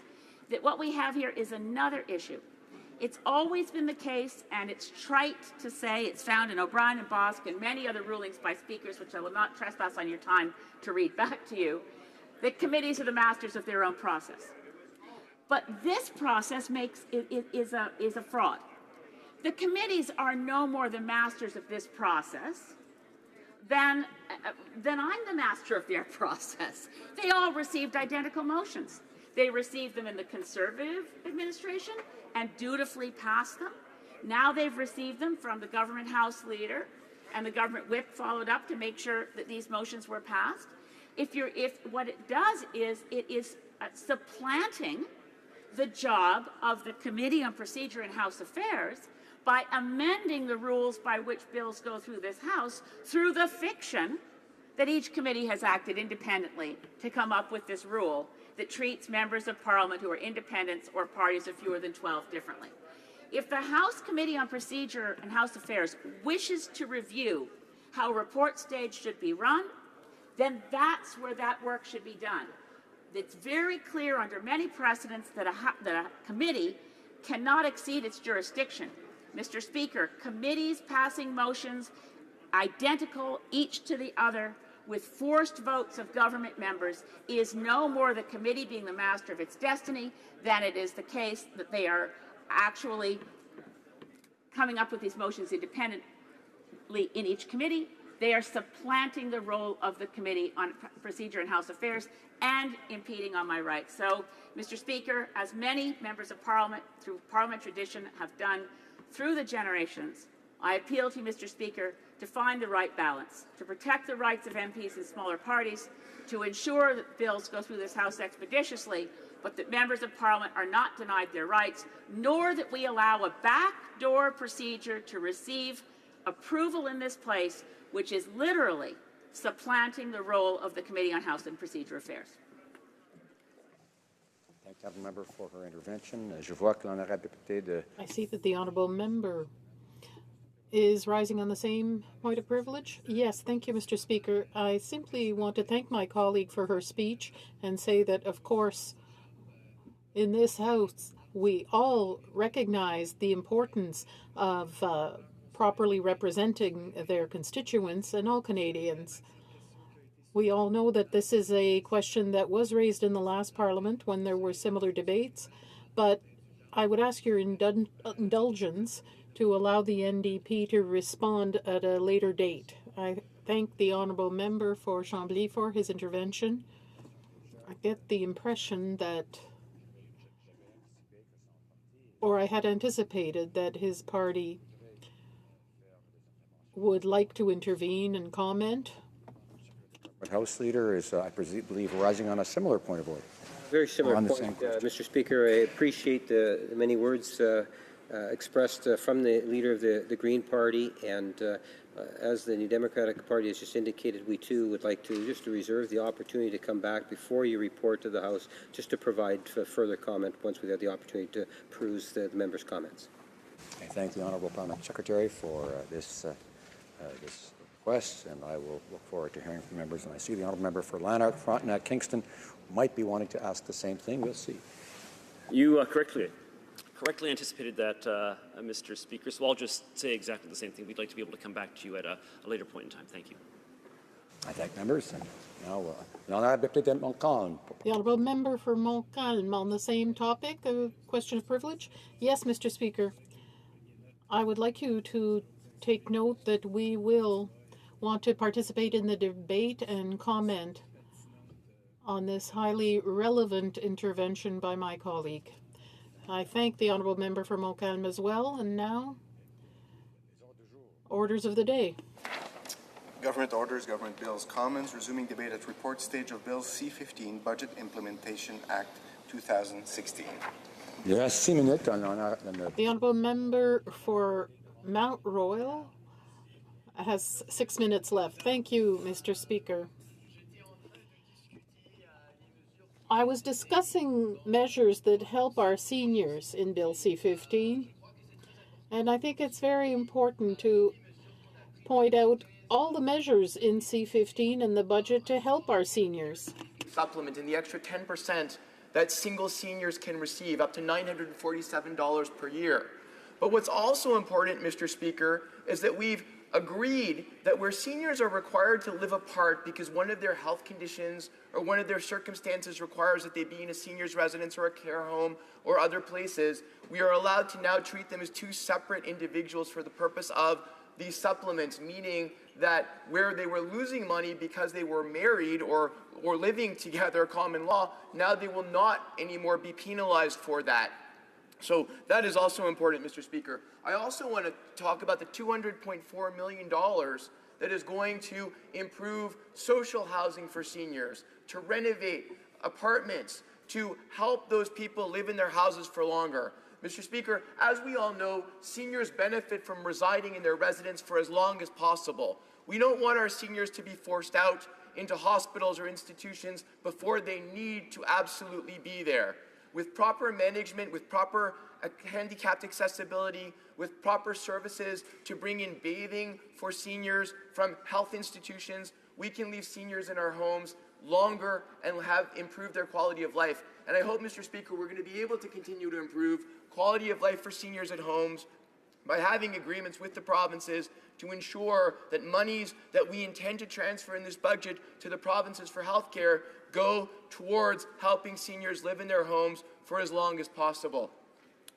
that what we have here is another issue. It's always been the case, and it's trite to say, it's found in O'Brien and Bosk and many other rulings by speakers, which I will not trespass on your time to read back to you, that committees are the masters of their own process. But this process is a fraud. The committees are no more the masters of this process than I'm the master of their process. They all received identical motions. They received them in the Conservative administration and dutifully passed them. Now they've received them from the government House leader, and the government whip followed up to make sure that these motions were passed. If what it does is it is supplanting the job of the Committee on Procedure and House Affairs by amending the rules by which bills go through this House through the fiction that each committee has acted independently to come up with this rule that treats members of Parliament who are independents or parties of fewer than 12 differently. If the House Committee on Procedure and House Affairs wishes to review how a report stage should be run, then that's where that work should be done. It's very clear under many precedents that a committee cannot exceed its jurisdiction. Mr. Speaker, committees passing motions identical each to the other with forced votes of government members is no more the committee being the master of its destiny than it is the case that they are actually coming up with these motions independently in each committee. They are supplanting the role of the Committee on Procedure and House Affairs and impeding on my rights. So, Mr. Speaker, as many members of Parliament through Parliament tradition have done through the generations, I appeal to you, Mr. Speaker, to find the right balance, to protect the rights of MPs in smaller parties, to ensure that bills go through this House expeditiously, but that members of Parliament are not denied their rights, nor that we allow a backdoor procedure to receive approval in this place, which is literally supplanting the role of the Committee on House and Procedure Affairs. Thank the member for her intervention. Je vois que l'honorable député de... I see that the honourable member is rising on the same point of privilege. Yes, thank you, Mr. Speaker. I simply want to thank my colleague for her speech and say that, of course, in this House, we all recognize the importance of properly representing their constituents and all Canadians. We all know that this is a question that was raised in the last Parliament when there were similar debates, but I would ask your indulgence to allow the NDP to respond at a later date. I thank the honourable member for Chambly for his intervention. I get the impression that, or I had anticipated that his party would like to intervene and comment. But House Leader is, I believe, rising on a similar point of order. Very similar point, Mr. Speaker. I appreciate the many words expressed from the leader of the Green Party, and as the New Democratic Party has just indicated, we too would like to just reserve the opportunity to come back before you report to the House, just to provide further comment once we have the opportunity to peruse the members' comments. I thank the Honourable Parliament Secretary for this request, and I will look forward to hearing from members. And I see the Honourable Member for Lanark, Frontenac, Kingston might be wanting to ask the same thing. We'll see. You correctly anticipated that, Mr. Speaker, so I'll just say exactly the same thing. We'd like to be able to come back to you at a later point in time. Thank you. I thank members. And now, the Honourable Member for Montcalm on the same topic, a question of privilege. Yes, Mr. Speaker. I would like you to take note that we will want to participate in the debate and comment on this highly relevant intervention by my colleague. I thank the honourable member for Montcalm as well. And now, orders of the day. Government orders, government bills, Commons, resuming debate at report stage of Bill C-15, Budget Implementation Act 2016. The honourable member for Mount Royal has 6 minutes left. Thank you, Mr. Speaker. I was discussing measures that help our seniors in Bill C-15, and I think it's very important to point out all the measures in C-15 and the budget to help our seniors. Supplement and the extra 10% that single seniors can receive, up to $947 per year. But what's also important, Mr. Speaker, is that we've agreed that where seniors are required to live apart because one of their health conditions or one of their circumstances requires that they be in a senior's residence or a care home or other places, we are allowed to now treat them as two separate individuals for the purpose of these supplements, meaning that where they were losing money because they were married or living together, common law, now they will not anymore be penalized for that. So that is also important, Mr. Speaker. I also want to talk about the $200.4 million that is going to improve social housing for seniors, to renovate apartments, to help those people live in their houses for longer. Mr. Speaker, as we all know, seniors benefit from residing in their residence for as long as possible. We don't want our seniors to be forced out into hospitals or institutions before they need to absolutely be there. With proper management, with proper handicapped accessibility, with proper services to bring in bathing for seniors from health institutions, we can leave seniors in our homes longer and have improved their quality of life. And I hope, Mr. Speaker, we're going to be able to continue to improve quality of life for seniors at homes by having agreements with the provinces to ensure that monies that we intend to transfer in this budget to the provinces for health care go towards helping seniors live in their homes for as long as possible.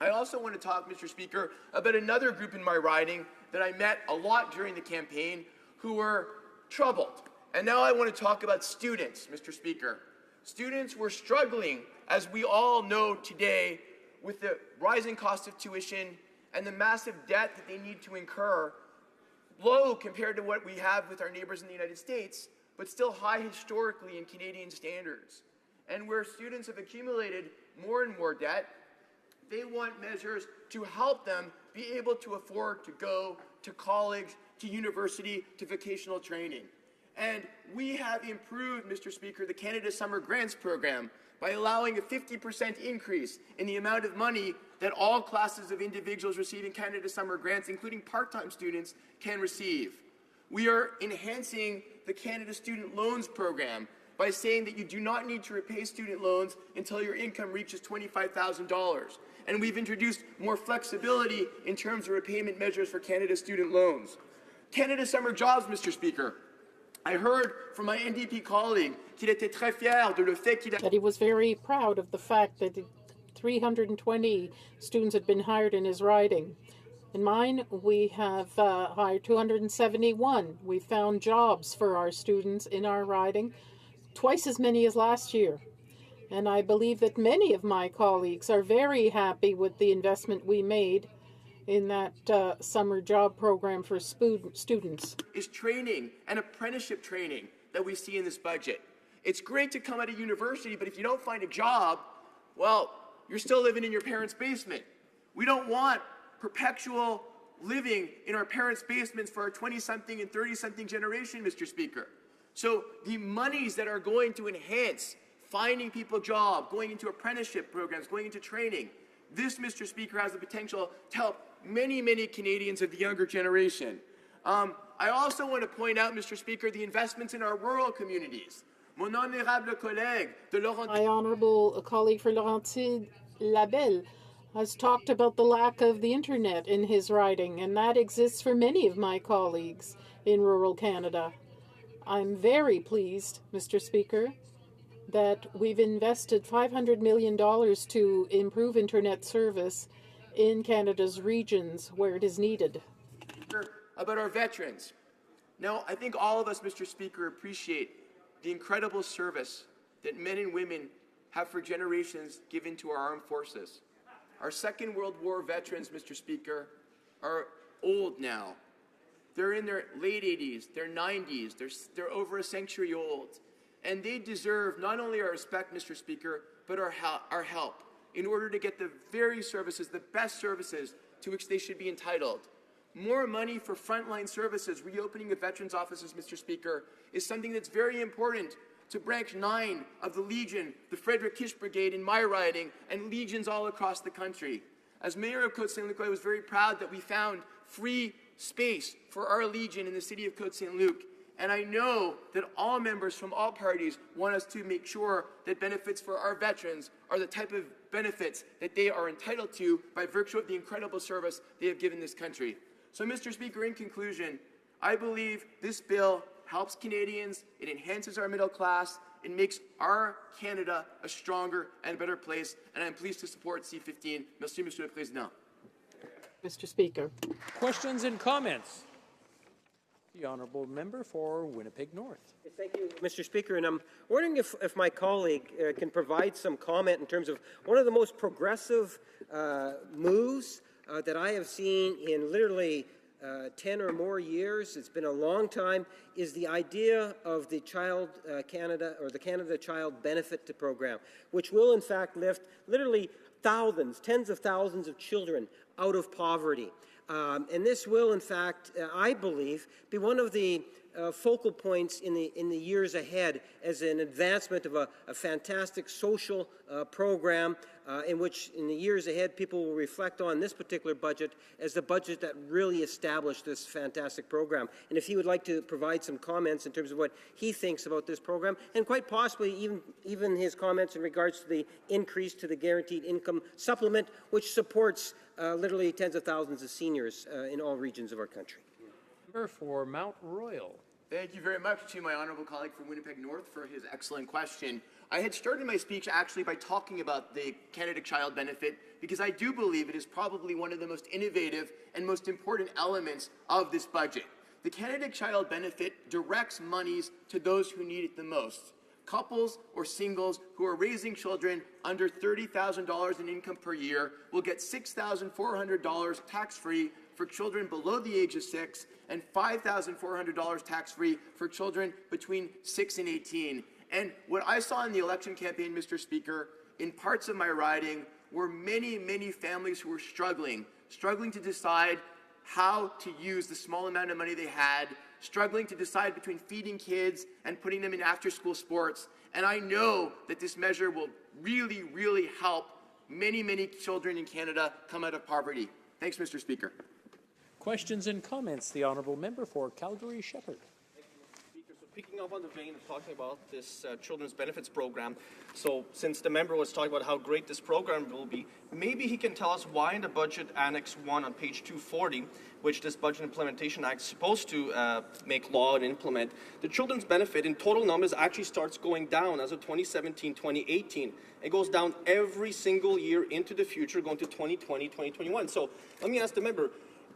I also want to talk, Mr. Speaker, about another group in my riding that I met a lot during the campaign who were troubled. And now I want to talk about students, Mr. Speaker. Students were struggling, as we all know today, with the rising cost of tuition and the massive debt that they need to incur, low compared to what we have with our neighbors in the United States, but still high historically in Canadian standards. And where students have accumulated more and more debt, they want measures to help them be able to afford to go to college, to university, to vocational training. And we have improved, Mr. Speaker, the Canada Summer Grants Program by allowing a 50% increase in the amount of money that all classes of individuals receiving Canada Summer Grants, including part-time students, can receive. We are enhancing the Canada Student Loans Program by saying that you do not need to repay student loans until your income reaches $25,000. And we've introduced more flexibility in terms of repayment measures for Canada student loans. Canada Summer Jobs, Mr. Speaker. I heard from my NDP colleague qu'il était très fier de le fait qu'il a... That he was very proud of the fact that 320 students had been hired in his riding. In mine, we have hired 271. We found jobs for our students in our riding, twice as many as last year. And I believe that many of my colleagues are very happy with the investment we made in that summer job program for students. Is training and apprenticeship training that we see in this budget. It's great to come out of university, but if you don't find a job, well, you're still living in your parents' basement. We don't want perpetual living in our parents' basements for our 20-something and 30-something generation, Mr. Speaker. So the monies that are going to enhance finding people a job, going into apprenticeship programs, going into training, this, Mr. Speaker, has the potential to help many, many Canadians of the younger generation. I also want to point out, Mr. Speaker, the investments in our rural communities. Mon honorable collègue de Laurent... My honorable colleague for Laurentide Labelle has talked about the lack of the internet in his riding, and that exists for many of my colleagues in rural Canada. I'm very pleased, Mr. Speaker, that we've invested $500 million to improve internet service in Canada's regions where it is needed. About our veterans. Now, I think all of us, Mr. Speaker, appreciate the incredible service that men and women have for generations given to our armed forces. Our Second World War veterans, Mr. Speaker, are old now. They're in their late 80s, their 90s, they're over a century old. And they deserve not only our respect, Mr. Speaker, but our help in order to get the very services, the best services to which they should be entitled. More money for frontline services, reopening of veterans' offices, Mr. Speaker, is something that's very important to Branch 9 of the Legion, the Frederick Kish Brigade in my riding, and legions all across the country. As Mayor of Côte-Saint-Luc, I was very proud that we found free space for our Legion in the city of Côte-Saint-Luc. And I know that all members from all parties want us to make sure that benefits for our veterans are the type of benefits that they are entitled to by virtue of the incredible service they have given this country. So, Mr. Speaker, in conclusion, I believe this bill helps Canadians, it enhances our middle class, it makes our Canada a stronger and better place, and I'm pleased to support C-15. Merci, Monsieur le Président. Mr. Speaker. Questions and comments? The honourable member for Winnipeg North. Thank you, Mr. Speaker. And I'm wondering if my colleague can provide some comment in terms of one of the most progressive moves that I have seen in literally 10 or more years. It's been a long time. Is the idea of the Child Canada or the Canada Child Benefit Program, which will in fact lift literally thousands, tens of thousands of children out of poverty. And this will, in fact, I believe, be one of the focal points in the years ahead as an advancement of a fantastic social program in which, in the years ahead, people will reflect on this particular budget as the budget that really established this fantastic program. And if he would like to provide some comments in terms of what he thinks about this program, and quite possibly even his comments in regards to the increase to the guaranteed income supplement, which supports literally tens of thousands of seniors in all regions of our country. Member for Mount Royal. Thank you very much to my honourable colleague from Winnipeg North for his excellent question. I had started my speech actually by talking about the Canada Child Benefit because I do believe it is probably one of the most innovative and most important elements of this budget. The Canada Child Benefit directs monies to those who need it the most. Couples or singles who are raising children under $30,000 in income per year will get $6,400 tax-free for children below the age of 6 and $5,400 tax-free for children between 6 and 18. And what I saw in the election campaign, Mr. Speaker, in parts of my riding were many, many families who were struggling to decide how to use the small amount of money they had, struggling to decide between feeding kids and putting them in after-school sports. And I know that this measure will really, really help many, many children in Canada come out of poverty. Thanks, Mr. Speaker. Questions and comments. The honourable member for Calgary Shepherd. So picking up on the vein of talking about this children's benefits program, so since the member was talking about how great this program will be, maybe he can tell us why in the budget Annex 1 on page 240, which this Budget Implementation Act is supposed to make law and implement, the children's benefit in total numbers actually starts going down as of 2017-2018. It goes down every single year into the future, going to 2020, 2021. So let me ask the member,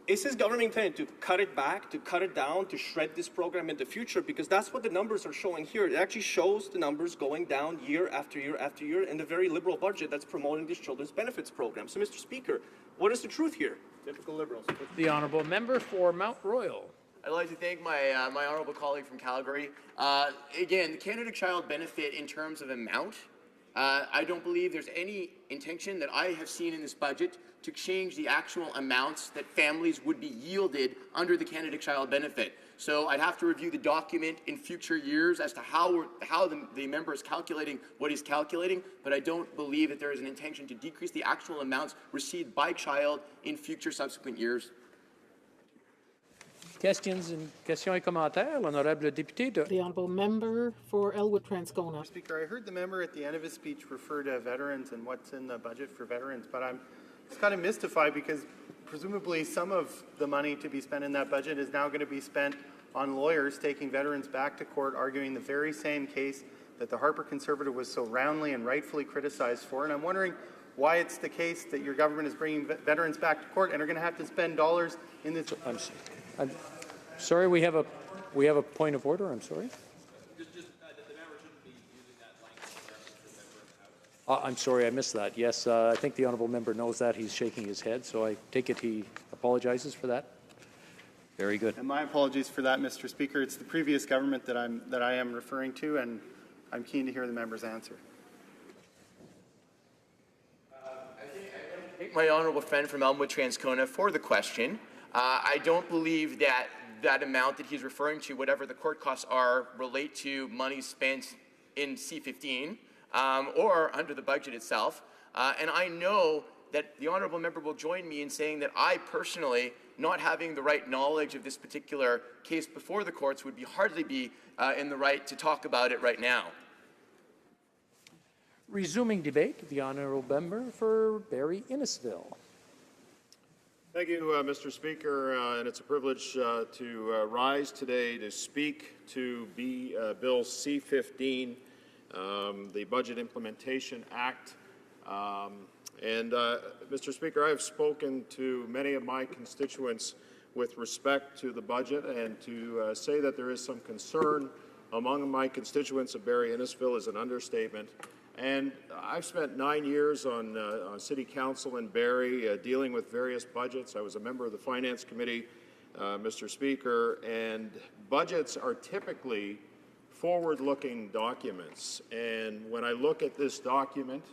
is his government intending to cut it back, to cut it down, to shred this program in the future? Because that's what the numbers are showing here. It actually shows the numbers going down year after year after year in the very liberal budget that's promoting this children's benefits program. So, Mr. Speaker, what is the truth here? Typical Liberals. The honourable member for Mount Royal. I'd like to thank my, my honourable colleague from Calgary. Again, the Canada Child Benefit in terms of amount, I don't believe there's any intention that I have seen in this budget to change the actual amounts that families would be yielded under the Canada Child Benefit. So I'd have to review the document in future years as to how the member is calculating what he's calculating, but I don't believe that there is an intention to decrease the actual amounts received by child in future subsequent years. Questions et commentaires. L'honorable député de... The honourable member for Elwood-Transcona. Mr. Speaker, I heard the member at the end of his speech refer to veterans and what's in the budget for veterans, but I'm just kind of mystified because presumably some of the money to be spent in that budget is now going to be spent on lawyers taking veterans back to court arguing the very same case that the Harper Conservative was so roundly and rightfully criticized for. And I'm wondering why it's the case that your government is bringing veterans back to court and are going to have to spend dollars in this. I'm sorry, we have a point of order. I'm sorry. I'm sorry, I missed that. Yes, I think the honourable member knows that. He's shaking his head, so I take it he apologizes for that. Very good. And my apologies for that, Mr. Speaker. It's the previous government that I am referring to, and I'm keen to hear the member's answer. I thank my honourable friend from Elwood-Transcona for the question. I don't believe that that amount that he's referring to, whatever the court costs are, relate to money spent in C-15 or under the budget itself. And I know that the honourable member will join me in saying that I personally, not having the right knowledge of this particular case before the courts, would hardly be in the right to talk about it right now. Resuming debate, the honourable member for Barrie-Innisfil. Thank you, Mr. Speaker, and it's a privilege to rise today to speak to Bill C-15, the Budget Implementation Act. Mr. Speaker, I have spoken to many of my constituents with respect to the budget, and to say that there is some concern among my constituents of Barrie-Innisfil is an understatement. And I've spent 9 years on City Council in Barrie dealing with various budgets. I was a member of the Finance Committee, Mr. Speaker, and budgets are typically forward-looking documents. And when I look at this document,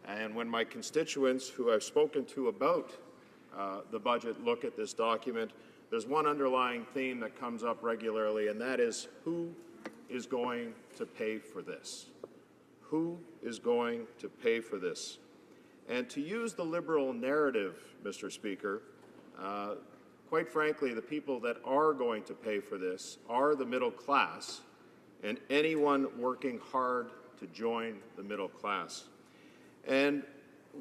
and when my constituents who I've spoken to about the budget, look at this document, there's one underlying theme that comes up regularly, and that is who is going to pay for this? Who is going to pay for this? And to use the Liberal narrative, Mr. Speaker, quite frankly, the people that are going to pay for this are the middle class and anyone working hard to join the middle class. And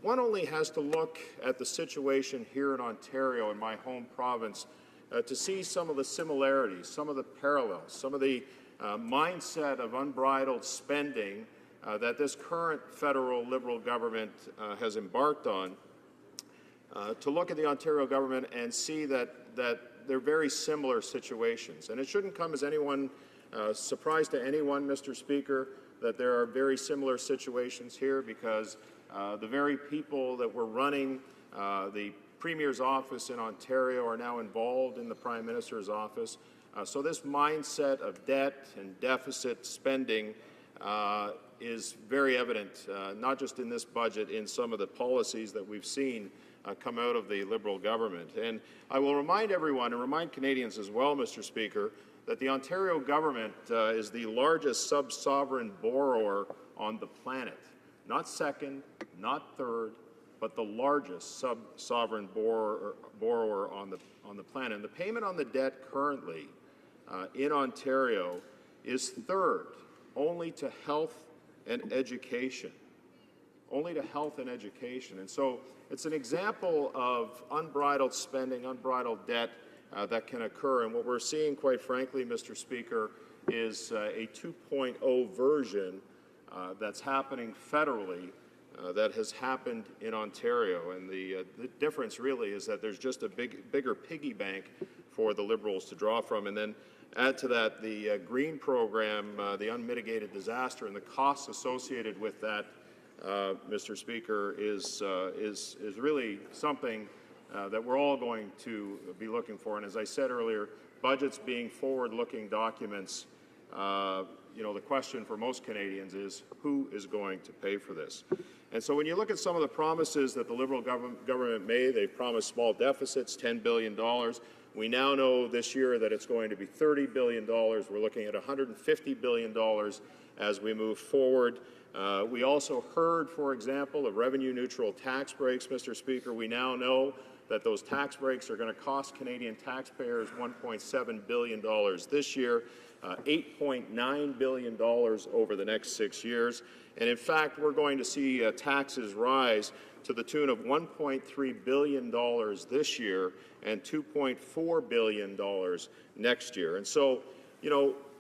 one only has to look at the situation here in Ontario, in my home province, to see some of the similarities, some of the parallels, some of the mindset of unbridled spending that this current federal Liberal government has embarked on, to look at the Ontario government and see that they're very similar situations. And it shouldn't come as surprise to anyone, Mr. Speaker, that there are very similar situations here, because the very people that were running the Premier's office in Ontario are now involved in the Prime Minister's office. So this mindset of debt and deficit spending is very evident, not just in this budget, in some of the policies that we've seen come out of the Liberal government. And I will remind everyone, and remind Canadians as well, Mr. Speaker, that the Ontario government is the largest sub-sovereign borrower on the planet. Not second, not third, but the largest sub-sovereign borrower on the planet. And the payment on the debt currently in Ontario is third only to health and education. Only to health and education. And so it's an example of unbridled spending, unbridled debt that can occur. And what we're seeing, quite frankly, Mr. Speaker, is a 2.0 version that's happening federally that has happened in Ontario. And the difference really is that there's just a bigger piggy bank for the Liberals to draw from. And then add to that the Green program, the unmitigated disaster, and the costs associated with that, Mr. Speaker, is really something that we're all going to be looking for. And as I said earlier, budgets being forward-looking documents, the question for most Canadians is who is going to pay for this? And so when you look at some of the promises that the Liberal government made, they promised small deficits, $10 billion. We now know this year that it's going to be $30 billion. We're looking at $150 billion as we move forward. We also heard, for example, of revenue-neutral tax breaks, Mr. Speaker. We now know that those tax breaks are going to cost Canadian taxpayers $1.7 billion this year, $8.9 billion over the next 6 years. And in fact, we're going to see taxes rise to the tune of $1.3 billion this year and $2.4 billion next year. And so,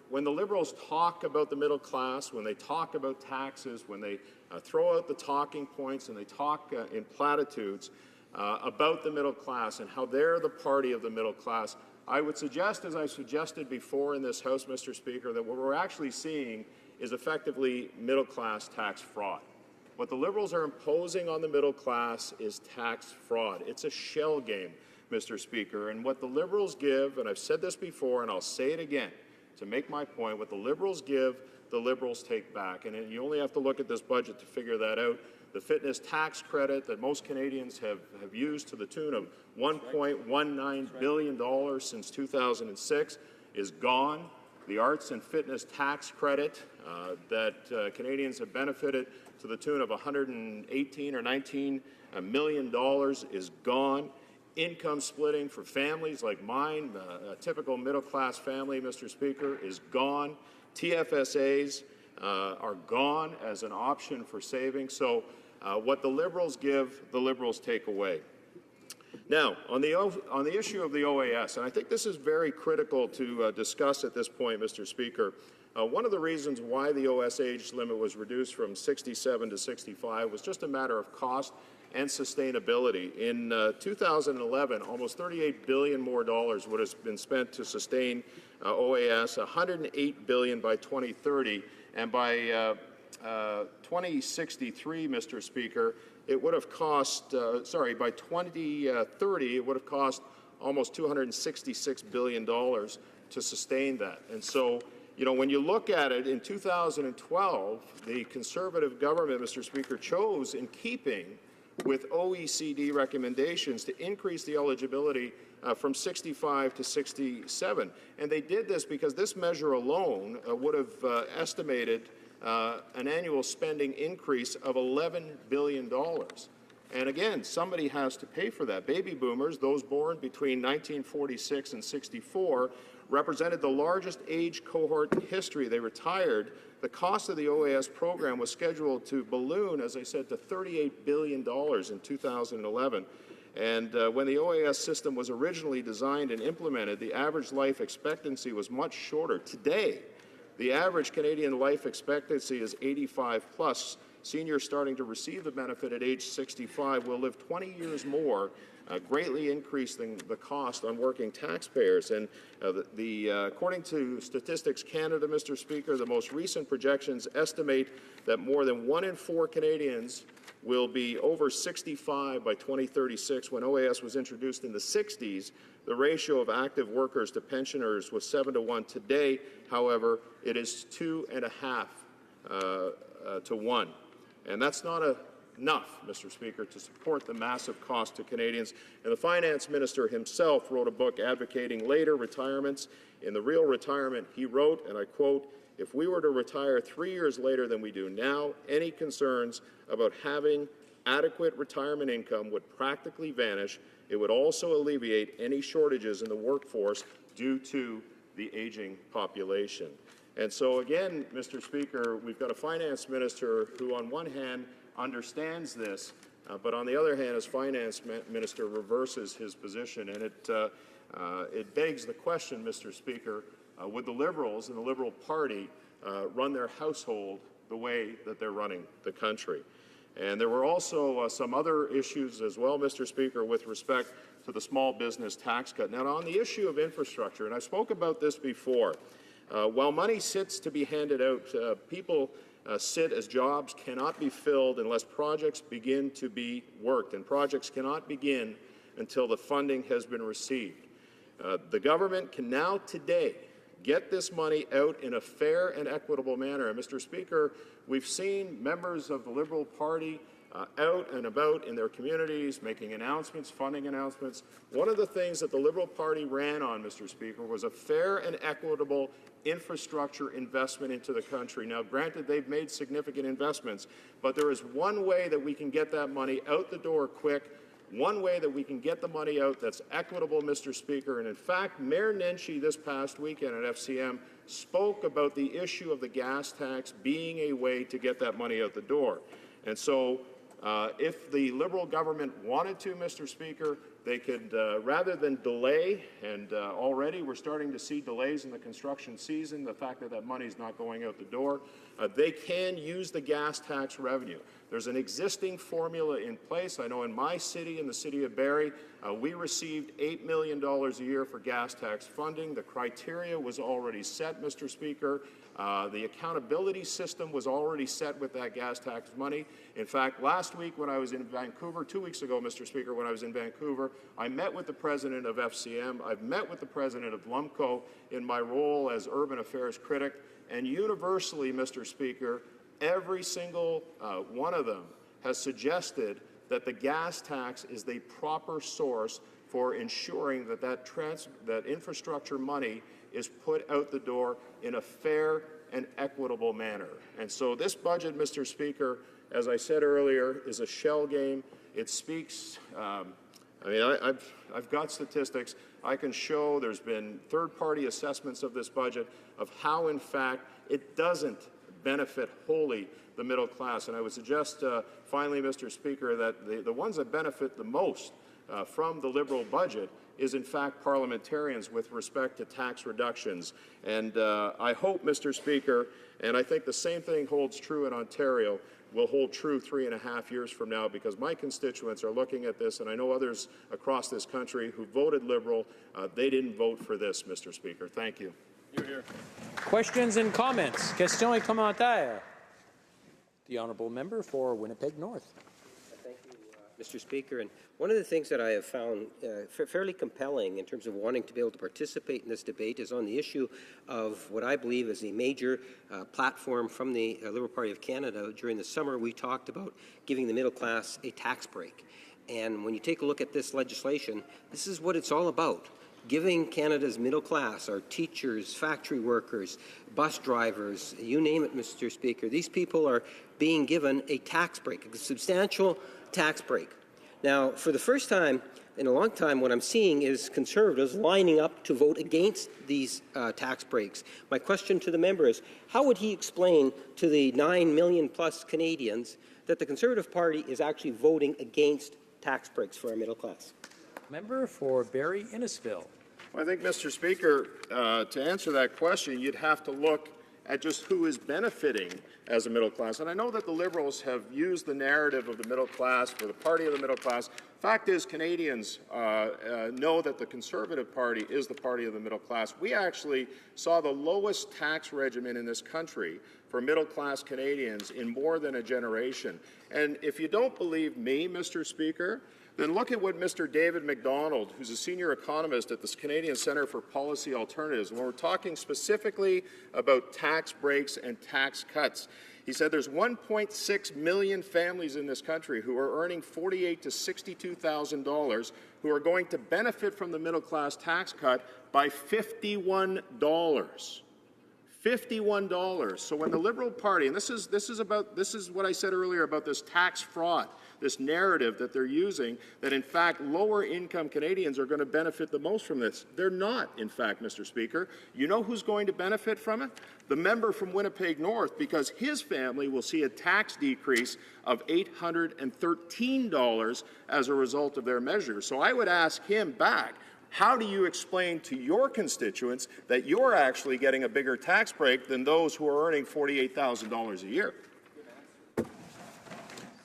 when the Liberals talk about the middle class, when they talk about taxes, when they throw out the talking points and they talk in platitudes about the middle class and how they're the party of the middle class, I would suggest, as I suggested before in this House, Mr. Speaker, that what we're actually seeing is effectively middle-class tax fraud. What the Liberals are imposing on the middle class is tax fraud. It's a shell game, Mr. Speaker. And what the Liberals give, and I've said this before and I'll say it again to make my point, what the Liberals give, the Liberals take back. And you only have to look at this budget to figure that out. The fitness tax credit that most Canadians have used to the tune of $1.19 billion since 2006 is gone. The arts and fitness tax credit that Canadians have benefited to the tune of $118 or $19 million is gone. Income splitting for families like mine, a typical middle-class family, Mr. Speaker, is gone. TFSAs are gone as an option for saving. So what the Liberals give, the Liberals take away. Now, on the issue of the OAS, and I think this is very critical to discuss at this point, Mr. Speaker, one of the reasons why the OS age limit was reduced from 67 to 65 was just a matter of cost and sustainability. In 2011, almost $38 billion more would have been spent to sustain OAS, $108 billion by 2030, and by 2063, Mr. Speaker, it would have cost, by 2030, it would have cost almost $266 billion to sustain that. And so, when you look at it, in 2012, the Conservative government, Mr. Speaker, chose, in keeping with OECD recommendations to increase the eligibility from 65 to 67. And they did this because this measure alone would have estimated an annual spending increase of $11 billion. And again, somebody has to pay for that. Baby boomers, those born between 1946 and 64, represented the largest age cohort in history. They retired. The cost of the OAS program was scheduled to balloon, as I said, to $38 billion in 2011. And when the OAS system was originally designed and implemented, the average life expectancy was much shorter. Today, the average Canadian life expectancy is 85 plus. Seniors starting to receive the benefit at age 65 will live 20 years more, greatly increasing the cost on working taxpayers. And according to Statistics Canada, Mr. Speaker, the most recent projections estimate that more than 1 in 4 Canadians will be over 65 by 2036. When OAS was introduced in the 60s, the ratio of active workers to pensioners was 7 to 1. Today, however, it is 2.5 to 1. And that's not enough, Mr. Speaker, to support the massive cost to Canadians. And the Finance Minister himself wrote a book advocating later retirements. In The Real Retirement, he wrote, and I quote, "If we were to retire 3 years later than we do now, any concerns about having adequate retirement income would practically vanish. It would also alleviate any shortages in the workforce due to the aging population." And so again, Mr. Speaker, we've got a finance minister who on one hand understands this, but on the other hand, as finance minister reverses his position. And it begs the question, Mr. Speaker, would the Liberals and the Liberal Party run their household the way that they're running the country? And there were also some other issues as well, Mr. Speaker, with respect to the small business tax cut. Now, on the issue of infrastructure, and I spoke about this before, while money sits to be handed out, people sit as jobs cannot be filled unless projects begin to be worked, and projects cannot begin until the funding has been received. The government can now today get this money out in a fair and equitable manner. And Mr. Speaker, we've seen members of the Liberal Party out and about in their communities making announcements, funding announcements. One of the things that the Liberal Party ran on, Mr. Speaker, was a fair and equitable infrastructure investment into the country. Now, granted, they've made significant investments, but there is one way that we can get that money out the door quick, one way that we can get the money out that's equitable, Mr. Speaker. And in fact, Mayor Nenshi this past weekend at FCM spoke about the issue of the gas tax being a way to get that money out the door. And so if the Liberal government wanted to, Mr. Speaker, they could, rather than delay, and already we're starting to see delays in the construction season, the fact that that money is not going out the door, they can use the gas tax revenue. There's an existing formula in place. I know in my city, in the city of Barrie, we received $8 million a year for gas tax funding. The criteria was already set, Mr. Speaker. The accountability system was already set with that gas tax money. In fact, last week when I was in Vancouver, 2 weeks ago, Mr. Speaker, when I was in Vancouver, I met with the president of FCM. I've met with the president of LUMCO in my role as urban affairs critic. And universally, Mr. Speaker, every single one of them has suggested that the gas tax is the proper source for ensuring that that infrastructure money is put out the door in a fair and equitable manner. And so this budget, Mr. Speaker, as I said earlier, is a shell game. It speaks, I've got statistics. I can show there's been third-party assessments of this budget of how, in fact, it doesn't benefit wholly the middle class. And I would suggest, finally, Mr. Speaker, that the ones that benefit the most from the Liberal budget is, in fact, parliamentarians with respect to tax reductions. And I hope, Mr. Speaker, and I think the same thing holds true in Ontario, will hold true 3.5 years from now, because my constituents are looking at this, and I know others across this country who voted Liberal, they didn't vote for this, Mr. Speaker. Thank you. Questions and comments? Questions et commentaires? The honourable member for Winnipeg North. Thank you, Mr. Speaker. And one of the things that I have found fairly compelling in terms of wanting to be able to participate in this debate is on the issue of what I believe is a major platform from the Liberal Party of Canada. During the summer, we talked about giving the middle class a tax break. And when you take a look at this legislation, this is what it's all about. Giving Canada's middle class, our teachers, factory workers, bus drivers, you name it, Mr. Speaker, these people are being given a tax break, a substantial tax break. Now, for the first time in a long time, what I'm seeing is Conservatives lining up to vote against these tax breaks. My question to the member is, how would he explain to the 9 million plus Canadians that the Conservative Party is actually voting against tax breaks for our middle class? Member for Barrie Innisfil. Well, I think, Mr. Speaker, to answer that question, you'd have to look at just who is benefiting as a middle class. And I know that the Liberals have used the narrative of the middle class for the party of the middle class. Fact is, Canadians know that the Conservative Party is the party of the middle class. We actually saw the lowest tax regimen in this country for middle-class Canadians in more than a generation. And if you don't believe me, Mr. Speaker, then look at what Mr. David MacDonald, who's a senior economist at the Canadian Centre for Policy Alternatives, when we're talking specifically about tax breaks and tax cuts, he said there's 1.6 million families in this country who are earning $48,000 to $62,000 who are going to benefit from the middle-class tax cut by $51. $51. So when the Liberal Party, and this is what I said earlier about this tax fraud, this narrative that they're using, that in fact lower income Canadians are going to benefit the most from this. They're not, in fact, Mr. Speaker. You know who's going to benefit from it? The member from Winnipeg North, because his family will see a tax decrease of $813 as a result of their measures. So I would ask him back, how do you explain to your constituents that you're actually getting a bigger tax break than those who are earning $48,000 a year?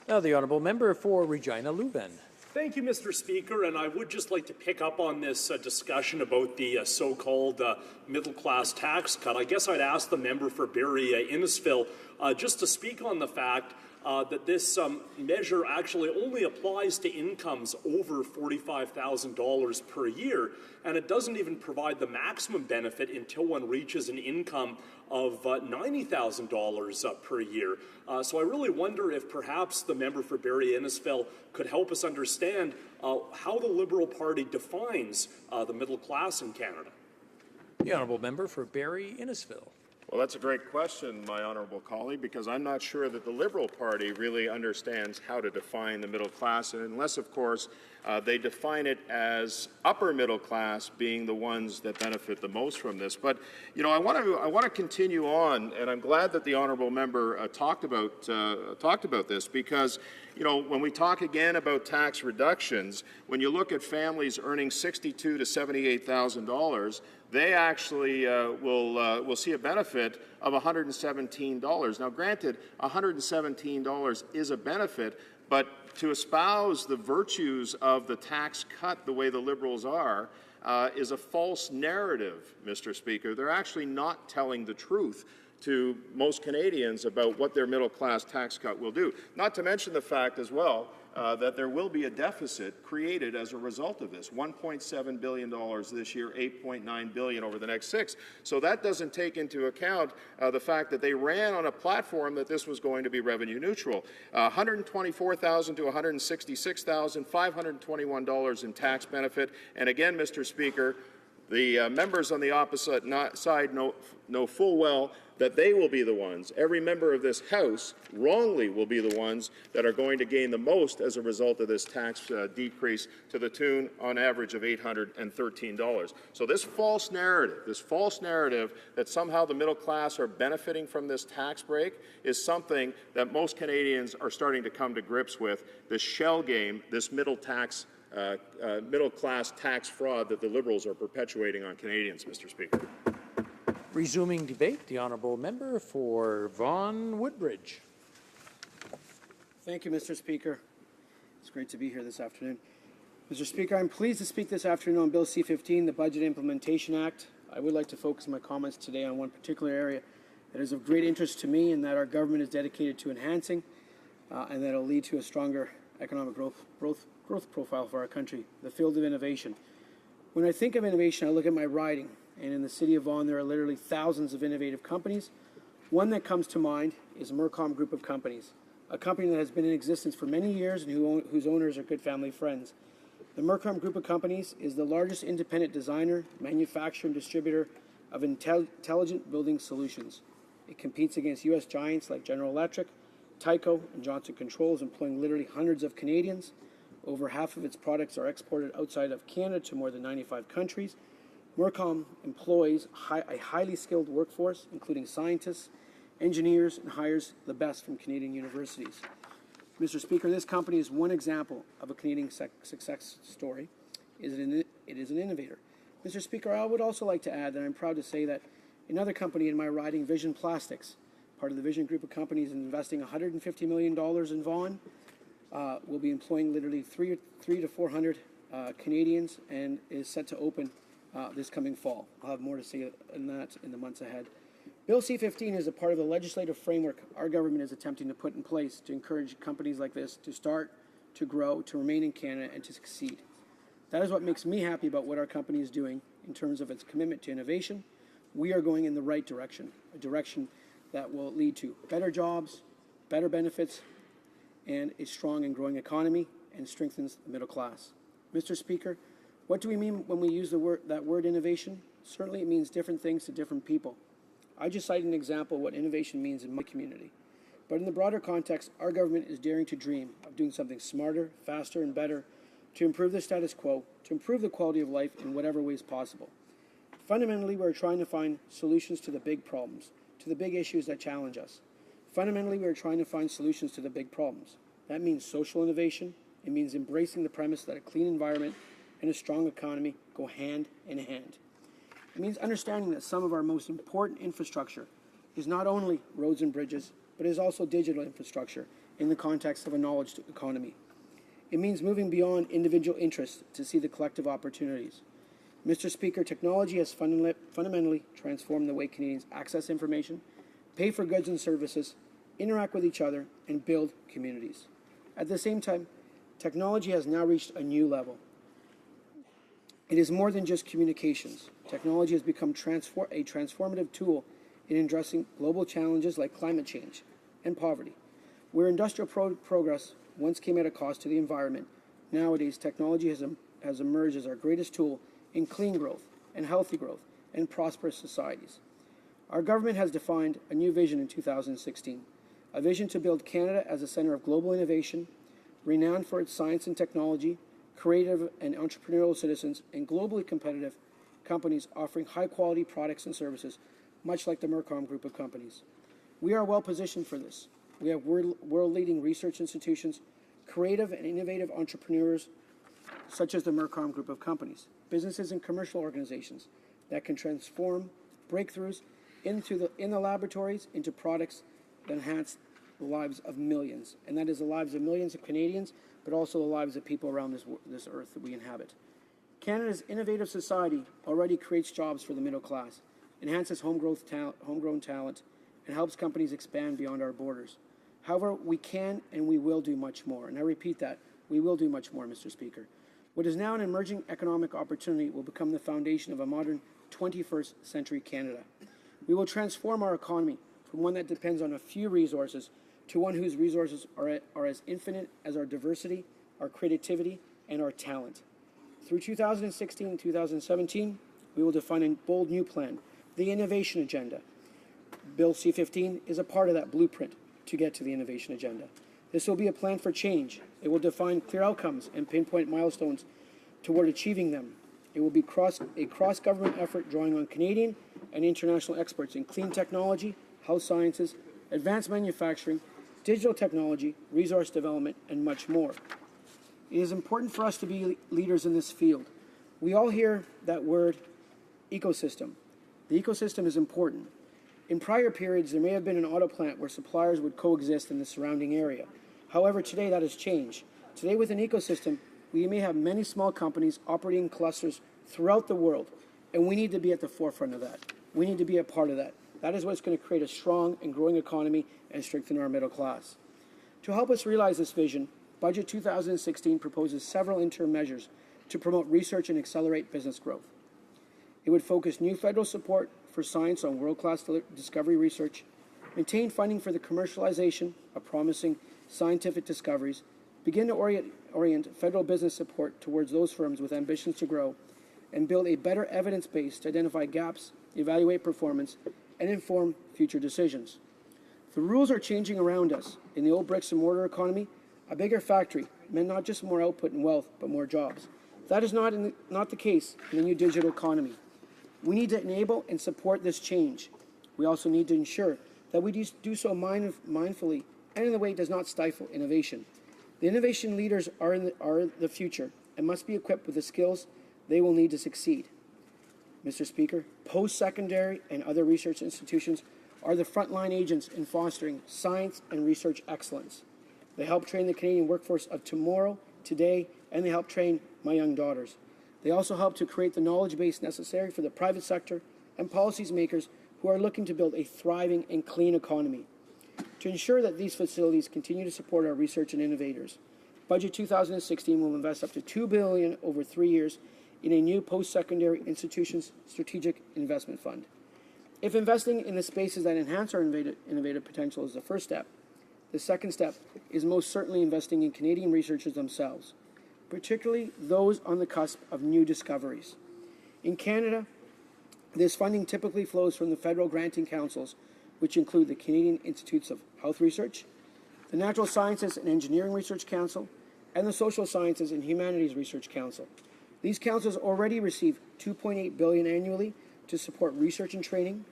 Now the honourable member for Regina Leuven. Thank you, Mr. Speaker, and I would just like to pick up on this discussion about the so-called middle-class tax cut. I guess I'd ask the member for Barrie Innisfil just to speak on the fact that this measure actually only applies to incomes over $45,000 per year, and it doesn't even provide the maximum benefit until one reaches an income of $90,000 per year. So I really wonder if perhaps the member for Barrie Innisfil could help us understand how the Liberal Party defines the middle class in Canada. The honourable member for Barrie Innisfil. Well, that's a great question, my honourable colleague, because I'm not sure that the Liberal Party really understands how to define the middle class, unless, of course, they define it as upper middle class being the ones that benefit the most from this. But, you know, I want to continue on, and I'm glad that the honourable member talked about this, because, you know, when we talk again about tax reductions, when you look at families earning $62,000 to $78,000, they actually will see a benefit of $117. Now, granted, $117 is a benefit, but to espouse the virtues of the tax cut the way the Liberals are is a false narrative, Mr. Speaker. They're actually not telling the truth to most Canadians about what their middle-class tax cut will do. Not to mention the fact as well that there will be a deficit created as a result of this. $1.7 billion this year, $8.9 billion over the next 6. So that doesn't take into account the fact that they ran on a platform that this was going to be revenue neutral. $124,000 to $166,000, $521 in tax benefit. And again, Mr. Speaker, the members on the opposite side know full well that they will be the ones, every member of this House wrongly will be the ones that are going to gain the most as a result of this tax decrease to the tune, on average, of $813. So this false narrative that somehow the middle class are benefiting from this tax break is something that most Canadians are starting to come to grips with, this shell game, this middle-class tax fraud that the Liberals are perpetuating on Canadians, Mr. Speaker. Resuming debate, the honourable member for Vaughan Woodbridge. Thank you, Mr. Speaker. It's great to be here this afternoon. Mr. Speaker, I'm pleased to speak this afternoon on Bill C-15, the Budget Implementation Act. I would like to focus my comments today on one particular area that is of great interest to me and that our government is dedicated to enhancing, and that will lead to a stronger economic growth profile for our country, the field of innovation. When I think of innovation, I look at my riding, and in the city of Vaughan, there are literally thousands of innovative companies. One that comes to mind is Mercom Group of Companies, a company that has been in existence for many years and whose owners are good family friends. The Mercom Group of Companies is the largest independent designer, manufacturer, and distributor of intelligent building solutions. It competes against U.S. giants like General Electric, Tyco, and Johnson Controls, employing literally hundreds of Canadians. Over half of its products are exported outside of Canada to more than 95 countries. Mercom employs a highly skilled workforce, including scientists, engineers, and hires the best from Canadian universities. Mr. Speaker, this company is one example of a Canadian success story. It is an innovator. Mr. Speaker, I would also like to add that I'm proud to say that another company in my riding, Vision Plastics, part of the Vision Group of Companies, investing $150 million in Vaughan, will be employing literally 300 to 400 Canadians and is set to open this coming fall. I'll have more to say on that in the months ahead. Bill C-15 is a part of the legislative framework our government is attempting to put in place to encourage companies like this to start, to grow, to remain in Canada, and to succeed. That is what makes me happy about what our company is doing in terms of its commitment to innovation. We are going in the right direction, a direction that will lead to better jobs, better benefits, and a strong and growing economy, and strengthens the middle class. Mr. Speaker, what do we mean when we use that word innovation? Certainly it means different things to different people. I just cited an example of what innovation means in my community. But in the broader context, our government is daring to dream of doing something smarter, faster, and better to improve the status quo, to improve the quality of life in whatever ways possible. Fundamentally, we're trying to find solutions to the big problems, to the big issues that challenge us. Fundamentally, we're trying to find solutions to the big problems. That means social innovation. It means embracing the premise that a clean environment and a strong economy go hand in hand. It means understanding that some of our most important infrastructure is not only roads and bridges, but is also digital infrastructure in the context of a knowledge economy. It means moving beyond individual interests to see the collective opportunities. Mr. Speaker, technology has fundamentally transformed the way Canadians access information, pay for goods and services, interact with each other, and build communities. At the same time, technology has now reached a new level. It is more than just communications. Technology has become a transformative tool in addressing global challenges like climate change and poverty. Where industrial progress once came at a cost to the environment, nowadays technology has emerged as our greatest tool in clean growth and healthy growth and prosperous societies. Our government has defined a new vision in 2016, a vision to build Canada as a centre of global innovation, renowned for its science and technology, creative and entrepreneurial citizens, and globally competitive companies offering high-quality products and services, much like the Mercom Group of Companies. We are well positioned for this. We have world-leading research institutions, creative and innovative entrepreneurs, such as the Mercom Group of Companies, businesses and commercial organizations that can transform breakthroughs in the laboratories into products that enhance the lives of millions, and that is the lives of millions of Canadians, but also the lives of people around this earth that we inhabit. Canada's innovative society already creates jobs for the middle class, enhances homegrown talent, and helps companies expand beyond our borders. However, we can and we will do much more, and I repeat that, we will do much more, Mr. Speaker. What is now an emerging economic opportunity will become the foundation of a modern 21st century Canada. We will transform our economy from one that depends on a few resources to one whose resources are as infinite as our diversity, our creativity, and our talent. Through 2016 and 2017, we will define a bold new plan, the Innovation Agenda. Bill C-15 is a part of that blueprint to get to the Innovation Agenda. This will be a plan for change. It will define clear outcomes and pinpoint milestones toward achieving them. It will be a cross-government effort drawing on Canadian and international experts in clean technology, health sciences, advanced manufacturing, digital technology, resource development, and much more. It is important for us to be leaders in this field. We all hear that word, ecosystem. The ecosystem is important. In prior periods, there may have been an auto plant where suppliers would coexist in the surrounding area. However, today that has changed. Today, with an ecosystem, we may have many small companies operating in clusters throughout the world, and we need to be at the forefront of that. We need to be a part of that. That is what's going to create a strong and growing economy and strengthen our middle class. To help us realize this vision, Budget 2016 proposes several interim measures to promote research and accelerate business growth. It would focus new federal support for science on world-class discovery research, maintain funding for the commercialization of promising scientific discoveries, begin to orient federal business support towards those firms with ambitions to grow, and build a better evidence base to identify gaps, evaluate performance, and inform future decisions. The rules are changing around us. In the old bricks and mortar economy, a bigger factory meant not just more output and wealth, but more jobs. That is not the case in the new digital economy. We need to enable and support this change. We also need to ensure that we do so mindfully and in a way that does not stifle innovation. The innovation leaders are the future and must be equipped with the skills they will need to succeed. Mr. Speaker, post-secondary and other research institutions are the frontline agents in fostering science and research excellence. They help train the Canadian workforce of tomorrow, today, and they help train my young daughters. They also help to create the knowledge base necessary for the private sector and policy makers who are looking to build a thriving and clean economy. To ensure that these facilities continue to support our research and innovators, Budget 2016 will invest up to $2 billion over 3 years in a new post-secondary institutions strategic investment fund. If investing in the spaces that enhance our innovative potential is the first step, the second step is most certainly investing in Canadian researchers themselves, particularly those on the cusp of new discoveries. In Canada, this funding typically flows from the federal granting councils, which include the Canadian Institutes of Health Research, the Natural Sciences and Engineering Research Council, and the Social Sciences and Humanities Research Council. These councils already receive $2.8 billion annually to support research and training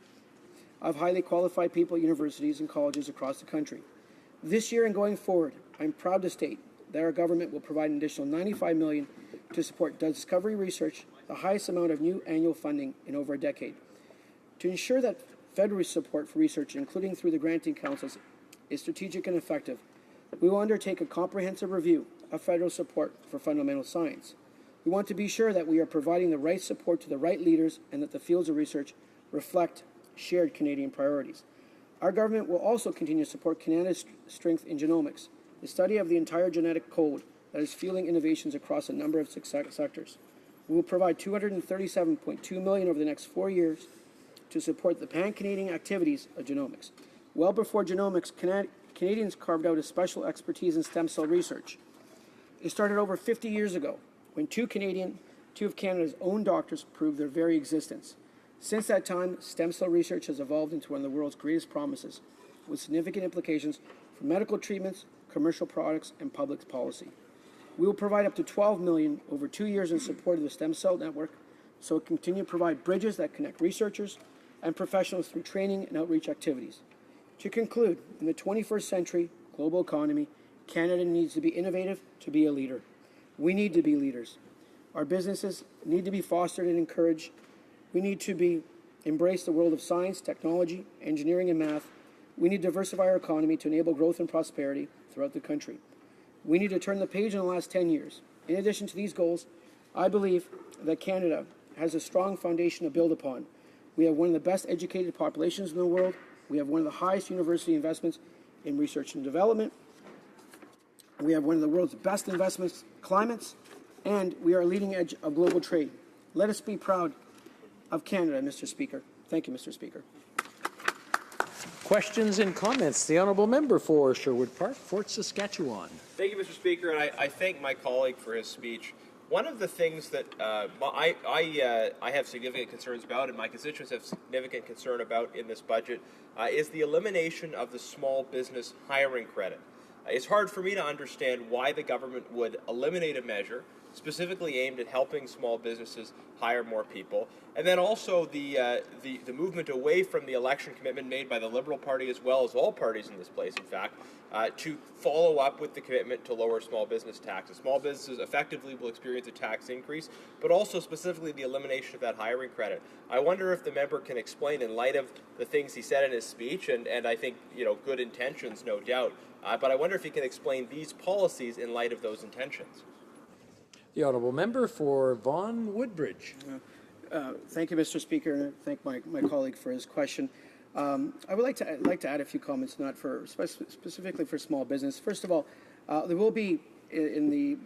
of highly qualified people at universities and colleges across the country. This year and going forward, I'm proud to state that our government will provide an additional $95 million to support discovery research, the highest amount of new annual funding in over a decade. To ensure that federal support for research, including through the granting councils, is strategic and effective, we will undertake a comprehensive review of federal support for fundamental science. We want to be sure that we are providing the right support to the right leaders and that the fields of research reflect shared Canadian priorities. Our government will also continue to support Canada's strength in genomics, the study of the entire genetic code that is fueling innovations across a number of sectors. We will provide $237.2 million over the next 4 years to support the pan-Canadian activities of genomics. Well before genomics, Canadians carved out a special expertise in stem cell research. It started over 50 years ago when two of Canada's own doctors proved their very existence. Since that time, stem cell research has evolved into one of the world's greatest promises, with significant implications for medical treatments, commercial products, and public policy. We will provide up to $12 million over 2 years in support of the stem cell network, so it can continue to provide bridges that connect researchers and professionals through training and outreach activities. To conclude, in the 21st century global economy, Canada needs to be innovative to be a leader. We need to be leaders. Our businesses need to be fostered and encouraged. We need to embrace the world of science, technology, engineering, and math. We need to diversify our economy to enable growth and prosperity throughout the country. We need to turn the page in the last 10 years. In addition to these goals, I believe that Canada has a strong foundation to build upon. We have one of the best educated populations in the world. We have one of the highest university investments in research and development. We have one of the world's best investment climates, and we are leading edge of global trade. Let us be proud of Canada, Mr. Speaker. Thank you, Mr. Speaker. Questions and comments. The honourable member for Sherwood Park, Fort Saskatchewan. Thank you, Mr. Speaker, and I thank my colleague for his speech. One of the things that I have significant concerns about, and my constituents have significant concern about in this budget, is the elimination of the small business hiring credit. It's hard for me to understand why the government would eliminate a measure specifically aimed at helping small businesses hire more people, and then also the movement away from the election commitment made by the Liberal Party as well as all parties in this place, in fact, to follow up with the commitment to lower small business taxes. Small businesses effectively will experience a tax increase, but also specifically the elimination of that hiring credit. I wonder if the member can explain, in light of the things he said in his speech, and I think, good intentions, no doubt, but I wonder if he can explain these policies in light of those intentions. The honourable member for Vaughan Woodbridge. Thank you, Mr. Speaker, and I thank my colleague for his question. I would like to add a few comments, not for specifically for small business. First of all, there will be in the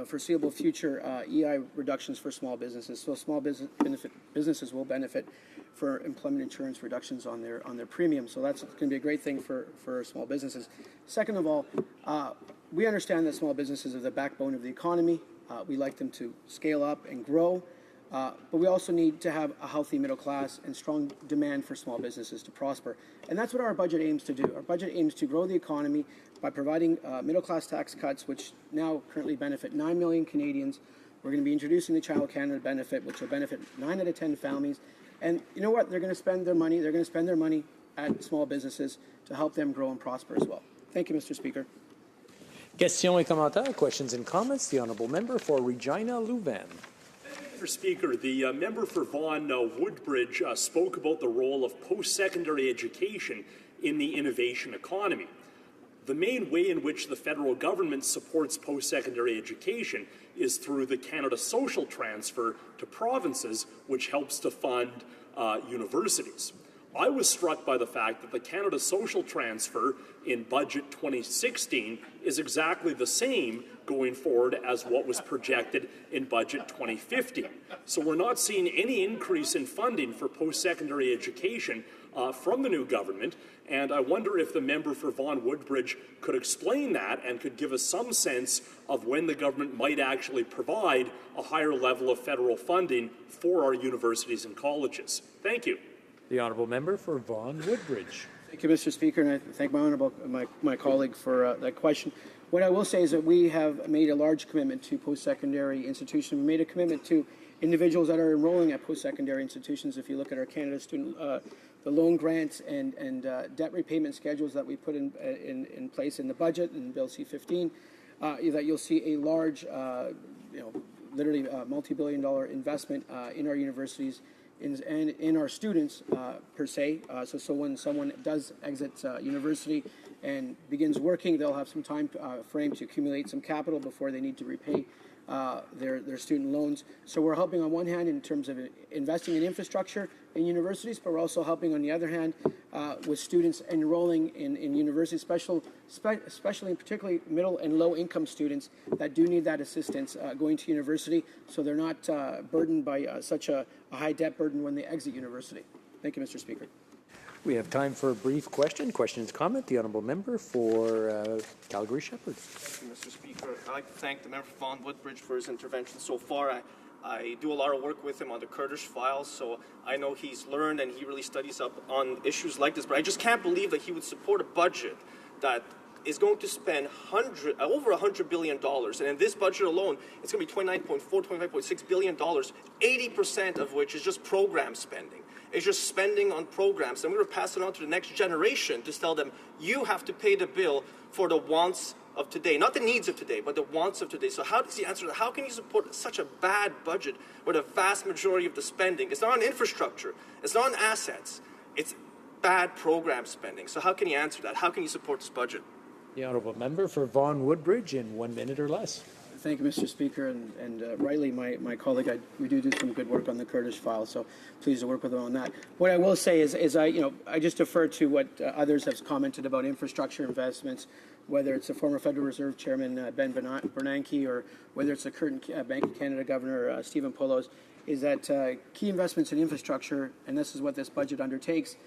foreseeable future EI reductions for small businesses. So small businesses will benefit for employment insurance reductions on their premiums. So that's going to be a great thing for small businesses. Second of all, we understand that small businesses are the backbone of the economy. We like them to scale up and grow. But we also need to have a healthy middle class and strong demand for small businesses to prosper. And that's what our budget aims to do. Our budget aims to grow the economy by providing middle class tax cuts, which now currently benefit 9 million Canadians. We're going to be introducing the Child Canada benefit, which will benefit 9 out of 10 families. And you know what? They're going to spend their money. They're going to spend their money at small businesses to help them grow and prosper as well. Thank you, Mr. Speaker. Questions et commentaires, questions and comments. The honourable member for Regina Louvain. Mr. Speaker, the member for Vaughan Woodbridge spoke about the role of post-secondary education in the innovation economy. The main way in which the federal government supports post-secondary education is through the Canada Social Transfer to provinces, which helps to fund universities. I was struck by the fact that the Canada Social Transfer in Budget 2016 is exactly the same going forward as what was projected in Budget 2015. So we're not seeing any increase in funding for post-secondary education from the new government, and I wonder if the member for Vaughan Woodbridge could explain that and could give us some sense of when the government might actually provide a higher level of federal funding for our universities and colleges. Thank you. The honourable member for Vaughan Woodbridge. Thank you, Mr. Speaker, and I thank my colleague for that question. What I will say is that we have made a large commitment to post-secondary institutions. We made a commitment to individuals that are enrolling at post-secondary institutions. If you look at our Canada student, the loan grants and debt repayment schedules that we put in place in the budget in Bill C-15, that you'll see a large, literally multi-billion-dollar investment in our universities and in our students per se. So when someone does exit university and begins working, they'll have some time frame to accumulate some capital before they need to repay their student loans. So we're helping on one hand in terms of investing in infrastructure in universities, but we're also helping on the other hand with students enrolling in universities, especially and particularly middle and low income students that do need that assistance going to university, so they're not burdened by such a high debt burden when they exit university. Thank you, Mr. Speaker. We have time for a brief question. Questions, comment. The honourable member for Calgary Shepherd. Thank you, Mr. Speaker. I'd like to thank the member for Vaughan Woodbridge for his intervention so far. I do a lot of work with him on the Kurdish files, so I know he's learned and he really studies up on issues like this. But I just can't believe that he would support a budget that is going to spend over $100 billion. And in this budget alone, it's going to be $29.6 billion, 80% of which is just program spending. It's just spending on programs. And we're going to pass it on to the next generation to tell them, you have to pay the bill for the wants of today. Not the needs of today, but the wants of today. So how does he answer that? How can you support such a bad budget where the vast majority of the spending is not on infrastructure, it's not on assets, it's bad program spending? So how can you answer that? How can you support this budget? The honourable member for Vaughan Woodbridge in 1 minute or less. Thank you, Mr. Speaker, and rightly, my colleague, we do some good work on the Kurdish file, so pleased to work with him on that. What I will say is I just defer to what others have commented about infrastructure investments, whether it's the former Federal Reserve Chairman Ben Bernanke or whether it's the current Bank of Canada Governor Stephen Pullos, is that key investments in infrastructure, and this is what this budget undertakes,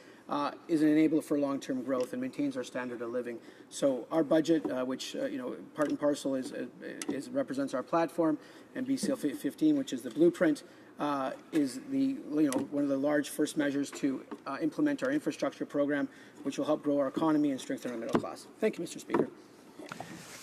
is an enabler for long-term growth and maintains our standard of living. So our budget, which part and parcel represents our platform, and BCL 15, which is the blueprint, is one of the large first measures to implement our infrastructure program, which will help grow our economy and strengthen our middle class. Thank you, Mr. Speaker.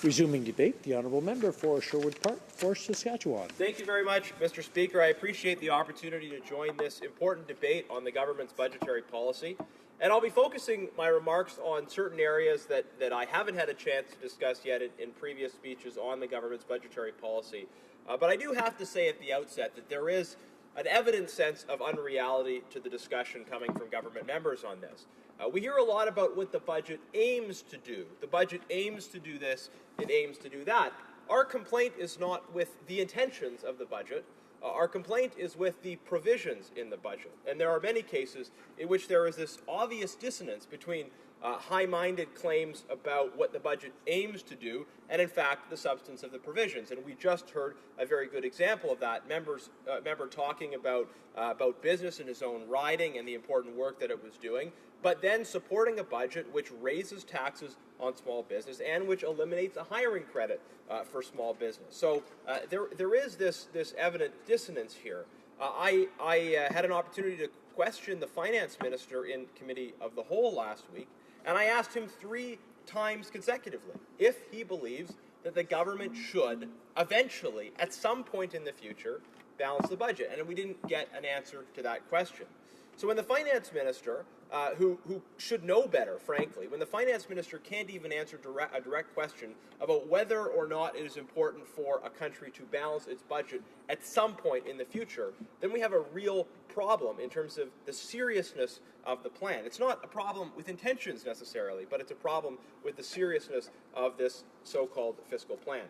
Resuming debate, the honourable member for Sherwood Park for Saskatchewan. Thank you very much, Mr. Speaker. I appreciate the opportunity to join this important debate on the government's budgetary policy. And I'll be focusing my remarks on certain areas that I haven't had a chance to discuss yet in previous speeches on the government's budgetary policy. But I do have to say at the outset that there is an evident sense of unreality to the discussion coming from government members on this. We hear a lot about what the budget aims to do. The budget aims to do this, it aims to do that. Our complaint is not with the intentions of the budget. Our complaint is with the provisions in the budget. And there are many cases in which there is this obvious dissonance between high-minded claims about what the budget aims to do, and in fact the substance of the provisions. And we just heard a very good example of that. Member talking about business in his own riding and the important work that it was doing, but then supporting a budget which raises taxes on small business and which eliminates a hiring credit for small business. So there is this evident dissonance here. I had an opportunity to question the finance minister in Committee of the Whole last week, and I asked him 3 times consecutively if he believes that the government should eventually, at some point in the future, balance the budget. And we didn't get an answer to that question. So when the finance minister, who should know better, frankly, when the finance minister can't even answer a direct question about whether or not it is important for a country to balance its budget at some point in the future, then we have a real problem in terms of the seriousness of the plan. It's not a problem with intentions necessarily, but it's a problem with the seriousness of this so-called fiscal plan.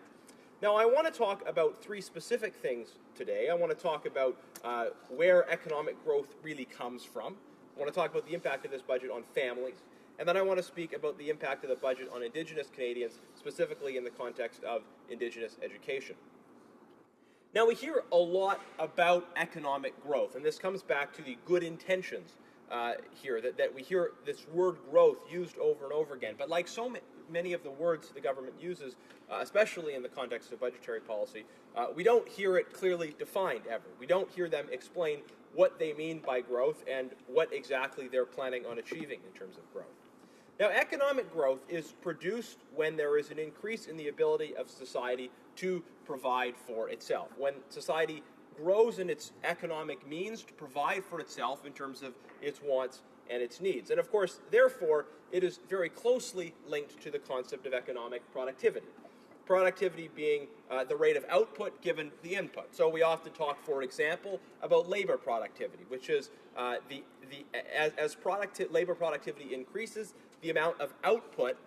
Now, I want to talk about 3 specific things today. I want to talk about where economic growth really comes from. I want to talk about the impact of this budget on families. And then I want to speak about the impact of the budget on Indigenous Canadians, specifically in the context of Indigenous education. Now, we hear a lot about economic growth, and this comes back to the good intentions here, that we hear this word growth used over and over again. But like so many of the words the government uses, especially in the context of budgetary policy, we don't hear it clearly defined ever. We don't hear them explain what they mean by growth and what exactly they're planning on achieving in terms of growth. Now, economic growth is produced when there is an increase in the ability of society to provide for itself. When society grows in its economic means to provide for itself in terms of its wants and its needs. And of course, therefore, it is very closely linked to the concept of economic productivity. Productivity being the rate of output given the input. So we often talk, for example, about labor productivity, which is as labor productivity increases, the amount of output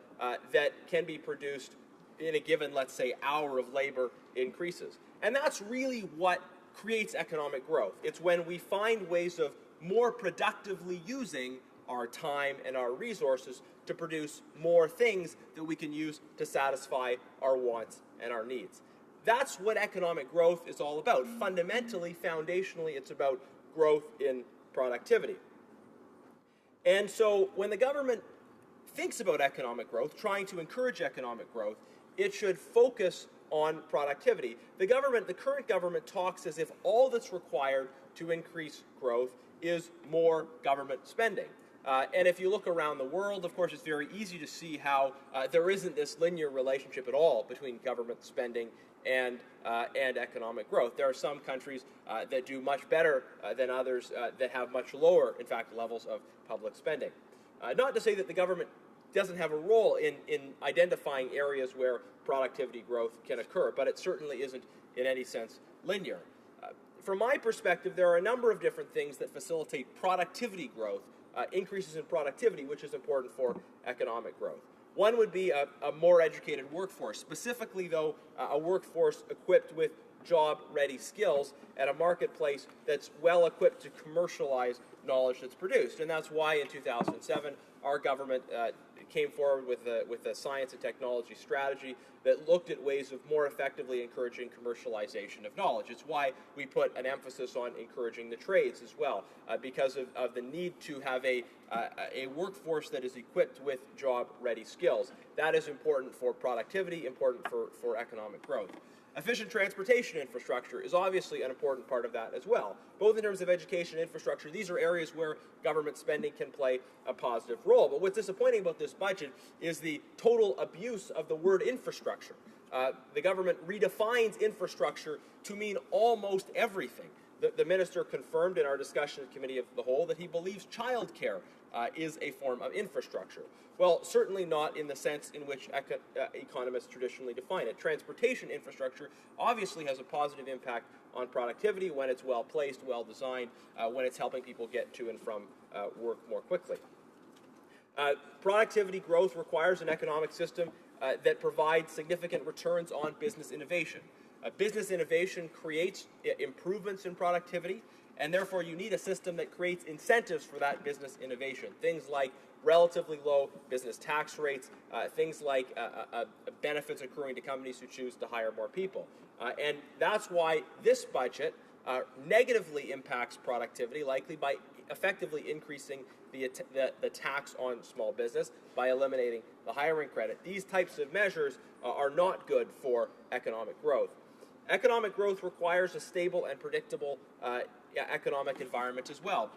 that can be produced in a given, let's say, hour of labor increases. And that's really what creates economic growth. It's when we find ways of more productively using our time and our resources to produce more things that we can use to satisfy our wants and our needs. That's what economic growth is all about. Fundamentally, foundationally, it's about growth in productivity. And so when the government thinks about economic growth, trying to encourage economic growth, it should focus on productivity. The current government talks as if all that's required to increase growth is more government spending. And if you look around the world, of course, it's very easy to see how there isn't this linear relationship at all between government spending and economic growth. There are some countries that do much better than others that have much lower, in fact, levels of public spending. Not to say that the government doesn't have a role in identifying areas where productivity growth can occur, but it certainly isn't in any sense linear. From my perspective, there are a number of different things that facilitate productivity growth, increases in productivity, which is important for economic growth. One would be a more educated workforce, specifically, though, a workforce equipped with job-ready skills at a marketplace that's well-equipped to commercialize knowledge that's produced. And that's why in 2007, our government came forward with a science and technology strategy that looked at ways of more effectively encouraging commercialization of knowledge. It's why we put an emphasis on encouraging the trades as well, because of the need to have a workforce that is equipped with job-ready skills. That is important for productivity, important for economic growth. Efficient transportation infrastructure is obviously an important part of that as well. Both in terms of education and infrastructure, these are areas where government spending can play a positive role. But what's disappointing about this budget is the total abuse of the word infrastructure. The government redefines infrastructure to mean almost everything. The minister confirmed in our discussion at Committee of the Whole that he believes childcare is a form of infrastructure. Well, certainly not in the sense in which economists traditionally define it. Transportation infrastructure obviously has a positive impact on productivity when it's well placed, well designed, when it's helping people get to and from work more quickly. Productivity growth requires an economic system that provides significant returns on business innovation. Business innovation creates improvements in productivity, and therefore you need a system that creates incentives for that business innovation. Things like relatively low business tax rates, things like benefits accruing to companies who choose to hire more people. And that's why this budget negatively impacts productivity, likely by effectively increasing the tax on small business by eliminating the hiring credit. These types of measures are not good for economic growth. Economic growth requires a stable and predictable economic environment as well.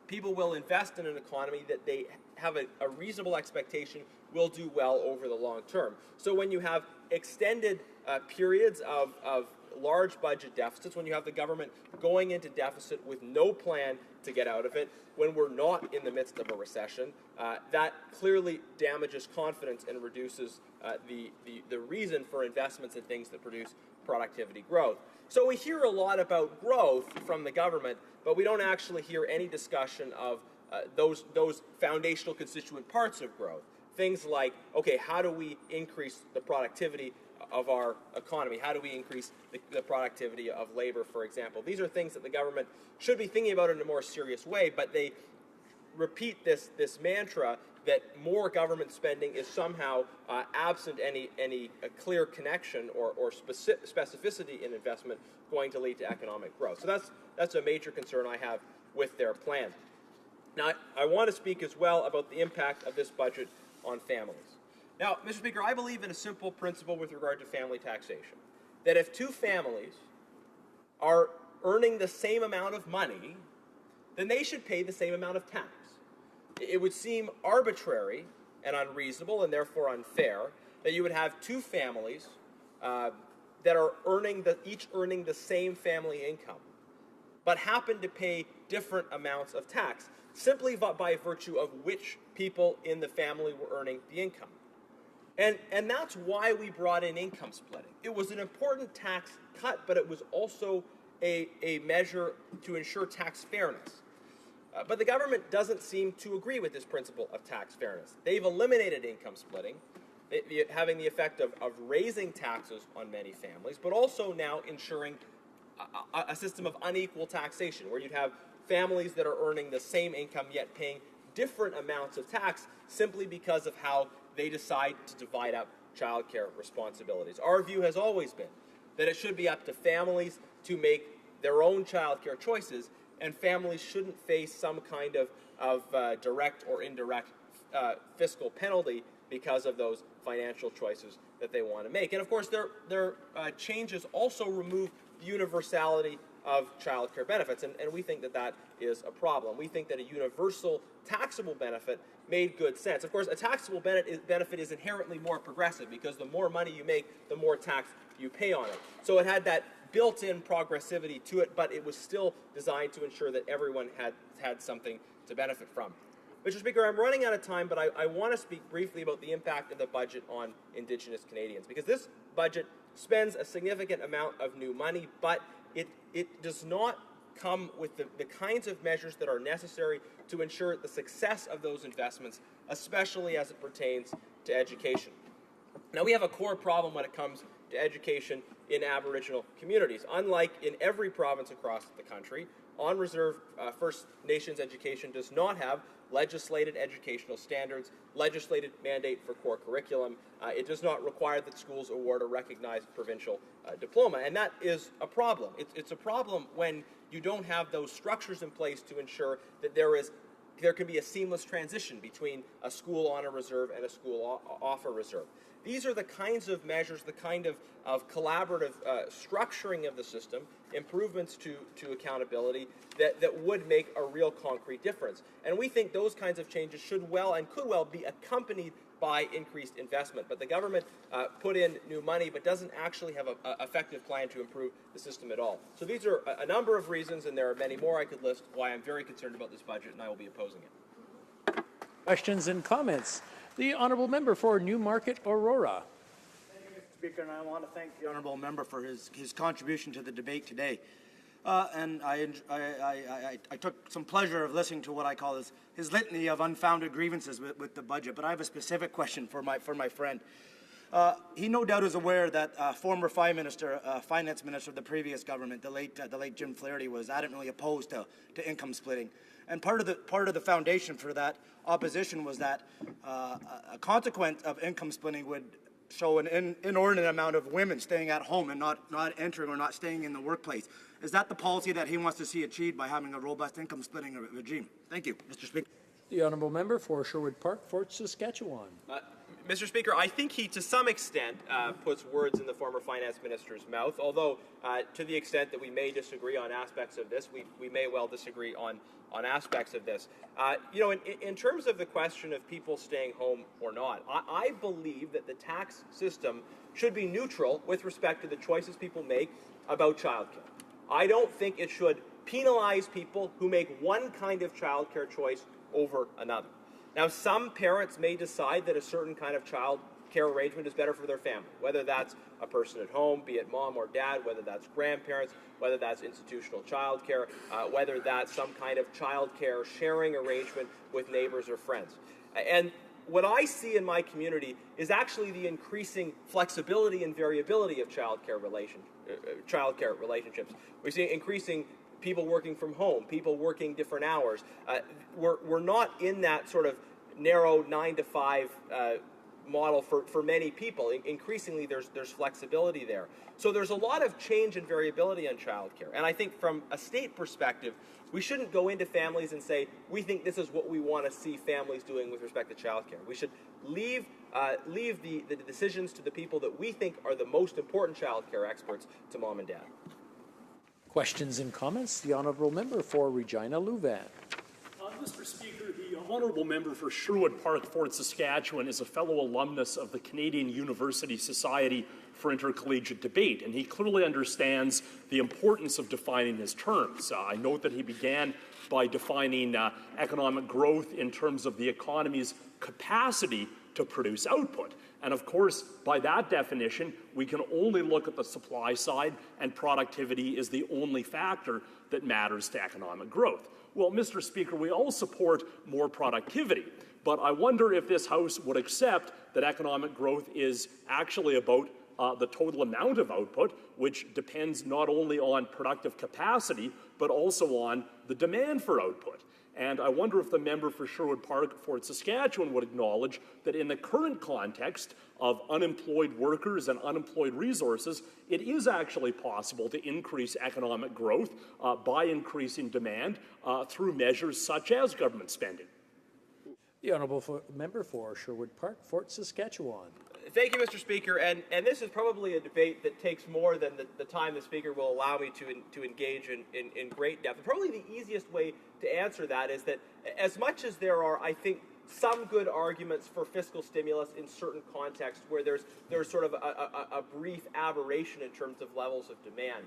People will invest in an economy that they have a reasonable expectation will do well over the long term. So when you have extended periods of large budget deficits, when you have the government going into deficit with no plan to get out of it, when we're not in the midst of a recession, that clearly damages confidence and reduces the reason for investments in things that produce productivity growth. So we hear a lot about growth from the government, but we don't actually hear any discussion of those foundational constituent parts of growth. Things like, okay, how do we increase the productivity of our economy? How do we increase the productivity of labor, for example? These are things that the government should be thinking about in a more serious way, but they repeat this mantra that more government spending is somehow absent any clear connection or specificity in investment going to lead to economic growth. So that's a major concern I have with their plan. Now, I want to speak as well about the impact of this budget on families. Now, Mr. Speaker, I believe in a simple principle with regard to family taxation, that if two families are earning the same amount of money, then they should pay the same amount of tax. It would seem arbitrary and unreasonable and therefore unfair that you would have two families that are each earning the same family income, but happen to pay different amounts of tax, simply by virtue of which people in the family were earning the income. And that's why we brought in income splitting. It was an important tax cut, but it was also a measure to ensure tax fairness. But the government doesn't seem to agree with this principle of tax fairness. They've eliminated income splitting, having the effect of raising taxes on many families, but also now ensuring a system of unequal taxation, where you'd have families that are earning the same income yet paying different amounts of tax simply because of how they decide to divide up childcare responsibilities. Our view has always been that it should be up to families to make their own childcare choices, and families shouldn't face some kind of direct or indirect fiscal penalty because of those financial choices that they want to make. And of course, their changes also remove the universality of childcare benefits, and we think that is a problem. We think that a universal taxable benefit made good sense. Of course, a taxable benefit is inherently more progressive because the more money you make, the more tax you pay on it. So it had that built-in progressivity to it, but it was still designed to ensure that everyone had something to benefit from. Mr. Speaker, I'm running out of time, but I want to speak briefly about the impact of the budget on Indigenous Canadians, because this budget spends a significant amount of new money, but it does not come with the kinds of measures that are necessary to ensure the success of those investments, especially as it pertains to education. Now, we have a core problem when it comes to education in Aboriginal communities. Unlike in every province across the country, on-reserve First Nations education does not have legislated educational standards, legislated mandate for core curriculum. It does not require that schools award a recognized provincial diploma, and that is a problem. It's a problem when you don't have those structures in place to ensure that there can be a seamless transition between a school on a reserve and a school off a reserve. These are the kinds of measures, the kind of collaborative structuring of the system, improvements to accountability that would make a real concrete difference. And we think those kinds of changes should well and could well be accompanied by increased investment. But the government put in new money but doesn't actually have an effective plan to improve the system at all. So these are a number of reasons, and there are many more I could list, why I'm very concerned about this budget, and I will be opposing it. Questions and comments? The Honourable Member for Newmarket Aurora. Thank you, Mr. Speaker, and I want to thank the Honourable Member for his contribution to the debate today. And I took some pleasure of listening to what I call his litany of unfounded grievances with the budget. But I have a specific question for my friend. He no doubt is aware that former finance minister of the previous government, the late Jim Flaherty, was adamantly opposed to income splitting. And part of the foundation for that opposition was that a consequence of income splitting would show an inordinate amount of women staying at home and not entering or not staying in the workplace. Is that the policy that he wants to see achieved by having a robust income splitting regime? Thank you, Mr. Speaker. The honourable member for Sherwood Park, Fort Saskatchewan. Mr. Speaker, I think he, to some extent, puts words in the former finance minister's mouth, although to the extent that we may disagree on aspects of this, we may well disagree on aspects of this. In terms of the question of people staying home or not, I believe that the tax system should be neutral with respect to the choices people make about childcare. I don't think it should penalize people who make one kind of childcare choice over another. Now, some parents may decide that a certain kind of child care arrangement is better for their family, whether that's a person at home, be it mom or dad, whether that's grandparents, whether that's institutional child care, whether that's some kind of child care sharing arrangement with neighbors or friends. And what I see in my community is actually the increasing flexibility and variability of child care relationships. We see increasing people working from home, people working different hours. We're not in that sort of narrow 9 to 5 model for many people. Increasingly, there's flexibility there. So there's a lot of change and variability in childcare. And I think from a state perspective, we shouldn't go into families and say, we think this is what we want to see families doing with respect to childcare. We should leave the decisions to the people that we think are the most important childcare experts, to mom and dad. Questions and comments? The honourable member for Regina Louvain. Mr. Speaker, the honourable member for Sherwood Park, Fort Saskatchewan, is a fellow alumnus of the Canadian University Society for Intercollegiate Debate, and he clearly understands the importance of defining his terms. I note that he began by defining economic growth in terms of the economy's capacity to produce output. And of course, by that definition, we can only look at the supply side, and productivity is the only factor that matters to economic growth. Well, Mr. Speaker, we all support more productivity, but I wonder if this House would accept that economic growth is actually about the total amount of output, which depends not only on productive capacity, but also on the demand for output. And I wonder if the member for Sherwood Park, Fort Saskatchewan, would acknowledge that in the current context of unemployed workers and unemployed resources, it is actually possible to increase economic growth by increasing demand through measures such as government spending. The honourable member for Sherwood Park, Fort Saskatchewan. Thank you, Mr. Speaker. And this is probably a debate that takes more than the time the Speaker will allow me to engage in great depth. Probably the easiest way to answer that is that as much as there are, I think, some good arguments for fiscal stimulus in certain contexts where there's sort of a brief aberration in terms of levels of demand,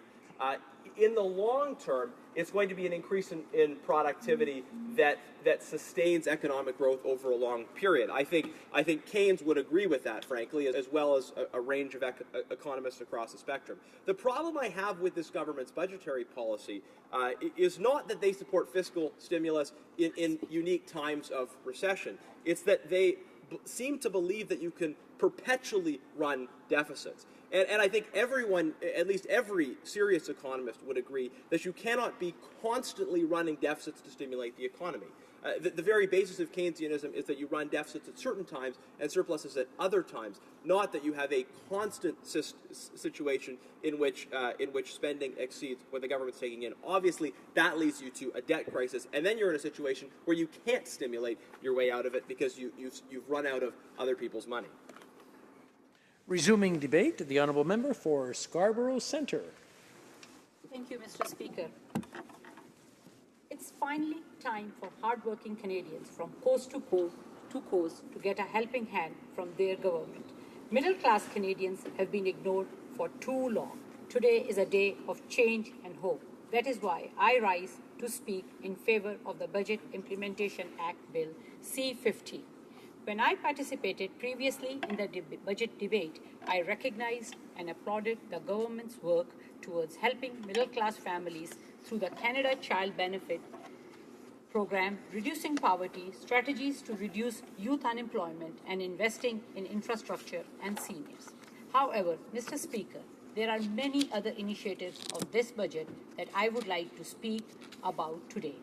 in the long term, it's going to be an increase in productivity that sustains economic growth over a long period. I think Keynes would agree with that, frankly, as well as a range of economists across the spectrum. The problem I have with this government's budgetary policy is not that they support fiscal stimulus in unique times of recession. It's that they seem to believe that you can perpetually run deficits. And I think everyone, at least every serious economist, would agree that you cannot be constantly running deficits to stimulate the economy. The very basis of Keynesianism is that you run deficits at certain times and surpluses at other times, not that you have a constant situation in which spending exceeds what the government's taking in. Obviously, that leads you to a debt crisis, and then you're in a situation where you can't stimulate your way out of it because you've run out of other people's money. Resuming debate, the honourable member for Scarborough Centre. Thank you, Mr. Speaker. It's finally time for hardworking Canadians from coast to coast to get a helping hand from their government. Middle-class Canadians have been ignored for too long. Today is a day of change and hope. That is why I rise to speak in favour of the Budget Implementation Act Bill C-15. When I participated previously in the budget debate, I recognized and applauded the government's work towards helping middle-class families through the Canada Child Benefit program Reducing Poverty, Strategies to Reduce Youth Unemployment and Investing in Infrastructure and Seniors. However, Mr. Speaker, there are many other initiatives of this budget that I would like to speak about today,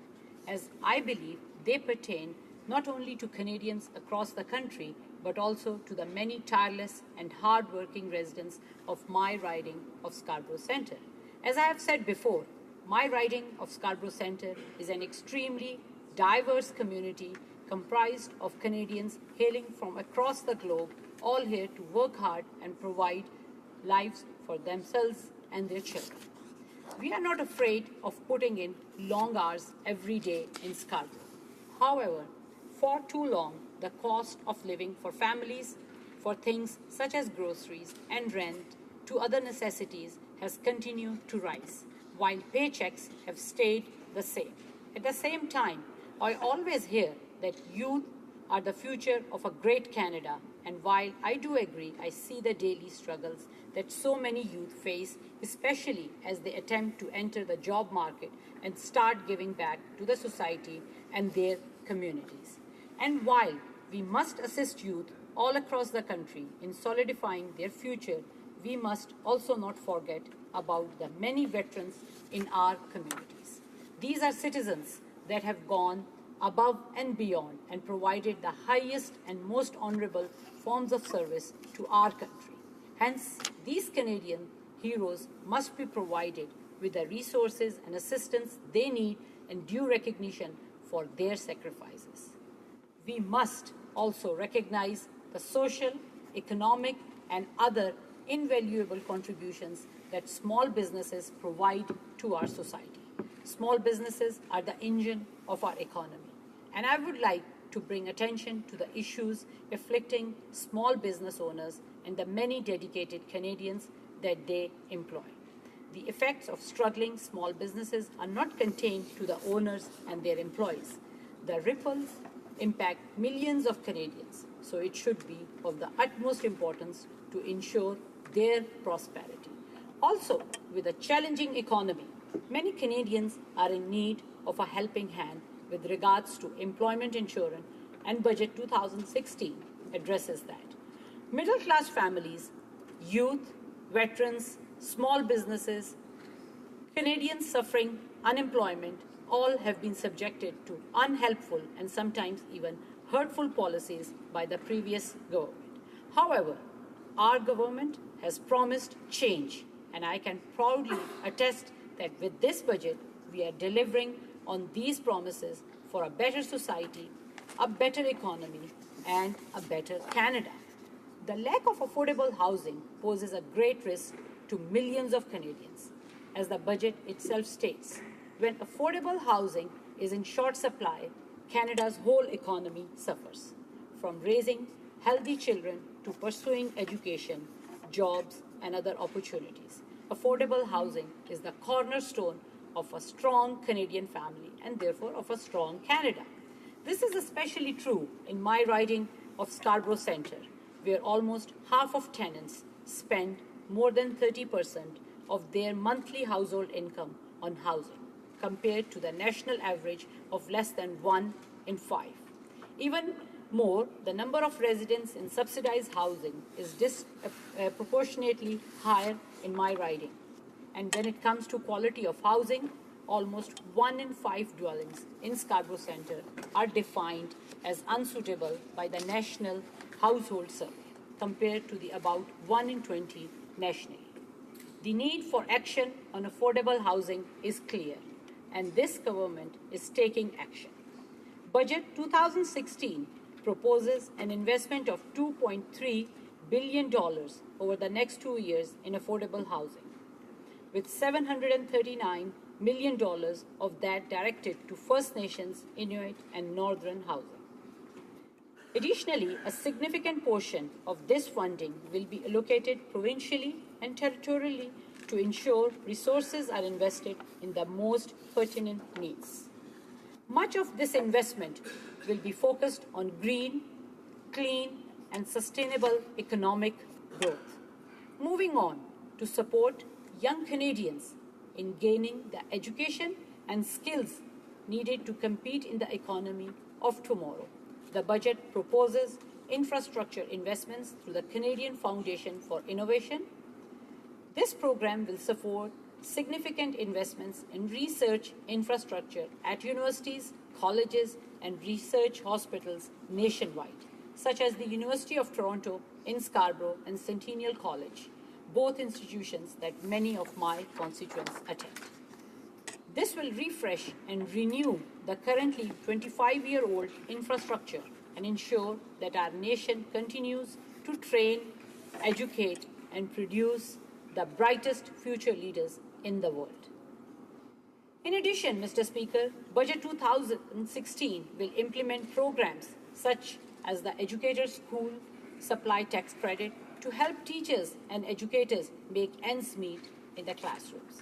as I believe they pertain not only to Canadians across the country, but also to the many tireless and hard-working residents of my riding of Scarborough Centre. As I have said before, my riding of Scarborough Centre is an extremely diverse community comprised of Canadians hailing from across the globe, all here to work hard and provide lives for themselves and their children. We are not afraid of putting in long hours every day in Scarborough. However, for too long, the cost of living for families, for things such as groceries and rent to other necessities has continued to rise, while paychecks have stayed the same. At the same time, I always hear that youth are the future of a great Canada, and while I do agree, I see the daily struggles that so many youth face, especially as they attempt to enter the job market and start giving back to the society and their communities. And while we must assist youth all across the country in solidifying their future, we must also not forget about the many veterans in our communities. These are citizens that have gone above and beyond and provided the highest and most honorable forms of service to our country. Hence, these Canadian heroes must be provided with the resources and assistance they need and due recognition for their sacrifices. We must also recognize the social, economic, and other invaluable contributions that small businesses provide to our society. Small businesses are the engine of our economy, and I would like to bring attention to the issues afflicting small business owners and the many dedicated Canadians that they employ. The effects of struggling small businesses are not contained to the owners and their employees. The ripples impact millions of Canadians, so it should be of the utmost importance to ensure their prosperity. Also, with a challenging economy, many Canadians are in need of a helping hand with regards to employment insurance, and Budget 2016 addresses that. Middle-class families, youth, veterans, small businesses, Canadians suffering unemployment, all have been subjected to unhelpful and sometimes even hurtful policies by the previous government. However, our government has promised change, and I can proudly attest that with this budget, we are delivering on these promises for a better society, a better economy, and a better Canada. The lack of affordable housing poses a great risk to millions of Canadians. As the budget itself states, when affordable housing is in short supply, Canada's whole economy suffers. From raising healthy children to pursuing education, jobs, and other opportunities, affordable housing is the cornerstone of a strong Canadian family and therefore of a strong Canada. This is especially true in my riding of Scarborough Centre, where almost half of tenants spend more than 30% of their monthly household income on housing, compared to the national average of less than 1 in 5. Even more, the number of residents in subsidized housing is disproportionately higher in my riding. And when it comes to quality of housing, almost 1 in 5 dwellings in Scarborough Centre are defined as unsuitable by the National Household Survey, compared to the about 1 in 20 nationally. The need for action on affordable housing is clear, and this government is taking action. Budget 2016 proposes an investment of $2.3 billion over the next 2 years in affordable housing, with $739 million of that directed to First Nations, Inuit, and Northern housing. Additionally, a significant portion of this funding will be allocated provincially and territorially to ensure resources are invested in the most pertinent needs. Much of this investment will be focused on green, clean, and sustainable economic growth. Moving on to support young Canadians in gaining the education and skills needed to compete in the economy of tomorrow. The budget proposes infrastructure investments through the Canadian Foundation for Innovation. This program will support significant investments in research infrastructure at universities, colleges, and research hospitals nationwide, such as the University of Toronto in Scarborough and Centennial College, both institutions that many of my constituents attend. This will refresh and renew the currently 25-year-old infrastructure and ensure that our nation continues to train, educate, and produce the brightest future leaders in the world. In addition, Mr. Speaker, Budget 2016 will implement programs such as the Educator School Supply Tax Credit to help teachers and educators make ends meet in the classrooms,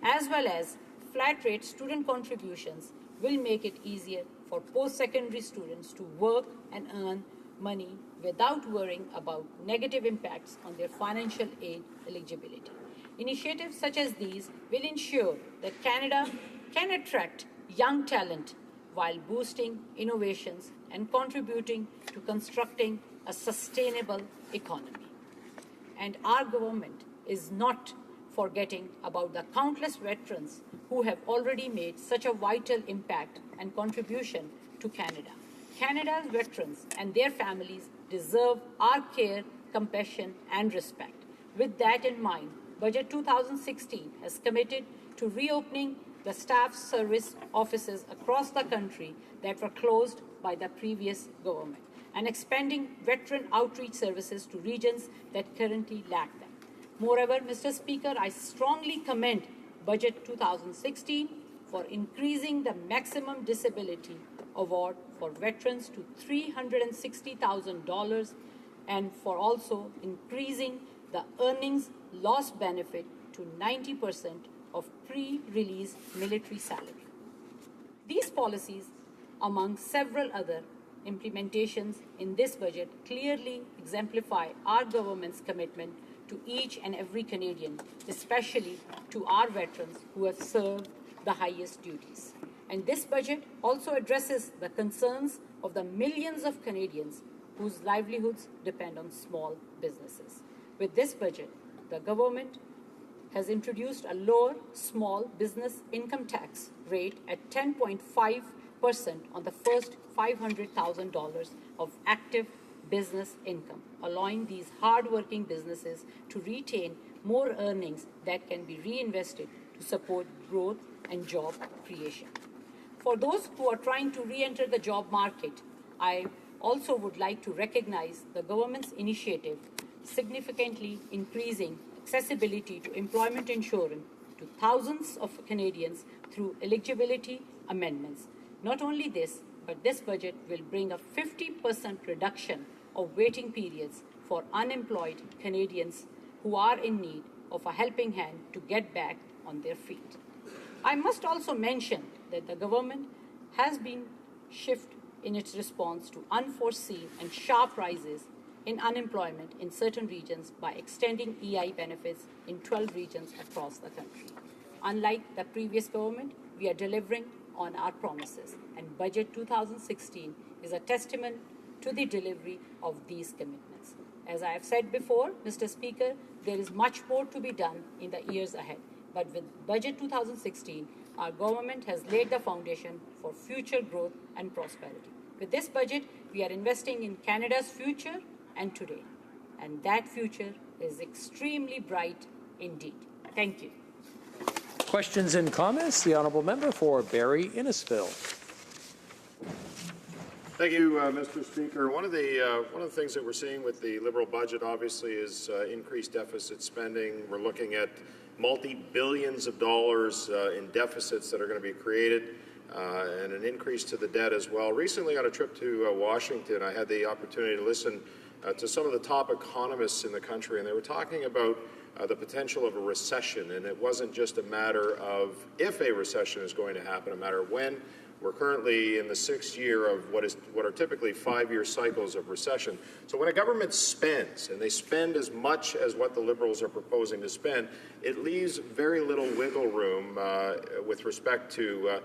as well as flat rate student contributions will make it easier for post-secondary students to work and earn money without worrying about negative impacts on their financial aid eligibility. Initiatives such as these will ensure that Canada can attract young talent while boosting innovations and contributing to constructing a sustainable economy. And our government is not forgetting about the countless veterans who have already made such a vital impact and contribution to Canada. Canada's veterans and their families deserve our care, compassion, and respect. With that in mind, Budget 2016 has committed to reopening the staff service offices across the country that were closed by the previous government and expanding veteran outreach services to regions that currently lack them. Moreover, Mr. Speaker, I strongly commend Budget 2016 for increasing the maximum disability award for veterans to $360,000 and for also increasing the earnings loss benefit to 90% of pre-release military salary. These policies, among several other implementations in this budget, clearly exemplify our government's commitment to each and every Canadian, especially to our veterans who have served the highest duties. And this budget also addresses the concerns of the millions of Canadians whose livelihoods depend on small businesses. With this budget, the government has introduced a lower small business income tax rate at 10.5% on the first $500,000 of active business income, allowing these hard-working businesses to retain more earnings that can be reinvested to support growth and job creation. For those who are trying to re-enter the job market, I also would like to recognize the government's initiative significantly increasing accessibility to employment insurance to thousands of Canadians through eligibility amendments. Not only this, but this budget will bring a 50% reduction of waiting periods for unemployed Canadians who are in need of a helping hand to get back on their feet. I must also mention that the government has been swift in its response to unforeseen and sharp rises in unemployment in certain regions by extending EI benefits in 12 regions across the country. Unlike the previous government, we are delivering on our promises, and Budget 2016 is a testament to the delivery of these commitments. As I have said before, Mr. Speaker, there is much more to be done in the years ahead, but with Budget 2016, our government has laid the foundation for future growth and prosperity. With this budget, we are investing in Canada's future and today, and that future is extremely bright indeed. Thank you. Questions and comments? The honourable member for Barrie Innisfil. Thank you, Mr. Speaker. One of the things that we're seeing with the Liberal budget, obviously, is increased deficit spending. We're looking at multi-billions of dollars in deficits that are going to be created, and an increase to the debt as well. Recently, on a trip to Washington, I had the opportunity to listen to some of the top economists in the country, and they were talking about the potential of a recession, and it wasn't just a matter of if a recession is going to happen, a matter of when. We're currently in the 6th year of what are typically 5-year cycles of recession. So when a government spends, and they spend as much as what the Liberals are proposing to spend, it leaves very little wiggle room with respect to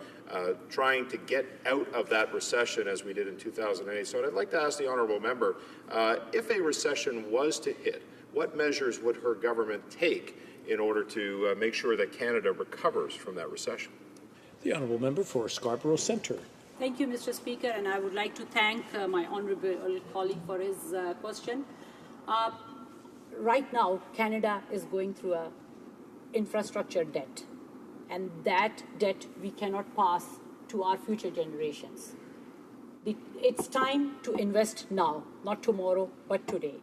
trying to get out of that recession as we did in 2008. So I'd like to ask the honourable member, if a recession was to hit, what measures would her government take in order to make sure that Canada recovers from that recession? The honourable member for Scarborough Centre. Thank you, Mr. Speaker, and I would like to thank my honourable colleague for his question. Right now, Canada is going through a infrastructure debt, and that debt we cannot pass to our future generations. It's time to invest now, not tomorrow, but today.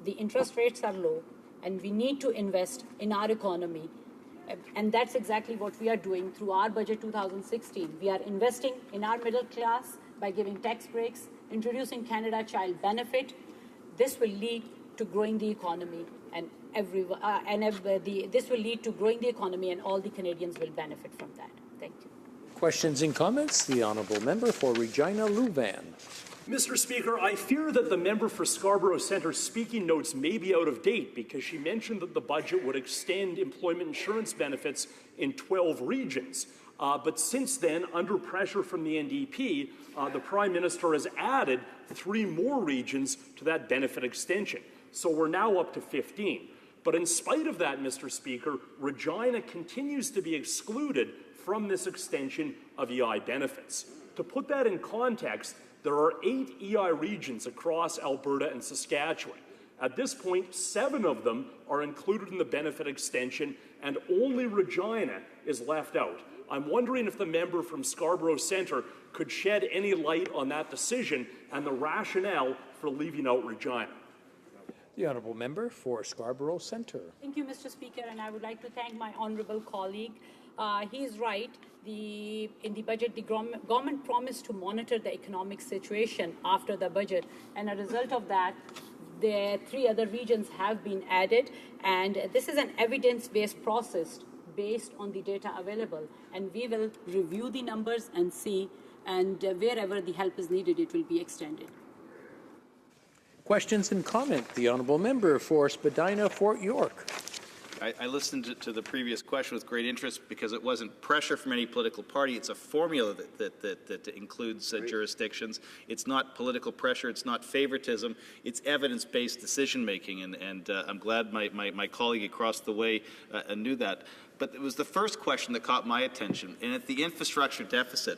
The interest rates are low, and we need to invest in our economy. And that's exactly what we are doing through our budget 2016. We are investing in our middle class by giving tax breaks, introducing Canada Child Benefit. This will lead to growing the economy, and this will lead to growing the economy, and all the Canadians will benefit from that. Thank you. Questions and comments? The honourable member for Regina Louvain. Mr. Speaker, I fear that the member for Scarborough Centre's speaking notes may be out of date because she mentioned that the budget would extend employment insurance benefits in 12 regions. But since then, under pressure from the NDP, the Prime Minister has added 3 more regions to that benefit extension. So we're now up to 15. But in spite of that, Mr. Speaker, Regina continues to be excluded from this extension of EI benefits. To put that in context, there are 8 EI regions across Alberta and Saskatchewan. At this point, 7 of them are included in the benefit extension, and only Regina is left out. I'm wondering if the member from Scarborough Centre could shed any light on that decision and the rationale for leaving out Regina. The honourable member for Scarborough Centre. Thank you, Mr. Speaker, and I would like to thank my honourable colleague. He is right. In the budget, the government promised to monitor the economic situation after the budget, and as a result of that, the 3 other regions have been added, and this is an evidence-based process based on the data available, and we will review the numbers and see, and wherever the help is needed, it will be extended. Questions and comment? The honourable member for Spadina, Fort York. I listened to the previous question with great interest because it wasn't pressure from any political party. It's a formula that includes jurisdictions. It's not political pressure. It's not favoritism. It's evidence-based decision-making, and I'm glad my colleague across the way knew that. But it was the first question that caught my attention, and at the infrastructure deficit.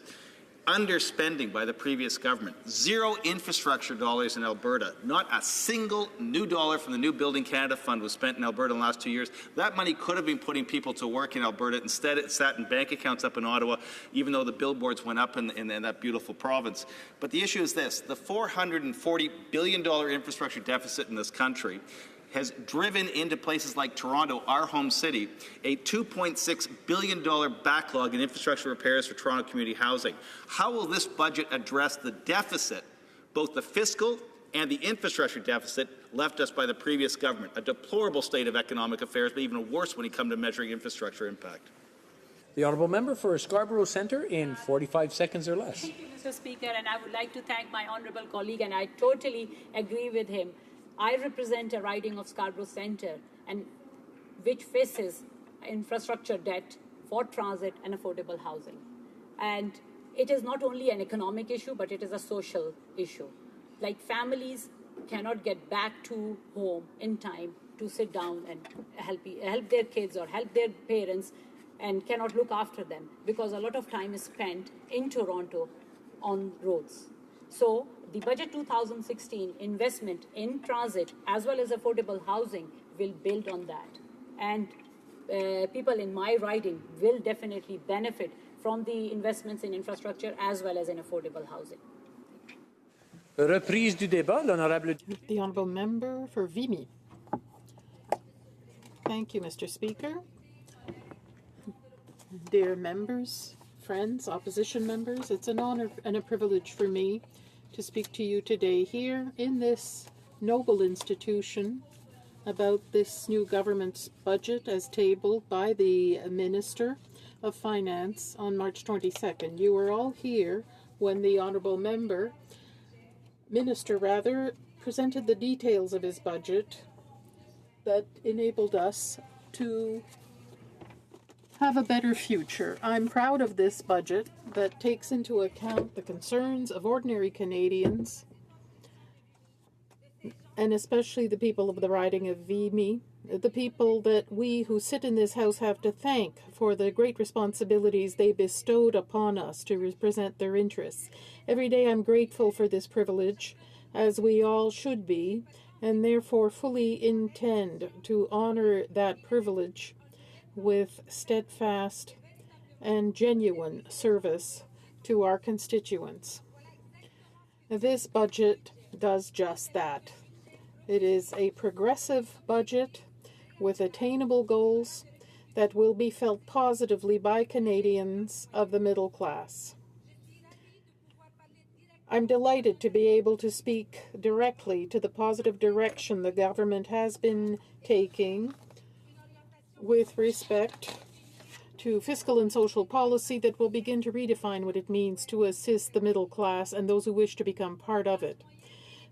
Underspending by the previous government. 0 infrastructure dollars in Alberta. Not a single new dollar from the New Building Canada Fund was spent in Alberta in the last 2 years. That money could have been putting people to work in Alberta. Instead, it sat in bank accounts up in Ottawa, even though the billboards went up in that beautiful province. But the issue is this. The $440 billion infrastructure deficit in this country has driven into places like Toronto, our home city, a $2.6 billion backlog in infrastructure repairs for Toronto community housing. How will this budget address the deficit, both the fiscal and the infrastructure deficit left us by the previous government? A deplorable state of economic affairs, but even worse when you come to measuring infrastructure impact. The honourable member for Scarborough Centre in 45 seconds or less. Thank you, Mr. Speaker, and I would like to thank my honourable colleague, and I totally agree with him. I represent a riding of Scarborough Centre, and which faces infrastructure debt for transit and affordable housing. And it is not only an economic issue, but it is a social issue. Like, families cannot get back to home in time to sit down and help their kids or help their parents, and cannot look after them because a lot of time is spent in Toronto on roads. So the budget 2016 investment in transit as well as affordable housing will build on that. And people in my riding will definitely benefit from the investments in infrastructure as well as in affordable housing. Reprise du débat, l'honorable. The honourable member for Vimy. Thank you, Mr. Speaker. Dear members, friends, opposition members, it's an honour and a privilege for me to speak to you today here in this noble institution about this new government's budget as tabled by the Minister of Finance on March 22nd. You were all here when the Honourable Minister presented the details of his budget that enabled us to have a better future. I'm proud of this budget that takes into account the concerns of ordinary Canadians, and especially the people of the riding of Vimy, the people that we who sit in this House have to thank for the great responsibilities they bestowed upon us to represent their interests. Every day I'm grateful for this privilege, as we all should be, and therefore fully intend to honor that privilege with steadfast and genuine service to our constituents. This budget does just that. It is a progressive budget with attainable goals that will be felt positively by Canadians of the middle class. I'm delighted to be able to speak directly to the positive direction the government has been taking with respect to fiscal and social policy that will begin to redefine what it means to assist the middle class and those who wish to become part of it.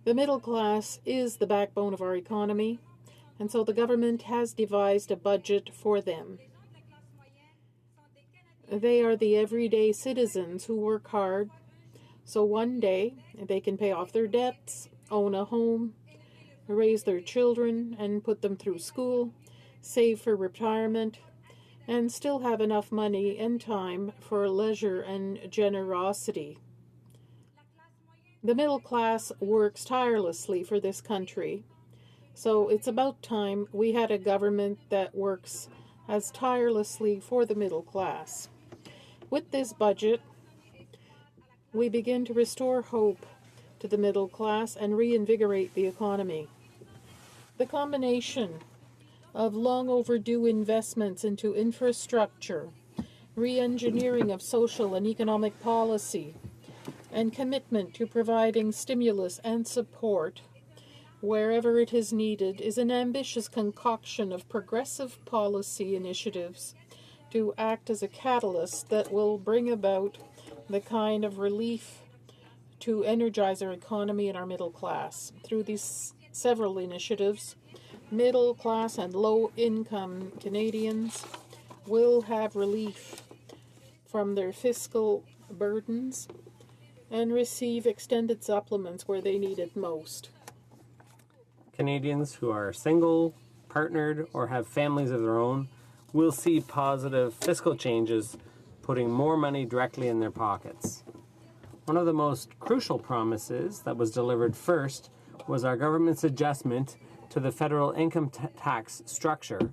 The middle class is the backbone of our economy, and so the government has devised a budget for them. They are the everyday citizens who work hard, so one day they can pay off their debts, own a home, raise their children and put them through school, save for retirement, and still have enough money and time for leisure and generosity. The middle class works tirelessly for this country, so it's about time we had a government that works as tirelessly for the middle class. With this budget, we begin to restore hope to the middle class and reinvigorate the economy. The combination of long overdue investments into infrastructure, re-engineering of social and economic policy, and commitment to providing stimulus and support wherever it is needed is an ambitious concoction of progressive policy initiatives to act as a catalyst that will bring about the kind of relief to energize our economy and our middle class. Through these several initiatives, middle class and low-income Canadians will have relief from their fiscal burdens and receive extended supplements where they need it most. Canadians who are single, partnered, or have families of their own will see positive fiscal changes, putting more money directly in their pockets. One of the most crucial promises that was delivered first was our government's adjustment to the federal income tax structure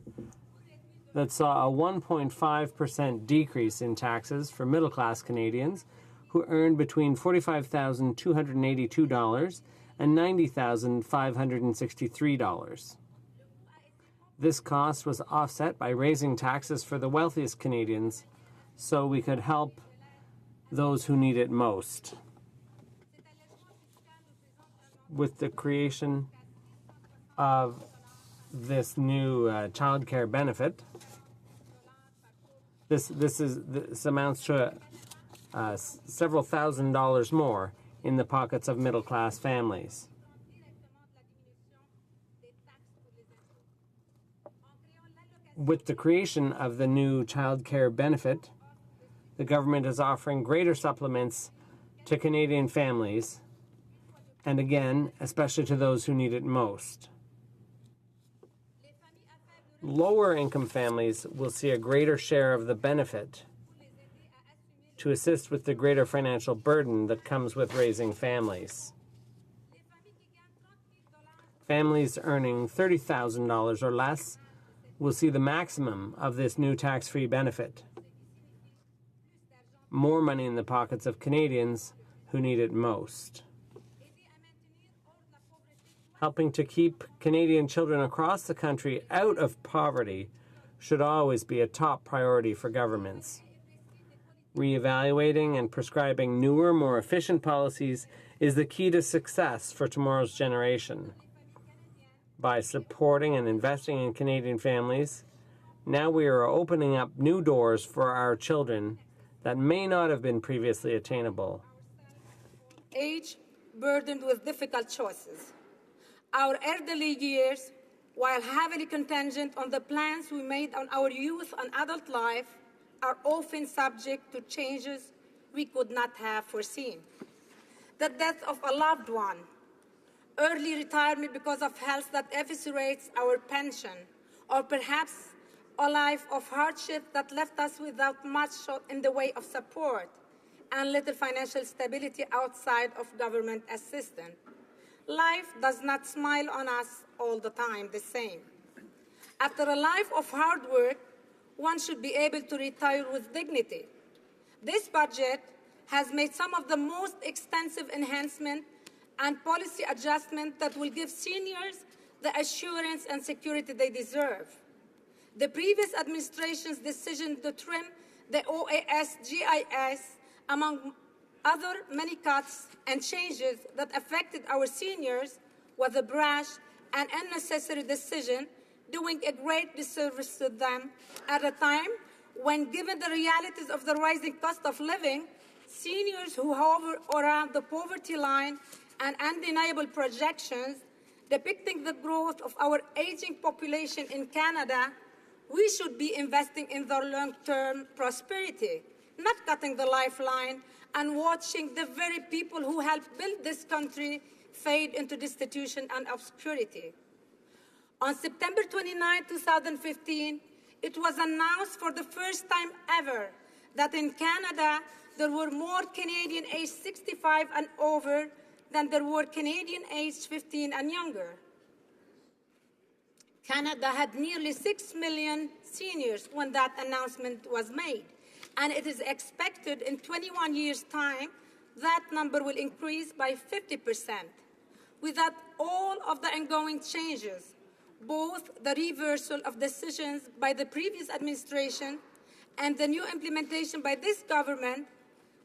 that saw a 1.5% decrease in taxes for middle-class Canadians who earned between $45,282 and $90,563. This cost was offset by raising taxes for the wealthiest Canadians so we could help those who need it most. With the creation of this new child care benefit, this amounts to several $1,000s more in the pockets of middle-class families. With the creation of the new child care benefit, the government is offering greater supplements to Canadian families, and again, especially to those who need it most. Lower income families will see a greater share of the benefit to assist with the greater financial burden that comes with raising families. Families earning $30,000 or less will see the maximum of this new tax-free benefit. More money in the pockets of Canadians who need it most. Helping to keep Canadian children across the country out of poverty should always be a top priority for governments. Reevaluating and prescribing newer, more efficient policies is the key to success for tomorrow's generation. by supporting and investing in Canadian families, now we are opening up new doors for our children that may not have been previously attainable. Age burdened with difficult choices. Our elderly years, while heavily contingent on the plans we made on our youth and adult life, are often subject to changes we could not have foreseen. The death of a loved one, early retirement because of health that eviscerates our pension, or perhaps a life of hardship that left us without much in the way of support and little financial stability outside of government assistance. Life does not smile on us all the time the same. After a life of hard work, one should be able to retire with dignity. This budget has made some of the most extensive enhancement and policy adjustment that will give seniors the assurance and security they deserve. The previous administration's decision to trim the OAS GIS, among other many cuts and changes that affected our seniors, was a brash and unnecessary decision, doing a great disservice to them at a time when, given the realities of the rising cost of living, seniors who hover around the poverty line and undeniable projections depicting the growth of our aging population in Canada, we should be investing in their long-term prosperity, not cutting the lifeline and watching the very people who helped build this country fade into destitution and obscurity. On September 29, 2015, it was announced for the first time ever that in Canada there were more Canadian aged 65 and over than there were Canadian aged 15 and younger. Canada had nearly 6 million seniors when that announcement was made, and it is expected in 21 years' time that number will increase by 50%. Without all of the ongoing changes, both the reversal of decisions by the previous administration and the new implementation by this government,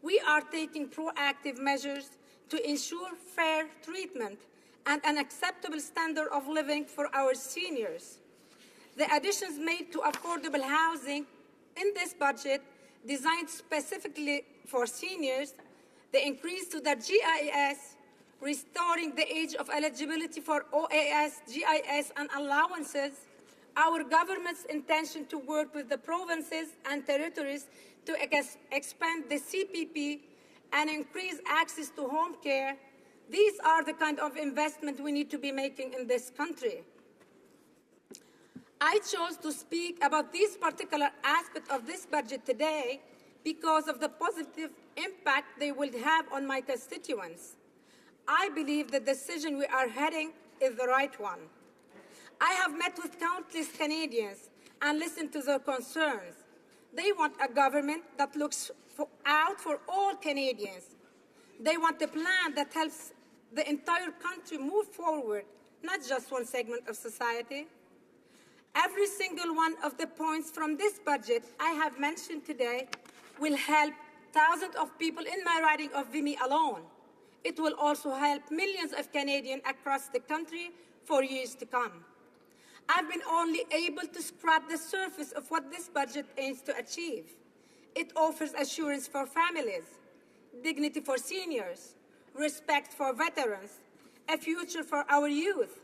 we are taking proactive measures to ensure fair treatment and an acceptable standard of living for our seniors. The additions made to affordable housing in this budget, designed specifically for seniors, the increase to the GIS, restoring the age of eligibility for OAS, GIS, and allowances, our government's intention to work with the provinces and territories to expand the CPP and increase access to home care. These are the kind of investment we need to be making in this country. I chose to speak about this particular aspect of this budget today because of the positive impact they will have on my constituents. I believe the decision we are heading is the right one. I have met with countless Canadians and listened to their concerns. They want a government that looks out for all Canadians. They want a plan that helps the entire country move forward, not just one segment of society. Every single one of the points from this budget I have mentioned today will help thousands of people in my riding of Vimy alone. It will also help millions of Canadians across the country for years to come. I've been only able to scratch the surface of what this budget aims to achieve. It offers assurance for families, dignity for seniors, respect for veterans, a future for our youth,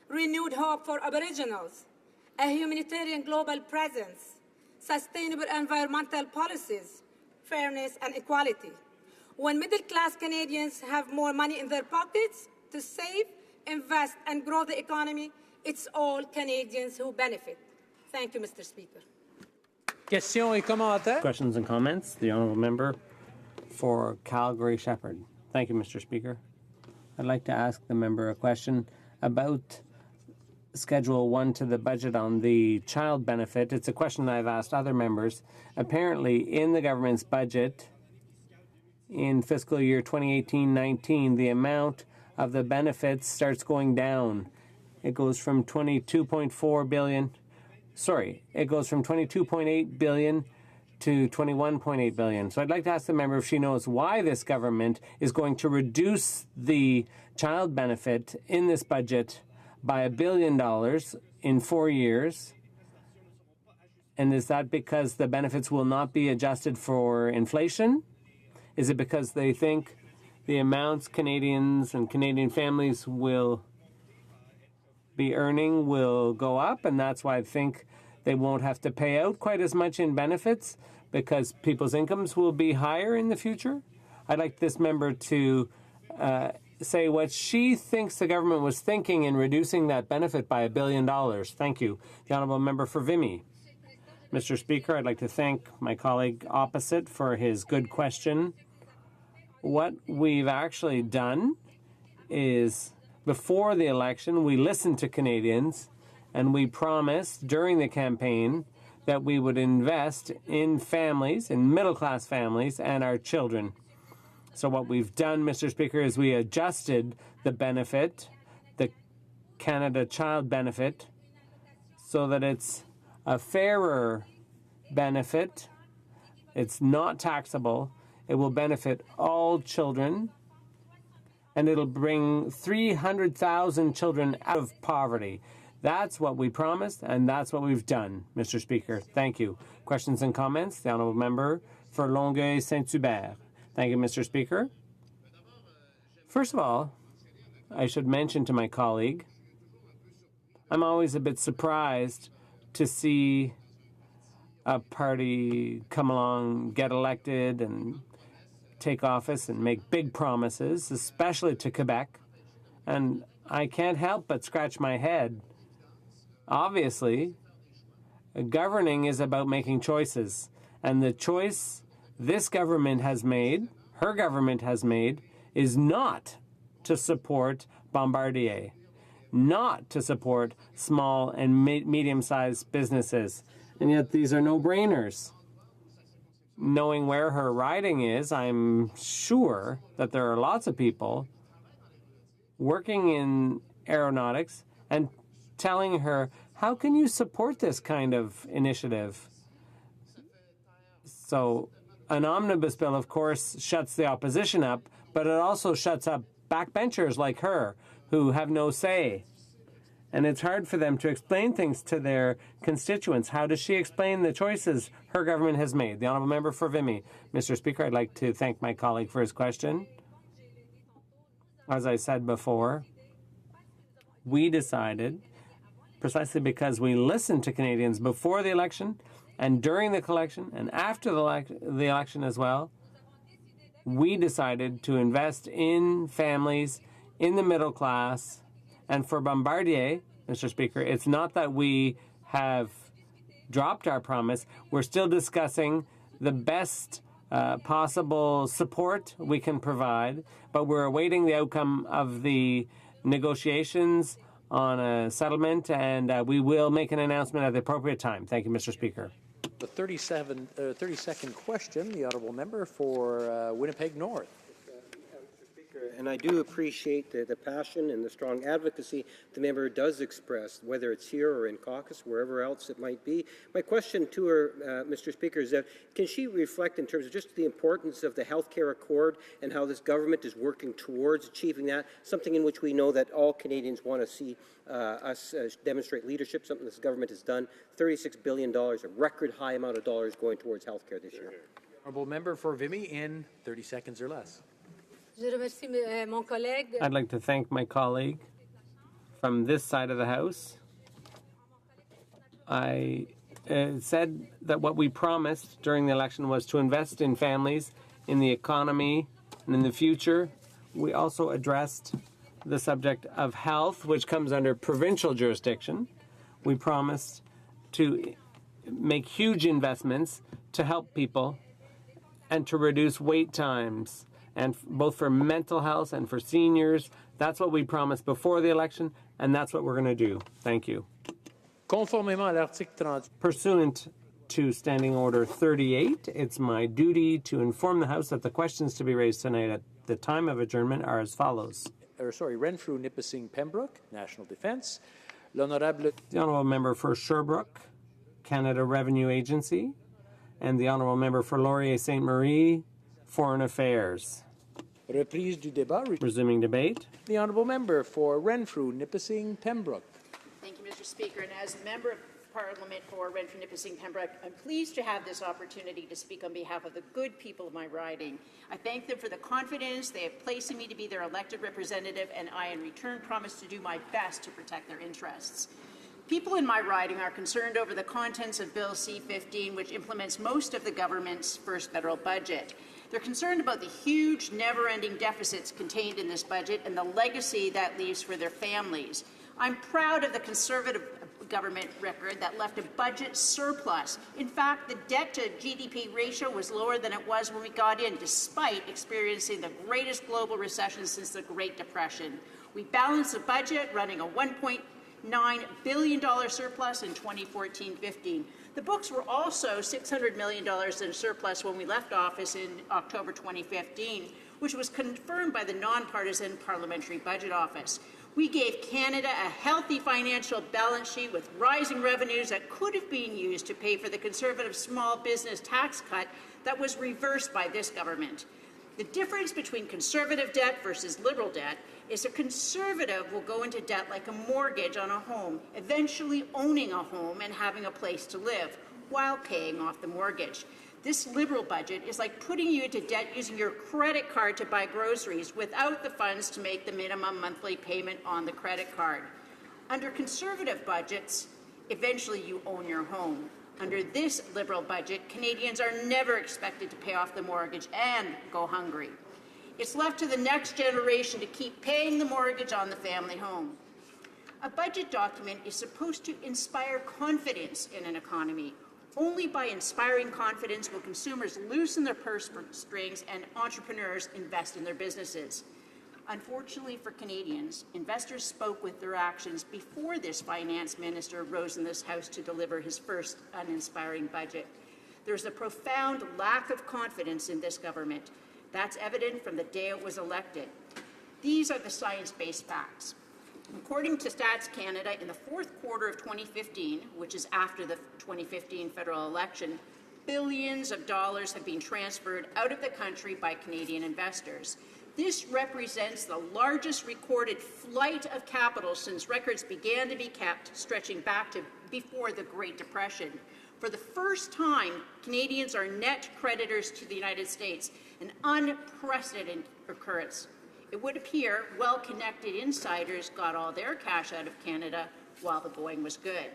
renewed hope for Aboriginals, a humanitarian global presence, sustainable environmental policies, fairness and equality. When middle-class Canadians have more money in their pockets to save, invest and grow the economy, it's all Canadians who benefit. Thank you, Mr. Speaker. Questions et commentaires? Questions and comments? The honourable member for Calgary Shepherd. Thank you, Mr. Speaker. I'd like to ask the member a question about Schedule 1 to the budget on the child benefit. It's a question I've asked other members. Apparently, in the government's budget in fiscal year 2018-19, the amount of the benefits starts going down. It goes from 22.4 billion. Sorry, it goes from 22.8 billion to 21.8 billion. So I'd like to ask the member if she knows why this government is going to reduce the child benefit in this budget by $1 billion in 4 years. And is that because the benefits will not be adjusted for inflation? Is it because they think the amounts Canadians and Canadian families will be earning will go up, and that's why I think they won't have to pay out quite as much in benefits because people's incomes will be higher in the future? I'd like this member to say what she thinks the government was thinking in reducing that benefit by $1 billion. Thank you. The Honourable Member for Vimy. Mr. Speaker, I'd like to thank my colleague opposite for his good question. What we've actually done is, before the election, we listened to Canadians and we promised during the campaign that we would invest in families, in middle-class families, and our children. So what we've done, Mr. Speaker, is we adjusted the benefit, the Canada Child Benefit, so that it's a fairer benefit. It's not taxable. It will benefit all children, and it'll bring 300,000 children out of poverty. That's what we promised, and that's what we've done, Mr. Speaker. Thank you. Questions and comments? The Honourable Member for Longueuil-Saint-Hubert. Thank you, Mr. Speaker. First of all, I should mention to my colleague, I'm always a bit surprised to see a party come along, get elected, and take office and make big promises, especially to Quebec. And I can't help but scratch my head. Obviously, governing is about making choices. And the choice this government has made, her government has made, is not to support Bombardier, not to support small and medium-sized businesses. And yet these are no-brainers. Knowing where her riding is, I'm sure that there are lots of people working in aeronautics and telling her, how can you support this kind of initiative? So an omnibus bill, of course, shuts the opposition up, but it also shuts up backbenchers like her who have no say. And it's hard for them to explain things to their constituents. How does she explain the choices her government has made? The Honourable Member for Vimy. Mr. Speaker, I'd like to thank my colleague for his question. As I said before, we decided, precisely because we listened to Canadians before the election and during the election and after the election as well, we decided to invest in families, in the middle class. And for Bombardier, Mr. Speaker, it's not that we have dropped our promise. We're still discussing the best possible support we can provide, but we're awaiting the outcome of the negotiations on a settlement, and we will make an announcement at the appropriate time. Thank you, Mr. Speaker. The 32nd question, the Honourable Member for Winnipeg North. And I do appreciate the passion and the strong advocacy the member does express, whether it's here or in caucus, wherever else it might be. My question to her, Mr. Speaker, is that can she reflect in terms of just the importance of the healthcare accord and how this government is working towards achieving that, something in which we know that all Canadians want to see us demonstrate leadership, something this government has done. $36 billion, a record high amount of dollars going towards healthcare this year. Honourable Member for Vimy in 30 seconds or less. I'd like to thank my colleague from this side of the House. I said that what we promised during the election was to invest in families, in the economy, and in the future. We also addressed the subject of health, which comes under provincial jurisdiction. We promised to make huge investments to help people and to reduce wait times, and both for mental health and for seniors. That's what we promised before the election, and that's what we're going to do. Thank you. Conformément à l'article 30. Pursuant to Standing Order 38, it's my duty to inform the House that the questions to be raised tonight at the time of adjournment are as follows. Renfrew, Nipissing, Pembroke, National Defence. The Honourable Member for Sherbrooke, Canada Revenue Agency, and the Honourable Member for Laurier Ste. Marie, Foreign Affairs. Reprise du débat. Resuming debate. The honourable member for Renfrew, Nipissing, Pembroke. Thank you, Mr. Speaker. And as member of Parliament for Renfrew, Nipissing, Pembroke, I'm pleased to have this opportunity to speak on behalf of the good people of my riding. I thank them for the confidence they have placed in me to be their elected representative, and I, in return, promise to do my best to protect their interests. People in my riding are concerned over the contents of Bill C-15, which implements most of the government's first federal budget. They're concerned about the huge, never-ending deficits contained in this budget and the legacy that leaves for their families. I'm proud of the Conservative government record that left a budget surplus. In fact, the debt-to-GDP ratio was lower than it was when we got in, despite experiencing the greatest global recession since the Great Depression. We balanced the budget, running a $1.9 billion surplus in 2014-15. The books were also $600 million in surplus when we left office in October 2015, which was confirmed by the nonpartisan Parliamentary Budget Office. We gave Canada a healthy financial balance sheet with rising revenues that could have been used to pay for the Conservative small business tax cut that was reversed by this government. The difference between Conservative debt versus Liberal debt is a Conservative will go into debt like a mortgage on a home, eventually owning a home and having a place to live while paying off the mortgage. This Liberal budget is like putting you into debt using your credit card to buy groceries without the funds to make the minimum monthly payment on the credit card. Under Conservative budgets, eventually you own your home. Under this Liberal budget, Canadians are never expected to pay off the mortgage and go hungry. It's left to the next generation to keep paying the mortgage on the family home. A budget document is supposed to inspire confidence in an economy. Only by inspiring confidence will consumers loosen their purse strings and entrepreneurs invest in their businesses. Unfortunately for Canadians, investors spoke with their actions before this finance minister rose in this House to deliver his first uninspiring budget. There's a profound lack of confidence in this government. That's evident from the day it was elected. These are the science-based facts. According to Stats Canada, in the fourth quarter of 2015, which is after the 2015 federal election, billions of dollars have been transferred out of the country by Canadian investors. This represents the largest recorded flight of capital since records began to be kept, stretching back to before the Great Depression. For the first time, Canadians are net creditors to the United States, an unprecedented occurrence. It would appear well-connected insiders got all their cash out of Canada while the going was good.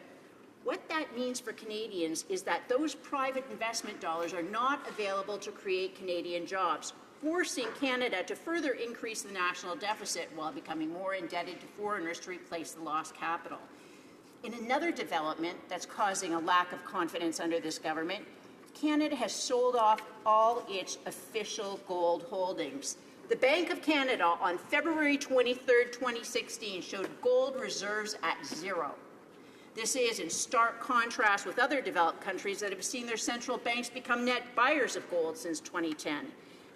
What that means for Canadians is that those private investment dollars are not available to create Canadian jobs, forcing Canada to further increase the national deficit while becoming more indebted to foreigners to replace the lost capital. In another development that's causing a lack of confidence under this government, Canada has sold off all its official gold holdings. The Bank of Canada on February 23, 2016 showed gold reserves at zero. This is in stark contrast with other developed countries that have seen their central banks become net buyers of gold since 2010.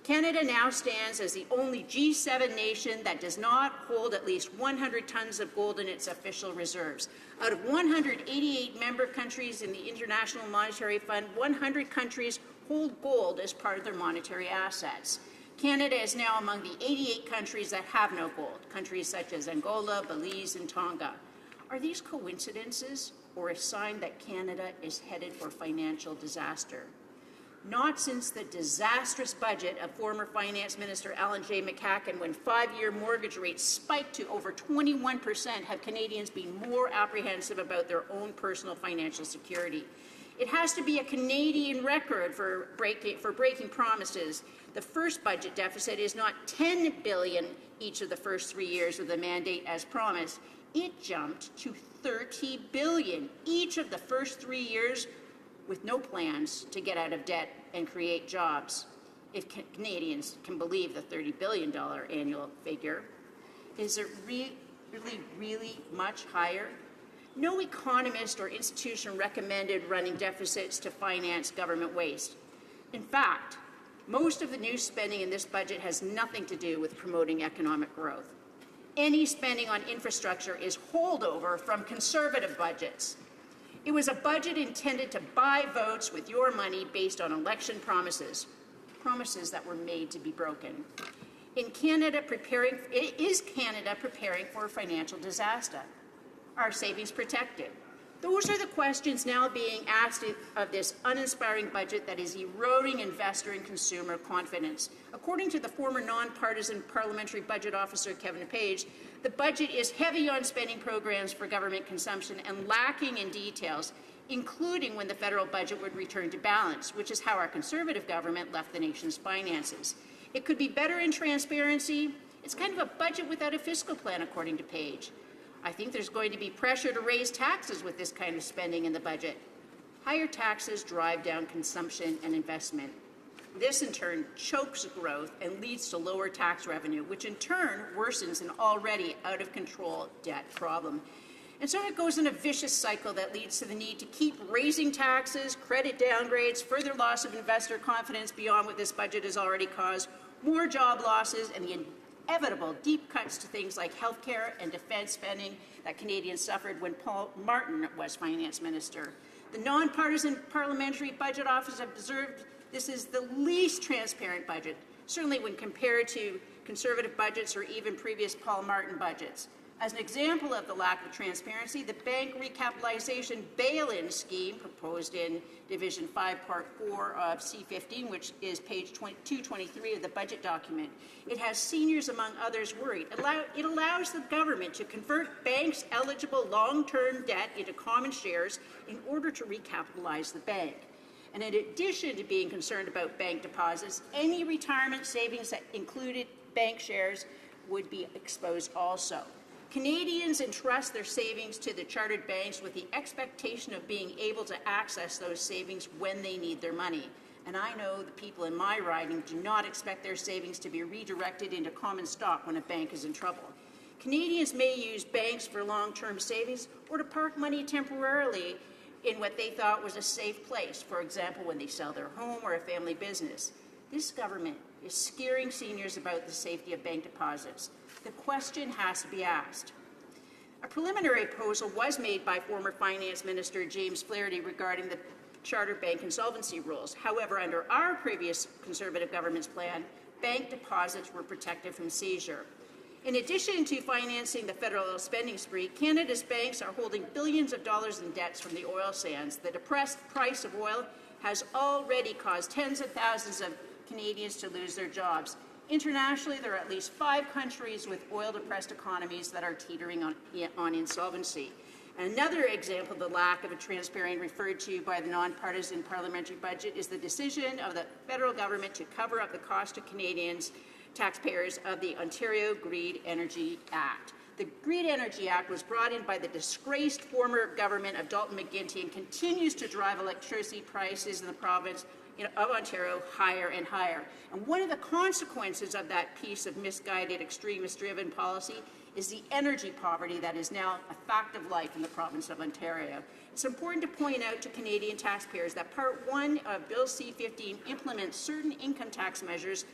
Canada now stands as the only G7 nation that does not hold at least 100 tons of gold in its official reserves. Out of 188 member countries in the International Monetary Fund, 100 countries hold gold as part of their monetary assets. Canada is now among the 88 countries that have no gold, countries such as Angola, Belize, and Tonga. Are these coincidences or a sign that Canada is headed for financial disaster? Not since the disastrous budget of former Finance Minister Alan J. McCacken, when 5-year mortgage rates spiked to over 21%, have Canadians been more apprehensive about their own personal financial security. It has to be a Canadian record for breaking promises. The first budget deficit is not $10 billion each of the first 3 years of the mandate as promised. It jumped to $30 billion each of the first 3 years, with no plans to get out of debt and create jobs. If Canadians can believe the $30 billion annual figure, is it really much higher? No economist or institution recommended running deficits to finance government waste. In fact, most of the new spending in this budget has nothing to do with promoting economic growth. Any spending on infrastructure is holdover from Conservative budgets. It was a budget intended to buy votes with your money based on election promises that were made to be broken. Is Canada preparing for a financial disaster? Are savings protected? Those are the questions now being asked of this uninspiring budget that is eroding investor and consumer confidence. According to the former nonpartisan parliamentary budget officer, Kevin Page, the budget is heavy on spending programs for government consumption and lacking in details, including when the federal budget would return to balance, which is how our Conservative government left the nation's finances. It could be better in transparency. It's kind of a budget without a fiscal plan, according to Page. I think there's going to be pressure to raise taxes with this kind of spending in the budget. Higher taxes drive down consumption and investment. This, in turn, chokes growth and leads to lower tax revenue, which in turn worsens an already out-of-control debt problem. And so it goes in a vicious cycle that leads to the need to keep raising taxes, credit downgrades, further loss of investor confidence beyond what this budget has already caused, more job losses, and the inevitable deep cuts to things like healthcare and defense spending that Canadians suffered when Paul Martin was finance minister. The nonpartisan parliamentary budget office observed this is the least transparent budget, certainly when compared to Conservative budgets or even previous Paul Martin budgets. As an example of the lack of transparency, the bank recapitalization bail-in scheme proposed in Division 5, Part 4 of C-15, which is page 223 of the budget document. It has seniors, among others, worried. It allows the government to convert banks' eligible long-term debt into common shares in order to recapitalize the bank. And in addition to being concerned about bank deposits, any retirement savings that included bank shares would be exposed also. Canadians entrust their savings to the chartered banks with the expectation of being able to access those savings when they need their money. And I know the people in my riding do not expect their savings to be redirected into common stock when a bank is in trouble. Canadians may use banks for long-term savings or to park money temporarily in what they thought was a safe place, for example, when they sell their home or a family business. This government is scaring seniors about the safety of bank deposits. The question has to be asked. A preliminary proposal was made by former Finance Minister James Flaherty regarding the charter bank insolvency rules. However, under our previous Conservative government's plan, bank deposits were protected from seizure. In addition to financing the federal spending spree, Canada's banks are holding billions of dollars in debts from the oil sands. The depressed price of oil has already caused tens of thousands of Canadians to lose their jobs. Internationally, there are at least 5 countries with oil-depressed economies that are teetering on insolvency. Another example of the lack of a transparency referred to by the nonpartisan parliamentary budget is the decision of the federal government to cover up the cost to Canadians, taxpayers, of the Ontario Green Energy Act. The Green Energy Act was brought in by the disgraced former government of Dalton McGuinty and continues to drive electricity prices in the province of Ontario higher and higher. And one of the consequences of that piece of misguided, extremist-driven policy is the energy poverty that is now a fact of life in the province of Ontario. It's important to point out to Canadian taxpayers that Part 1 of Bill C-15 implements certain income tax measures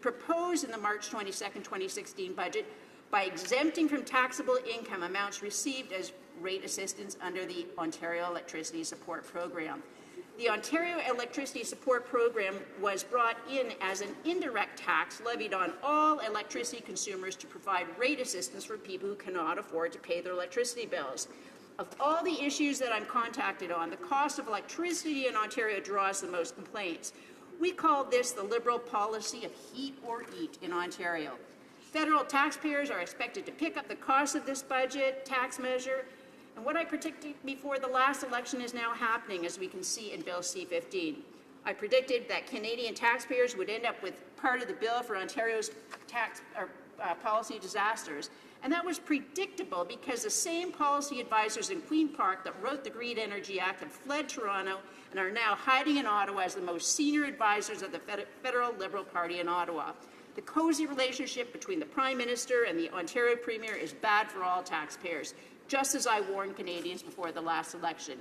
proposed in the March 22, 2016 budget by exempting from taxable income amounts received as rate assistance under the Ontario Electricity Support Program. The Ontario Electricity Support Program was brought in as an indirect tax levied on all electricity consumers to provide rate assistance for people who cannot afford to pay their electricity bills. Of all the issues that I'm contacted on, the cost of electricity in Ontario draws the most complaints. We call this the Liberal policy of heat or eat in Ontario. Federal taxpayers are expected to pick up the cost of this budget tax measure, and what I predicted before the last election is now happening, as we can see in Bill C-15. I predicted that Canadian taxpayers would end up with part of the bill for Ontario's tax policy disasters, and that was predictable because the same policy advisors in Queen Park that wrote the Green Energy Act have fled Toronto and are now hiding in Ottawa as the most senior advisors of the federal Liberal Party in Ottawa. The cozy relationship between the Prime Minister and the Ontario Premier is bad for all taxpayers, just as I warned Canadians before the last election.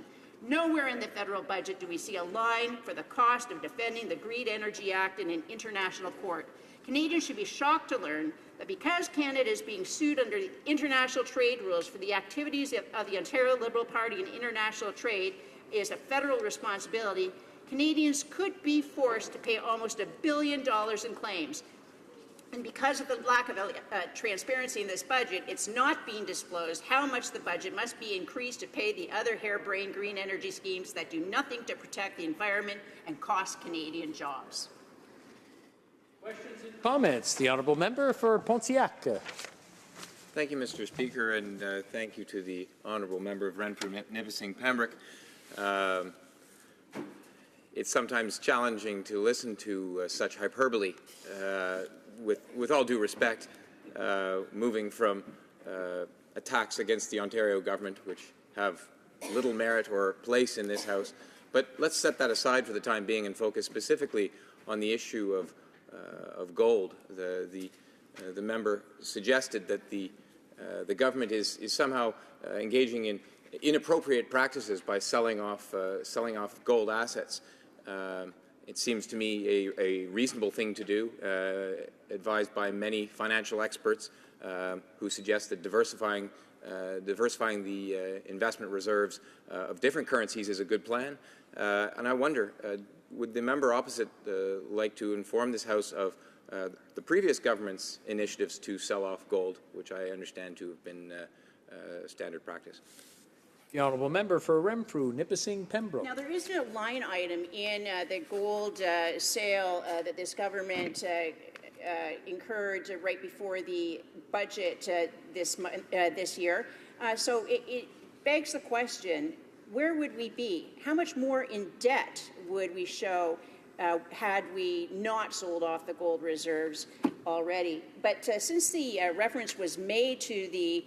Nowhere in the federal budget do we see a line for the cost of defending the Green Energy Act in an international court. Canadians should be shocked to learn that because Canada is being sued under the international trade rules for the activities of the Ontario Liberal Party in international trade is a federal responsibility, Canadians could be forced to pay almost $1 billion in claims. And because of the lack of transparency in this budget, it's not being disclosed how much the budget must be increased to pay the other harebrained green energy schemes that do nothing to protect the environment and cost Canadian jobs. Comments. The honourable member for Pontiac. Thank you, Mr. Speaker, and thank you to the honourable member of Renfrew, Nipissing, Pembroke. It's sometimes challenging to listen to such hyperbole. With all due respect, moving from attacks against the Ontario government, which have little merit or place in this House, but let's set that aside for the time being and focus specifically on the issue of gold. The member suggested that the government is somehow engaging in inappropriate practices by selling off gold assets. It seems to me a reasonable thing to do, advised by many financial experts who suggest that diversifying the investment reserves of different currencies is a good plan. And I wonder, would the member opposite like to inform this House of the previous government's initiatives to sell off gold, which I understand to have been standard practice? The honourable member for Renfrew, Nipissing, Pembroke. Now, there is no line item in the gold sale that this government incurred right before the budget this year. So it begs the question, where would we be? How much more in debt would we show had we not sold off the gold reserves already? But since the reference was made to the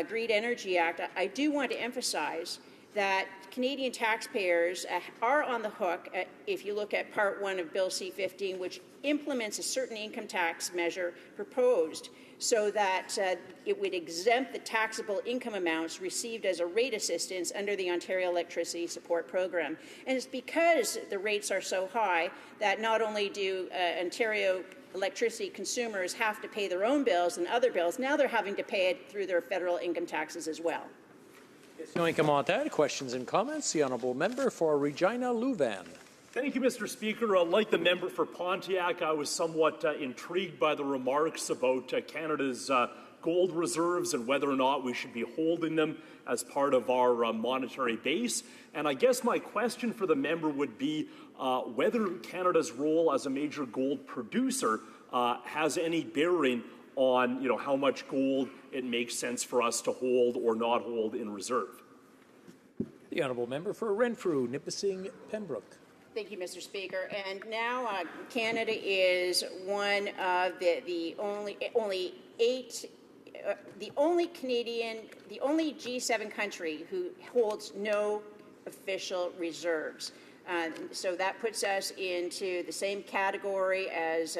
Green Energy Act, I do want to emphasize that Canadian taxpayers are on the hook if you look at Part 1 of Bill C-15, which implements a certain income tax measure proposed so that it would exempt the taxable income amounts received as a rate assistance under the Ontario Electricity Support Program. And it's because the rates are so high that not only do Ontario electricity consumers have to pay their own bills and other bills, now they're having to pay it through their federal income taxes as well. Questions and comments. The honourable member for Regina Louvain. Thank you, Mr. Speaker. Like the member for Pontiac, I was somewhat intrigued by the remarks about Canada's gold reserves and whether or not we should be holding them as part of our monetary base. And I guess my question for the member would be whether Canada's role as a major gold producer has any bearing on how much gold it makes sense for us to hold or not hold in reserve. The honourable member for Renfrew, Nipissing, Pembroke. Thank you, Mr. Speaker. And now Canada is one of the only G7 country who holds no official reserves. So that puts us into the same category as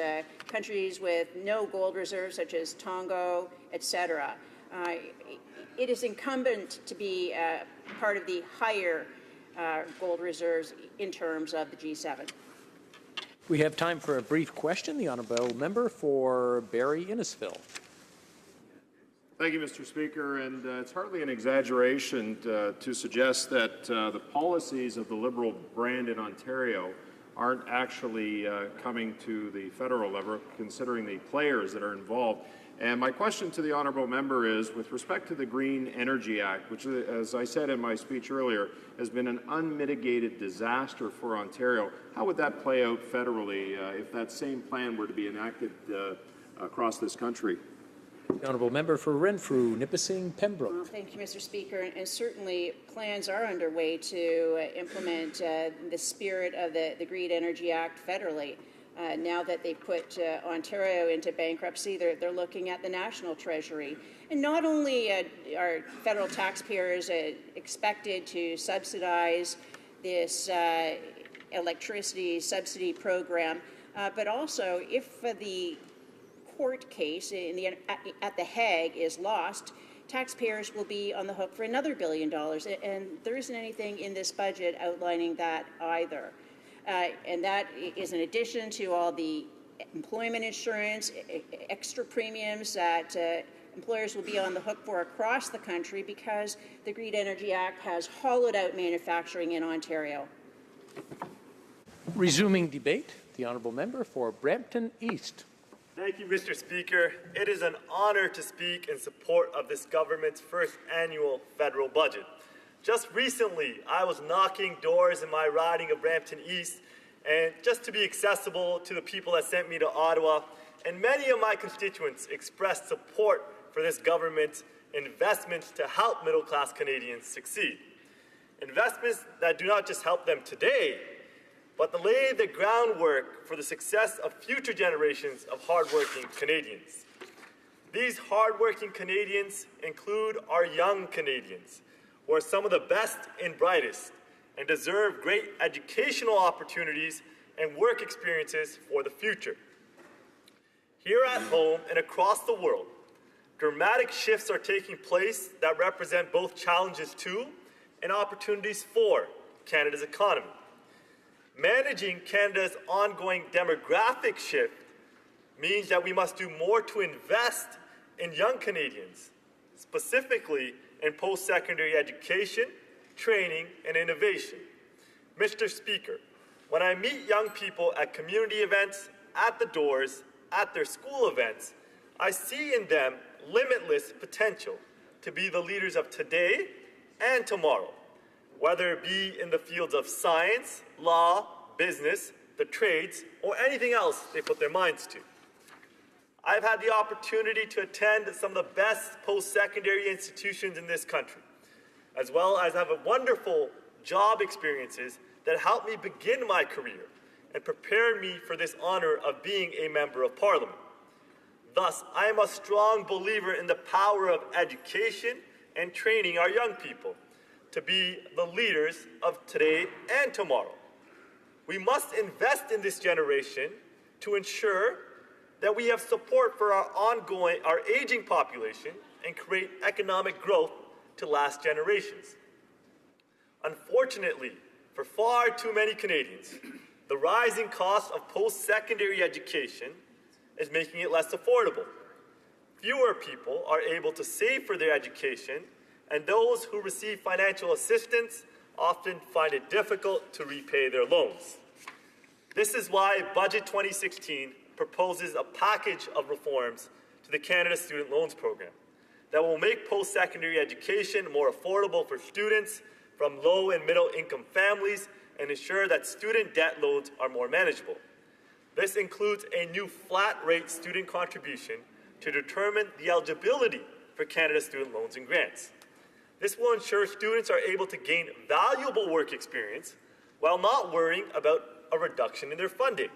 countries with no gold reserves, such as Togo, etc. It is incumbent to be part of the higher gold reserves in terms of the G7. We have time for a brief question. The honourable member for Barrie Innisfil. Thank you, Mr. Speaker. And it's hardly an exaggeration to suggest that the policies of the Liberal brand in Ontario aren't actually coming to the federal level, considering the players that are involved. And my question to the honourable member is, with respect to the Green Energy Act, which, as I said in my speech earlier, has been an unmitigated disaster for Ontario, how would that play out federally if that same plan were to be enacted across this country? The honourable member for Renfrew, Nipissing, Pembroke. Well, thank you, Mr. Speaker. And certainly plans are underway to implement the spirit of the Green Energy Act federally. Now that they've put Ontario into bankruptcy, they're looking at the national treasury. And not only are federal taxpayers expected to subsidize this electricity subsidy program, but also if the court case at the HoC is lost, taxpayers will be on the hook for another $1 billion. And there isn't anything in this budget outlining that either. And that is in addition to all the employment insurance, extra premiums that employers will be on the hook for across the country because the Green Energy Act has hollowed out manufacturing in Ontario. Resuming debate, the honourable member for Brampton East. Thank you, Mr. Speaker. It is an honor to speak in support of this government's first annual federal budget. Just recently, I was knocking doors in my riding of Brampton East, and just to be accessible to the people that sent me to Ottawa, and many of my constituents expressed support for this government's investments to help middle-class Canadians succeed. Investments that do not just help them today, but to lay the groundwork for the success of future generations of hardworking Canadians. These hardworking Canadians include our young Canadians, who are some of the best and brightest and deserve great educational opportunities and work experiences for the future. Here at home and across the world, dramatic shifts are taking place that represent both challenges to and opportunities for Canada's economy. Managing Canada's ongoing demographic shift means that we must do more to invest in young Canadians, specifically in post-secondary education, training, and innovation. Mr. Speaker, when I meet young people at community events, at the doors, at their school events, I see in them limitless potential to be the leaders of today and tomorrow, whether it be in the fields of science, law, business, the trades, or anything else they put their minds to. I've had the opportunity to attend some of the best post-secondary institutions in this country, as well as have wonderful job experiences that helped me begin my career and prepared me for this honor of being a member of Parliament. Thus, I am a strong believer in the power of education and training our young people to be the leaders of today and tomorrow. We must invest in this generation to ensure that we have support for our aging population and create economic growth to last generations. Unfortunately, for far too many Canadians, the rising cost of post-secondary education is making it less affordable. Fewer people are able to save for their education, and those who receive financial assistance often find it difficult to repay their loans. This is why Budget 2016 proposes a package of reforms to the Canada Student Loans Program that will make post-secondary education more affordable for students from low and middle income families and ensure that student debt loads are more manageable. This includes a new flat-rate student contribution to determine the eligibility for Canada Student Loans and Grants. This will ensure students are able to gain valuable work experience while not worrying about a reduction in their funding.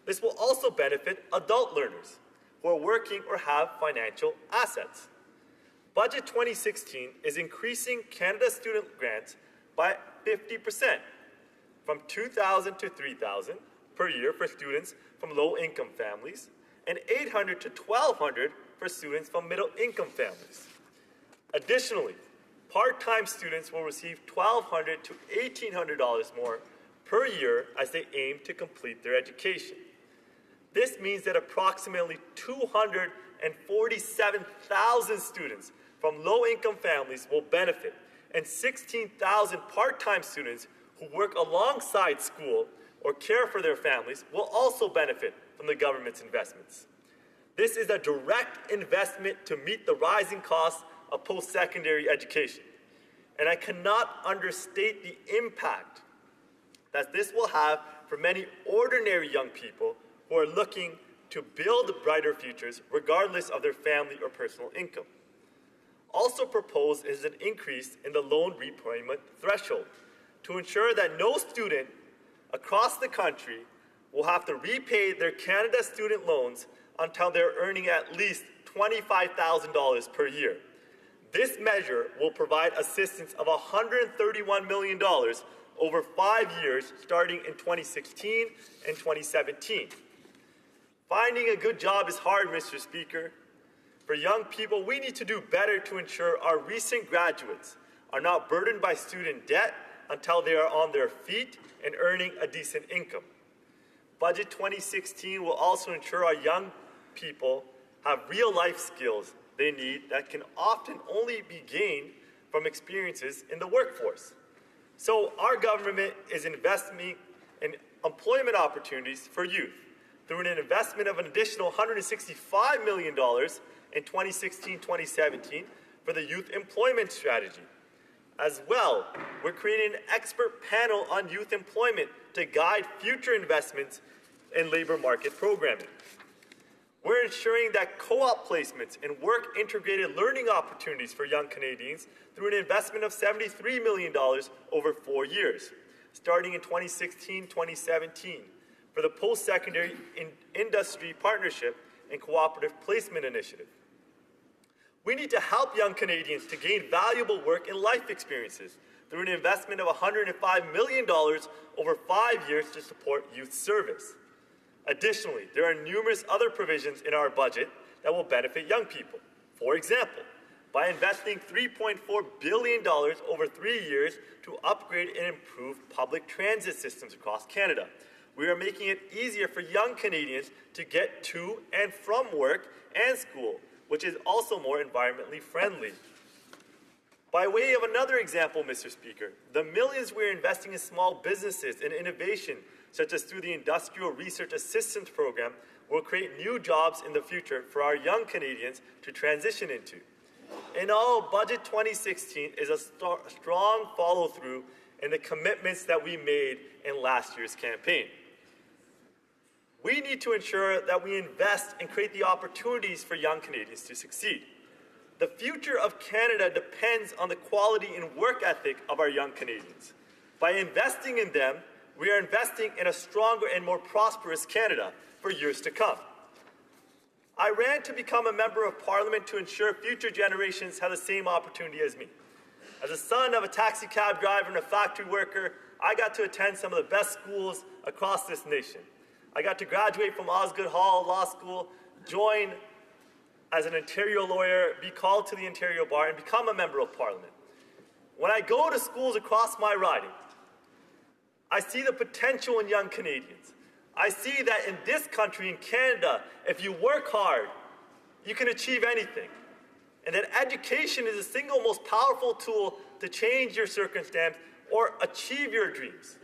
This will also benefit adult learners who are working or have financial assets. Budget 2016 is increasing Canada student grants by 50%, from $2,000 to $3,000 per year for students from low-income families, and $800 to $1,200 for students from middle-income families. Additionally, part-time students will receive $1,200 to $1,800 more per year as they aim to complete their education. This means that approximately 247,000 students from low-income families will benefit, and 16,000 part-time students who work alongside school or care for their families will also benefit from the government's investments. This is a direct investment to meet the rising costs of post-secondary education, and I cannot understate the impact that this will have for many ordinary young people who are looking to build brighter futures regardless of their family or personal income. Also proposed is an increase in the loan repayment threshold to ensure that no student across the country will have to repay their Canada student loans until they're earning at least $25,000 per year. This measure will provide assistance of $131 million over 5 years starting in 2016 and 2017. Finding a good job is hard, Mr. Speaker. For young people, we need to do better to ensure our recent graduates are not burdened by student debt until they are on their feet and earning a decent income. Budget 2016 will also ensure our young people have real-life skills they need that can often only be gained from experiences in the workforce. So our government is investing in employment opportunities for youth through an investment of an additional $165 million in 2016-2017 for the youth employment strategy. As well, we're creating an expert panel on youth employment to guide future investments in labor market programming. We're ensuring that co-op placements and work-integrated learning opportunities for young Canadians through an investment of $73 million over 4 years, starting in 2016-2017, for the Post-Secondary Industry Partnership and Cooperative Placement Initiative. We need to help young Canadians to gain valuable work and life experiences through an investment of $105 million over 5 years to support youth service. Additionally, there are numerous other provisions in our budget that will benefit young people. For example, by investing $3.4 billion over 3 years to upgrade and improve public transit systems across Canada, we are making it easier for young Canadians to get to and from work and school, which is also more environmentally friendly. By way of another example, Mr. Speaker, the millions we're investing in small businesses and innovation, such as through the Industrial Research Assistance Program, will create new jobs in the future for our young Canadians to transition into. In all, Budget 2016 is a strong follow-through in the commitments that we made in last year's campaign. We need to ensure that we invest and create the opportunities for young Canadians to succeed. The future of Canada depends on the quality and work ethic of our young Canadians. By investing in them, we are investing in a stronger and more prosperous Canada for years to come. I ran to become a member of Parliament to ensure future generations have the same opportunity as me. As a son of a taxi cab driver and a factory worker, I got to attend some of the best schools across this nation. I got to graduate from Osgoode Hall Law School, join as an Ontario lawyer, be called to the Ontario Bar, and become a member of Parliament. When I go to schools across my riding, I see the potential in young Canadians. I see that in this country, in Canada, if you work hard, you can achieve anything. And that education is the single most powerful tool to change your circumstance or achieve your dreams.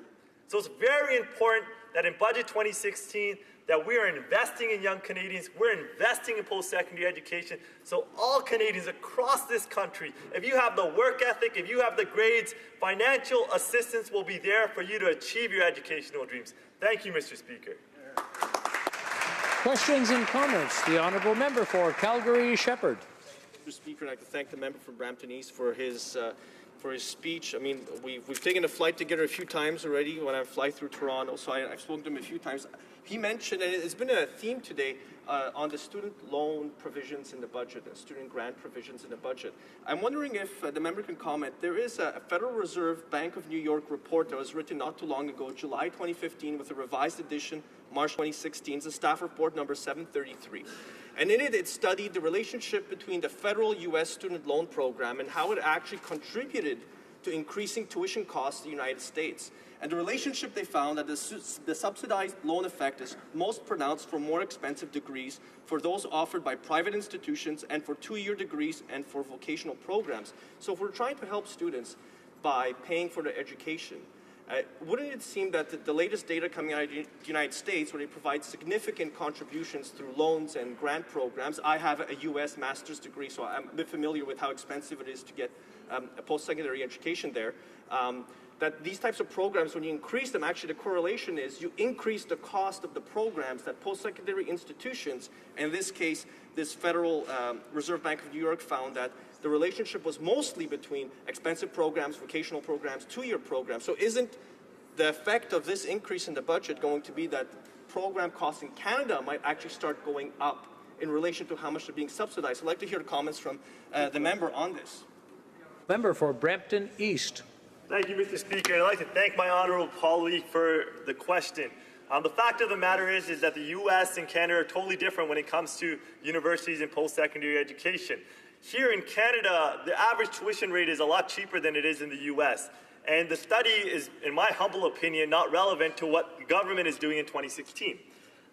So it's very important that in Budget 2016, that we are investing in young Canadians, we're investing in post-secondary education, so all Canadians across this country, if you have the work ethic, if you have the grades, financial assistance will be there for you to achieve your educational dreams. Thank you, Mr. Speaker. Questions and comments? The Honourable Member for Calgary-Shepherd. Mr. Speaker, I'd like to thank the member from Brampton East for his speech. I mean, we've taken a flight together a few times already when I fly through Toronto, so I've spoken to him a few times. He mentioned, and it's been a theme today, on the student loan provisions in the budget, and student grant provisions in the budget. I'm wondering if the member can comment. There is a Federal Reserve Bank of New York report that was written not too long ago, July 2015, with a revised edition, March 2016. It's a staff report number 733. And in it, it studied the relationship between the federal U.S. student loan program and how it actually contributed to increasing tuition costs in the United States. And the relationship they found that the subsidized loan effect is most pronounced for more expensive degrees for those offered by private institutions and for two-year degrees and for vocational programs. So if we're trying to help students by paying for their education, wouldn't it seem that the latest data coming out of the United States, where they provide significant contributions through loans and grant programs? I have a U.S. master's degree, so I'm a bit familiar with how expensive it is to get a post-secondary education there. That these types of programs, when you increase them, actually the correlation is you increase the cost of the programs that post-secondary institutions, and in this case, this Federal Reserve Bank of New York found that the relationship was mostly between expensive programs, vocational programs, two-year programs. So isn't the effect of this increase in the budget going to be that program costs in Canada might actually start going up in relation to how much they're being subsidized? I'd like to hear comments from the member on this. Member for Brampton East. Thank you, Mr. Speaker. I'd like to thank my honourable colleague for the question. The fact of the matter is that the U.S. and Canada are totally different when it comes to universities and post-secondary education. Here in Canada, the average tuition rate is a lot cheaper than it is in the U.S. And the study is, in my humble opinion, not relevant to what the government is doing in 2016.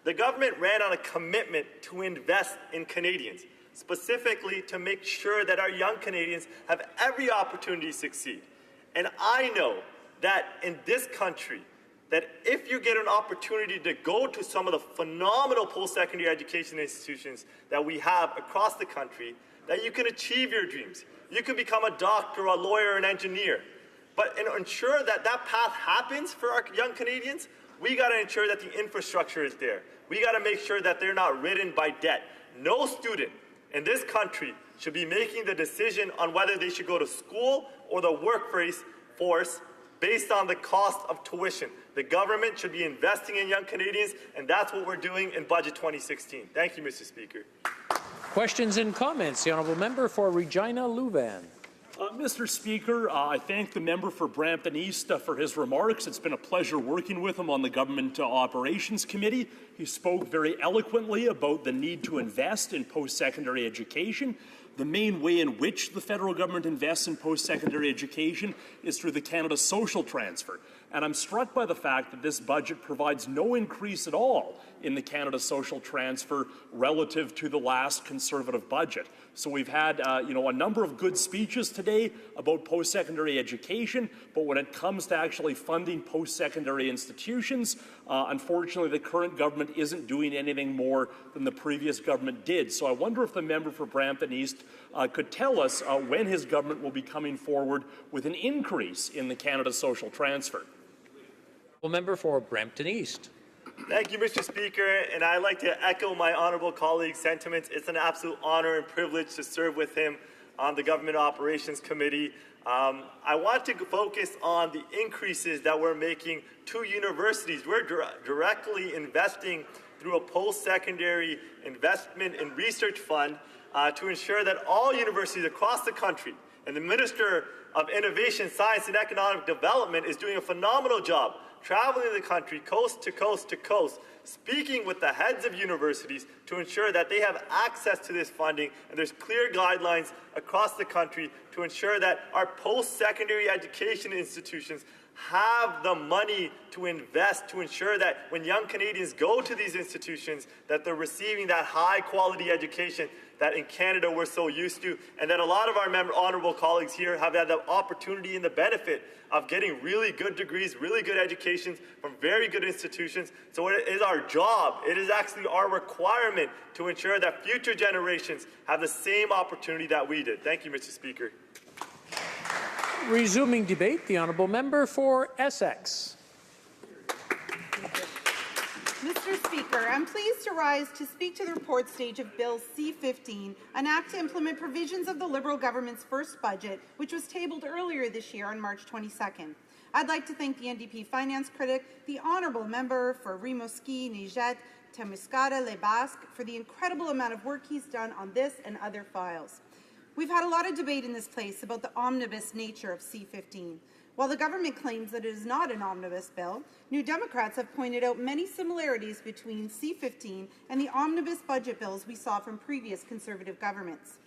The government ran on a commitment to invest in Canadians, specifically to make sure that our young Canadians have every opportunity to succeed. And I know that in this country, that if you get an opportunity to go to some of the phenomenal post-secondary education institutions that we have across the country, that you can achieve your dreams. You can become a doctor, a lawyer, an engineer. But to ensure that that path happens for our young Canadians, we got to ensure that the infrastructure is there. We got to make sure that they're not ridden by debt. No student in this country should be making the decision on whether they should go to school or the workforce based on the cost of tuition. The government should be investing in young Canadians, and that's what we're doing in Budget 2016. Thank you, Mr. Speaker. Questions and comments. The honourable member for Regina Louvain. Mr. Speaker, I thank the member for Brampton East for his remarks. It's been a pleasure working with him on the Government Operations Committee. He spoke very eloquently about the need to invest in post-secondary education. The main way in which the federal government invests in post-secondary education is through the Canada Social Transfer. And I'm struck by the fact that this budget provides no increase at all in the Canada Social Transfer relative to the last Conservative budget. So we've had, a number of good speeches today about post-secondary education, but when it comes to actually funding post-secondary institutions, unfortunately, the current government isn't doing anything more than the previous government did. So I wonder if the member for Brampton East could tell us when his government will be coming forward with an increase in the Canada Social Transfer. Member for Brampton East. Thank you, Mr. Speaker, and I'd like to echo my honourable colleague's sentiments. It's an absolute honour and privilege to serve with him on the Government Operations Committee. I want to focus on the increases that we're making to universities. We're directly investing through a post-secondary investment and research fund to ensure that all universities across the country, and the Minister of Innovation, Science and Economic Development is doing a phenomenal job traveling the country coast to coast to coast, speaking with the heads of universities to ensure that they have access to this funding, and there's clear guidelines across the country to ensure that our post-secondary education institutions have the money to invest to ensure that when young Canadians go to these institutions that they're receiving that high-quality education that in Canada we're so used to, and that a lot of our honourable colleagues here have had the opportunity and the benefit of getting really good degrees, really good educations from very good institutions. So it is our job, it is actually our requirement to ensure that future generations have the same opportunity that we did. Thank you, Mr. Speaker. Resuming debate, the honourable member for Essex. Mr. Speaker, I'm pleased to rise to speak to the report stage of Bill C-15, an act to implement provisions of the Liberal government's first budget, which was tabled earlier this year on March 22nd. I'd like to thank the NDP finance critic, the honourable member for Rimouski, Niget, Temiscada, Les Basques, for the incredible amount of work he's done on this and other files. We've had a lot of debate in this place about the omnibus nature of C-15. While the government claims that it is not an omnibus bill, New Democrats have pointed out many similarities between C-15 and the omnibus budget bills we saw from previous Conservative governments.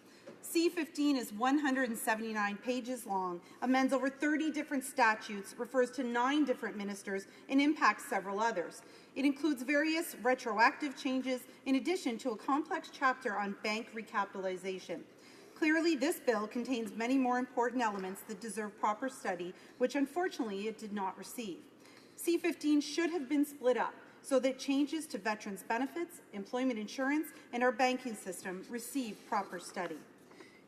C-15 is 179 pages long, amends over 30 different statutes, refers to 9 different ministers, and impacts several others. It includes various retroactive changes in addition to a complex chapter on bank recapitalization. Clearly, this bill contains many more important elements that deserve proper study, which unfortunately it did not receive. C-15 should have been split up so that changes to veterans' benefits, employment insurance, and our banking system receive proper study.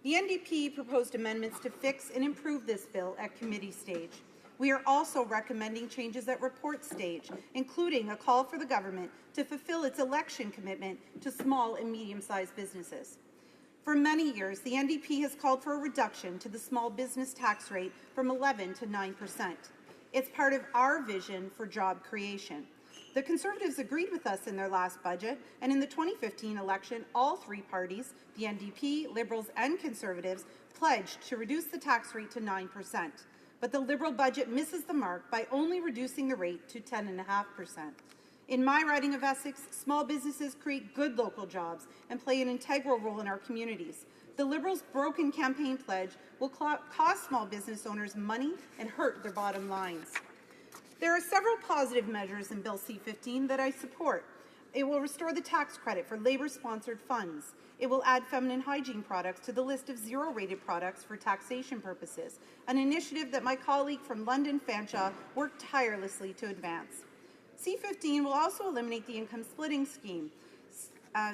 The NDP proposed amendments to fix and improve this bill at committee stage. We are also recommending changes at report stage, including a call for the government to fulfill its election commitment to small and medium-sized businesses. For many years, the NDP has called for a reduction to the small business tax rate from 11 to 9%. It's part of our vision for job creation. The Conservatives agreed with us in their last budget, and in the 2015 election, all 3 parties, the NDP, Liberals and Conservatives, pledged to reduce the tax rate to 9%. But the Liberal budget misses the mark by only reducing the rate to 10.5%. In my riding of Essex, small businesses create good local jobs and play an integral role in our communities. The Liberals' broken campaign pledge will cost small business owners money and hurt their bottom lines. There are several positive measures in Bill C-15 that I support. It will restore the tax credit for labor-sponsored funds. It will add feminine hygiene products to the list of zero-rated products for taxation purposes, an initiative that my colleague from London, Fanshawe, worked tirelessly to advance. C15 will also eliminate the income splitting scheme,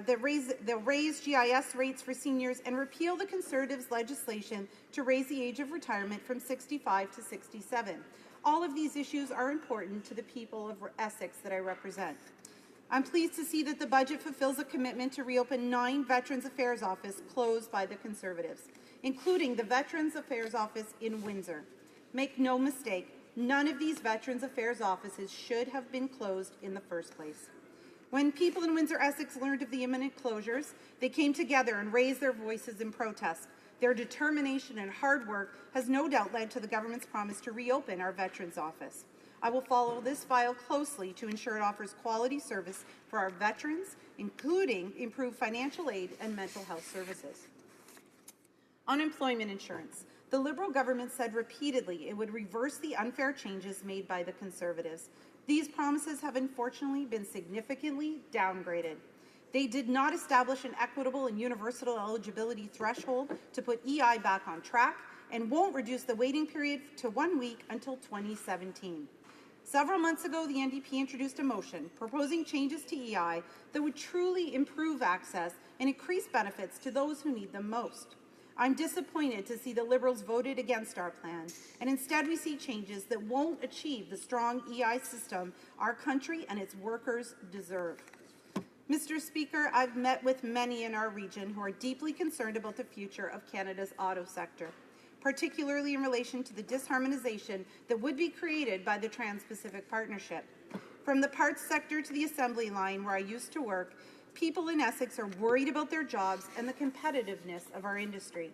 they'll raise GIS rates for seniors and repeal the Conservatives' legislation to raise the age of retirement from 65 to 67. All of these issues are important to the people of Essex that I represent. I'm pleased to see that the budget fulfills a commitment to reopen 9 Veterans Affairs offices closed by the Conservatives, including the Veterans Affairs office in Windsor. Make no mistake, none of these Veterans Affairs offices should have been closed in the first place. When people in Windsor, Essex learned of the imminent closures, they came together and raised their voices in protest. Their determination and hard work has no doubt led to the government's promise to reopen our Veterans Office. I will follow this file closely to ensure it offers quality service for our veterans, including improved financial aid and mental health services. Unemployment insurance. The Liberal government said repeatedly it would reverse the unfair changes made by the Conservatives. These promises have unfortunately been significantly downgraded. They did not establish an equitable and universal eligibility threshold to put EI back on track and won't reduce the waiting period to 1 week until 2017. Several months ago, the NDP introduced a motion proposing changes to EI that would truly improve access and increase benefits to those who need them most. I'm disappointed to see the Liberals voted against our plan, and instead we see changes that won't achieve the strong EI system our country and its workers deserve. Mr. Speaker, I've met with many in our region who are deeply concerned about the future of Canada's auto sector, particularly in relation to the disharmonization that would be created by the Trans-Pacific Partnership. From the parts sector to the assembly line where I used to work, people in Essex are worried about their jobs and the competitiveness of our industry.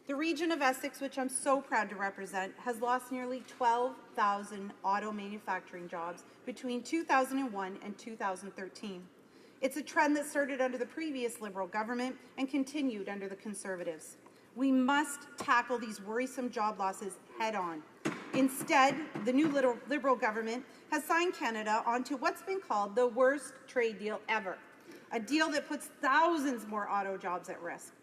The region of Essex, which I'm so proud to represent, has lost nearly 12,000 auto manufacturing jobs between 2001 and 2013. It's a trend that started under the previous Liberal government and continued under the Conservatives. We must tackle these worrisome job losses head-on. Instead, the new Liberal government has signed Canada onto what's been called the worst trade deal ever, a deal that puts thousands more auto jobs at risk.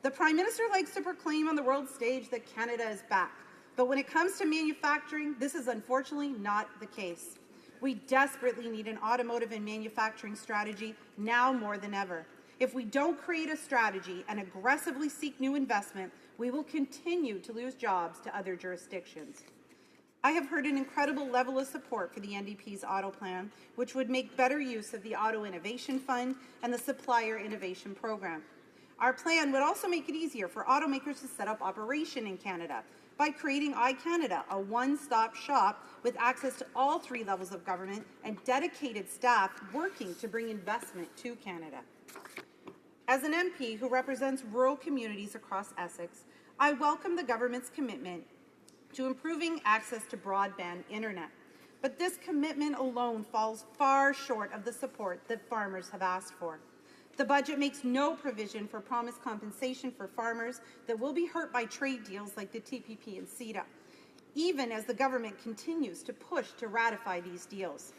The Prime Minister likes to proclaim on the world stage that Canada is back, but when it comes to manufacturing, this is unfortunately not the case. We desperately need an automotive and manufacturing strategy now more than ever. If we don't create a strategy and aggressively seek new investment, we will continue to lose jobs to other jurisdictions. I have heard an incredible level of support for the NDP's auto plan, which would make better use of the Auto Innovation Fund and the Supplier Innovation Program. Our plan would also make it easier for automakers to set up operation in Canada by creating iCanada, a one-stop shop with access to all 3 levels of government and dedicated staff working to bring investment to Canada. As an MP who represents rural communities across Essex, I welcome the government's commitment to improving access to broadband internet. But this commitment alone falls far short of the support that farmers have asked for. The budget makes no provision for promised compensation for farmers that will be hurt by trade deals like the TPP and CETA, even as the government continues to push to ratify these deals.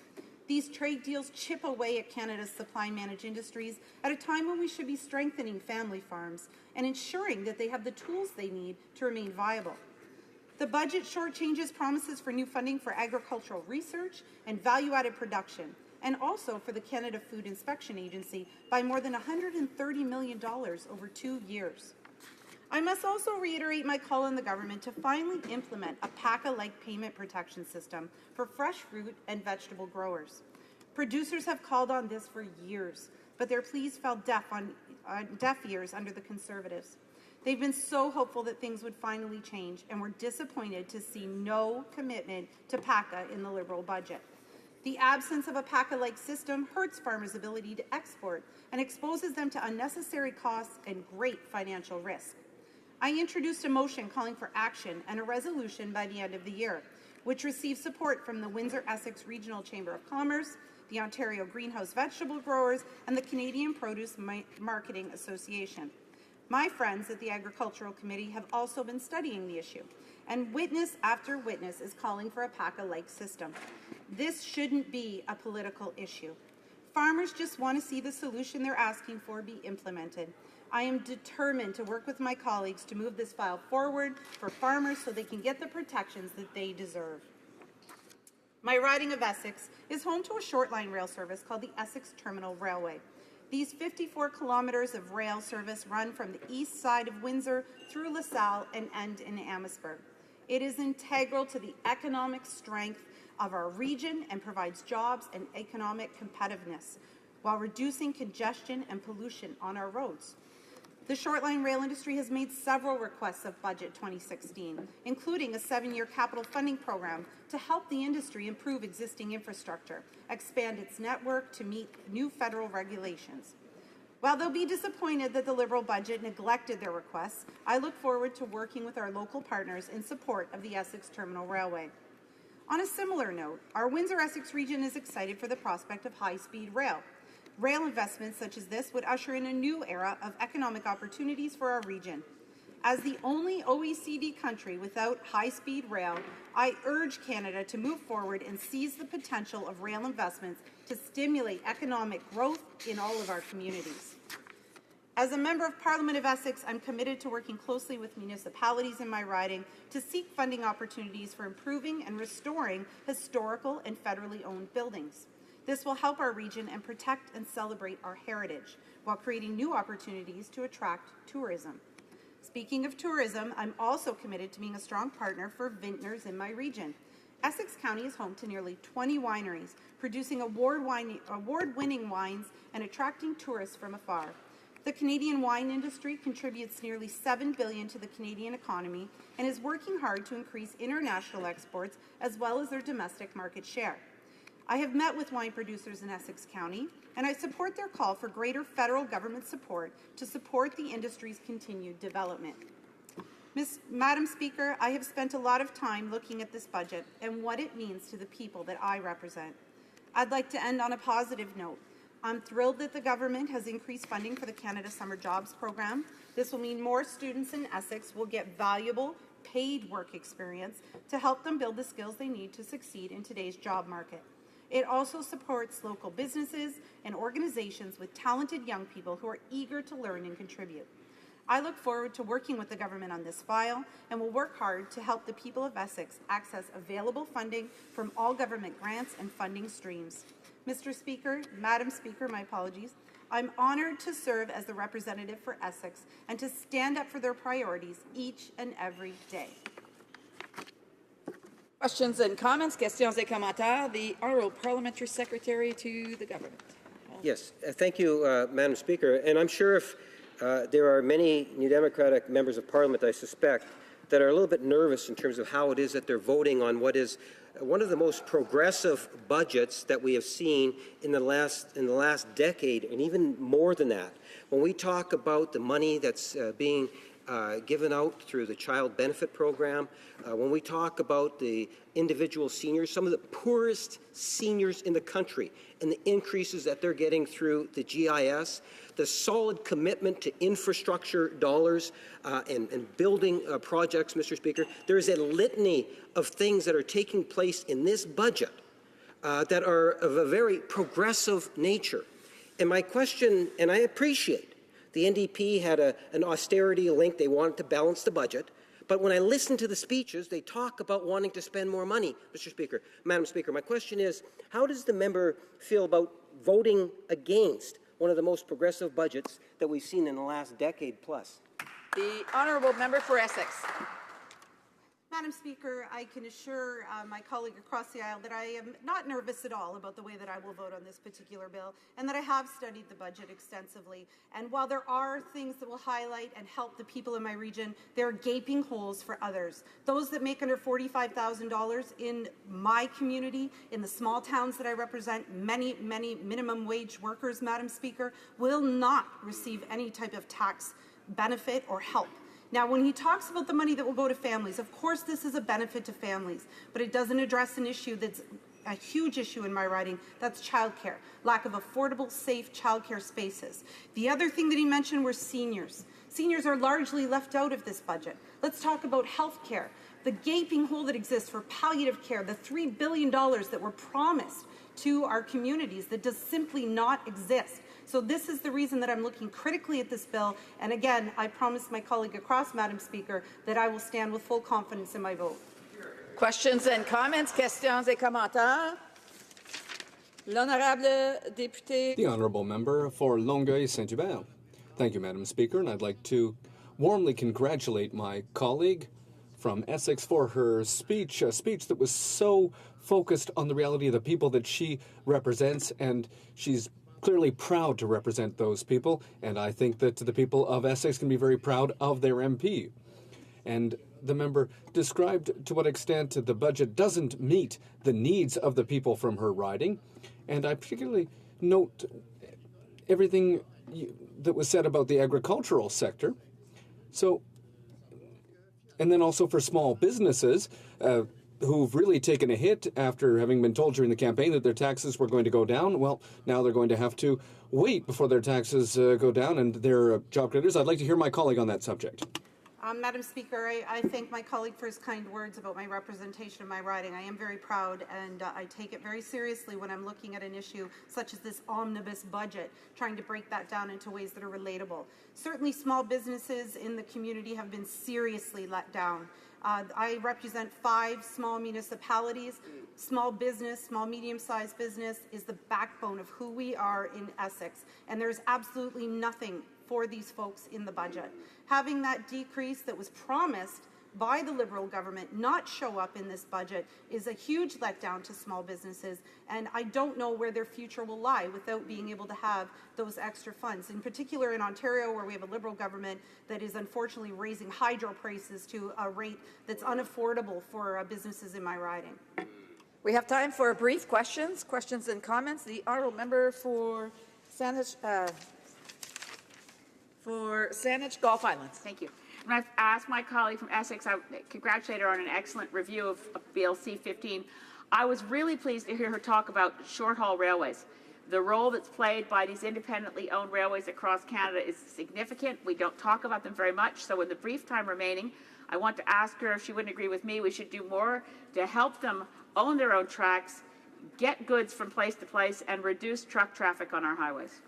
These trade deals chip away at Canada's supply-managed industries at a time when we should be strengthening family farms and ensuring that they have the tools they need to remain viable. The budget shortchanges promises for new funding for agricultural research and value-added production, and also for the Canada Food Inspection Agency by more than $130 million over 2 years. I must also reiterate my call on the government to finally implement a PACA-like payment protection system for fresh fruit and vegetable growers. Producers have called on this for years, but their pleas fell deaf ears under the Conservatives. They've been so hopeful that things would finally change, and were disappointed to see no commitment to PACA in the Liberal budget. The absence of a PACA-like system hurts farmers' ability to export and exposes them to unnecessary costs and great financial risk. I introduced a motion calling for action and a resolution by the end of the year, which received support from the Windsor-Essex Regional Chamber of Commerce, the Ontario Greenhouse Vegetable Growers, and the Canadian Produce Marketing Association. My friends at the Agricultural Committee have also been studying the issue, and witness after witness is calling for a PACA-like system. This shouldn't be a political issue. Farmers just want to see the solution they're asking for be implemented. I am determined to work with my colleagues to move this file forward for farmers so they can get the protections that they deserve. My riding of Essex is home to a short-line rail service called the Essex Terminal Railway. These 54 kilometres of rail service run from the east side of Windsor through LaSalle and end in Amherstburg. It is integral to the economic strength of our region and provides jobs and economic competitiveness while reducing congestion and pollution on our roads. The short-line rail industry has made several requests of Budget 2016, including a 7-year capital funding program to help the industry improve existing infrastructure, expand its network to meet new federal regulations. While they'll be disappointed that the Liberal budget neglected their requests, I look forward to working with our local partners in support of the Essex Terminal Railway. On a similar note, our Windsor-Essex region is excited for the prospect of high-speed rail. Rail investments such as this would usher in a new era of economic opportunities for our region. As the only OECD country without high-speed rail, I urge Canada to move forward and seize the potential of rail investments to stimulate economic growth in all of our communities. As a Member of Parliament of Essex, I'm committed to working closely with municipalities in my riding to seek funding opportunities for improving and restoring historical and federally owned buildings. This will help our region and protect and celebrate our heritage while creating new opportunities to attract tourism. Speaking of tourism, I'm also committed to being a strong partner for vintners in my region. Essex County is home to nearly 20 wineries, producing award-winning wines and attracting tourists from afar. The Canadian wine industry contributes nearly $7 billion to the Canadian economy and is working hard to increase international exports as well as their domestic market share. I have met with wine producers in Essex County, and I support their call for greater federal government support to support the industry's continued development. Madam Speaker, I have spent a lot of time looking at this budget and what it means to the people that I represent. I'd like to end on a positive note. I'm thrilled that the government has increased funding for the Canada Summer Jobs Program. This will mean more students in Essex will get valuable, paid work experience to help them build the skills they need to succeed in today's job market. It also supports local businesses and organizations with talented young people who are eager to learn and contribute. I look forward to working with the government on this file and will work hard to help the people of Essex access available funding from all government grants and funding streams. Mr. Speaker, Madam Speaker, my apologies, I'm honored to serve as the representative for Essex and to stand up for their priorities each and every day. Questions and comments, questions et commentaires. The Honourable Parliamentary Secretary to the Government. Yes, thank you, Madam Speaker. And I'm sure if there are many New Democratic members of Parliament, I suspect, that are a little bit nervous in terms of how it is that they're voting on what is one of the most progressive budgets that we have seen in the last decade, and even more than that. When we talk about the money that's being given out through the Child Benefit Program, when we talk about the individual seniors, some of the poorest seniors in the country, and the increases that they're getting through the GIS, the solid commitment to infrastructure dollars and building projects, Mr. Speaker, there is a litany of things that are taking place in this budget that are of a very progressive nature. And my question, and I appreciate the NDP had an austerity link. They wanted to balance the budget. But when I listen to the speeches, they talk about wanting to spend more money, Mr. Speaker. Madam Speaker, my question is, how does the member feel about voting against one of the most progressive budgets that we've seen in the last decade plus? The Honourable Member for Essex. Madam Speaker, I can assure my colleague across the aisle that I am not nervous at all about the way that I will vote on this particular bill, and that I have studied the budget extensively. And while there are things that will highlight and help the people in my region, there are gaping holes for others. Those that make under $45,000 in my community, in the small towns that I represent, many minimum wage workers, Madam Speaker, will not receive any type of tax benefit or help. Now, when he talks about the money that will go to families, of course this is a benefit to families, but it doesn't address an issue that's a huge issue in my riding, that's childcare, lack of affordable, safe childcare spaces. The other thing that he mentioned were seniors. Seniors are largely left out of this budget. Let's talk about health care, the gaping hole that exists for palliative care, the $3 billion that were promised to our communities that does simply not exist. So this is the reason that I'm looking critically at this bill. And again, I promise my colleague across, Madam Speaker, that I will stand with full confidence in my vote. Questions and comments, questions et commentaires. L'honorable député. The honourable member for Longueuil-Saint-Hubert. Thank you, Madam Speaker, and I'd like to warmly congratulate my colleague from Essex for her speech, a speech that was so focused on the reality of the people that she represents, and she's clearly proud to represent those people, and I think that the people of Essex can be very proud of their MP. And the member described to what extent the budget doesn't meet the needs of the people from her riding, and I particularly note everything that was said about the agricultural sector. So, and then also for small businesses who've really taken a hit after having been told during the campaign that their taxes were going to go down. Well, now they're going to have to wait before their taxes go down and their job creators. I'd like to hear my colleague on that subject. Madam Speaker, I thank my colleague for his kind words about my representation of my riding. I am very proud, and I take it very seriously when I'm looking at an issue such as this omnibus budget, trying to break that down into ways that are relatable. Certainly small businesses in the community have been seriously let down. I represent 5 small municipalities. Small business, small medium-sized business is the backbone of who we are in Essex, and there's absolutely nothing for these folks in the budget. Having that decrease that was promised by the Liberal government not show up in this budget is a huge letdown to small businesses, and I don't know where their future will lie without being able to have those extra funds. In particular in Ontario, where we have a Liberal government that is unfortunately raising hydro prices to a rate that's unaffordable for businesses in my riding. We have time for brief questions and comments. The honourable member for Saanich Gulf Islands. Thank you. And I've asked my colleague from Essex, I congratulate her on an excellent review of Bill C-15. I was really pleased to hear her talk about short-haul railways. The role that's played by these independently owned railways across Canada is significant. We don't talk about them very much, so in the brief time remaining, I want to ask her if she wouldn't agree with me. We should do more to help them own their own tracks, get goods from place to place, and reduce truck traffic on our highways.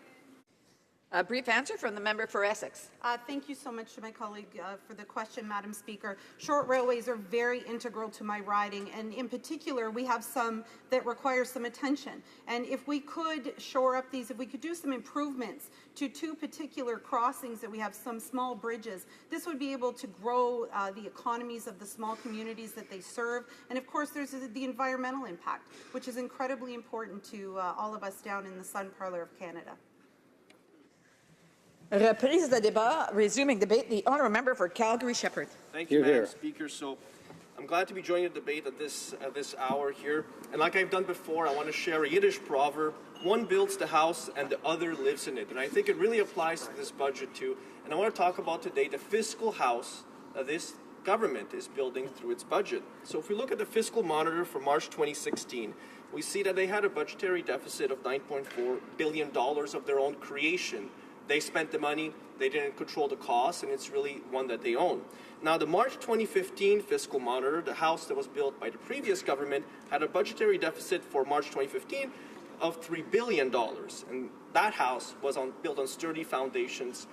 A brief answer from the member for Essex. Thank you so much to my colleague for the question, Madam Speaker. Short railways are very integral to my riding, and in particular, we have some that require some attention. And if we could shore up these, if we could do some improvements to 2 particular crossings that we have, some small bridges, this would be able to grow the economies of the small communities that they serve. And of course, there's the environmental impact, which is incredibly important to all of us down in the Sun Parlour of Canada. Reprise de débat, resuming debate. The honourable member for Calgary-Shepherd. Thank you, Madam Speaker. So I'm glad to be joining the debate at this hour here. And like I've done before, I want to share a Yiddish proverb: one builds the house and the other lives in it. And I think it really applies to this budget too. And I want to talk about today the fiscal house that this government is building through its budget. So if we look at the fiscal monitor for March 2016, we see that they had a budgetary deficit of $9.4 billion of their own creation. They spent the money, they didn't control the costs, and it's really one that they own. Now, the March 2015 fiscal monitor, the house that was built by the previous government, had a budgetary deficit for March 2015 of $3 billion. And that house was built on sturdy foundations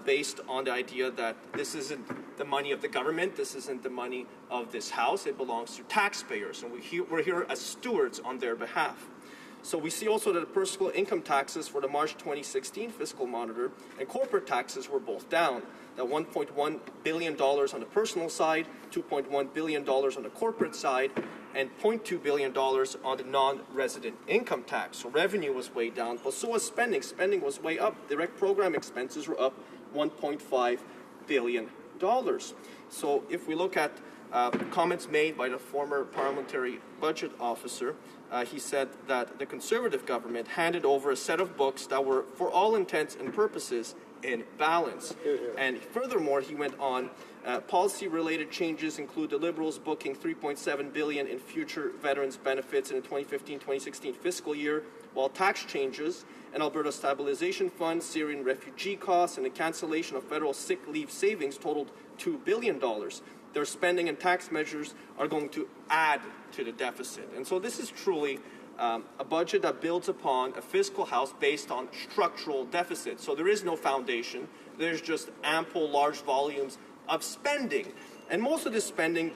based on the idea that this isn't the money of the government, this isn't the money of this house, it belongs to taxpayers, and we're here as stewards on their behalf. So we see also that the personal income taxes for the March 2016 fiscal monitor and corporate taxes were both down. That $1.1 billion on the personal side, $2.1 billion on the corporate side, and $0.2 billion on the non-resident income tax. So revenue was way down, but so was spending. Spending was way up. Direct program expenses were up $1.5 billion. So if we look at comments made by the former parliamentary budget officer, he said that the Conservative government handed over a set of books that were, for all intents and purposes, in balance. And furthermore, he went on, policy-related changes include the Liberals booking $3.7 billion in future veterans benefits in the 2015-2016 fiscal year, while tax changes, an Alberta Stabilization Fund, Syrian refugee costs, and the cancellation of federal sick leave savings totaled $2 billion. Their spending and tax measures are going to add to the deficit. And so this is truly a budget that builds upon a fiscal house based on structural deficit. So there is no foundation. There's just ample, large volumes of spending. And most of this spending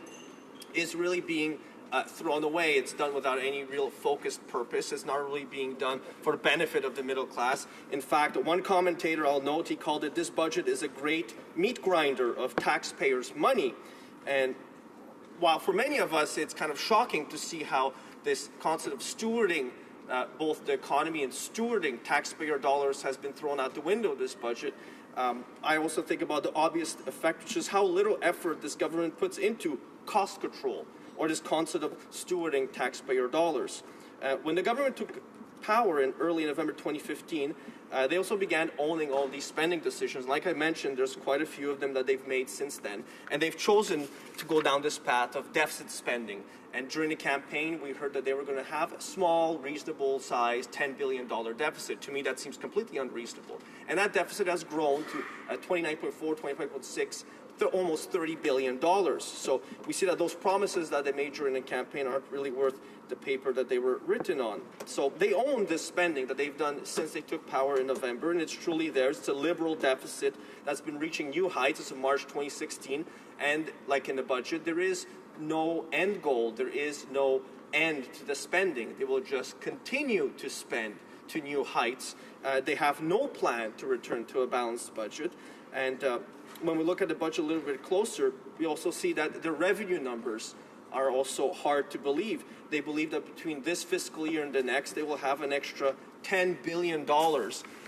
is really being thrown away. It's done without any real focused purpose. It's not really being done for the benefit of the middle class. In fact, one commentator, I'll note, he called it, "This budget is a great meat grinder of taxpayers' money." And while for many of us it's kind of shocking to see how this concept of stewarding both the economy and stewarding taxpayer dollars has been thrown out the window this budget, I also think about the obvious effect, which is how little effort this government puts into cost control, or this concept of stewarding taxpayer dollars. When the government took power in early November 2015, they also began owning all these spending decisions. Like I mentioned, there's quite a few of them that they've made since then, and they've chosen to go down this path of deficit spending. And during the campaign, we heard that they were going to have a small, reasonable-sized $10 billion deficit. To me, that seems completely unreasonable. And that deficit has grown to 29.4, 25.6, almost $30 billion. So we see that those promises that they made during the campaign aren't really worth the paper that they were written on. So they own this spending that they've done since they took power in November, and it's truly theirs. It's a liberal deficit that's been reaching new heights as of March 2016. And like in the budget, there is no end goal. There is no end to the spending. They will just continue to spend to new heights. They have no plan to return to a balanced budget. And when we look at the budget a little bit closer, we also see that the revenue numbers are also hard to believe. They believe that between this fiscal year and the next, they will have an extra $10 billion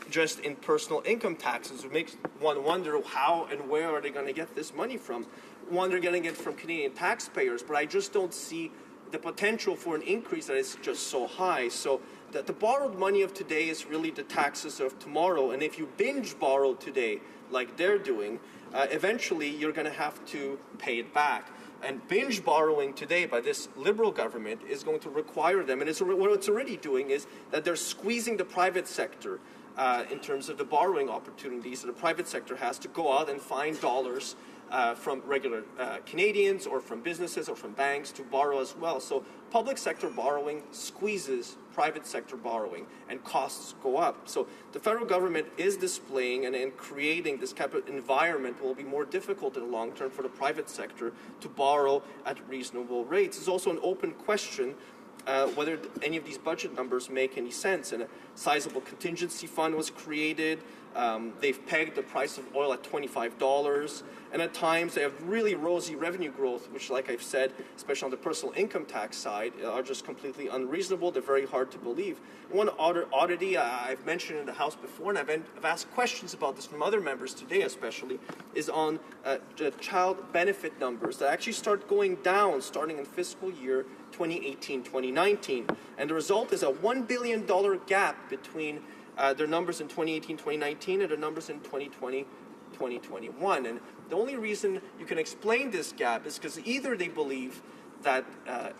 just in personal income taxes. It makes one wonder how and where are they going to get this money from. One, they're getting it from Canadian taxpayers, but I just don't see the potential for an increase that is just so high. So the borrowed money of today is really the taxes of tomorrow. And if you binge borrow today, like they're doing, eventually you're going to have to pay it back. And binge borrowing today by this Liberal government is going to require them, and what it's already doing is that they're squeezing the private sector in terms of the borrowing opportunities. So the private sector has to go out and find dollars from regular Canadians or from businesses or from banks to borrow as well. So public sector borrowing squeezes private sector borrowing, and costs go up. So the federal government is displaying and creating this type of environment will be more difficult in the long term for the private sector to borrow at reasonable rates. It's also an open question whether any of these budget numbers make any sense. And a sizable contingency fund was created. They've pegged the price of oil at $25. And at times they have really rosy revenue growth, which, like I've said, especially on the personal income tax side, are just completely unreasonable. They're very hard to believe. One oddity I've mentioned in the House before, and I've asked questions about this from other members today especially, is on the child benefit numbers that actually start going down starting in fiscal year 2018-2019. And the result is a $1 billion gap between their numbers in 2018-2019 and their numbers in 2020-2021. And the only reason you can explain this gap is because either they believe that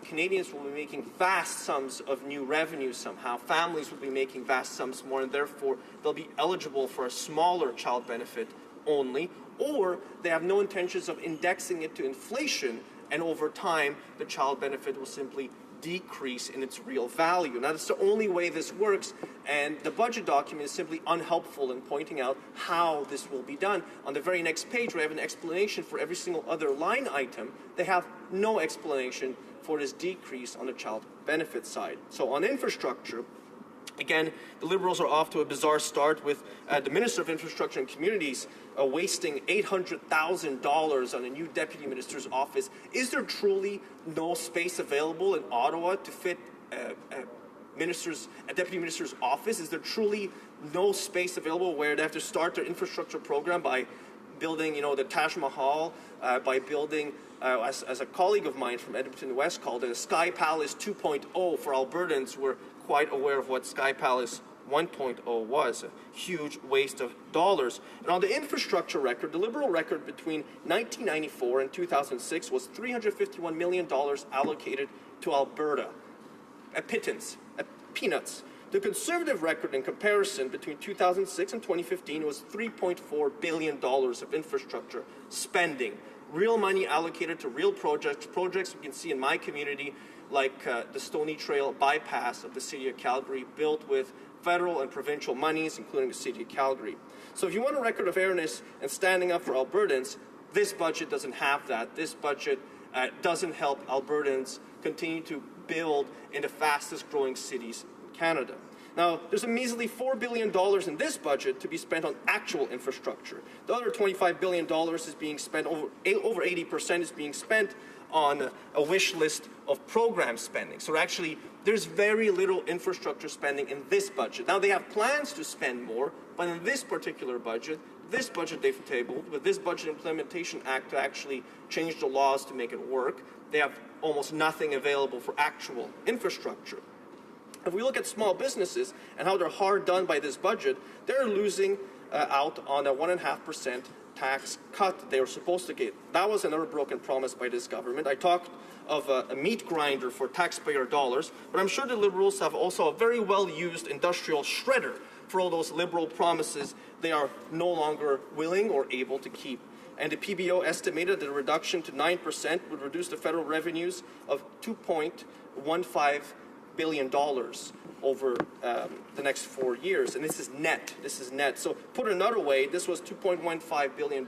Canadians will be making vast sums of new revenue somehow, families will be making vast sums more, and therefore they'll be eligible for a smaller child benefit only, or they have no intentions of indexing it to inflation, and over time the child benefit will simply decrease in its real value. Now, that's the only way this works, and the budget document is simply unhelpful in pointing out how this will be done. On the very next page, we have an explanation for every single other line item. They have no explanation for this decrease on the child benefit side. So on infrastructure, again, the Liberals are off to a bizarre start with the Minister of Infrastructure and Communities wasting $800,000 on a new deputy minister's office. Is there truly no space available in Ottawa to fit a deputy minister's office? Is there truly no space available where they have to start their infrastructure program by building, the Taj Mahal, by building, as a colleague of mine from Edmonton West called it, a Sky Palace 2.0 for Albertans who were quite aware of what Sky Palace 1.0 was, a huge waste of dollars. And on the infrastructure record, the Liberal record between 1994 and 2006 was $351 million allocated to Alberta. A pittance, peanuts. The Conservative record in comparison between 2006 and 2015 was $3.4 billion of infrastructure spending. Real money allocated to real projects we can see in my community like the Stony Trail bypass of the City of Calgary, built with federal and provincial monies, including the City of Calgary. So if you want a record of fairness and standing up for Albertans, this budget doesn't have that. This budget doesn't help Albertans continue to build in the fastest growing cities in Canada. Now, there's a measly $4 billion in this budget to be spent on actual infrastructure. The other $25 billion is being spent, over 80% is being spent on a wish list of program spending. So actually, there's very little infrastructure spending in this budget. Now, they have plans to spend more, but in this particular budget, this budget they've tabled, with this Budget Implementation Act to actually change the laws to make it work, they have almost nothing available for actual infrastructure. If we look at small businesses and how they're hard done by this budget, they're losing out on a 1.5% tax cut they were supposed to get. That was another broken promise by this government. I talked of a meat grinder for taxpayer dollars, but I'm sure the Liberals have also a very well-used industrial shredder for all those Liberal promises they are no longer willing or able to keep. And the PBO estimated that a reduction to 9% would reduce the federal revenues of $2.15 billion over the next 4 years. And this is net. This is net. So put another way, this was $2.15 billion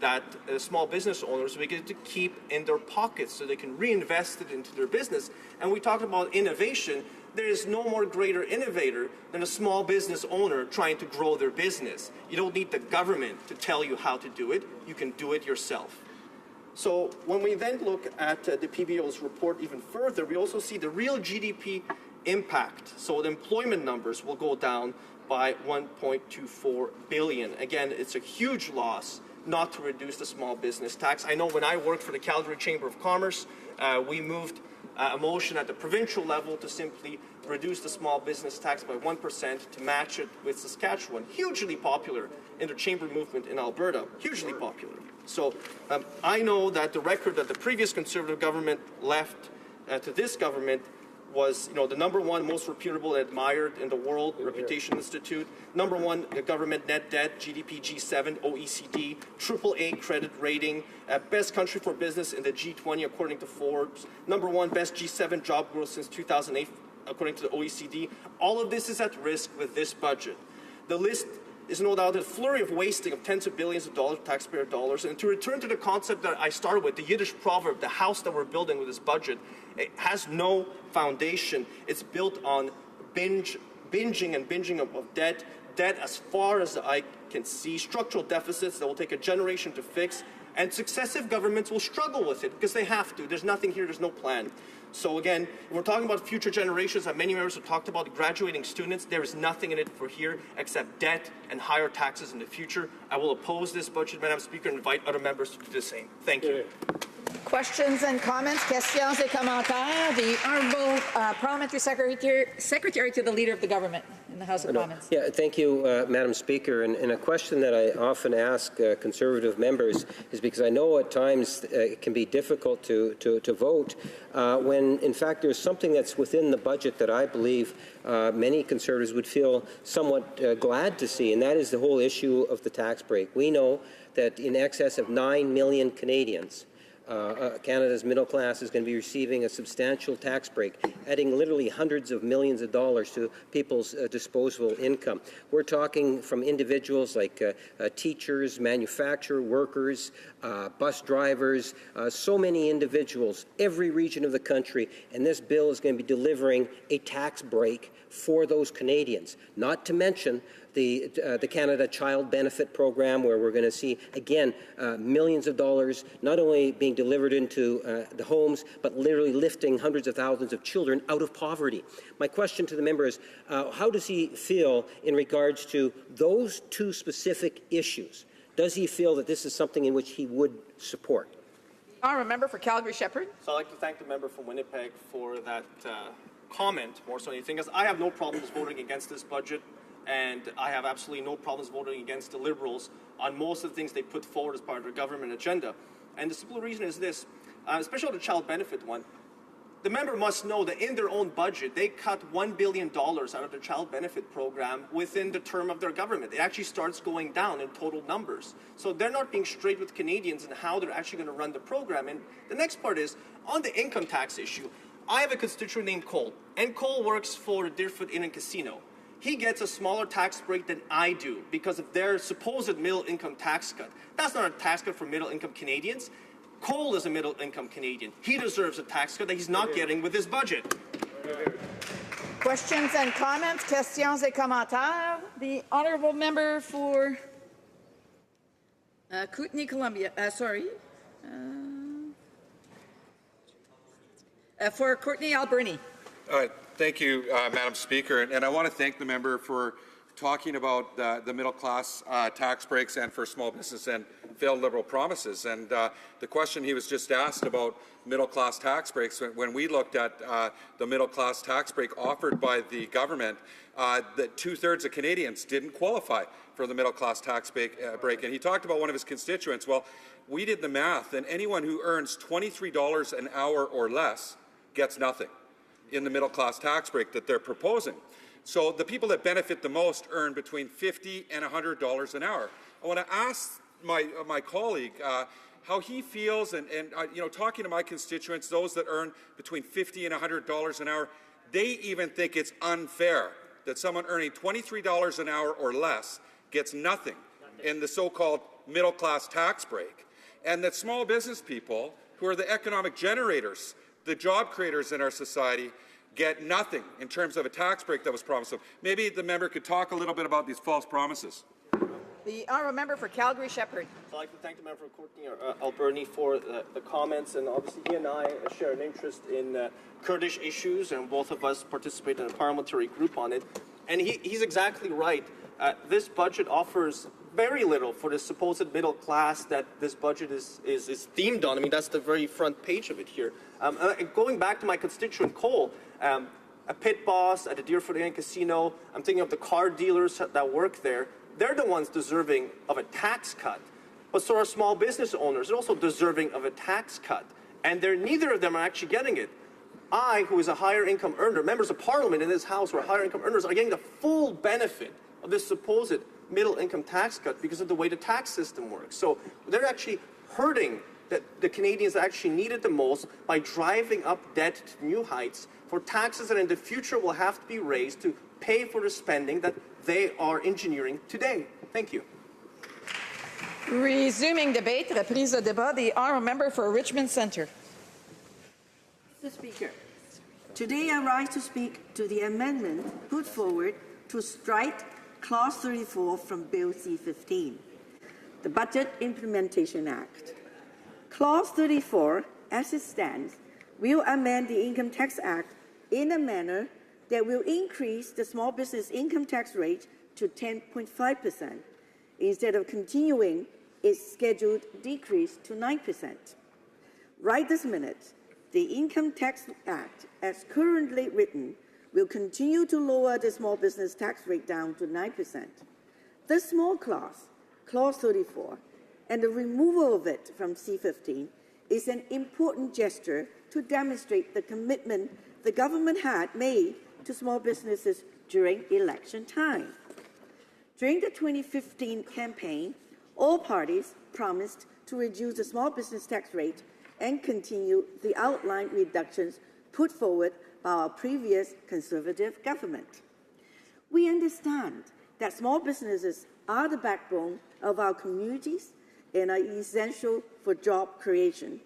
that small business owners will get to keep in their pockets so they can reinvest it into their business. And we talked about innovation. There is no more greater innovator than a small business owner trying to grow their business. You don't need the government to tell you how to do it. You can do it yourself. So when we then look at the PBO's report even further, we also see the real GDP impact. So the employment numbers will go down by 1.24 billion. Again, it's a huge loss not to reduce the small business tax. I know when I worked for the Calgary Chamber of Commerce, we moved a motion at the provincial level to simply reduce the small business tax by 1% to match it with Saskatchewan. Hugely popular in the chamber movement in Alberta. Hugely popular. So I know that the record that the previous Conservative government left to this government was, the number one most reputable and admired in the world, Reputation Institute, number one government net debt, GDP G7, OECD, AAA credit rating, best country for business in the G20 according to Forbes, number one best G7 job growth since 2008 according to the OECD. All of this is at risk with this budget. The list is no doubt a flurry of wasting of tens of billions of dollars, taxpayer dollars. And to return to the concept that I started with, the Yiddish proverb, the house that we're building with this budget, it has no foundation. It's built on binging of debt as far as the eye can see, structural deficits that will take a generation to fix, and successive governments will struggle with it because they have to. There's nothing here, there's no plan. So again, we're talking about future generations, that many members have talked about graduating students. There is nothing in it for here except debt and higher taxes in the future. I will oppose this budget, Madam Speaker, and invite other members to do the same. Thank you. Questions and comments, questions et commentaires. The Honourable Parliamentary Secretary to the Leader of the Government in the House of Commons. Yeah, thank you, Madam Speaker. And a question that I often ask Conservative members is because I know at times it can be difficult to vote when, in fact, there's something that's within the budget that I believe many Conservatives would feel somewhat glad to see, and that is the whole issue of the tax break. We know that in excess of 9 million Canadians Canada's middle class is going to be receiving a substantial tax break, adding literally hundreds of millions of dollars to people's disposable income. We're talking from individuals like teachers, manufacturer workers, bus drivers, so many individuals, every region of the country, and this bill is going to be delivering a tax break for those Canadians, not to mention the Canada Child Benefit Program, where we're going to see, again, millions of dollars not only being delivered into the homes, but literally lifting hundreds of thousands of children out of poverty. My question to the member is, how does he feel in regards to those two specific issues? Does he feel that this is something in which he would support? Honourable member for Calgary-Shepherd. So I'd like to thank the member from Winnipeg for that comment, more so than anything else. I have no problems voting against this budget, and I have absolutely no problems voting against the Liberals on most of the things they put forward as part of their government agenda. And the simple reason is this, especially on the child benefit one, the member must know that in their own budget, they cut $1 billion out of their child benefit program within the term of their government. It actually starts going down in total numbers. So they're not being straight with Canadians in how they're actually going to run the program. And the next part is, on the income tax issue, I have a constituent named Cole, and Cole works for the Deerfoot Inn and Casino. He gets a smaller tax break than I do because of their supposed middle-income tax cut. That's not a tax cut for middle-income Canadians. Cole is a middle-income Canadian. He deserves a tax cut that he's not getting with his budget. Questions and comments, questions et commentaires. The honourable member for Kootenay, Columbia. For Courtney Alberni. Thank you, Madam Speaker. And I want to thank the member for talking about the middle-class tax breaks and for small business and failed Liberal promises. And the question he was just asked about middle-class tax breaks, when we looked at the middle-class tax break offered by the government, that 2/3 of Canadians didn't qualify for the middle-class tax break. And he talked about one of his constituents. Well, we did the math, and anyone who earns $23 an hour or less gets nothing in the middle-class tax break that they're proposing. So the people that benefit the most earn between $50 and $100 an hour. I want to ask my colleague how he feels, and talking to my constituents, those that earn between $50 and $100 an hour, they even think it's unfair that someone earning $23 an hour or less gets nothing in the so-called middle-class tax break, and that small business people, who are the economic generators, the job creators in our society, get nothing in terms of a tax break that was promised. So maybe the member could talk a little bit about these false promises. The honourable member for Calgary Shepherd. I'd like to thank the member for Courtney Alberni for the comments, and obviously he and I share an interest in Kurdish issues, and both of us participate in a parliamentary group on it. And he's exactly right. This budget offers very little for the supposed middle class that this budget is themed on. I mean, that's the very front page of it here. Going back to my constituent Cole, a pit boss at a Deerfoot Inn Casino, I'm thinking of the car dealers that work there. They're the ones deserving of a tax cut. But so are small business owners. They're also deserving of a tax cut. And neither of them are actually getting it. I, who is a higher income earner, members of parliament in this house who are higher income earners, are getting the full benefit of this supposed middle income tax cut because of the way the tax system works. So they're actually hurting the Canadians that actually need it the most by driving up debt to new heights for taxes that in the future will have to be raised to pay for the spending that they are engineering today. Thank you. Resuming debate, reprise de débat, the honourable member for Richmond Centre. Mr. Speaker, today I rise to speak to the amendment put forward to strike Clause 34 from Bill C-15, the Budget Implementation Act. Clause 34, as it stands, will amend the Income Tax Act in a manner that will increase the small business income tax rate to 10.5% instead of continuing its scheduled decrease to 9%. Right this minute, the Income Tax Act, as currently written, will continue to lower the small business tax rate down to 9%. This small clause, Clause 34, and the removal of it from C-15 is an important gesture to demonstrate the commitment the government had made to small businesses during election time. During the 2015 campaign, all parties promised to reduce the small business tax rate and continue the outlined reductions put forward by our previous Conservative government. We understand that small businesses are the backbone of our communities and are essential for job creation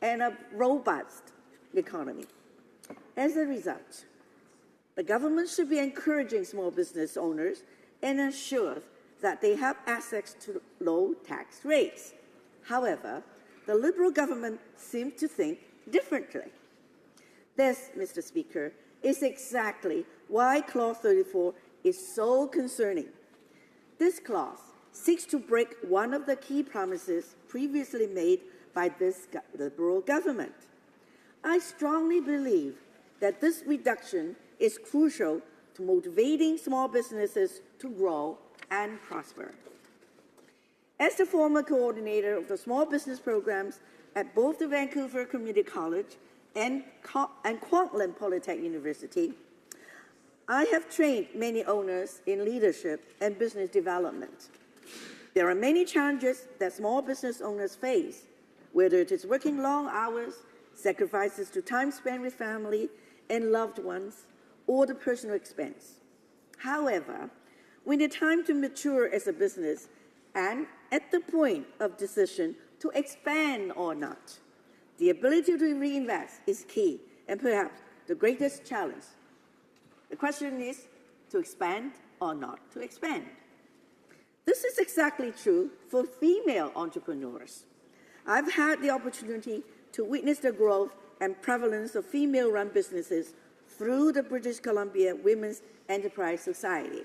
and a robust economy. As a result, the government should be encouraging small business owners and ensure that they have access to low tax rates. However, the Liberal government seems to think differently. This, Mr. Speaker, is exactly why Clause 34 is so concerning. This clause seeks to break one of the key promises previously made by this Liberal government. I strongly believe that this reduction is crucial to motivating small businesses to grow and prosper. As the former coordinator of the small business programs at both the Vancouver Community College and Kwantlen Polytechnic University, I have trained many owners in leadership and business development. There are many challenges that small business owners face, whether it is working long hours, sacrifices to time spent with family and loved ones, or the personal expense. However, when the time to mature as a business and at the point of decision to expand or not, the ability to reinvest is key and perhaps the greatest challenge. The question is to expand or not to expand. This is exactly true for female entrepreneurs. I've had the opportunity to witness the growth and prevalence of female-run businesses through the British Columbia Women's Enterprise Society.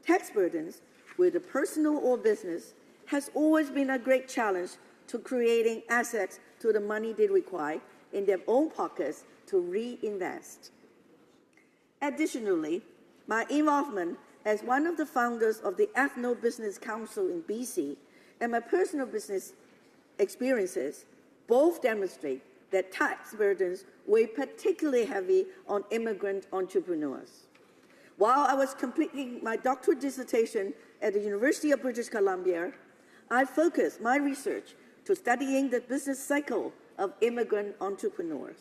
Tax burdens, whether personal or business, has always been a great challenge to creating assets to the money they require in their own pockets to reinvest. Additionally, my involvement as one of the founders of the Ethno Business Council in BC and my personal business experiences both demonstrate that tax burdens weigh particularly heavy on immigrant entrepreneurs. While I was completing my doctoral dissertation at the University of British Columbia, I focused my research to studying the business cycle of immigrant entrepreneurs.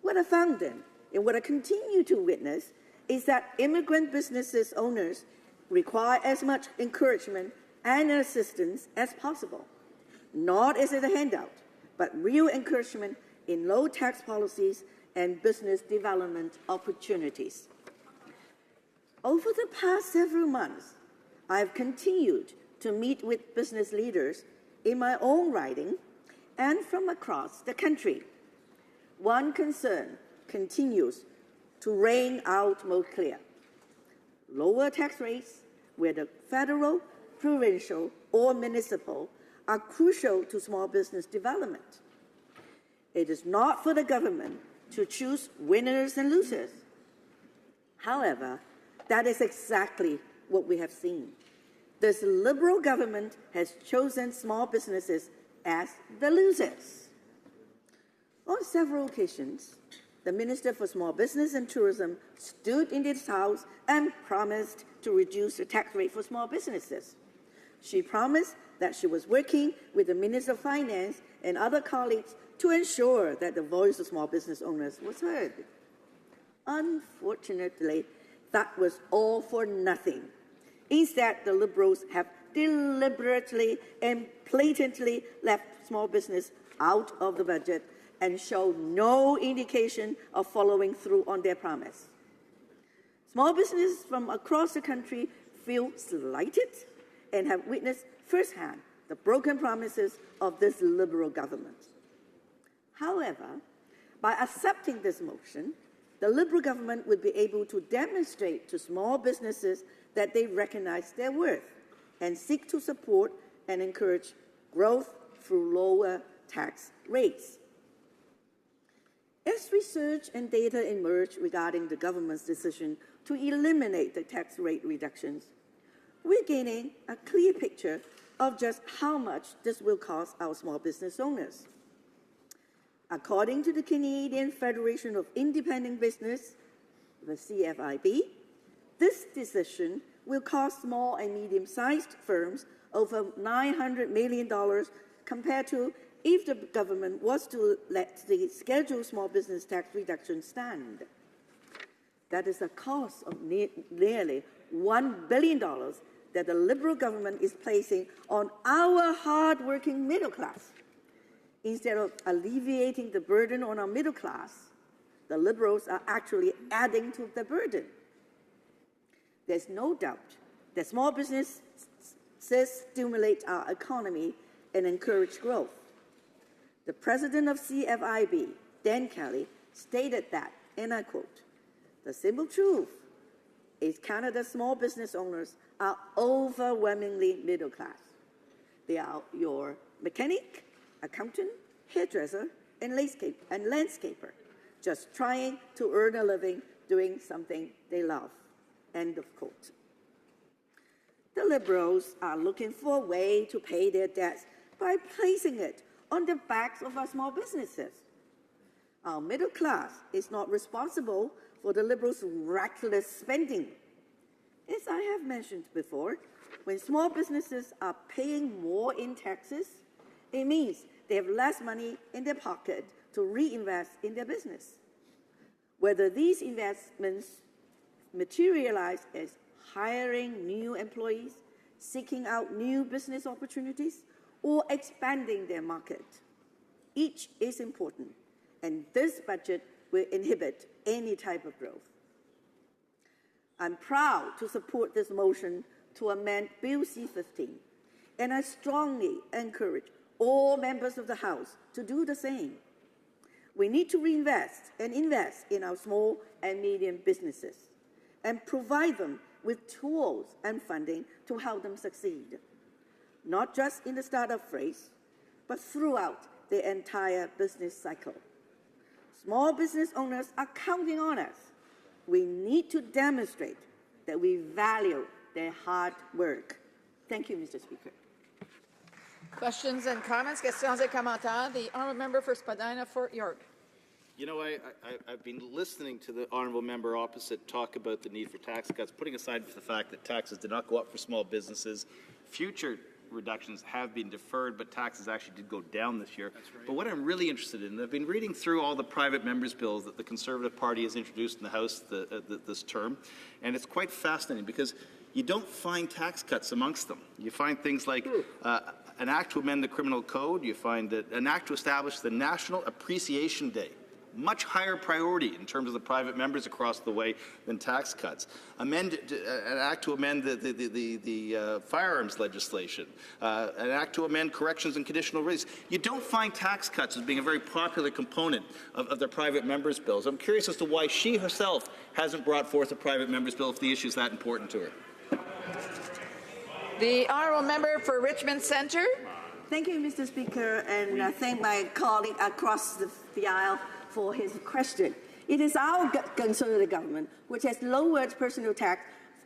What I found then, and what I continue to witness, is that immigrant businesses owners require as much encouragement and assistance as possible, not as a handout, but real encouragement in low tax policies and business development opportunities. Over the past several months, I have continued to meet with business leaders in my own riding and from across the country. One concern continues to reign out most clear. Lower tax rates, whether federal, provincial, or municipal, are crucial to small business development. It is not for the government to choose winners and losers. However, that is exactly what we have seen. This Liberal government has chosen small businesses as the losers. On several occasions, the Minister for Small Business and Tourism stood in this House and promised to reduce the tax rate for small businesses. She promised that she was working with the Minister of Finance and other colleagues to ensure that the voice of small business owners was heard. Unfortunately, that was all for nothing. Instead, the Liberals have deliberately and blatantly left small business out of the budget and show no indication of following through on their promise. Small businesses from across the country feel slighted and have witnessed firsthand the broken promises of this Liberal government. However, by accepting this motion, the Liberal government would be able to demonstrate to small businesses that they recognize their worth and seek to support and encourage growth through lower tax rates. As research and data emerge regarding the government's decision to eliminate the tax rate reductions, we're gaining a clear picture of just how much this will cost our small business owners. According to the Canadian Federation of Independent Business, the CFIB, this decision will cost small and medium-sized firms over $900 million compared to if the government was to let the scheduled small business tax reduction stand. That is a cost of nearly $1 billion that the Liberal government is placing on our hard-working middle class. Instead of alleviating the burden on our middle class, the Liberals are actually adding to the burden. There's no doubt that small businesses stimulate our economy and encourage growth. The president of CFIB, Dan Kelly, stated that, and I quote, "The simple truth is Canada's small business owners are overwhelmingly middle class. They are your mechanic, accountant, hairdresser, and landscaper, just trying to earn a living doing something they love." End of quote. The Liberals are looking for a way to pay their debts by placing it on the backs of our small businesses. Our middle class is not responsible for the Liberals' reckless spending. As I have mentioned before, when small businesses are paying more in taxes, it means they have less money in their pocket to reinvest in their business. Whether these investments materialize as hiring new employees, seeking out new business opportunities, or expanding their market. Each is important, and this budget will inhibit any type of growth. I'm proud to support this motion to amend Bill C-15, and I strongly encourage all members of the House to do the same. We need to reinvest and invest in our small and medium businesses and provide them with tools and funding to help them succeed, not just in the startup phase, but throughout the entire business cycle. Small business owners are counting on us. We need to demonstrate that we value their hard work. Thank you, Mr. Speaker. Questions and comments, questions et commentaires. The honourable member for Spadina, Fort York. You know, I've been listening to the honourable member opposite talk about the need for tax cuts, putting aside the fact that taxes did not go up for small businesses. Future reductions have been deferred, but taxes actually did go down this year. That's right. But what I'm really interested in, I've been reading through all the private members' bills that the Conservative Party has introduced in the House this term, and it's quite fascinating because you don't find tax cuts amongst them. You find things like an act to amend the criminal code. You find an act to establish the National Appreciation Day. Much higher priority in terms of the private members across the way than tax cuts. An act to amend the firearms legislation. An act to amend corrections and conditional release. You don't find tax cuts as being a very popular component of their private members' bills. I'm curious as to why she herself hasn't brought forth a private members' bill if the issue is that important to her. The honourable member for Richmond Centre. Thank you, Mr. Speaker, and I thank my colleague across the aisle for his question. It is our Conservative government which has lowered personal tax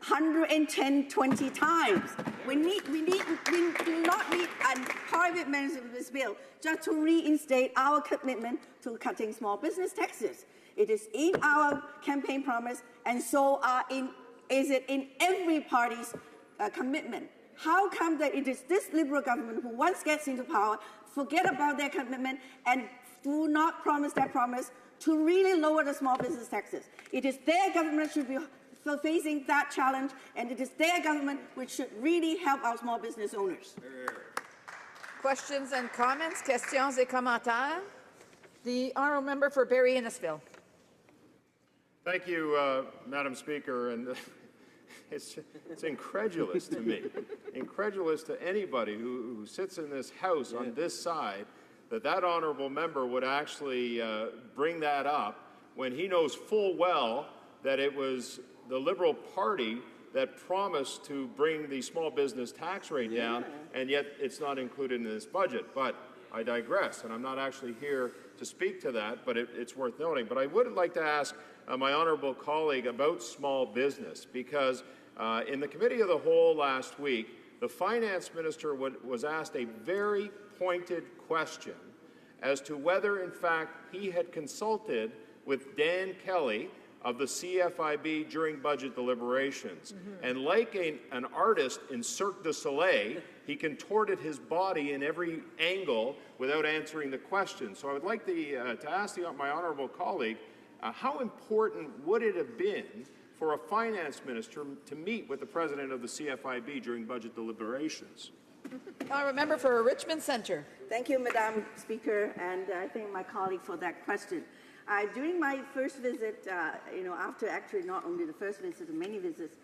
120 times. We do not need a private measure of this bill just to reinstate our commitment to cutting small business taxes. It is in our campaign promise, and so is it in every party's commitment. How come that it is this Liberal government who once gets into power, forget about their commitment and do not promise their promise to really lower the small business taxes? It is their government should be facing that challenge, and it is their government which should really help our small business owners. Questions and comments, questions et commentaires. The honourable member for Barrie Innisfil. Thank you, Madam Speaker. And it's incredulous to me, incredulous to anybody who sits in this House on this side, that honourable member would actually bring that up when he knows full well that it was the Liberal Party that promised to bring the small business tax rate down, and yet it's not included in this budget. But I digress, and I'm not actually here to speak to that, but it's worth noting. But I would like to ask my honourable colleague about small business, because in the Committee of the Whole last week, the Finance Minister was asked a very pointed question as to whether, in fact, he had consulted with Dan Kelly of the CFIB during budget deliberations. And like an artist in Cirque du Soleil, he contorted his body in every angle without answering the question. So I would like to ask my honourable colleague, how important would it have been for a finance minister to meet with the president of the CFIB during budget deliberations? Honourable member for Richmond Centre. Thank you, Madam Speaker, and I thank my colleague for that question. During my first visit, after actually not only the first visit, many visits,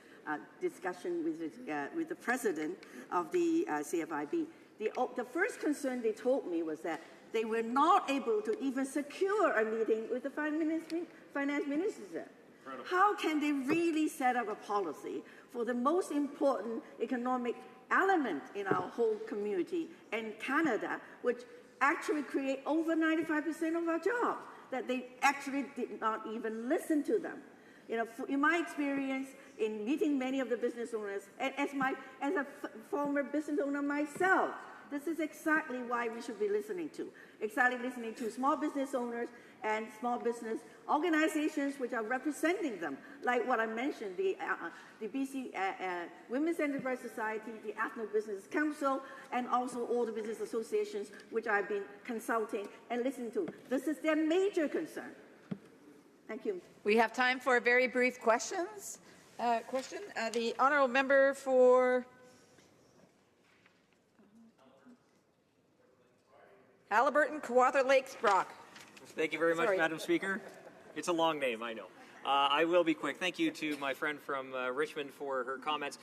discussion with the president of the CFIB, the first concern they told me was that they were not able to even secure a meeting with the finance minister. How can they really set up a policy for the most important economic element in our whole community and Canada, which actually create over 95% of our jobs, that they actually did not even listen to them? In my experience in meeting many of the business owners, and as a former business owner myself, This is exactly why we should be listening to small business owners and small business organizations which are representing them, like what I mentioned, the BC Women's Enterprise Society, the Ethno Business Council, and also all the business associations which I've been consulting and listening to. This is their major concern. Thank you. We have time for a very brief questions. The honourable member for Halliburton, Kawartha Lakes, Brock. Thank you very much, Madam Speaker. It's a long name, I know. I will be quick. Thank you to my friend from Richmond for her comments.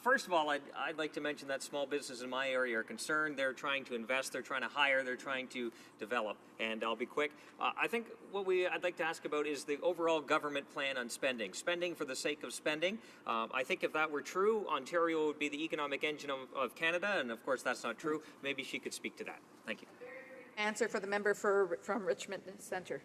First of all, I'd like to mention that small businesses in my area are concerned. They're trying to invest, they're trying to hire, they're trying to develop. And I'll be quick. I think what I'd like to ask about is the overall government plan on spending. Spending for the sake of spending. I think if that were true, Ontario would be the economic engine of Canada, and of course that's not true. Maybe she could speak to that. Thank you. Answer for the member from Richmond Centre.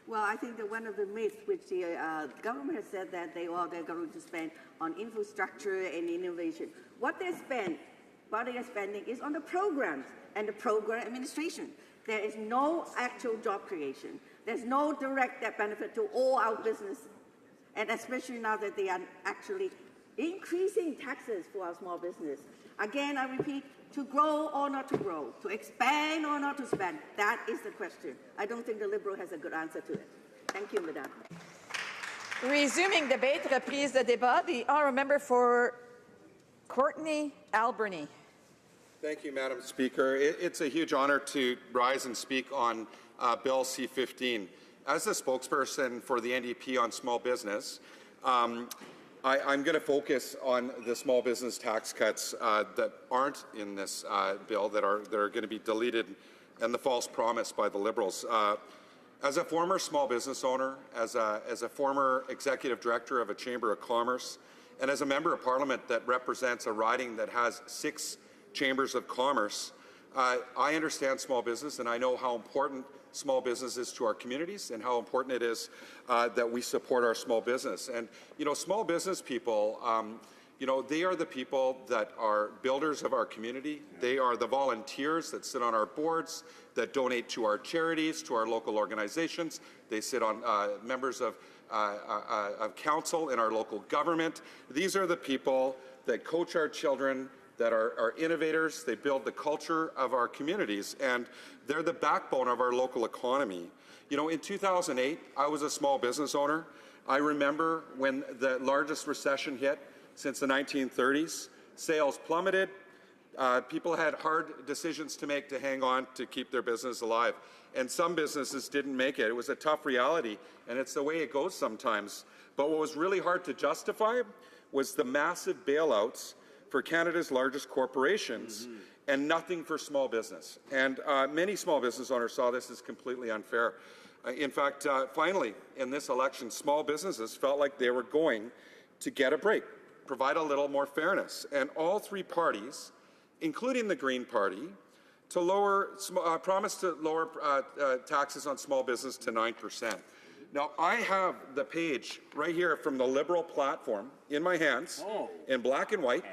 Well, I think that one of the myths which the government has said that they're going to spend on infrastructure and innovation. What they are spending is on the programs and the program administration. There is no actual job creation. There's no direct benefit to all our business, and especially now that they are actually increasing taxes for our small business. Again, I repeat, to grow or not to grow, to expand or not to spend, that is the question. I don't think the Liberal has a good answer to it. Thank you, Madame. Resuming debate, reprise de débat, the honourable member for Courtenay Alberni. Thank you, Madam Speaker. It's a huge honour to rise and speak on Bill C-15. As the spokesperson for the NDP on small business, I'm going to focus on the small business tax cuts that aren't in this bill, that are going to be deleted, and the false promise by the Liberals. As a former small business owner, as a former executive director of a Chamber of Commerce, and as a member of Parliament that represents a riding that has 6 chambers of commerce, I understand small business, and I know how important small business is to our communities and how important it is that we support our small business. And, you know, small business people, you know, they are the people that are builders of our community. They are the volunteers that sit on our boards, that donate to our charities, to our local organizations. They sit on members of council in our local government. These are the people that coach our children, that are innovators. They build the culture of our communities, and they're the backbone of our local economy. You know, in 2008, I was a small business owner. I remember when the largest recession hit since the 1930s. Sales plummeted. People had hard decisions to make to hang on to keep their business alive. And some businesses didn't make it. It was a tough reality, and it's the way it goes sometimes. But what was really hard to justify was the massive bailouts for Canada's largest corporations, and nothing for small business. And many small business owners saw this as completely unfair. In fact, finally, in this election, small businesses felt like they were going to get a break, provide a little more fairness. And all 3 parties, including the Green Party, promised to lower taxes on small business to 9%. Now, I have the page right here from the Liberal platform in my hands, in black and white.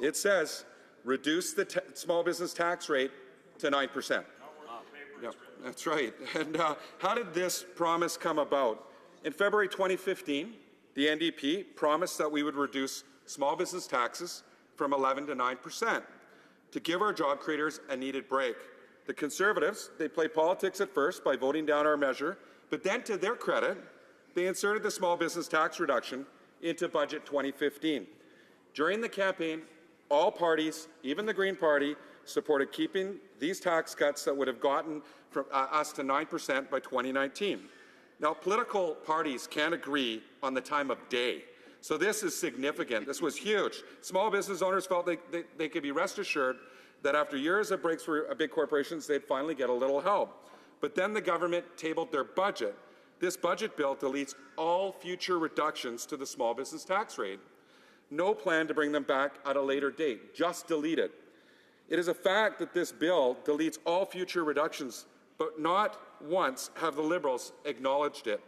It says, reduce the small business tax rate to 9%. Yep, that's right. And how did this promise come about? In February 2015, the NDP promised that we would reduce small business taxes from 11 to 9% to give our job creators a needed break. The Conservatives, they played politics at first by voting down our measure, but then, to their credit, they inserted the small business tax reduction into Budget 2015. During the campaign, all parties, even the Green Party, supported keeping these tax cuts that would have gotten us to 9% by 2019. Now, political parties can't agree on the time of day, so this is significant. This was huge. Small business owners felt they could be rest assured that after years of breaks for big corporations, they'd finally get a little help. But then the government tabled their budget. This budget bill deletes all future reductions to the small business tax rate. No plan to bring them back at a later date, just delete it. It is a fact that this bill deletes all future reductions, but not once have the Liberals acknowledged it.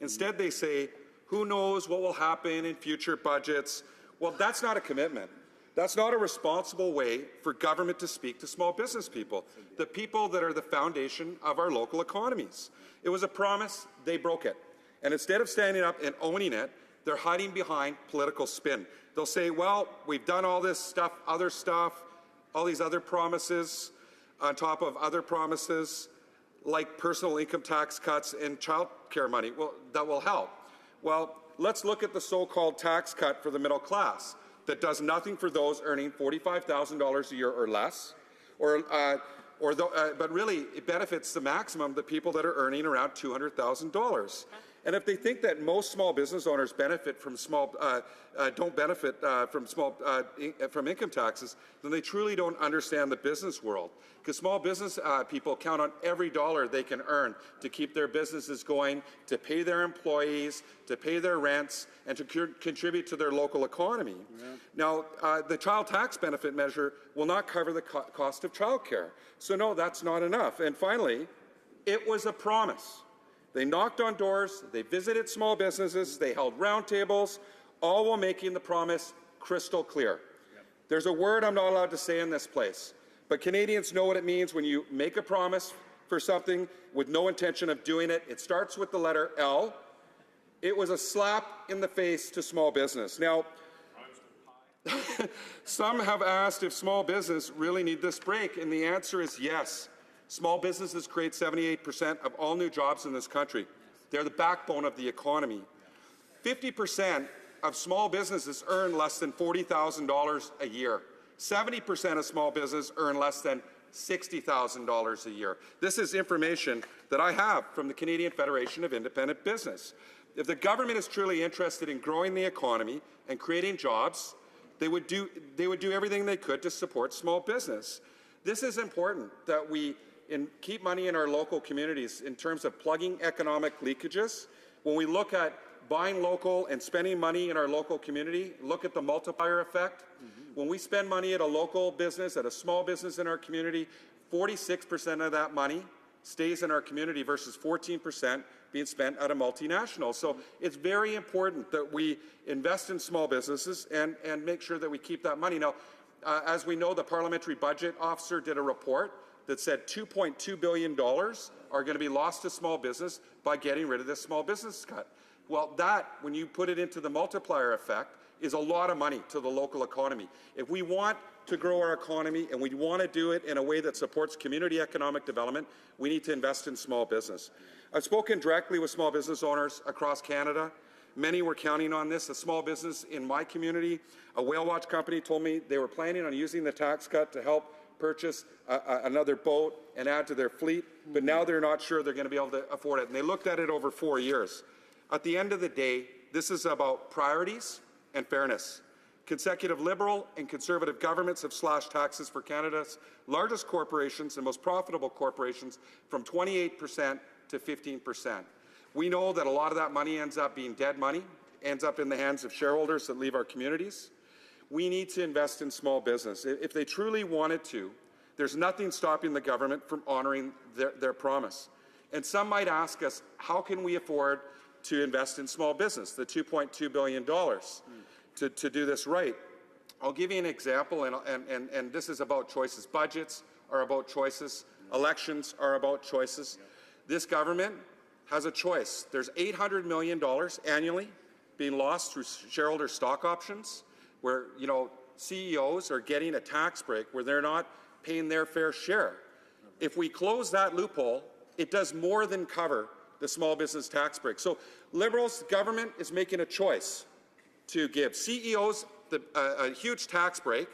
Instead, they say, who knows what will happen in future budgets? Well, that's not a commitment. That's not a responsible way for government to speak to small business people, the people that are the foundation of our local economies. It was a promise, they broke it. And instead of standing up and owning it, they're hiding behind political spin. They'll say, well, we've done all this stuff, all these other promises on top of other promises, like personal income tax cuts and child care money. Well, that will help. Well, let's look at the so-called tax cut for the middle class that does nothing for those earning $45,000 a year or less, but really it benefits the maximum, the people that are earning around $200,000. And if they think that most small business owners benefit from don't benefit from income taxes, then they truly don't understand the business world. Because small business people count on every dollar they can earn to keep their businesses going, to pay their employees, to pay their rents, and to contribute to their local economy. Yeah. Now, the child tax benefit measure will not cover the cost of childcare. So no, that's not enough. And finally, it was a promise. They knocked on doors, they visited small businesses, they held roundtables, all while making the promise crystal clear. Yep. There's a word I'm not allowed to say in this place, but Canadians know what it means when you make a promise for something with no intention of doing it. It starts with the letter L. It was a slap in the face to small business. Now, some have asked if small business really need this break, and the answer is yes. Small businesses create 78% of all new jobs in this country. They're the backbone of the economy. 50% of small businesses earn less than $40,000 a year. 70% of small businesses earn less than $60,000 a year. This is information that I have from the Canadian Federation of Independent Business. If the government is truly interested in growing the economy and creating jobs, they would do everything they could to support small business. This is important that we keep money in our local communities in terms of plugging economic leakages. When we look at buying local and spending money in our local community, look at the multiplier effect. When we spend money at a local business, at a small business in our community, 46% of that money stays in our community versus 14% being spent at a multinational. So it's very important that we invest in small businesses and make sure that we keep that money. Now, as we know, the Parliamentary Budget Officer did a report that said $2.2 billion are going to be lost to small business by getting rid of this small business cut. Well, that, when you put it into the multiplier effect, is a lot of money to the local economy. If we want to grow our economy and we want to do it in a way that supports community economic development, we need to invest in small business. I've spoken directly with small business owners across Canada. Many were counting on this. A small business in my community, a whale watch company, told me they were planning on using the tax cut to help purchase another boat and add to their fleet, but now they're not sure they're going to be able to afford it. And they looked at it over 4 years. At the end of the day, this is about priorities and fairness. Consecutive Liberal and Conservative governments have slashed taxes for Canada's largest corporations and most profitable corporations from 28% to 15%. We know that a lot of that money ends up being dead money, ends up in the hands of shareholders that leave our communities. We need to invest in small business. If they truly wanted to, there's nothing stopping the government from honoring their promise. And some might ask us, how can we afford to invest in small business, the $2.2 billion, to do this right? I'll give you an example, and this is about choices. Budgets are about choices. Elections are about choices. This government has a choice. There's $800 million annually being lost through shareholder stock options, where CEOs are getting a tax break where they're not paying their fair share. If we close that loophole, it does more than cover the small business tax break. So Liberals, government is making a choice to give CEOs a huge tax break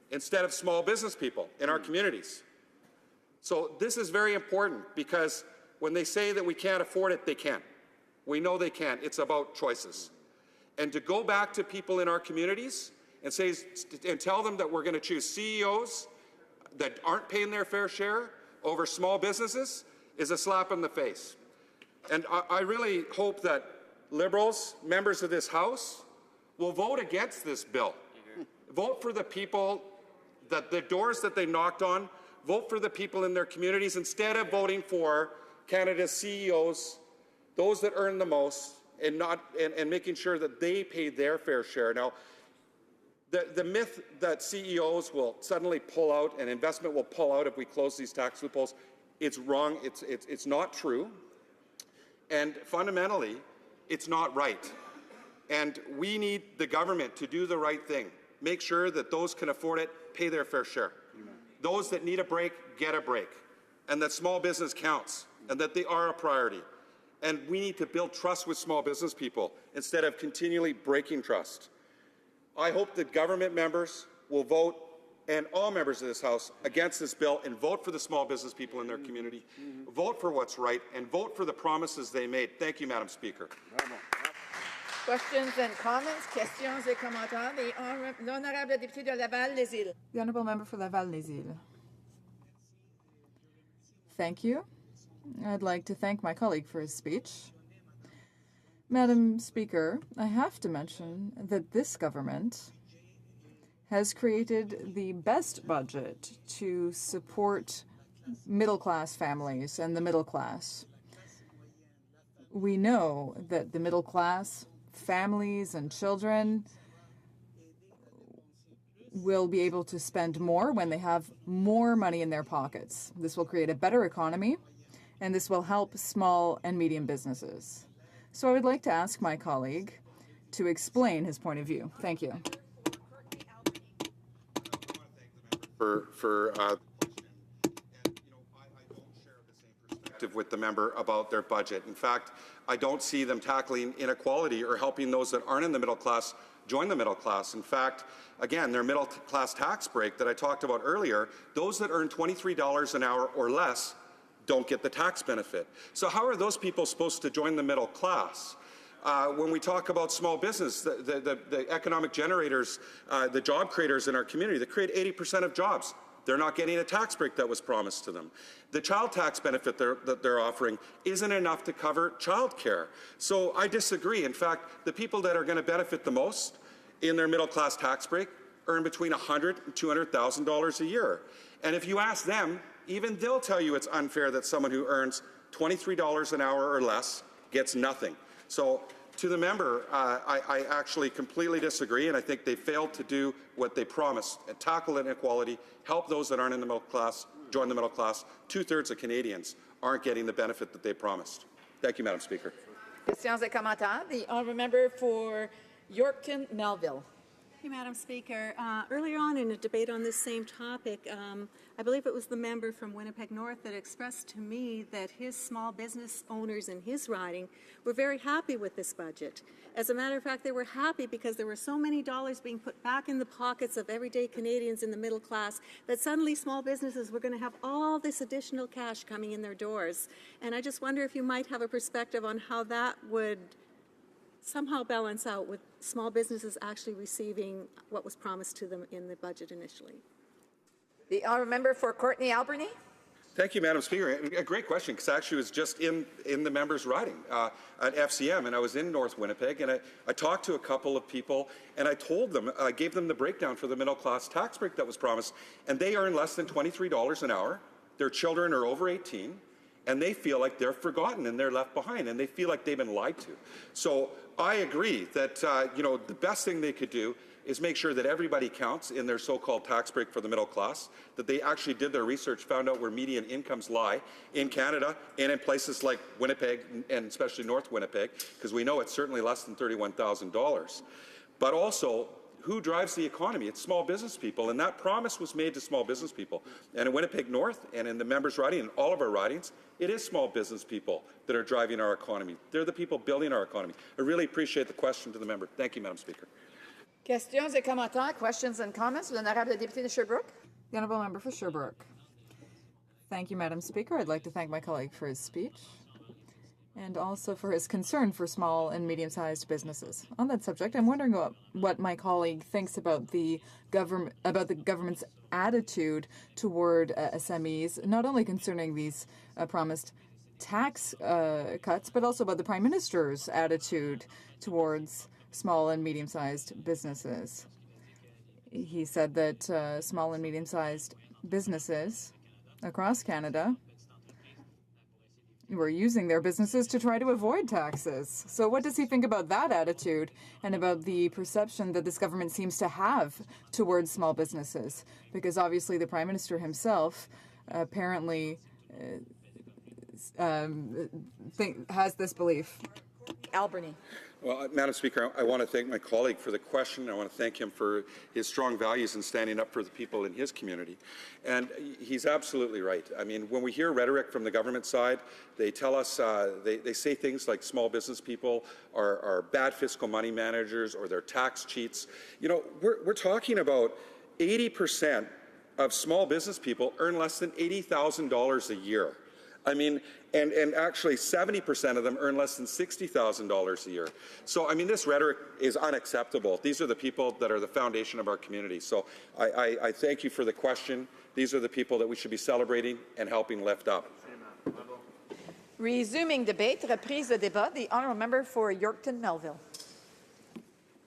instead of small business people in our communities. So this is very important, because when they say that we can't afford it, they can. We know they can. It's about choices. And to go back to people in our communities and tell them that we're going to choose CEOs that aren't paying their fair share over small businesses is a slap in the face. And I really hope that Liberals, members of this House, will vote against this bill. Vote for the people, the doors that they knocked on. Vote for the people in their communities instead of voting for Canada's CEOs, those that earn the most, and making sure that they pay their fair share. Now, The myth that CEOs will suddenly pull out and investment will pull out if we close these tax loopholes, it's wrong. It's not true. And fundamentally, it's not right. And we need the government to do the right thing. Make sure that those can afford it pay their fair share. Those that need a break get a break. And that small business counts and that they are a priority. And we need to build trust with small business people instead of continually breaking trust. I hope that government members will vote, and all members of this House, against this bill and vote for the small business people in their community, vote for what's right, and vote for the promises they made. Thank you, Madam Speaker. Questions and comments, questions et commentaires. The honorable député de Laval-les-Îles. The honourable member for Laval-les-Îles. Thank you. I'd like to thank my colleague for his speech. Madam Speaker, I have to mention that this government has created the best budget to support middle-class families and the middle class. We know that the middle class, families and children will be able to spend more when they have more money in their pockets. This will create a better economy, and this will help small and medium businesses. So I would like to ask my colleague to explain his point of view. Thank you. With the member about their budget. In fact, I don't see them tackling inequality or helping those that aren't in the middle class join the middle class. In fact, again, their middle class tax break that I talked about earlier, those that earn $23 an hour or less don't get the tax benefit. So how are those people supposed to join the middle class? When we talk about small business, the economic generators, the job creators in our community that create 80% of jobs, they're not getting a tax break that was promised to them. The child tax benefit that they're offering isn't enough to cover child care. So I disagree. In fact, the people that are going to benefit the most in their middle class tax break earn between $100,000 and $200,000 a year. And if you ask them, even they'll tell you it's unfair that someone who earns $23 an hour or less gets nothing. So to the member, I actually completely disagree, and I think they failed to do what they promised, tackle inequality, help those that aren't in the middle class join the middle class. 2/3 of Canadians aren't getting the benefit that they promised. Thank you, Madam Speaker. Questions et commentaires. The honourable member for Yorkton, Melville. Thank you, Madam Speaker. Earlier on in a debate on this same topic, I believe it was the member from Winnipeg North that expressed to me that his small business owners in his riding were very happy with this budget. As a matter of fact, they were happy because there were so many dollars being put back in the pockets of everyday Canadians in the middle class that suddenly small businesses were going to have all this additional cash coming in their doors. And I just wonder if you might have a perspective on how that would somehow balance out with small businesses actually receiving what was promised to them in the budget initially. The honourable member for Courtenay Alberni. Thank you, Madam Speaker. A great question, because actually it was just in the member's riding at FCM, and I was in North Winnipeg, and I talked to a couple of people, and I told them, I gave them the breakdown for the middle class tax break that was promised, and they earn less than $23 an hour. Their children are over 18, and they feel like they're forgotten and they're left behind, and they feel like they've been lied to. So I agree that the best thing they could do is make sure that everybody counts in their so-called tax break for the middle class, that they actually did their research, found out where median incomes lie in Canada and in places like Winnipeg and especially North Winnipeg, because we know it's certainly less than $31,000. But also, who drives the economy? It's small business people, and that promise was made to small business people. And in Winnipeg North and in the members' riding and all of our ridings, it is small business people that are driving our economy. They're the people building our economy. I really appreciate the question to the member. Thank you, Madam Speaker. Questions et commentaires, questions and comments. L'honorable député de Sherbrooke. The honourable member for Sherbrooke. Thank you, Madam Speaker. I'd like to thank my colleague for his speech and also for his concern for small and medium-sized businesses. On that subject, I'm wondering what my colleague thinks about the government's attitude toward SMEs, not only concerning these promised tax cuts, but also about the Prime Minister's attitude towards small and medium-sized businesses. He said that small and medium-sized businesses across Canada were using their businesses to try to avoid taxes. So what does he think about that attitude and about the perception that this government seems to have towards small businesses? Because obviously the Prime Minister himself apparently has this belief. Alberni. Well, Madam Speaker, I want to thank my colleague for the question. I want to thank him for his strong values in standing up for the people in his community. And he's absolutely right. I mean, when we hear rhetoric from the government side, they tell us, they say things like small business people are bad fiscal money managers or they're tax cheats. You know, we're talking about 80% of small business people earn less than $80,000 a year. I mean, and actually 70% of them earn less than $60,000 a year. So, I mean, this rhetoric is unacceptable. These are the people that are the foundation of our community. So I thank you for the question. These are the people that we should be celebrating and helping lift up. Resuming debate, reprise de débat, the honourable member for Yorkton Melville.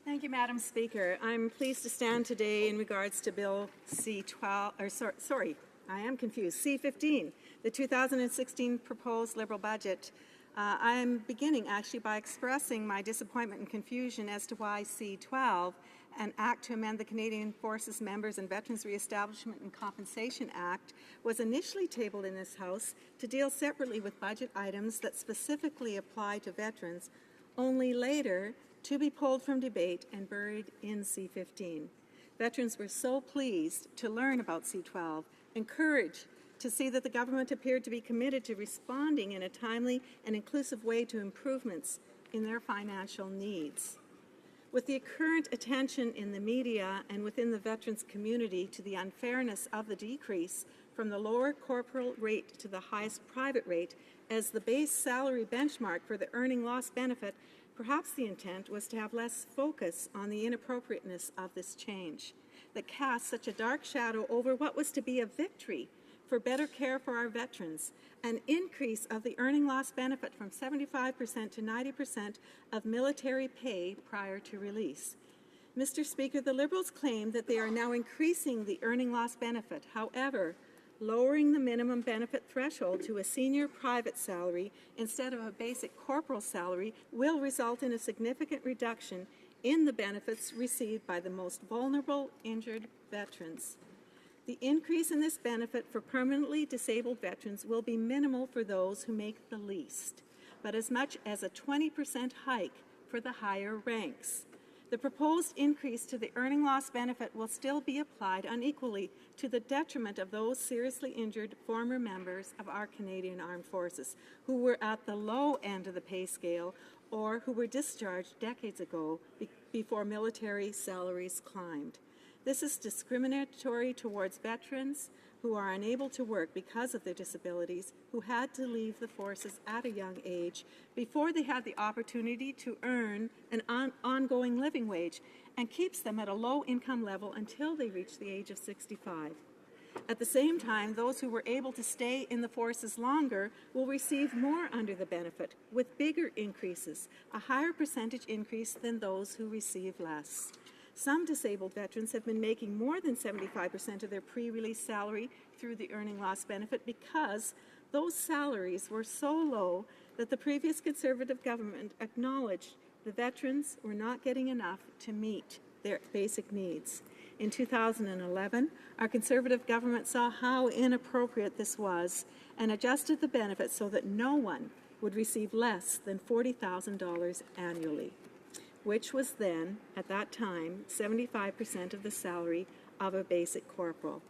Thank you, Madam Speaker. I'm pleased to stand today in regards to Bill C-12, or sorry, I am confused, C-15, the 2016 proposed Liberal budget. I'm beginning actually by expressing my disappointment and confusion as to why C-12, an act to amend the Canadian Forces Members and Veterans Re-establishment and Compensation Act, was initially tabled in this House to deal separately with budget items that specifically apply to veterans, only later to be pulled from debate and buried in C-15. Veterans were so pleased to learn about C-12, encouraged to see that the government appeared to be committed to responding in a timely and inclusive way to improvements in their financial needs. With the current attention in the media and within the veterans community to the unfairness of the decrease from the lower corporal rate to the highest private rate as the base salary benchmark for the earning loss benefit, perhaps the intent was to have less focus on the inappropriateness of this change that cast such a dark shadow over what was to be a victory for better care for our veterans, an increase of the earning loss benefit from 75% to 90% of military pay prior to release. Mr. Speaker, the Liberals claim that they are now increasing the earning loss benefit. However, lowering the minimum benefit threshold to a senior private salary instead of a basic corporal salary will result in a significant reduction in the benefits received by the most vulnerable injured veterans. The increase in this benefit for permanently disabled veterans will be minimal for those who make the least, but as much as a 20% hike for the higher ranks. The proposed increase to the earning loss benefit will still be applied unequally to the detriment of those seriously injured former members of our Canadian Armed Forces who were at the low end of the pay scale or who were discharged decades ago before military salaries climbed. This is discriminatory towards veterans who are unable to work because of their disabilities, who had to leave the forces at a young age before they had the opportunity to earn an ongoing living wage, and keeps them at a low income level until they reach the age of 65. At the same time, those who were able to stay in the forces longer will receive more under the benefit, with bigger increases, a higher percentage increase than those who receive less. Some disabled veterans have been making more than 75% of their pre-release salary through the earning loss benefit because those salaries were so low that the previous Conservative government acknowledged the veterans were not getting enough to meet their basic needs. In 2011, our Conservative government saw how inappropriate this was and adjusted the benefit so that no one would receive less than $40,000 annually, which was then, at that time, 75% of the salary of a basic corporal.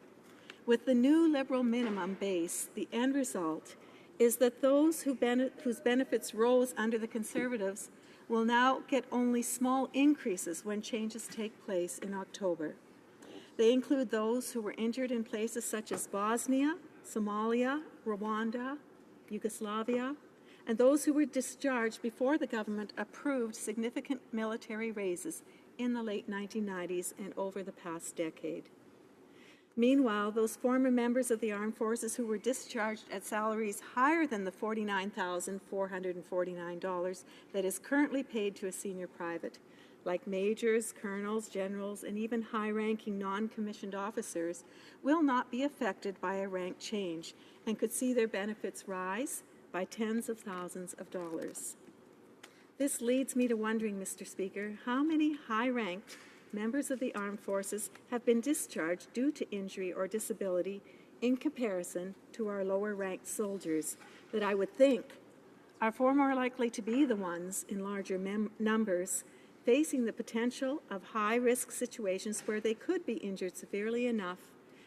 With the new Liberal minimum base, the end result is that those whose benefits rose under the Conservatives will now get only small increases when changes take place in October. They include those who were injured in places such as Bosnia, Somalia, Rwanda, Yugoslavia, and those who were discharged before the government approved significant military raises in the late 1990s and over the past decade. Meanwhile, those former members of the armed forces who were discharged at salaries higher than the $49,449 that is currently paid to a senior private, like majors, colonels, generals, and even high-ranking non-commissioned officers, will not be affected by a rank change and could see their benefits rise by tens of thousands of dollars. This leads me to wondering, Mr. Speaker, how many high-ranked members of the armed forces have been discharged due to injury or disability in comparison to our lower-ranked soldiers that I would think are far more likely to be the ones in larger numbers facing the potential of high-risk situations where they could be injured severely enough,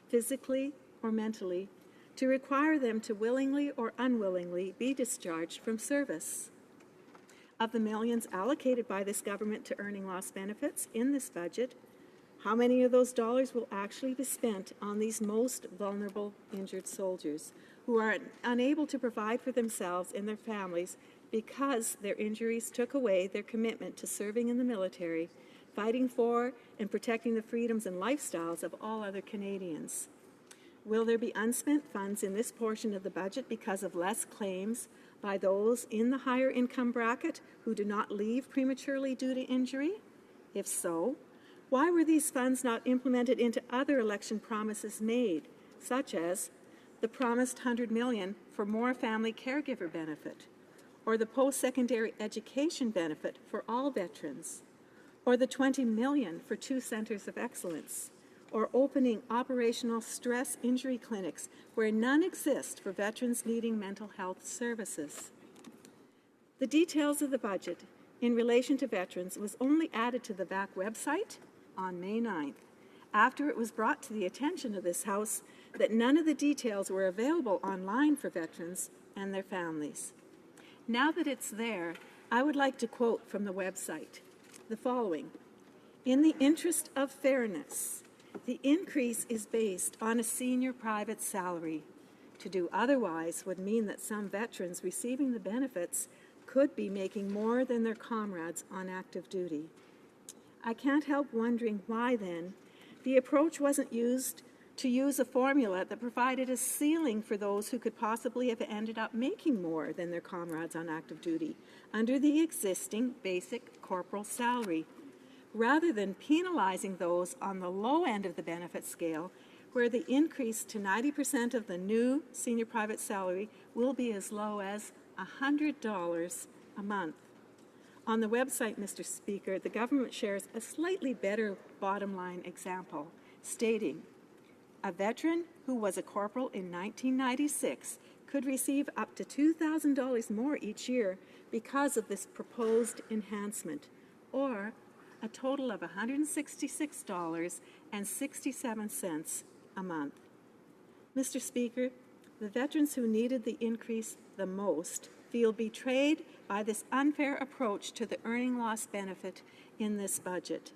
physically or mentally, to require them to willingly or unwillingly be discharged from service. Of the millions allocated by this government to earning loss benefits in this budget, how many of those dollars will actually be spent on these most vulnerable injured soldiers who are unable to provide for themselves and their families because their injuries took away their commitment to serving in the military, fighting for and protecting the freedoms and lifestyles of all other Canadians? Will there be unspent funds in this portion of the budget because of less claims by those in the higher income bracket who do not leave prematurely due to injury? If so, why were these funds not implemented into other election promises made, such as the promised $100 million for more family caregiver benefit, or the post-secondary education benefit for all veterans, or the $20 million for 2 centers of excellence, or opening operational stress injury clinics where none exist for veterans needing mental health services? The details of the budget in relation to veterans was only added to the VAC website on May 9th, after it was brought to the attention of this House that none of the details were available online for veterans and their families. Now that it's there, I would like to quote from the website the following: "In the interest of fairness, the increase is based on a senior private salary. To do otherwise would mean that some veterans receiving the benefits could be making more than their comrades on active duty. I can't help wondering why, then, the approach wasn't used to use a formula that provided a ceiling for those who could possibly have ended up making more than their comrades on active duty under the existing basic corporal salary, rather than penalizing those on the low end of the benefit scale, where the increase to 90% of the new senior private salary will be as low as $100 a month." On the website, Mr. Speaker, the government shares a slightly better bottom line example, stating, "A veteran who was a corporal in 1996 could receive up to $2,000 more each year because of this proposed enhancement, or a total of $166.67 a month." Mr. Speaker, the veterans who needed the increase the most feel betrayed by this unfair approach to the earning loss benefit in this budget.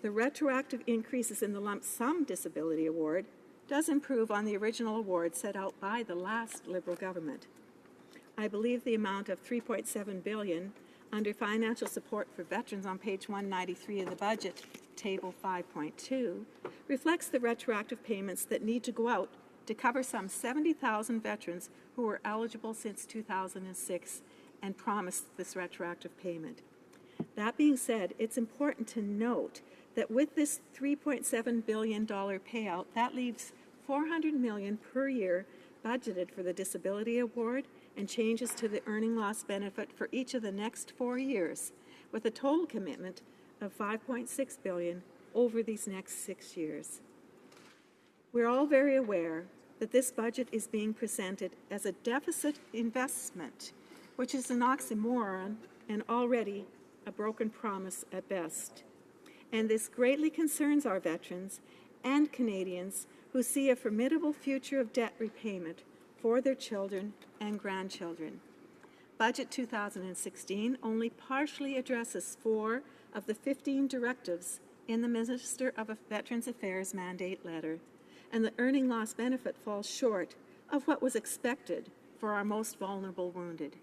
The retroactive increases in the lump sum disability award does improve on the original award set out by the last Liberal government. I believe the amount of $3.7 billion under financial support for veterans on page 193 of the budget, table 5.2, reflects the retroactive payments that need to go out to cover some 70,000 veterans who were eligible since 2006 and promised this retroactive payment. That being said, it's important to note that with this $3.7 billion payout, that leaves $400 million per year budgeted for the disability award and changes to the earning loss benefit for each of the next 4 years, with a total commitment of $5.6 billion over these next 6 years. We're all very aware that this budget is being presented as a deficit investment, which is an oxymoron and already a broken promise at best. And this greatly concerns our veterans and Canadians who see a formidable future of debt repayment for their children and grandchildren. Budget 2016 only partially addresses 4 of the 15 directives in the Minister of Veterans Affairs mandate letter, and the earning loss benefit falls short of what was expected for our most vulnerable wounded.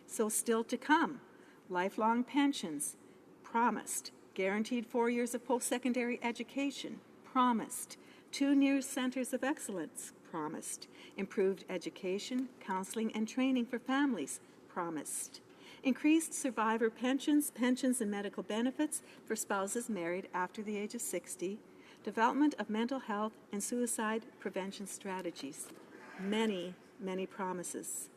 So still to come, lifelong pensions, promised, guaranteed 4 years of post-secondary education, promised, 2 new centers of excellence, promised, improved education, counseling, and training for families, promised, increased survivor pensions, pensions and medical benefits for spouses married after the age of 60, development of mental health and suicide prevention strategies. Many, many promises.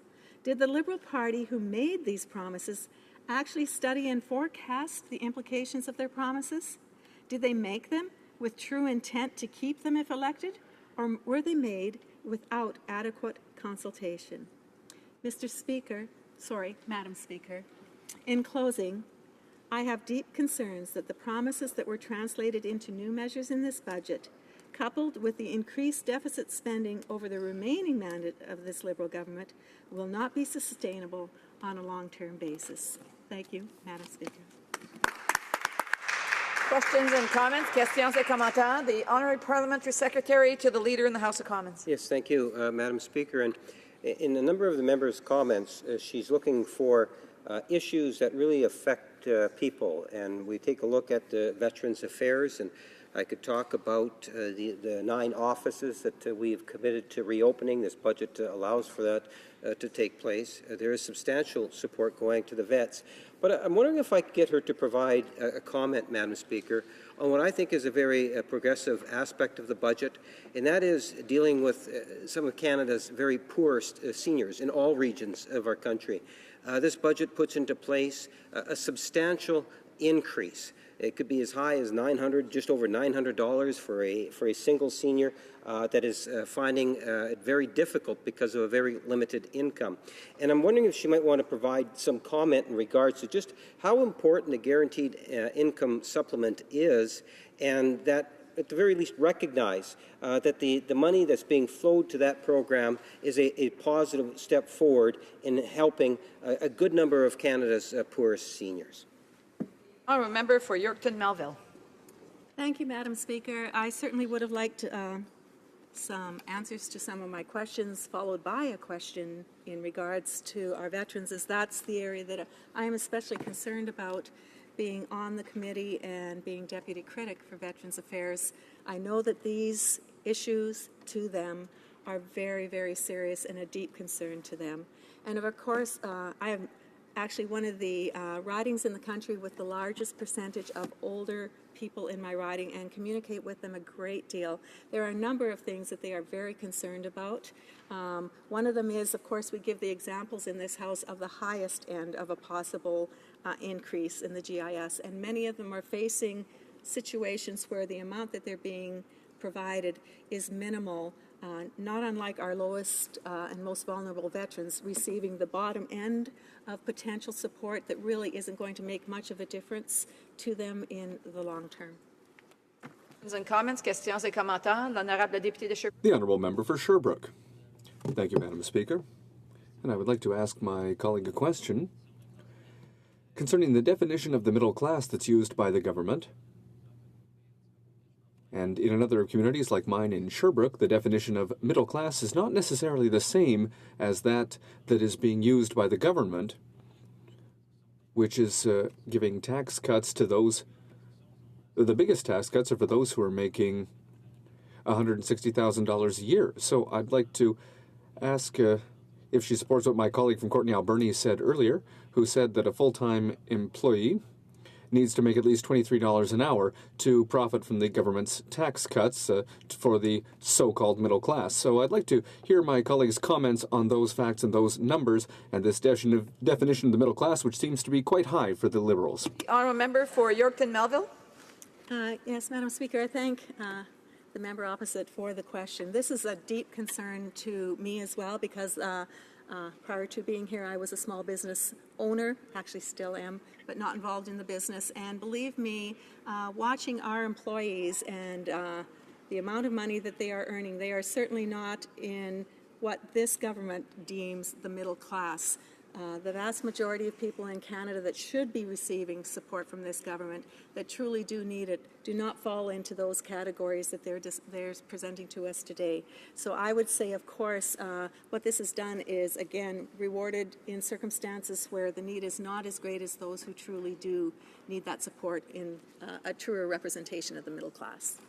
Did the Liberal Party who made these promises actually study and forecast the implications of their promises? Did they make them with true intent to keep them if elected, or were they made without adequate consultation? Madam Speaker, in closing, I have deep concerns that the promises that were translated into new measures in this budget, coupled with the increased deficit spending over the remaining mandate of this Liberal government, will not be sustainable on a long-term basis. Thank you, Madam Speaker. Questions and comments? Questions et commentaires. The Honourable Parliamentary Secretary to the Leader in the House of Commons. Yes, thank you, Madam Speaker. And in a number of the members' comments, she's looking for issues that really affect people. And we take a look at the Veterans Affairs, and I could talk about the 9 offices that we've committed to reopening. This budget allows for that to take place. There is substantial support going to the vets. But I'm wondering if I could get her to provide a comment, Madam Speaker, on what I think is a very progressive aspect of the budget, and that is dealing with some of Canada's very poorest seniors in all regions of our country. This budget puts into place a substantial increase. It could be as high as just over $900 for a single senior that is finding it very difficult because of a very limited income. And I'm wondering if she might want to provide some comment in regards to just how important the guaranteed income supplement is, and that at the very least recognize that the money that's being flowed to that program is a positive step forward in helping a good number of Canada's poorest seniors. Honourable Member for Yorkton Melville. Thank you, Madam Speaker. I certainly would have liked some answers to some of my questions, followed by a question in regards to our veterans, as that's the area that I am especially concerned about, being on the committee and being Deputy Critic for Veterans Affairs. I know that these issues to them are very, very serious and a deep concern to them. And of course, I am actually one of the ridings in the country with the largest percentage of older people in my riding and communicate with them a great deal. There are a number of things that they are very concerned about. One of them is, of course, we give the examples in this House of the highest end of a possible increase in the GIS, and many of them are facing situations where the amount that they're being provided is minimal, not unlike our lowest and most vulnerable veterans receiving the bottom end of potential support that really isn't going to make much of a difference to them in the long term. Questions and comments, questions et commentaires. L'honorable député de Sherbrooke. The Honourable Member for Sherbrooke. Thank you, Madam Speaker. And I would like to ask my colleague a question concerning the definition of the middle class that's used by the government. And in other communities like mine in Sherbrooke, the definition of middle class is not necessarily the same as that is being used by the government, which is giving tax cuts to those. The biggest tax cuts are for those who are making $160,000 a year. So I'd like to ask if she supports what my colleague from Courtenay Alberni said earlier, who said that a full-time employee needs to make at least $23 an hour to profit from the government's tax cuts for the so-called middle class. So I'd like to hear my colleagues' comments on those facts and those numbers and this definition of the middle class, which seems to be quite high for the Liberals. The Honourable Member for Yorkton Melville. Yes, Madam Speaker, I thank the member opposite for the question. This is a deep concern to me as well, because prior to being here, I was a small business owner, actually still am, but not involved in the business. And believe me, watching our employees and the amount of money that they are earning, they are certainly not in what this government deems the middle class. The vast majority of people in Canada that should be receiving support from this government, that truly do need it, do not fall into those categories that they're presenting to us today. So I would say, of course, what this has done is, again, rewarded in circumstances where the need is not as great as those who truly do need that support in a truer representation of the middle class.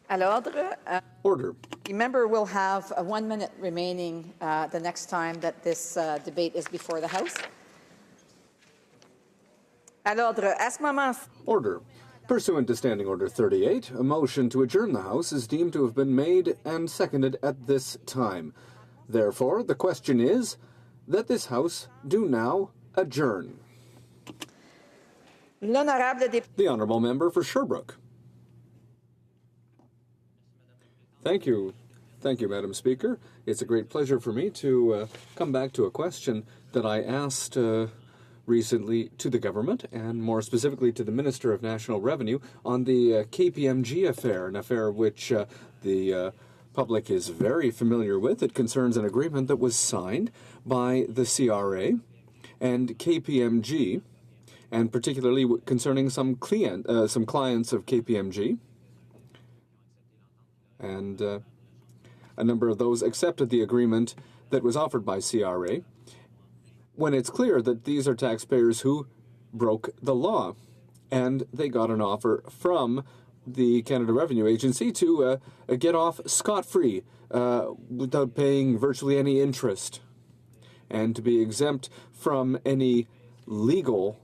À l'ordre. Order. The member will have 1 minute remaining the next time that this debate is before the House. À l'ordre. À ce moment. Order. Pursuant to Standing Order 38, a motion to adjourn the House is deemed to have been made and seconded at this time. Therefore, the question is that this House do now adjourn. The Honourable Member for Sherbrooke. Thank you. Thank you, Madam Speaker. It's a great pleasure for me to come back to a question that I asked recently to the government, and more specifically to the Minister of National Revenue, on the KPMG affair, an affair which the public is very familiar with. It concerns an agreement that was signed by the CRA and KPMG, and particularly concerning some clients of KPMG. And a number of those accepted the agreement that was offered by CRA, when it's clear that these are taxpayers who broke the law, and they got an offer from the Canada Revenue Agency to get off scot-free without paying virtually any interest, and to be exempt from any legal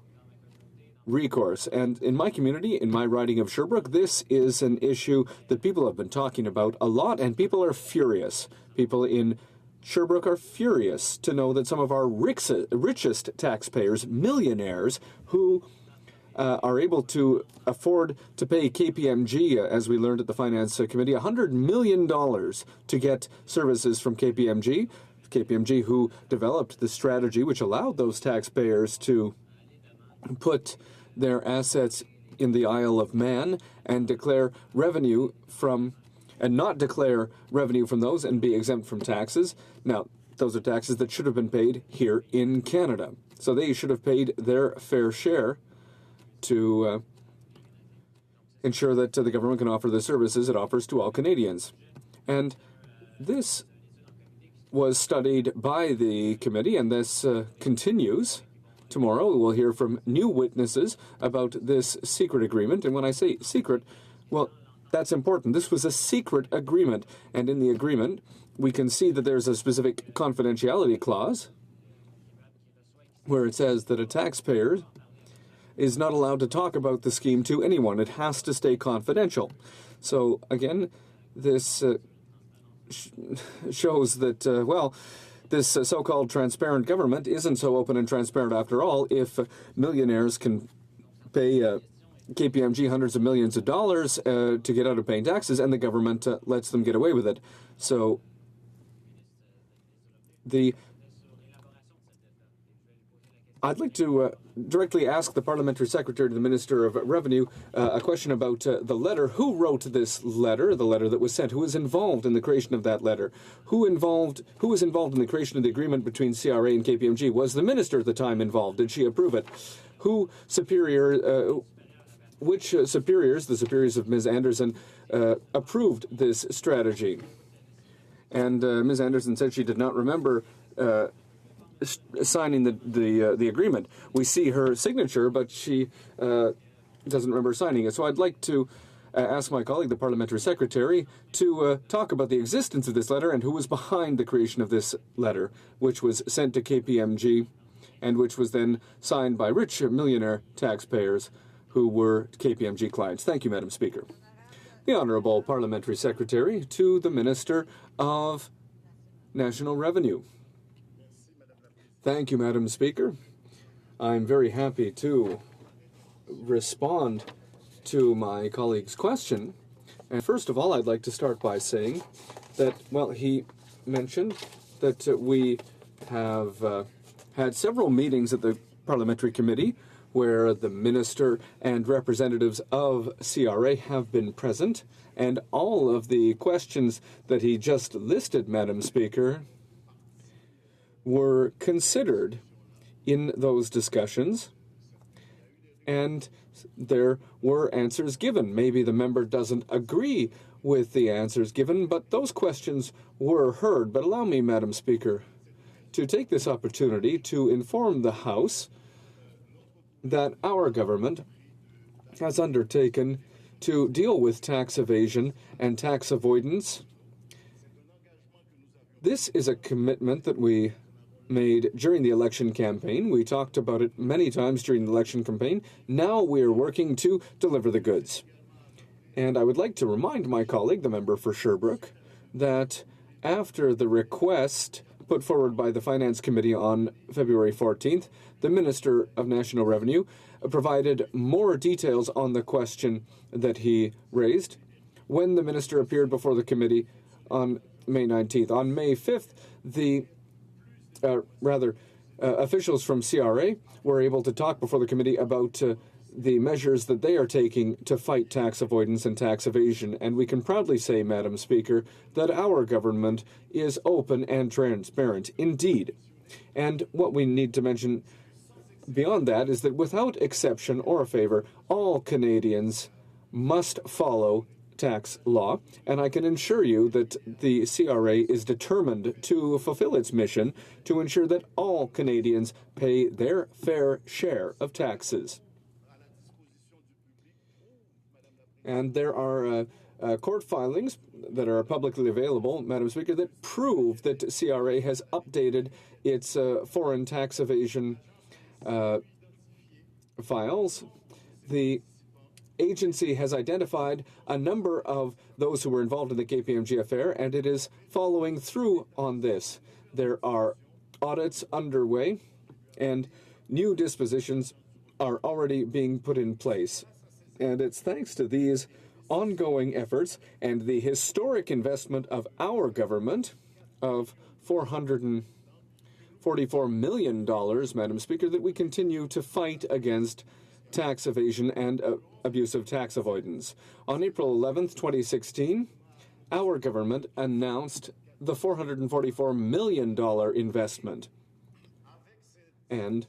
recourse. And in my community, in my riding of Sherbrooke, this is an issue that people have been talking about a lot, and people are furious. People in Sherbrooke are furious to know that some of our richest taxpayers, millionaires, who are able to afford to pay KPMG, as we learned at the Finance Committee, $100 million to get services from KPMG. KPMG, who developed the strategy which allowed those taxpayers to put their assets in the Isle of Man and declare revenue from, and not declare revenue from those and be exempt from taxes. Now, those are taxes that should have been paid here in Canada. So they should have paid their fair share to ensure that the government can offer the services it offers to all Canadians. And this was studied by the committee, and this continues. Tomorrow we'll hear from new witnesses about this secret agreement. And when I say secret, well, that's important. This was a secret agreement, and in the agreement we can see that there's a specific confidentiality clause where it says that a taxpayer is not allowed to talk about the scheme to anyone. It has to stay confidential. So again, this shows that, well, this so-called transparent government isn't so open and transparent after all if millionaires can pay KPMG hundreds of millions of dollars to get out of paying taxes, and the government lets them get away with it. So I'd like to directly ask the Parliamentary Secretary to the Minister of Revenue a question about the letter. Who wrote this letter, the letter that was sent? Who was involved in the creation of that letter? Who was involved in the creation of the agreement between CRA and KPMG? Was the minister at the time involved? Did she approve it? Which superiors, the superiors of Ms. Anderson, approved this strategy? And Ms. Anderson said she did not remember signing the agreement. We see her signature, but she doesn't remember signing it. So I'd like to ask my colleague, the Parliamentary Secretary, to talk about the existence of this letter and who was behind the creation of this letter, which was sent to KPMG and which was then signed by rich millionaire taxpayers who were KPMG clients. Thank you, Madam Speaker. The Honourable Parliamentary Secretary to the Minister of National Revenue. Thank you, Madam Speaker. I'm very happy to respond to my colleague's question. And first of all, I'd like to start by saying that, well, he mentioned that we have had several meetings at the Parliamentary Committee where the Minister and representatives of CRA have been present, and all of the questions that he just listed, Madam Speaker, were considered in those discussions, and there were answers given. Maybe the member doesn't agree with the answers given, but those questions were heard. But allow me, Madam Speaker, to take this opportunity to inform the House that our government has undertaken to deal with tax evasion and tax avoidance. This is a commitment that we made during the election campaign. We talked about it many times during the election campaign. Now we are working to deliver the goods. And I would like to remind my colleague, the member for Sherbrooke, that after the request put forward by the Finance Committee on February 14th, the Minister of National Revenue provided more details on the question that he raised when the minister appeared before the committee on May 19th. On May 5th, the officials from CRA were able to talk before the committee about the measures that they are taking to fight tax avoidance and tax evasion. And we can proudly say, Madam Speaker, that our government is open and transparent indeed. And what we need to mention beyond that is that without exception or favor, all Canadians must follow tax law, and I can assure you that the CRA is determined to fulfill its mission to ensure that all Canadians pay their fair share of taxes. And there are court filings that are publicly available, Madam Speaker, that prove that CRA has updated its foreign tax evasion files. The agency has identified a number of those who were involved in the KPMG affair, and it is following through on this. There are audits underway, and new dispositions are already being put in place. And it's thanks to these ongoing efforts and the historic investment of our government of $444 million, Madam Speaker, that we continue to fight against tax evasion and abusive tax avoidance. On April 11th, 2016, our government announced the $444 million investment. And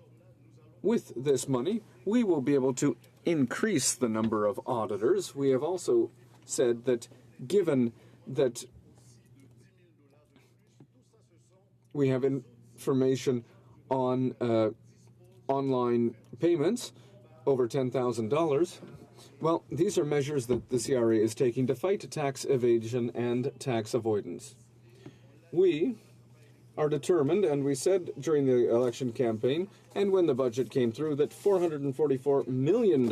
with this money, we will be able to increase the number of auditors. We have also said that given that we have information on online payments over $10,000, well, these are measures that the CRA is taking to fight tax evasion and tax avoidance. We are determined, and we said during the election campaign and when the budget came through, that $444 million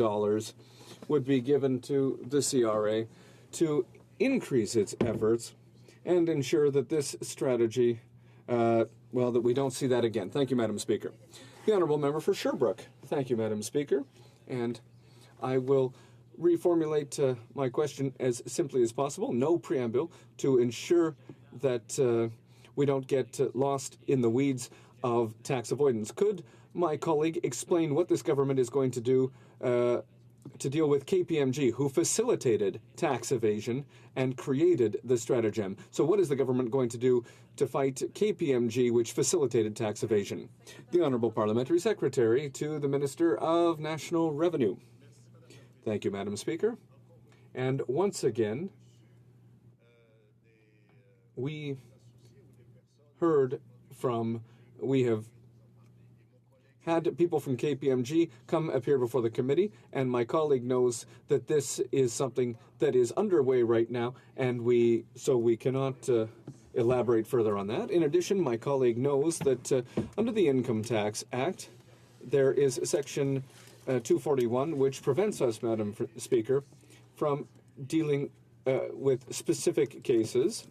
would be given to the CRA to increase its efforts and ensure that this strategy, that we don't see that again. Thank you, Madam Speaker. The Honourable Member for Sherbrooke. Thank you, Madam Speaker. And I will reformulate my question as simply as possible, no preamble, to ensure that we don't get lost in the weeds of tax avoidance. Could my colleague explain what this government is going to do to deal with KPMG, who facilitated tax evasion and created the stratagem? So what is the government going to do to fight KPMG, which facilitated tax evasion? The Honourable Parliamentary Secretary to the Minister of National Revenue. Thank you, Madam Speaker. And once again, we have had people from KPMG come appear before the committee, and my colleague knows that this is something that is underway right now, and we cannot elaborate further on that. In addition, my colleague knows that under the Income Tax Act, there is Section 241, which prevents us, Madam Speaker, from dealing with specific cases.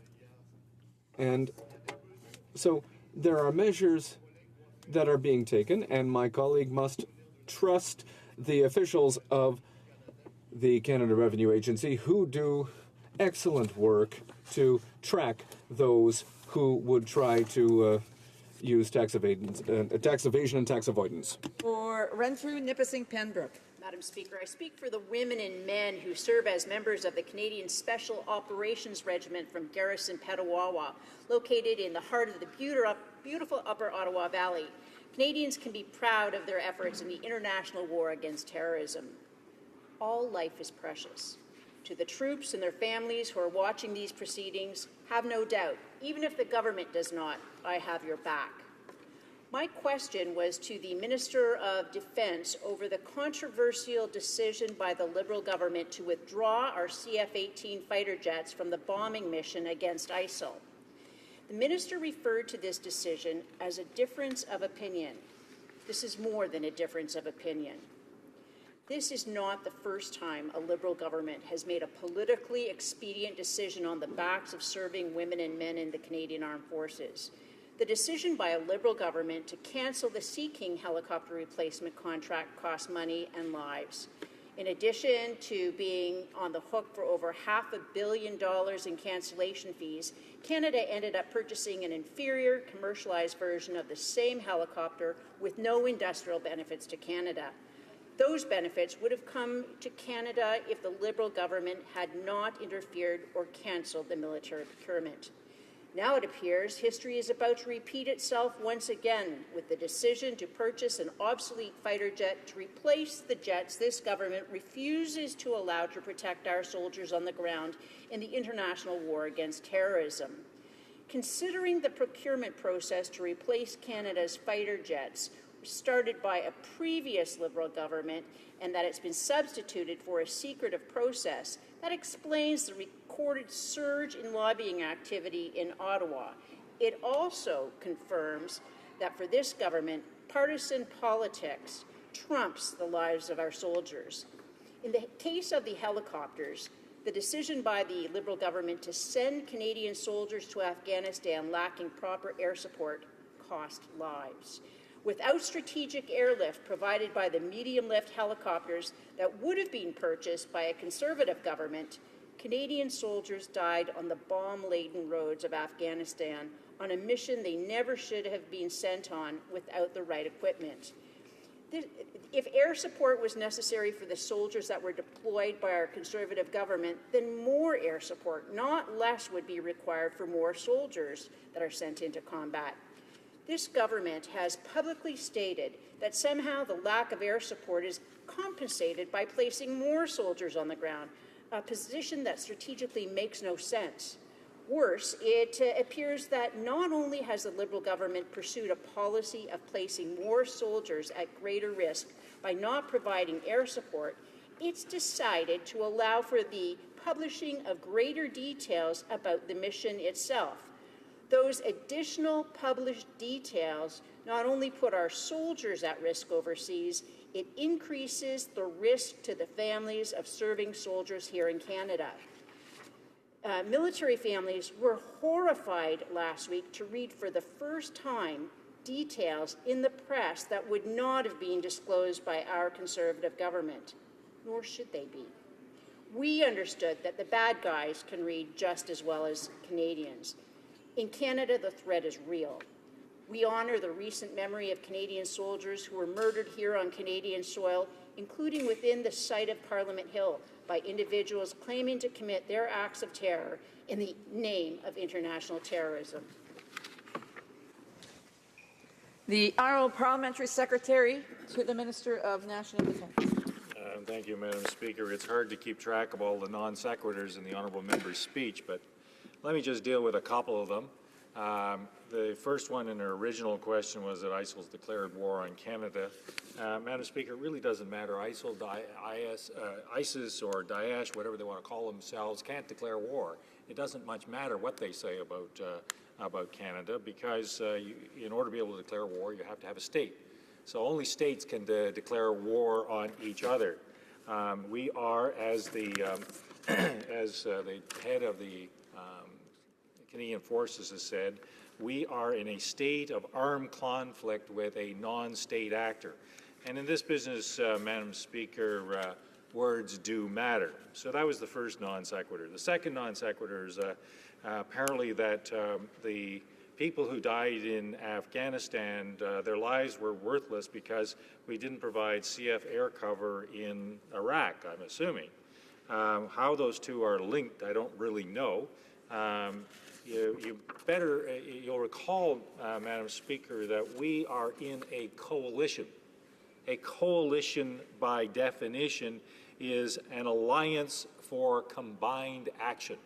And so there are measures that are being taken, and my colleague must trust the officials of the Canada Revenue Agency, who do excellent work to track those who would try to use tax evasion and tax avoidance. For Renfrew, Nipissing, Pembroke. Madam Speaker, I speak for the women and men who serve as members of the Canadian Special Operations Regiment from Garrison, Petawawa, located in the heart of the beautiful Upper Ottawa Valley. Canadians can be proud of their efforts in the international war against terrorism. All life is precious. To the troops and their families who are watching these proceedings, have no doubt, even if the government does not, I have your back. My question was to the Minister of Defence over the controversial decision by the Liberal government to withdraw our CF-18 fighter jets from the bombing mission against ISIL. The Minister referred to this decision as a difference of opinion. This is more than a difference of opinion. This is not the first time a Liberal government has made a politically expedient decision on the backs of serving women and men in the Canadian Armed Forces. The decision by a Liberal government to cancel the Sea King helicopter replacement contract cost money and lives. In addition to being on the hook for over $500 million in cancellation fees, Canada ended up purchasing an inferior commercialized version of the same helicopter with no industrial benefits to Canada. Those benefits would have come to Canada if the Liberal government had not interfered or cancelled the military procurement. Now it appears history is about to repeat itself once again with the decision to purchase an obsolete fighter jet to replace the jets this government refuses to allow to protect our soldiers on the ground in the international war against terrorism. Considering the procurement process to replace Canada's fighter jets was started by a previous Liberal government and that it's been substituted for a secretive process, that explains the recorded surge in lobbying activity in Ottawa. It also confirms that for this government, partisan politics trumps the lives of our soldiers. In the case of the helicopters, the decision by the Liberal government to send Canadian soldiers to Afghanistan lacking proper air support cost lives. Without strategic airlift provided by the medium-lift helicopters that would have been purchased by a Conservative government, Canadian soldiers died on the bomb-laden roads of Afghanistan on a mission they never should have been sent on without the right equipment. If air support was necessary for the soldiers that were deployed by our Conservative government, then more air support, not less, would be required for more soldiers that are sent into combat. This government has publicly stated that somehow the lack of air support is compensated by placing more soldiers on the ground, a position that strategically makes no sense. Worse, it appears that not only has the Liberal government pursued a policy of placing more soldiers at greater risk by not providing air support, it's decided to allow for the publishing of greater details about the mission itself. Those additional published details not only put our soldiers at risk overseas, it increases the risk to the families of serving soldiers here in Canada. Military families were horrified last week to read for the first time details in the press that would not have been disclosed by our Conservative government, nor should they be. We understood that the bad guys can read just as well as Canadians. In Canada, the threat is real. We honor the recent memory of Canadian soldiers who were murdered here on Canadian soil, including within the site of Parliament Hill, by individuals claiming to commit their acts of terror in the name of international terrorism. The Honourable Parliamentary Secretary to the Minister of National Defence. Thank you, Madam Speaker. It's hard to keep track of all the non-sequiturs in the honourable member's speech, but let me just deal with a couple of them. The first one in her original question was that ISIL's declared war on Canada. Madam Speaker, it really doesn't matter. ISIS or Daesh, whatever they want to call themselves, can't declare war. It doesn't much matter what they say about Canada, because in order to be able to declare war, you have to have a state. So only states can declare war on each other. We are, as the head of the Canadian Forces has said, we are in a state of armed conflict with a non-state actor. And in this business, Madam Speaker, words do matter. So that was the first non sequitur. The second non sequitur is apparently that the people who died in Afghanistan, their lives were worthless because we didn't provide CF air cover in Iraq, I'm assuming. How those two are linked, I don't really know. You'll recall, Madam Speaker, that we are in a coalition. A coalition, by definition, is an alliance for combined action.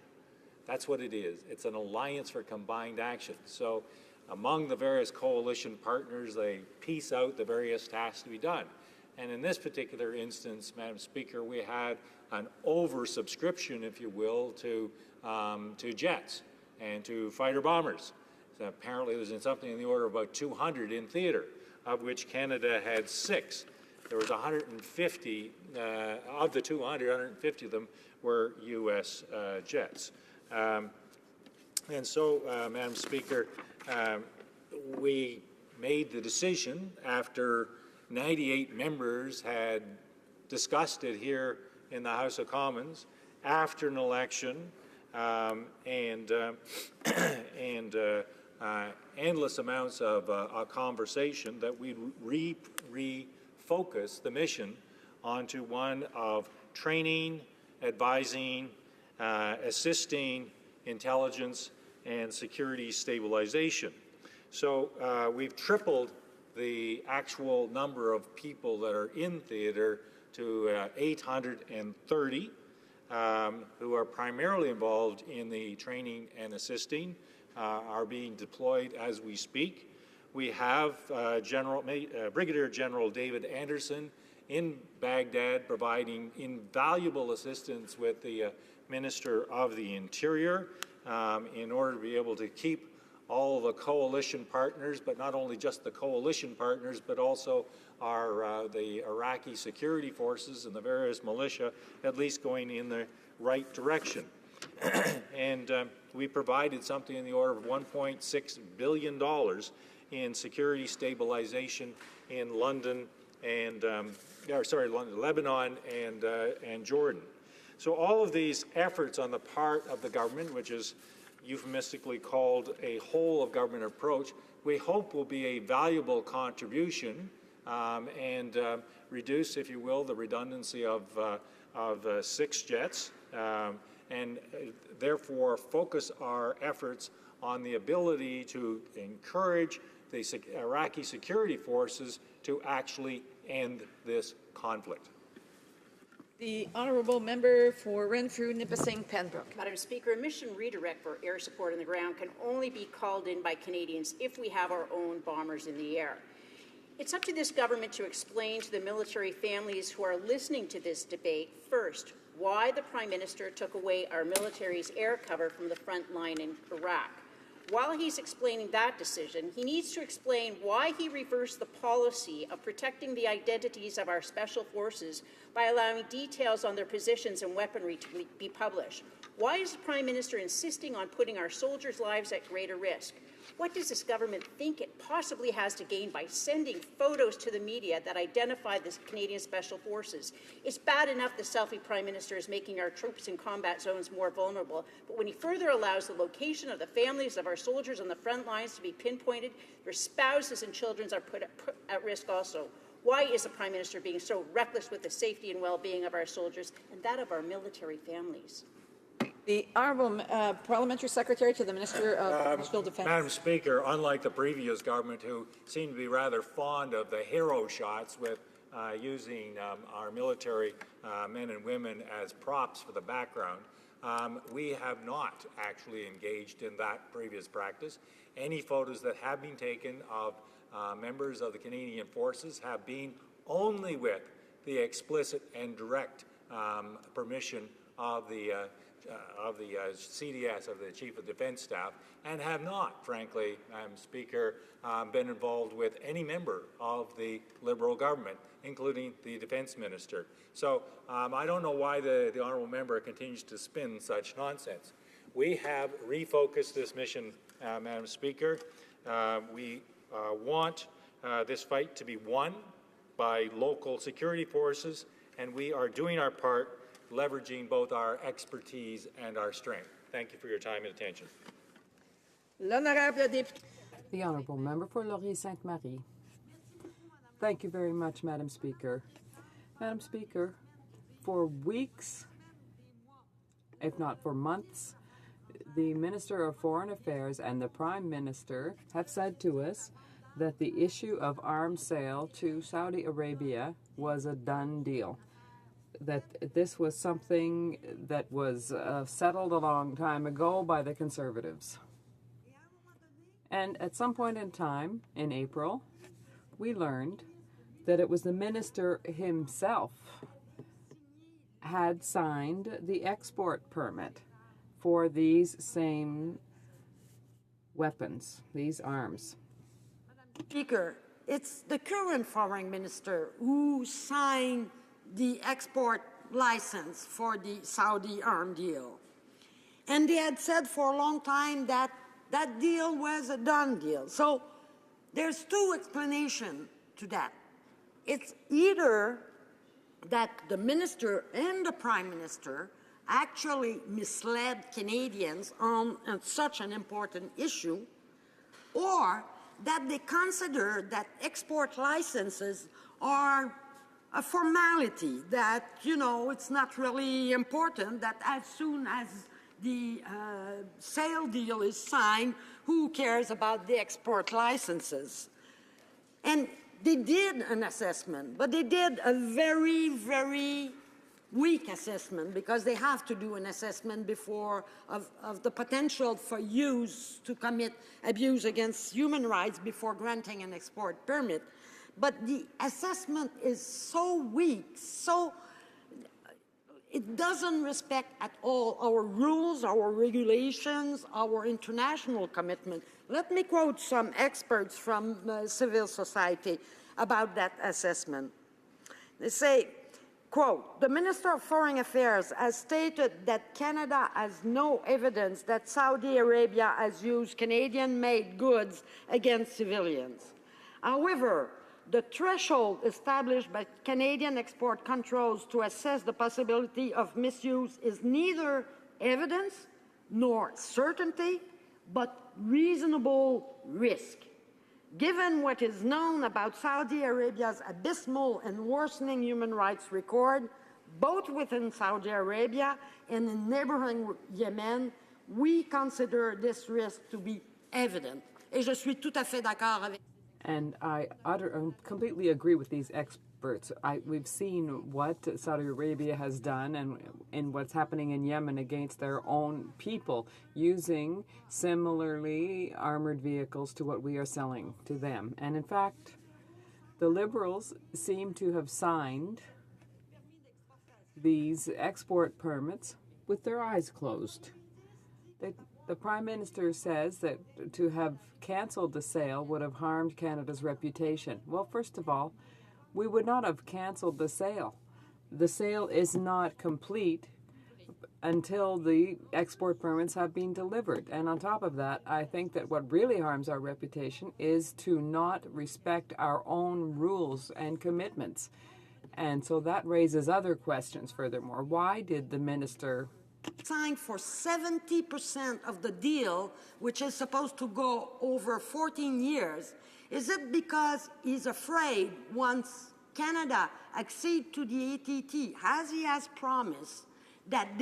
That's what it is. It's an alliance for combined action. So among the various coalition partners, they piece out the various tasks to be done. And in this particular instance, Madam Speaker, we had an oversubscription, if you will, to jets and to fighter bombers. So apparently there was something in the order of about 200 in theater, of which Canada had 6. there was 150, of the 200, 150 of them were U.S. jets. And so, Madam Speaker, we made the decision after 98 members had discussed it here in the House of Commons after an election and endless amounts of a conversation that we'd refocus the mission onto one of training, advising, assisting intelligence and security stabilization. So we've tripled the actual number of people that are in theater to 830 who are primarily involved in the training and assisting, are being deployed as we speak. We have Brigadier General David Anderson in Baghdad providing invaluable assistance with the Minister of the Interior in order to be able to keep all the coalition partners, but not only just the coalition partners, but also the Iraqi security forces and the various militia, at least going in the right direction. And we provided something in the order of $1.6 billion in security stabilization in London and, Lebanon and Jordan. So all of these efforts on the part of the government, which is euphemistically called a whole-of-government approach, we hope will be a valuable contribution and reduce, if you will, the redundancy of 6 jets and therefore focus our efforts on the ability to encourage the Iraqi security forces to actually end this conflict. The honourable member for Renfrew, Nipissing, Pembroke. Madam Speaker, a mission redirect for air support on the ground can only be called in by Canadians if we have our own bombers in the air. It's up to this government to explain to the military families who are listening to this debate, first, why the Prime Minister took away our military's air cover from the front line in Iraq. While he's explaining that decision, he needs to explain why he reversed the policy of protecting the identities of our special forces by allowing details on their positions and weaponry to be published. Why is the Prime Minister insisting on putting our soldiers' lives at greater risk? What does this government think it possibly has to gain by sending photos to the media that identify the Canadian Special Forces? It's bad enough the selfie Prime Minister is making our troops in combat zones more vulnerable, but when he further allows the location of the families of our soldiers on the front lines to be pinpointed, their spouses and children are put at risk also. Why is the Prime Minister being so reckless with the safety and well-being of our soldiers and that of our military families? The Honourable Parliamentary Secretary to the Minister of National Defence. Madam Speaker, unlike the previous government, who seemed to be rather fond of the hero shots with using our military men and women as props for the background, we have not actually engaged in that previous practice. Any photos that have been taken of members of the Canadian Forces have been only with the explicit and direct permission of the CDS, of the Chief of Defence Staff, and have not, frankly, Madam Speaker, been involved with any member of the Liberal government, including the Defence Minister. So I don't know why the Honourable Member continues to spin such nonsense. We have refocused this mission, Madam Speaker. We want this fight to be won by local security forces, and we are doing our part, leveraging both our expertise and our strength. Thank you for your time and attention. The Honourable Member for Laurier-Sainte-Marie. Thank you very much, Madam Speaker. Madam Speaker, for weeks, if not for months, the Minister of Foreign Affairs and the Prime Minister have said to us that the issue of arms sale to Saudi Arabia was a done deal, that this was something that was settled a long time ago by the Conservatives. And at some point in time, in April, we learned that it was the minister himself had signed the export permit for these same weapons, these arms. Speaker, it's the current foreign minister who signed the export license for the Saudi arms deal. And they had said for a long time that that deal was a done deal. So there's two explanations to that. It's either that the minister and the prime minister actually misled Canadians on such an important issue, or that they consider that export licenses are a formality, that, you know, it's not really important, that as soon as the sale deal is signed, who cares about the export licenses? And they did an assessment, but they did a very, very weak assessment, because they have to do an assessment before of the potential for use to commit abuse against human rights before granting an export permit. But the assessment is so weak, so it doesn't respect at all our rules, our regulations, our international commitment. Let me quote some experts from civil society about that assessment. They say, quote, "The Minister of Foreign Affairs has stated that Canada has no evidence that Saudi Arabia has used Canadian-made goods against civilians. However, the threshold established by Canadian export controls to assess the possibility of misuse is neither evidence nor certainty, but reasonable risk. Given what is known about Saudi Arabia's abysmal and worsening human rights record, both within Saudi Arabia and in neighboring Yemen, we consider this risk to be evident." Et je suis tout à fait d'accord avec. And I completely agree with these experts. We've seen what Saudi Arabia has done and what's happening in Yemen against their own people, using similarly armored vehicles to what we are selling to them. And in fact, the Liberals seem to have signed these export permits with their eyes closed. The Prime Minister says that to have cancelled the sale would have harmed Canada's reputation. Well, first of all, we would not have cancelled the sale. The sale is not complete until the export permits have been delivered. And on top of that, I think that what really harms our reputation is to not respect our own rules and commitments. And so that raises other questions furthermore. Why did the minister signed for 70% of the deal, which is supposed to go over 14 years? Is it because he's afraid once Canada accedes to the ATT, as he has promised, that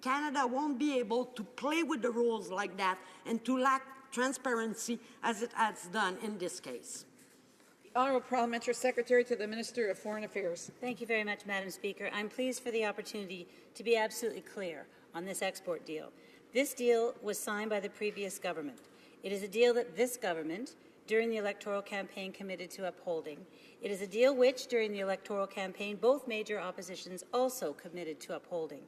Canada won't be able to play with the rules like that and to lack transparency as it has done in this case? Honourable Parliamentary Secretary to the Minister of Foreign Affairs. Thank you very much, Madam Speaker. I'm pleased for the opportunity to be absolutely clear on this export deal. This deal was signed by the previous government. It is a deal that this government, during the electoral campaign, committed to upholding. It is a deal which, during the electoral campaign, both major oppositions also committed to upholding.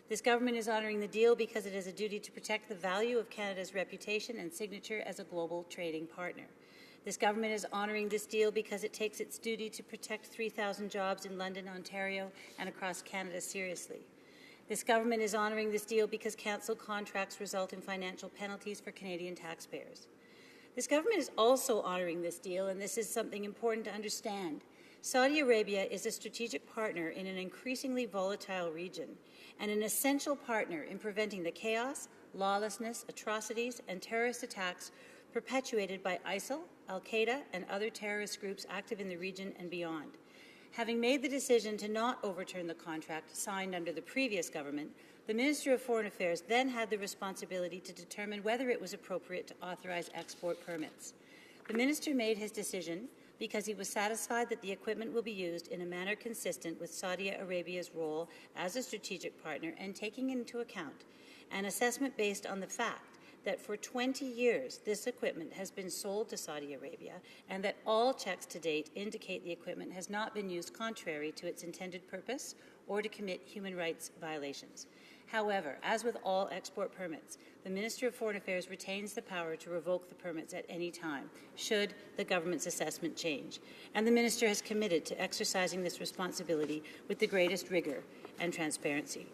This government is honouring the deal because it has a duty to protect the value of Canada's reputation and signature as a global trading partner. This government is honouring this deal because it takes its duty to protect 3,000 jobs in London, Ontario, and across Canada seriously. This government is honouring this deal because cancelled contracts result in financial penalties for Canadian taxpayers. This government is also honouring this deal, and this is something important to understand. Saudi Arabia is a strategic partner in an increasingly volatile region and an essential partner in preventing the chaos, lawlessness, atrocities, and terrorist attacks perpetuated by ISIL, Al-Qaeda, and other terrorist groups active in the region and beyond. Having made the decision to not overturn the contract signed under the previous government, the Minister of Foreign Affairs then had the responsibility to determine whether it was appropriate to authorize export permits. The Minister made his decision because he was satisfied that the equipment will be used in a manner consistent with Saudi Arabia's role as a strategic partner and taking into account an assessment based on the fact that for 20 years this equipment has been sold to Saudi Arabia and that all checks to date indicate the equipment has not been used contrary to its intended purpose or to commit human rights violations. However, as with all export permits, the Minister of Foreign Affairs retains the power to revoke the permits at any time, should the government's assessment change. And the Minister has committed to exercising this responsibility with the greatest rigour and transparency.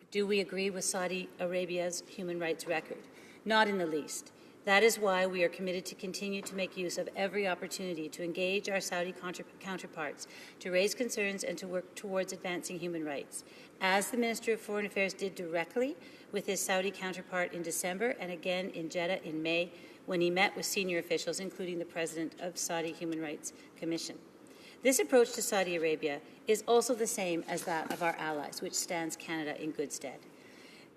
Do we agree with Saudi Arabia's human rights record? Not in the least. That is why we are committed to continue to make use of every opportunity to engage our Saudi counterparts, to raise concerns and to work towards advancing human rights, as the Minister of Foreign Affairs did directly with his Saudi counterpart in December and again in Jeddah in May when he met with senior officials, including the President of Saudi Human Rights Commission. This approach to Saudi Arabia is also the same as that of our allies, which stands Canada in good stead.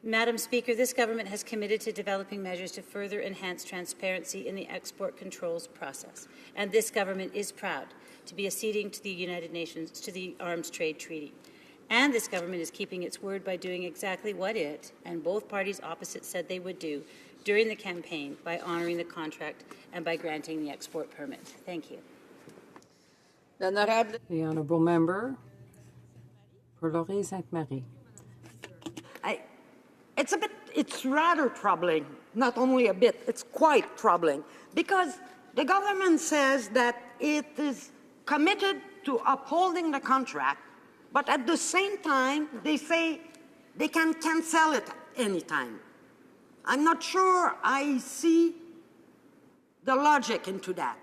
Madam Speaker, this government has committed to developing measures to further enhance transparency in the export controls process, and this government is proud to be acceding to the United Nations, to the Arms Trade Treaty. And this government is keeping its word by doing exactly what it and both parties opposite said they would do during the campaign by honouring the contract and by granting the export permit. Thank you. The Honourable Member for Laurier-Sainte-Marie. It's rather troubling, not only a bit, it's quite troubling, because the government says that it is committed to upholding the contract, but at the same time, they say they can cancel it any time. I'm not sure I see the logic into that.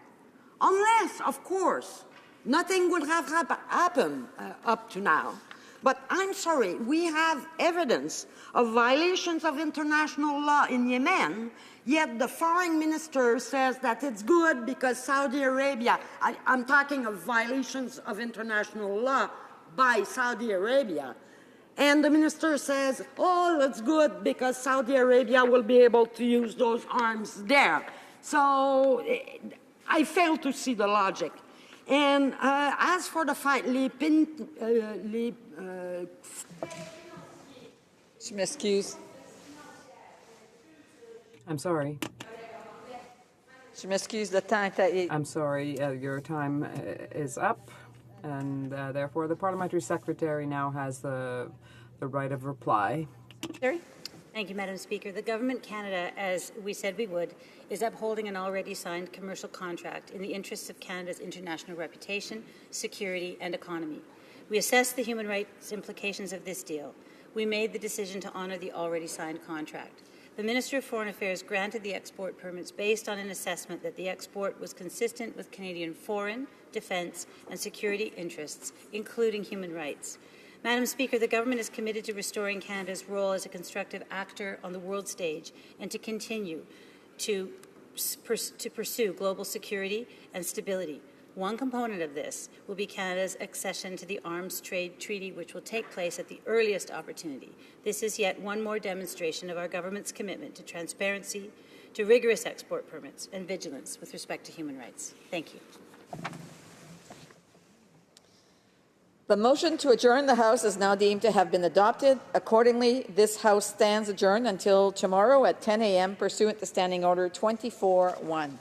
Unless, of course, nothing would have happened up to now. But I'm sorry, we have evidence of violations of international law in Yemen, yet the foreign minister says that it's good because Saudi Arabia, I'm talking of violations of international law by Saudi Arabia, and the minister says, oh, that's good because Saudi Arabia will be able to use those arms there. So I fail to see the logic. And as for the fight, Je m'excuse. I'm sorry. Je m'excuse, the time. I'm sorry, your time is up, and therefore the Parliamentary Secretary now has the right of reply. Terry? Thank you, Madam Speaker. The Government Canada, as we said we would, is upholding an already signed commercial contract in the interests of Canada's international reputation, security, and economy. We assessed the human rights implications of this deal. We made the decision to honour the already signed contract. The Minister of Foreign Affairs granted the export permits based on an assessment that the export was consistent with Canadian foreign, defence, and security interests, including human rights. Madam Speaker, the government is committed to restoring Canada's role as a constructive actor on the world stage and to continue to pursue global security and stability. One component of this will be Canada's accession to the Arms Trade Treaty, which will take place at the earliest opportunity. This is yet one more demonstration of our government's commitment to transparency, to rigorous export permits, and vigilance with respect to human rights. Thank you. The motion to adjourn the House is now deemed to have been adopted. Accordingly, this House stands adjourned until tomorrow at 10 a.m. pursuant to Standing Order 24-1.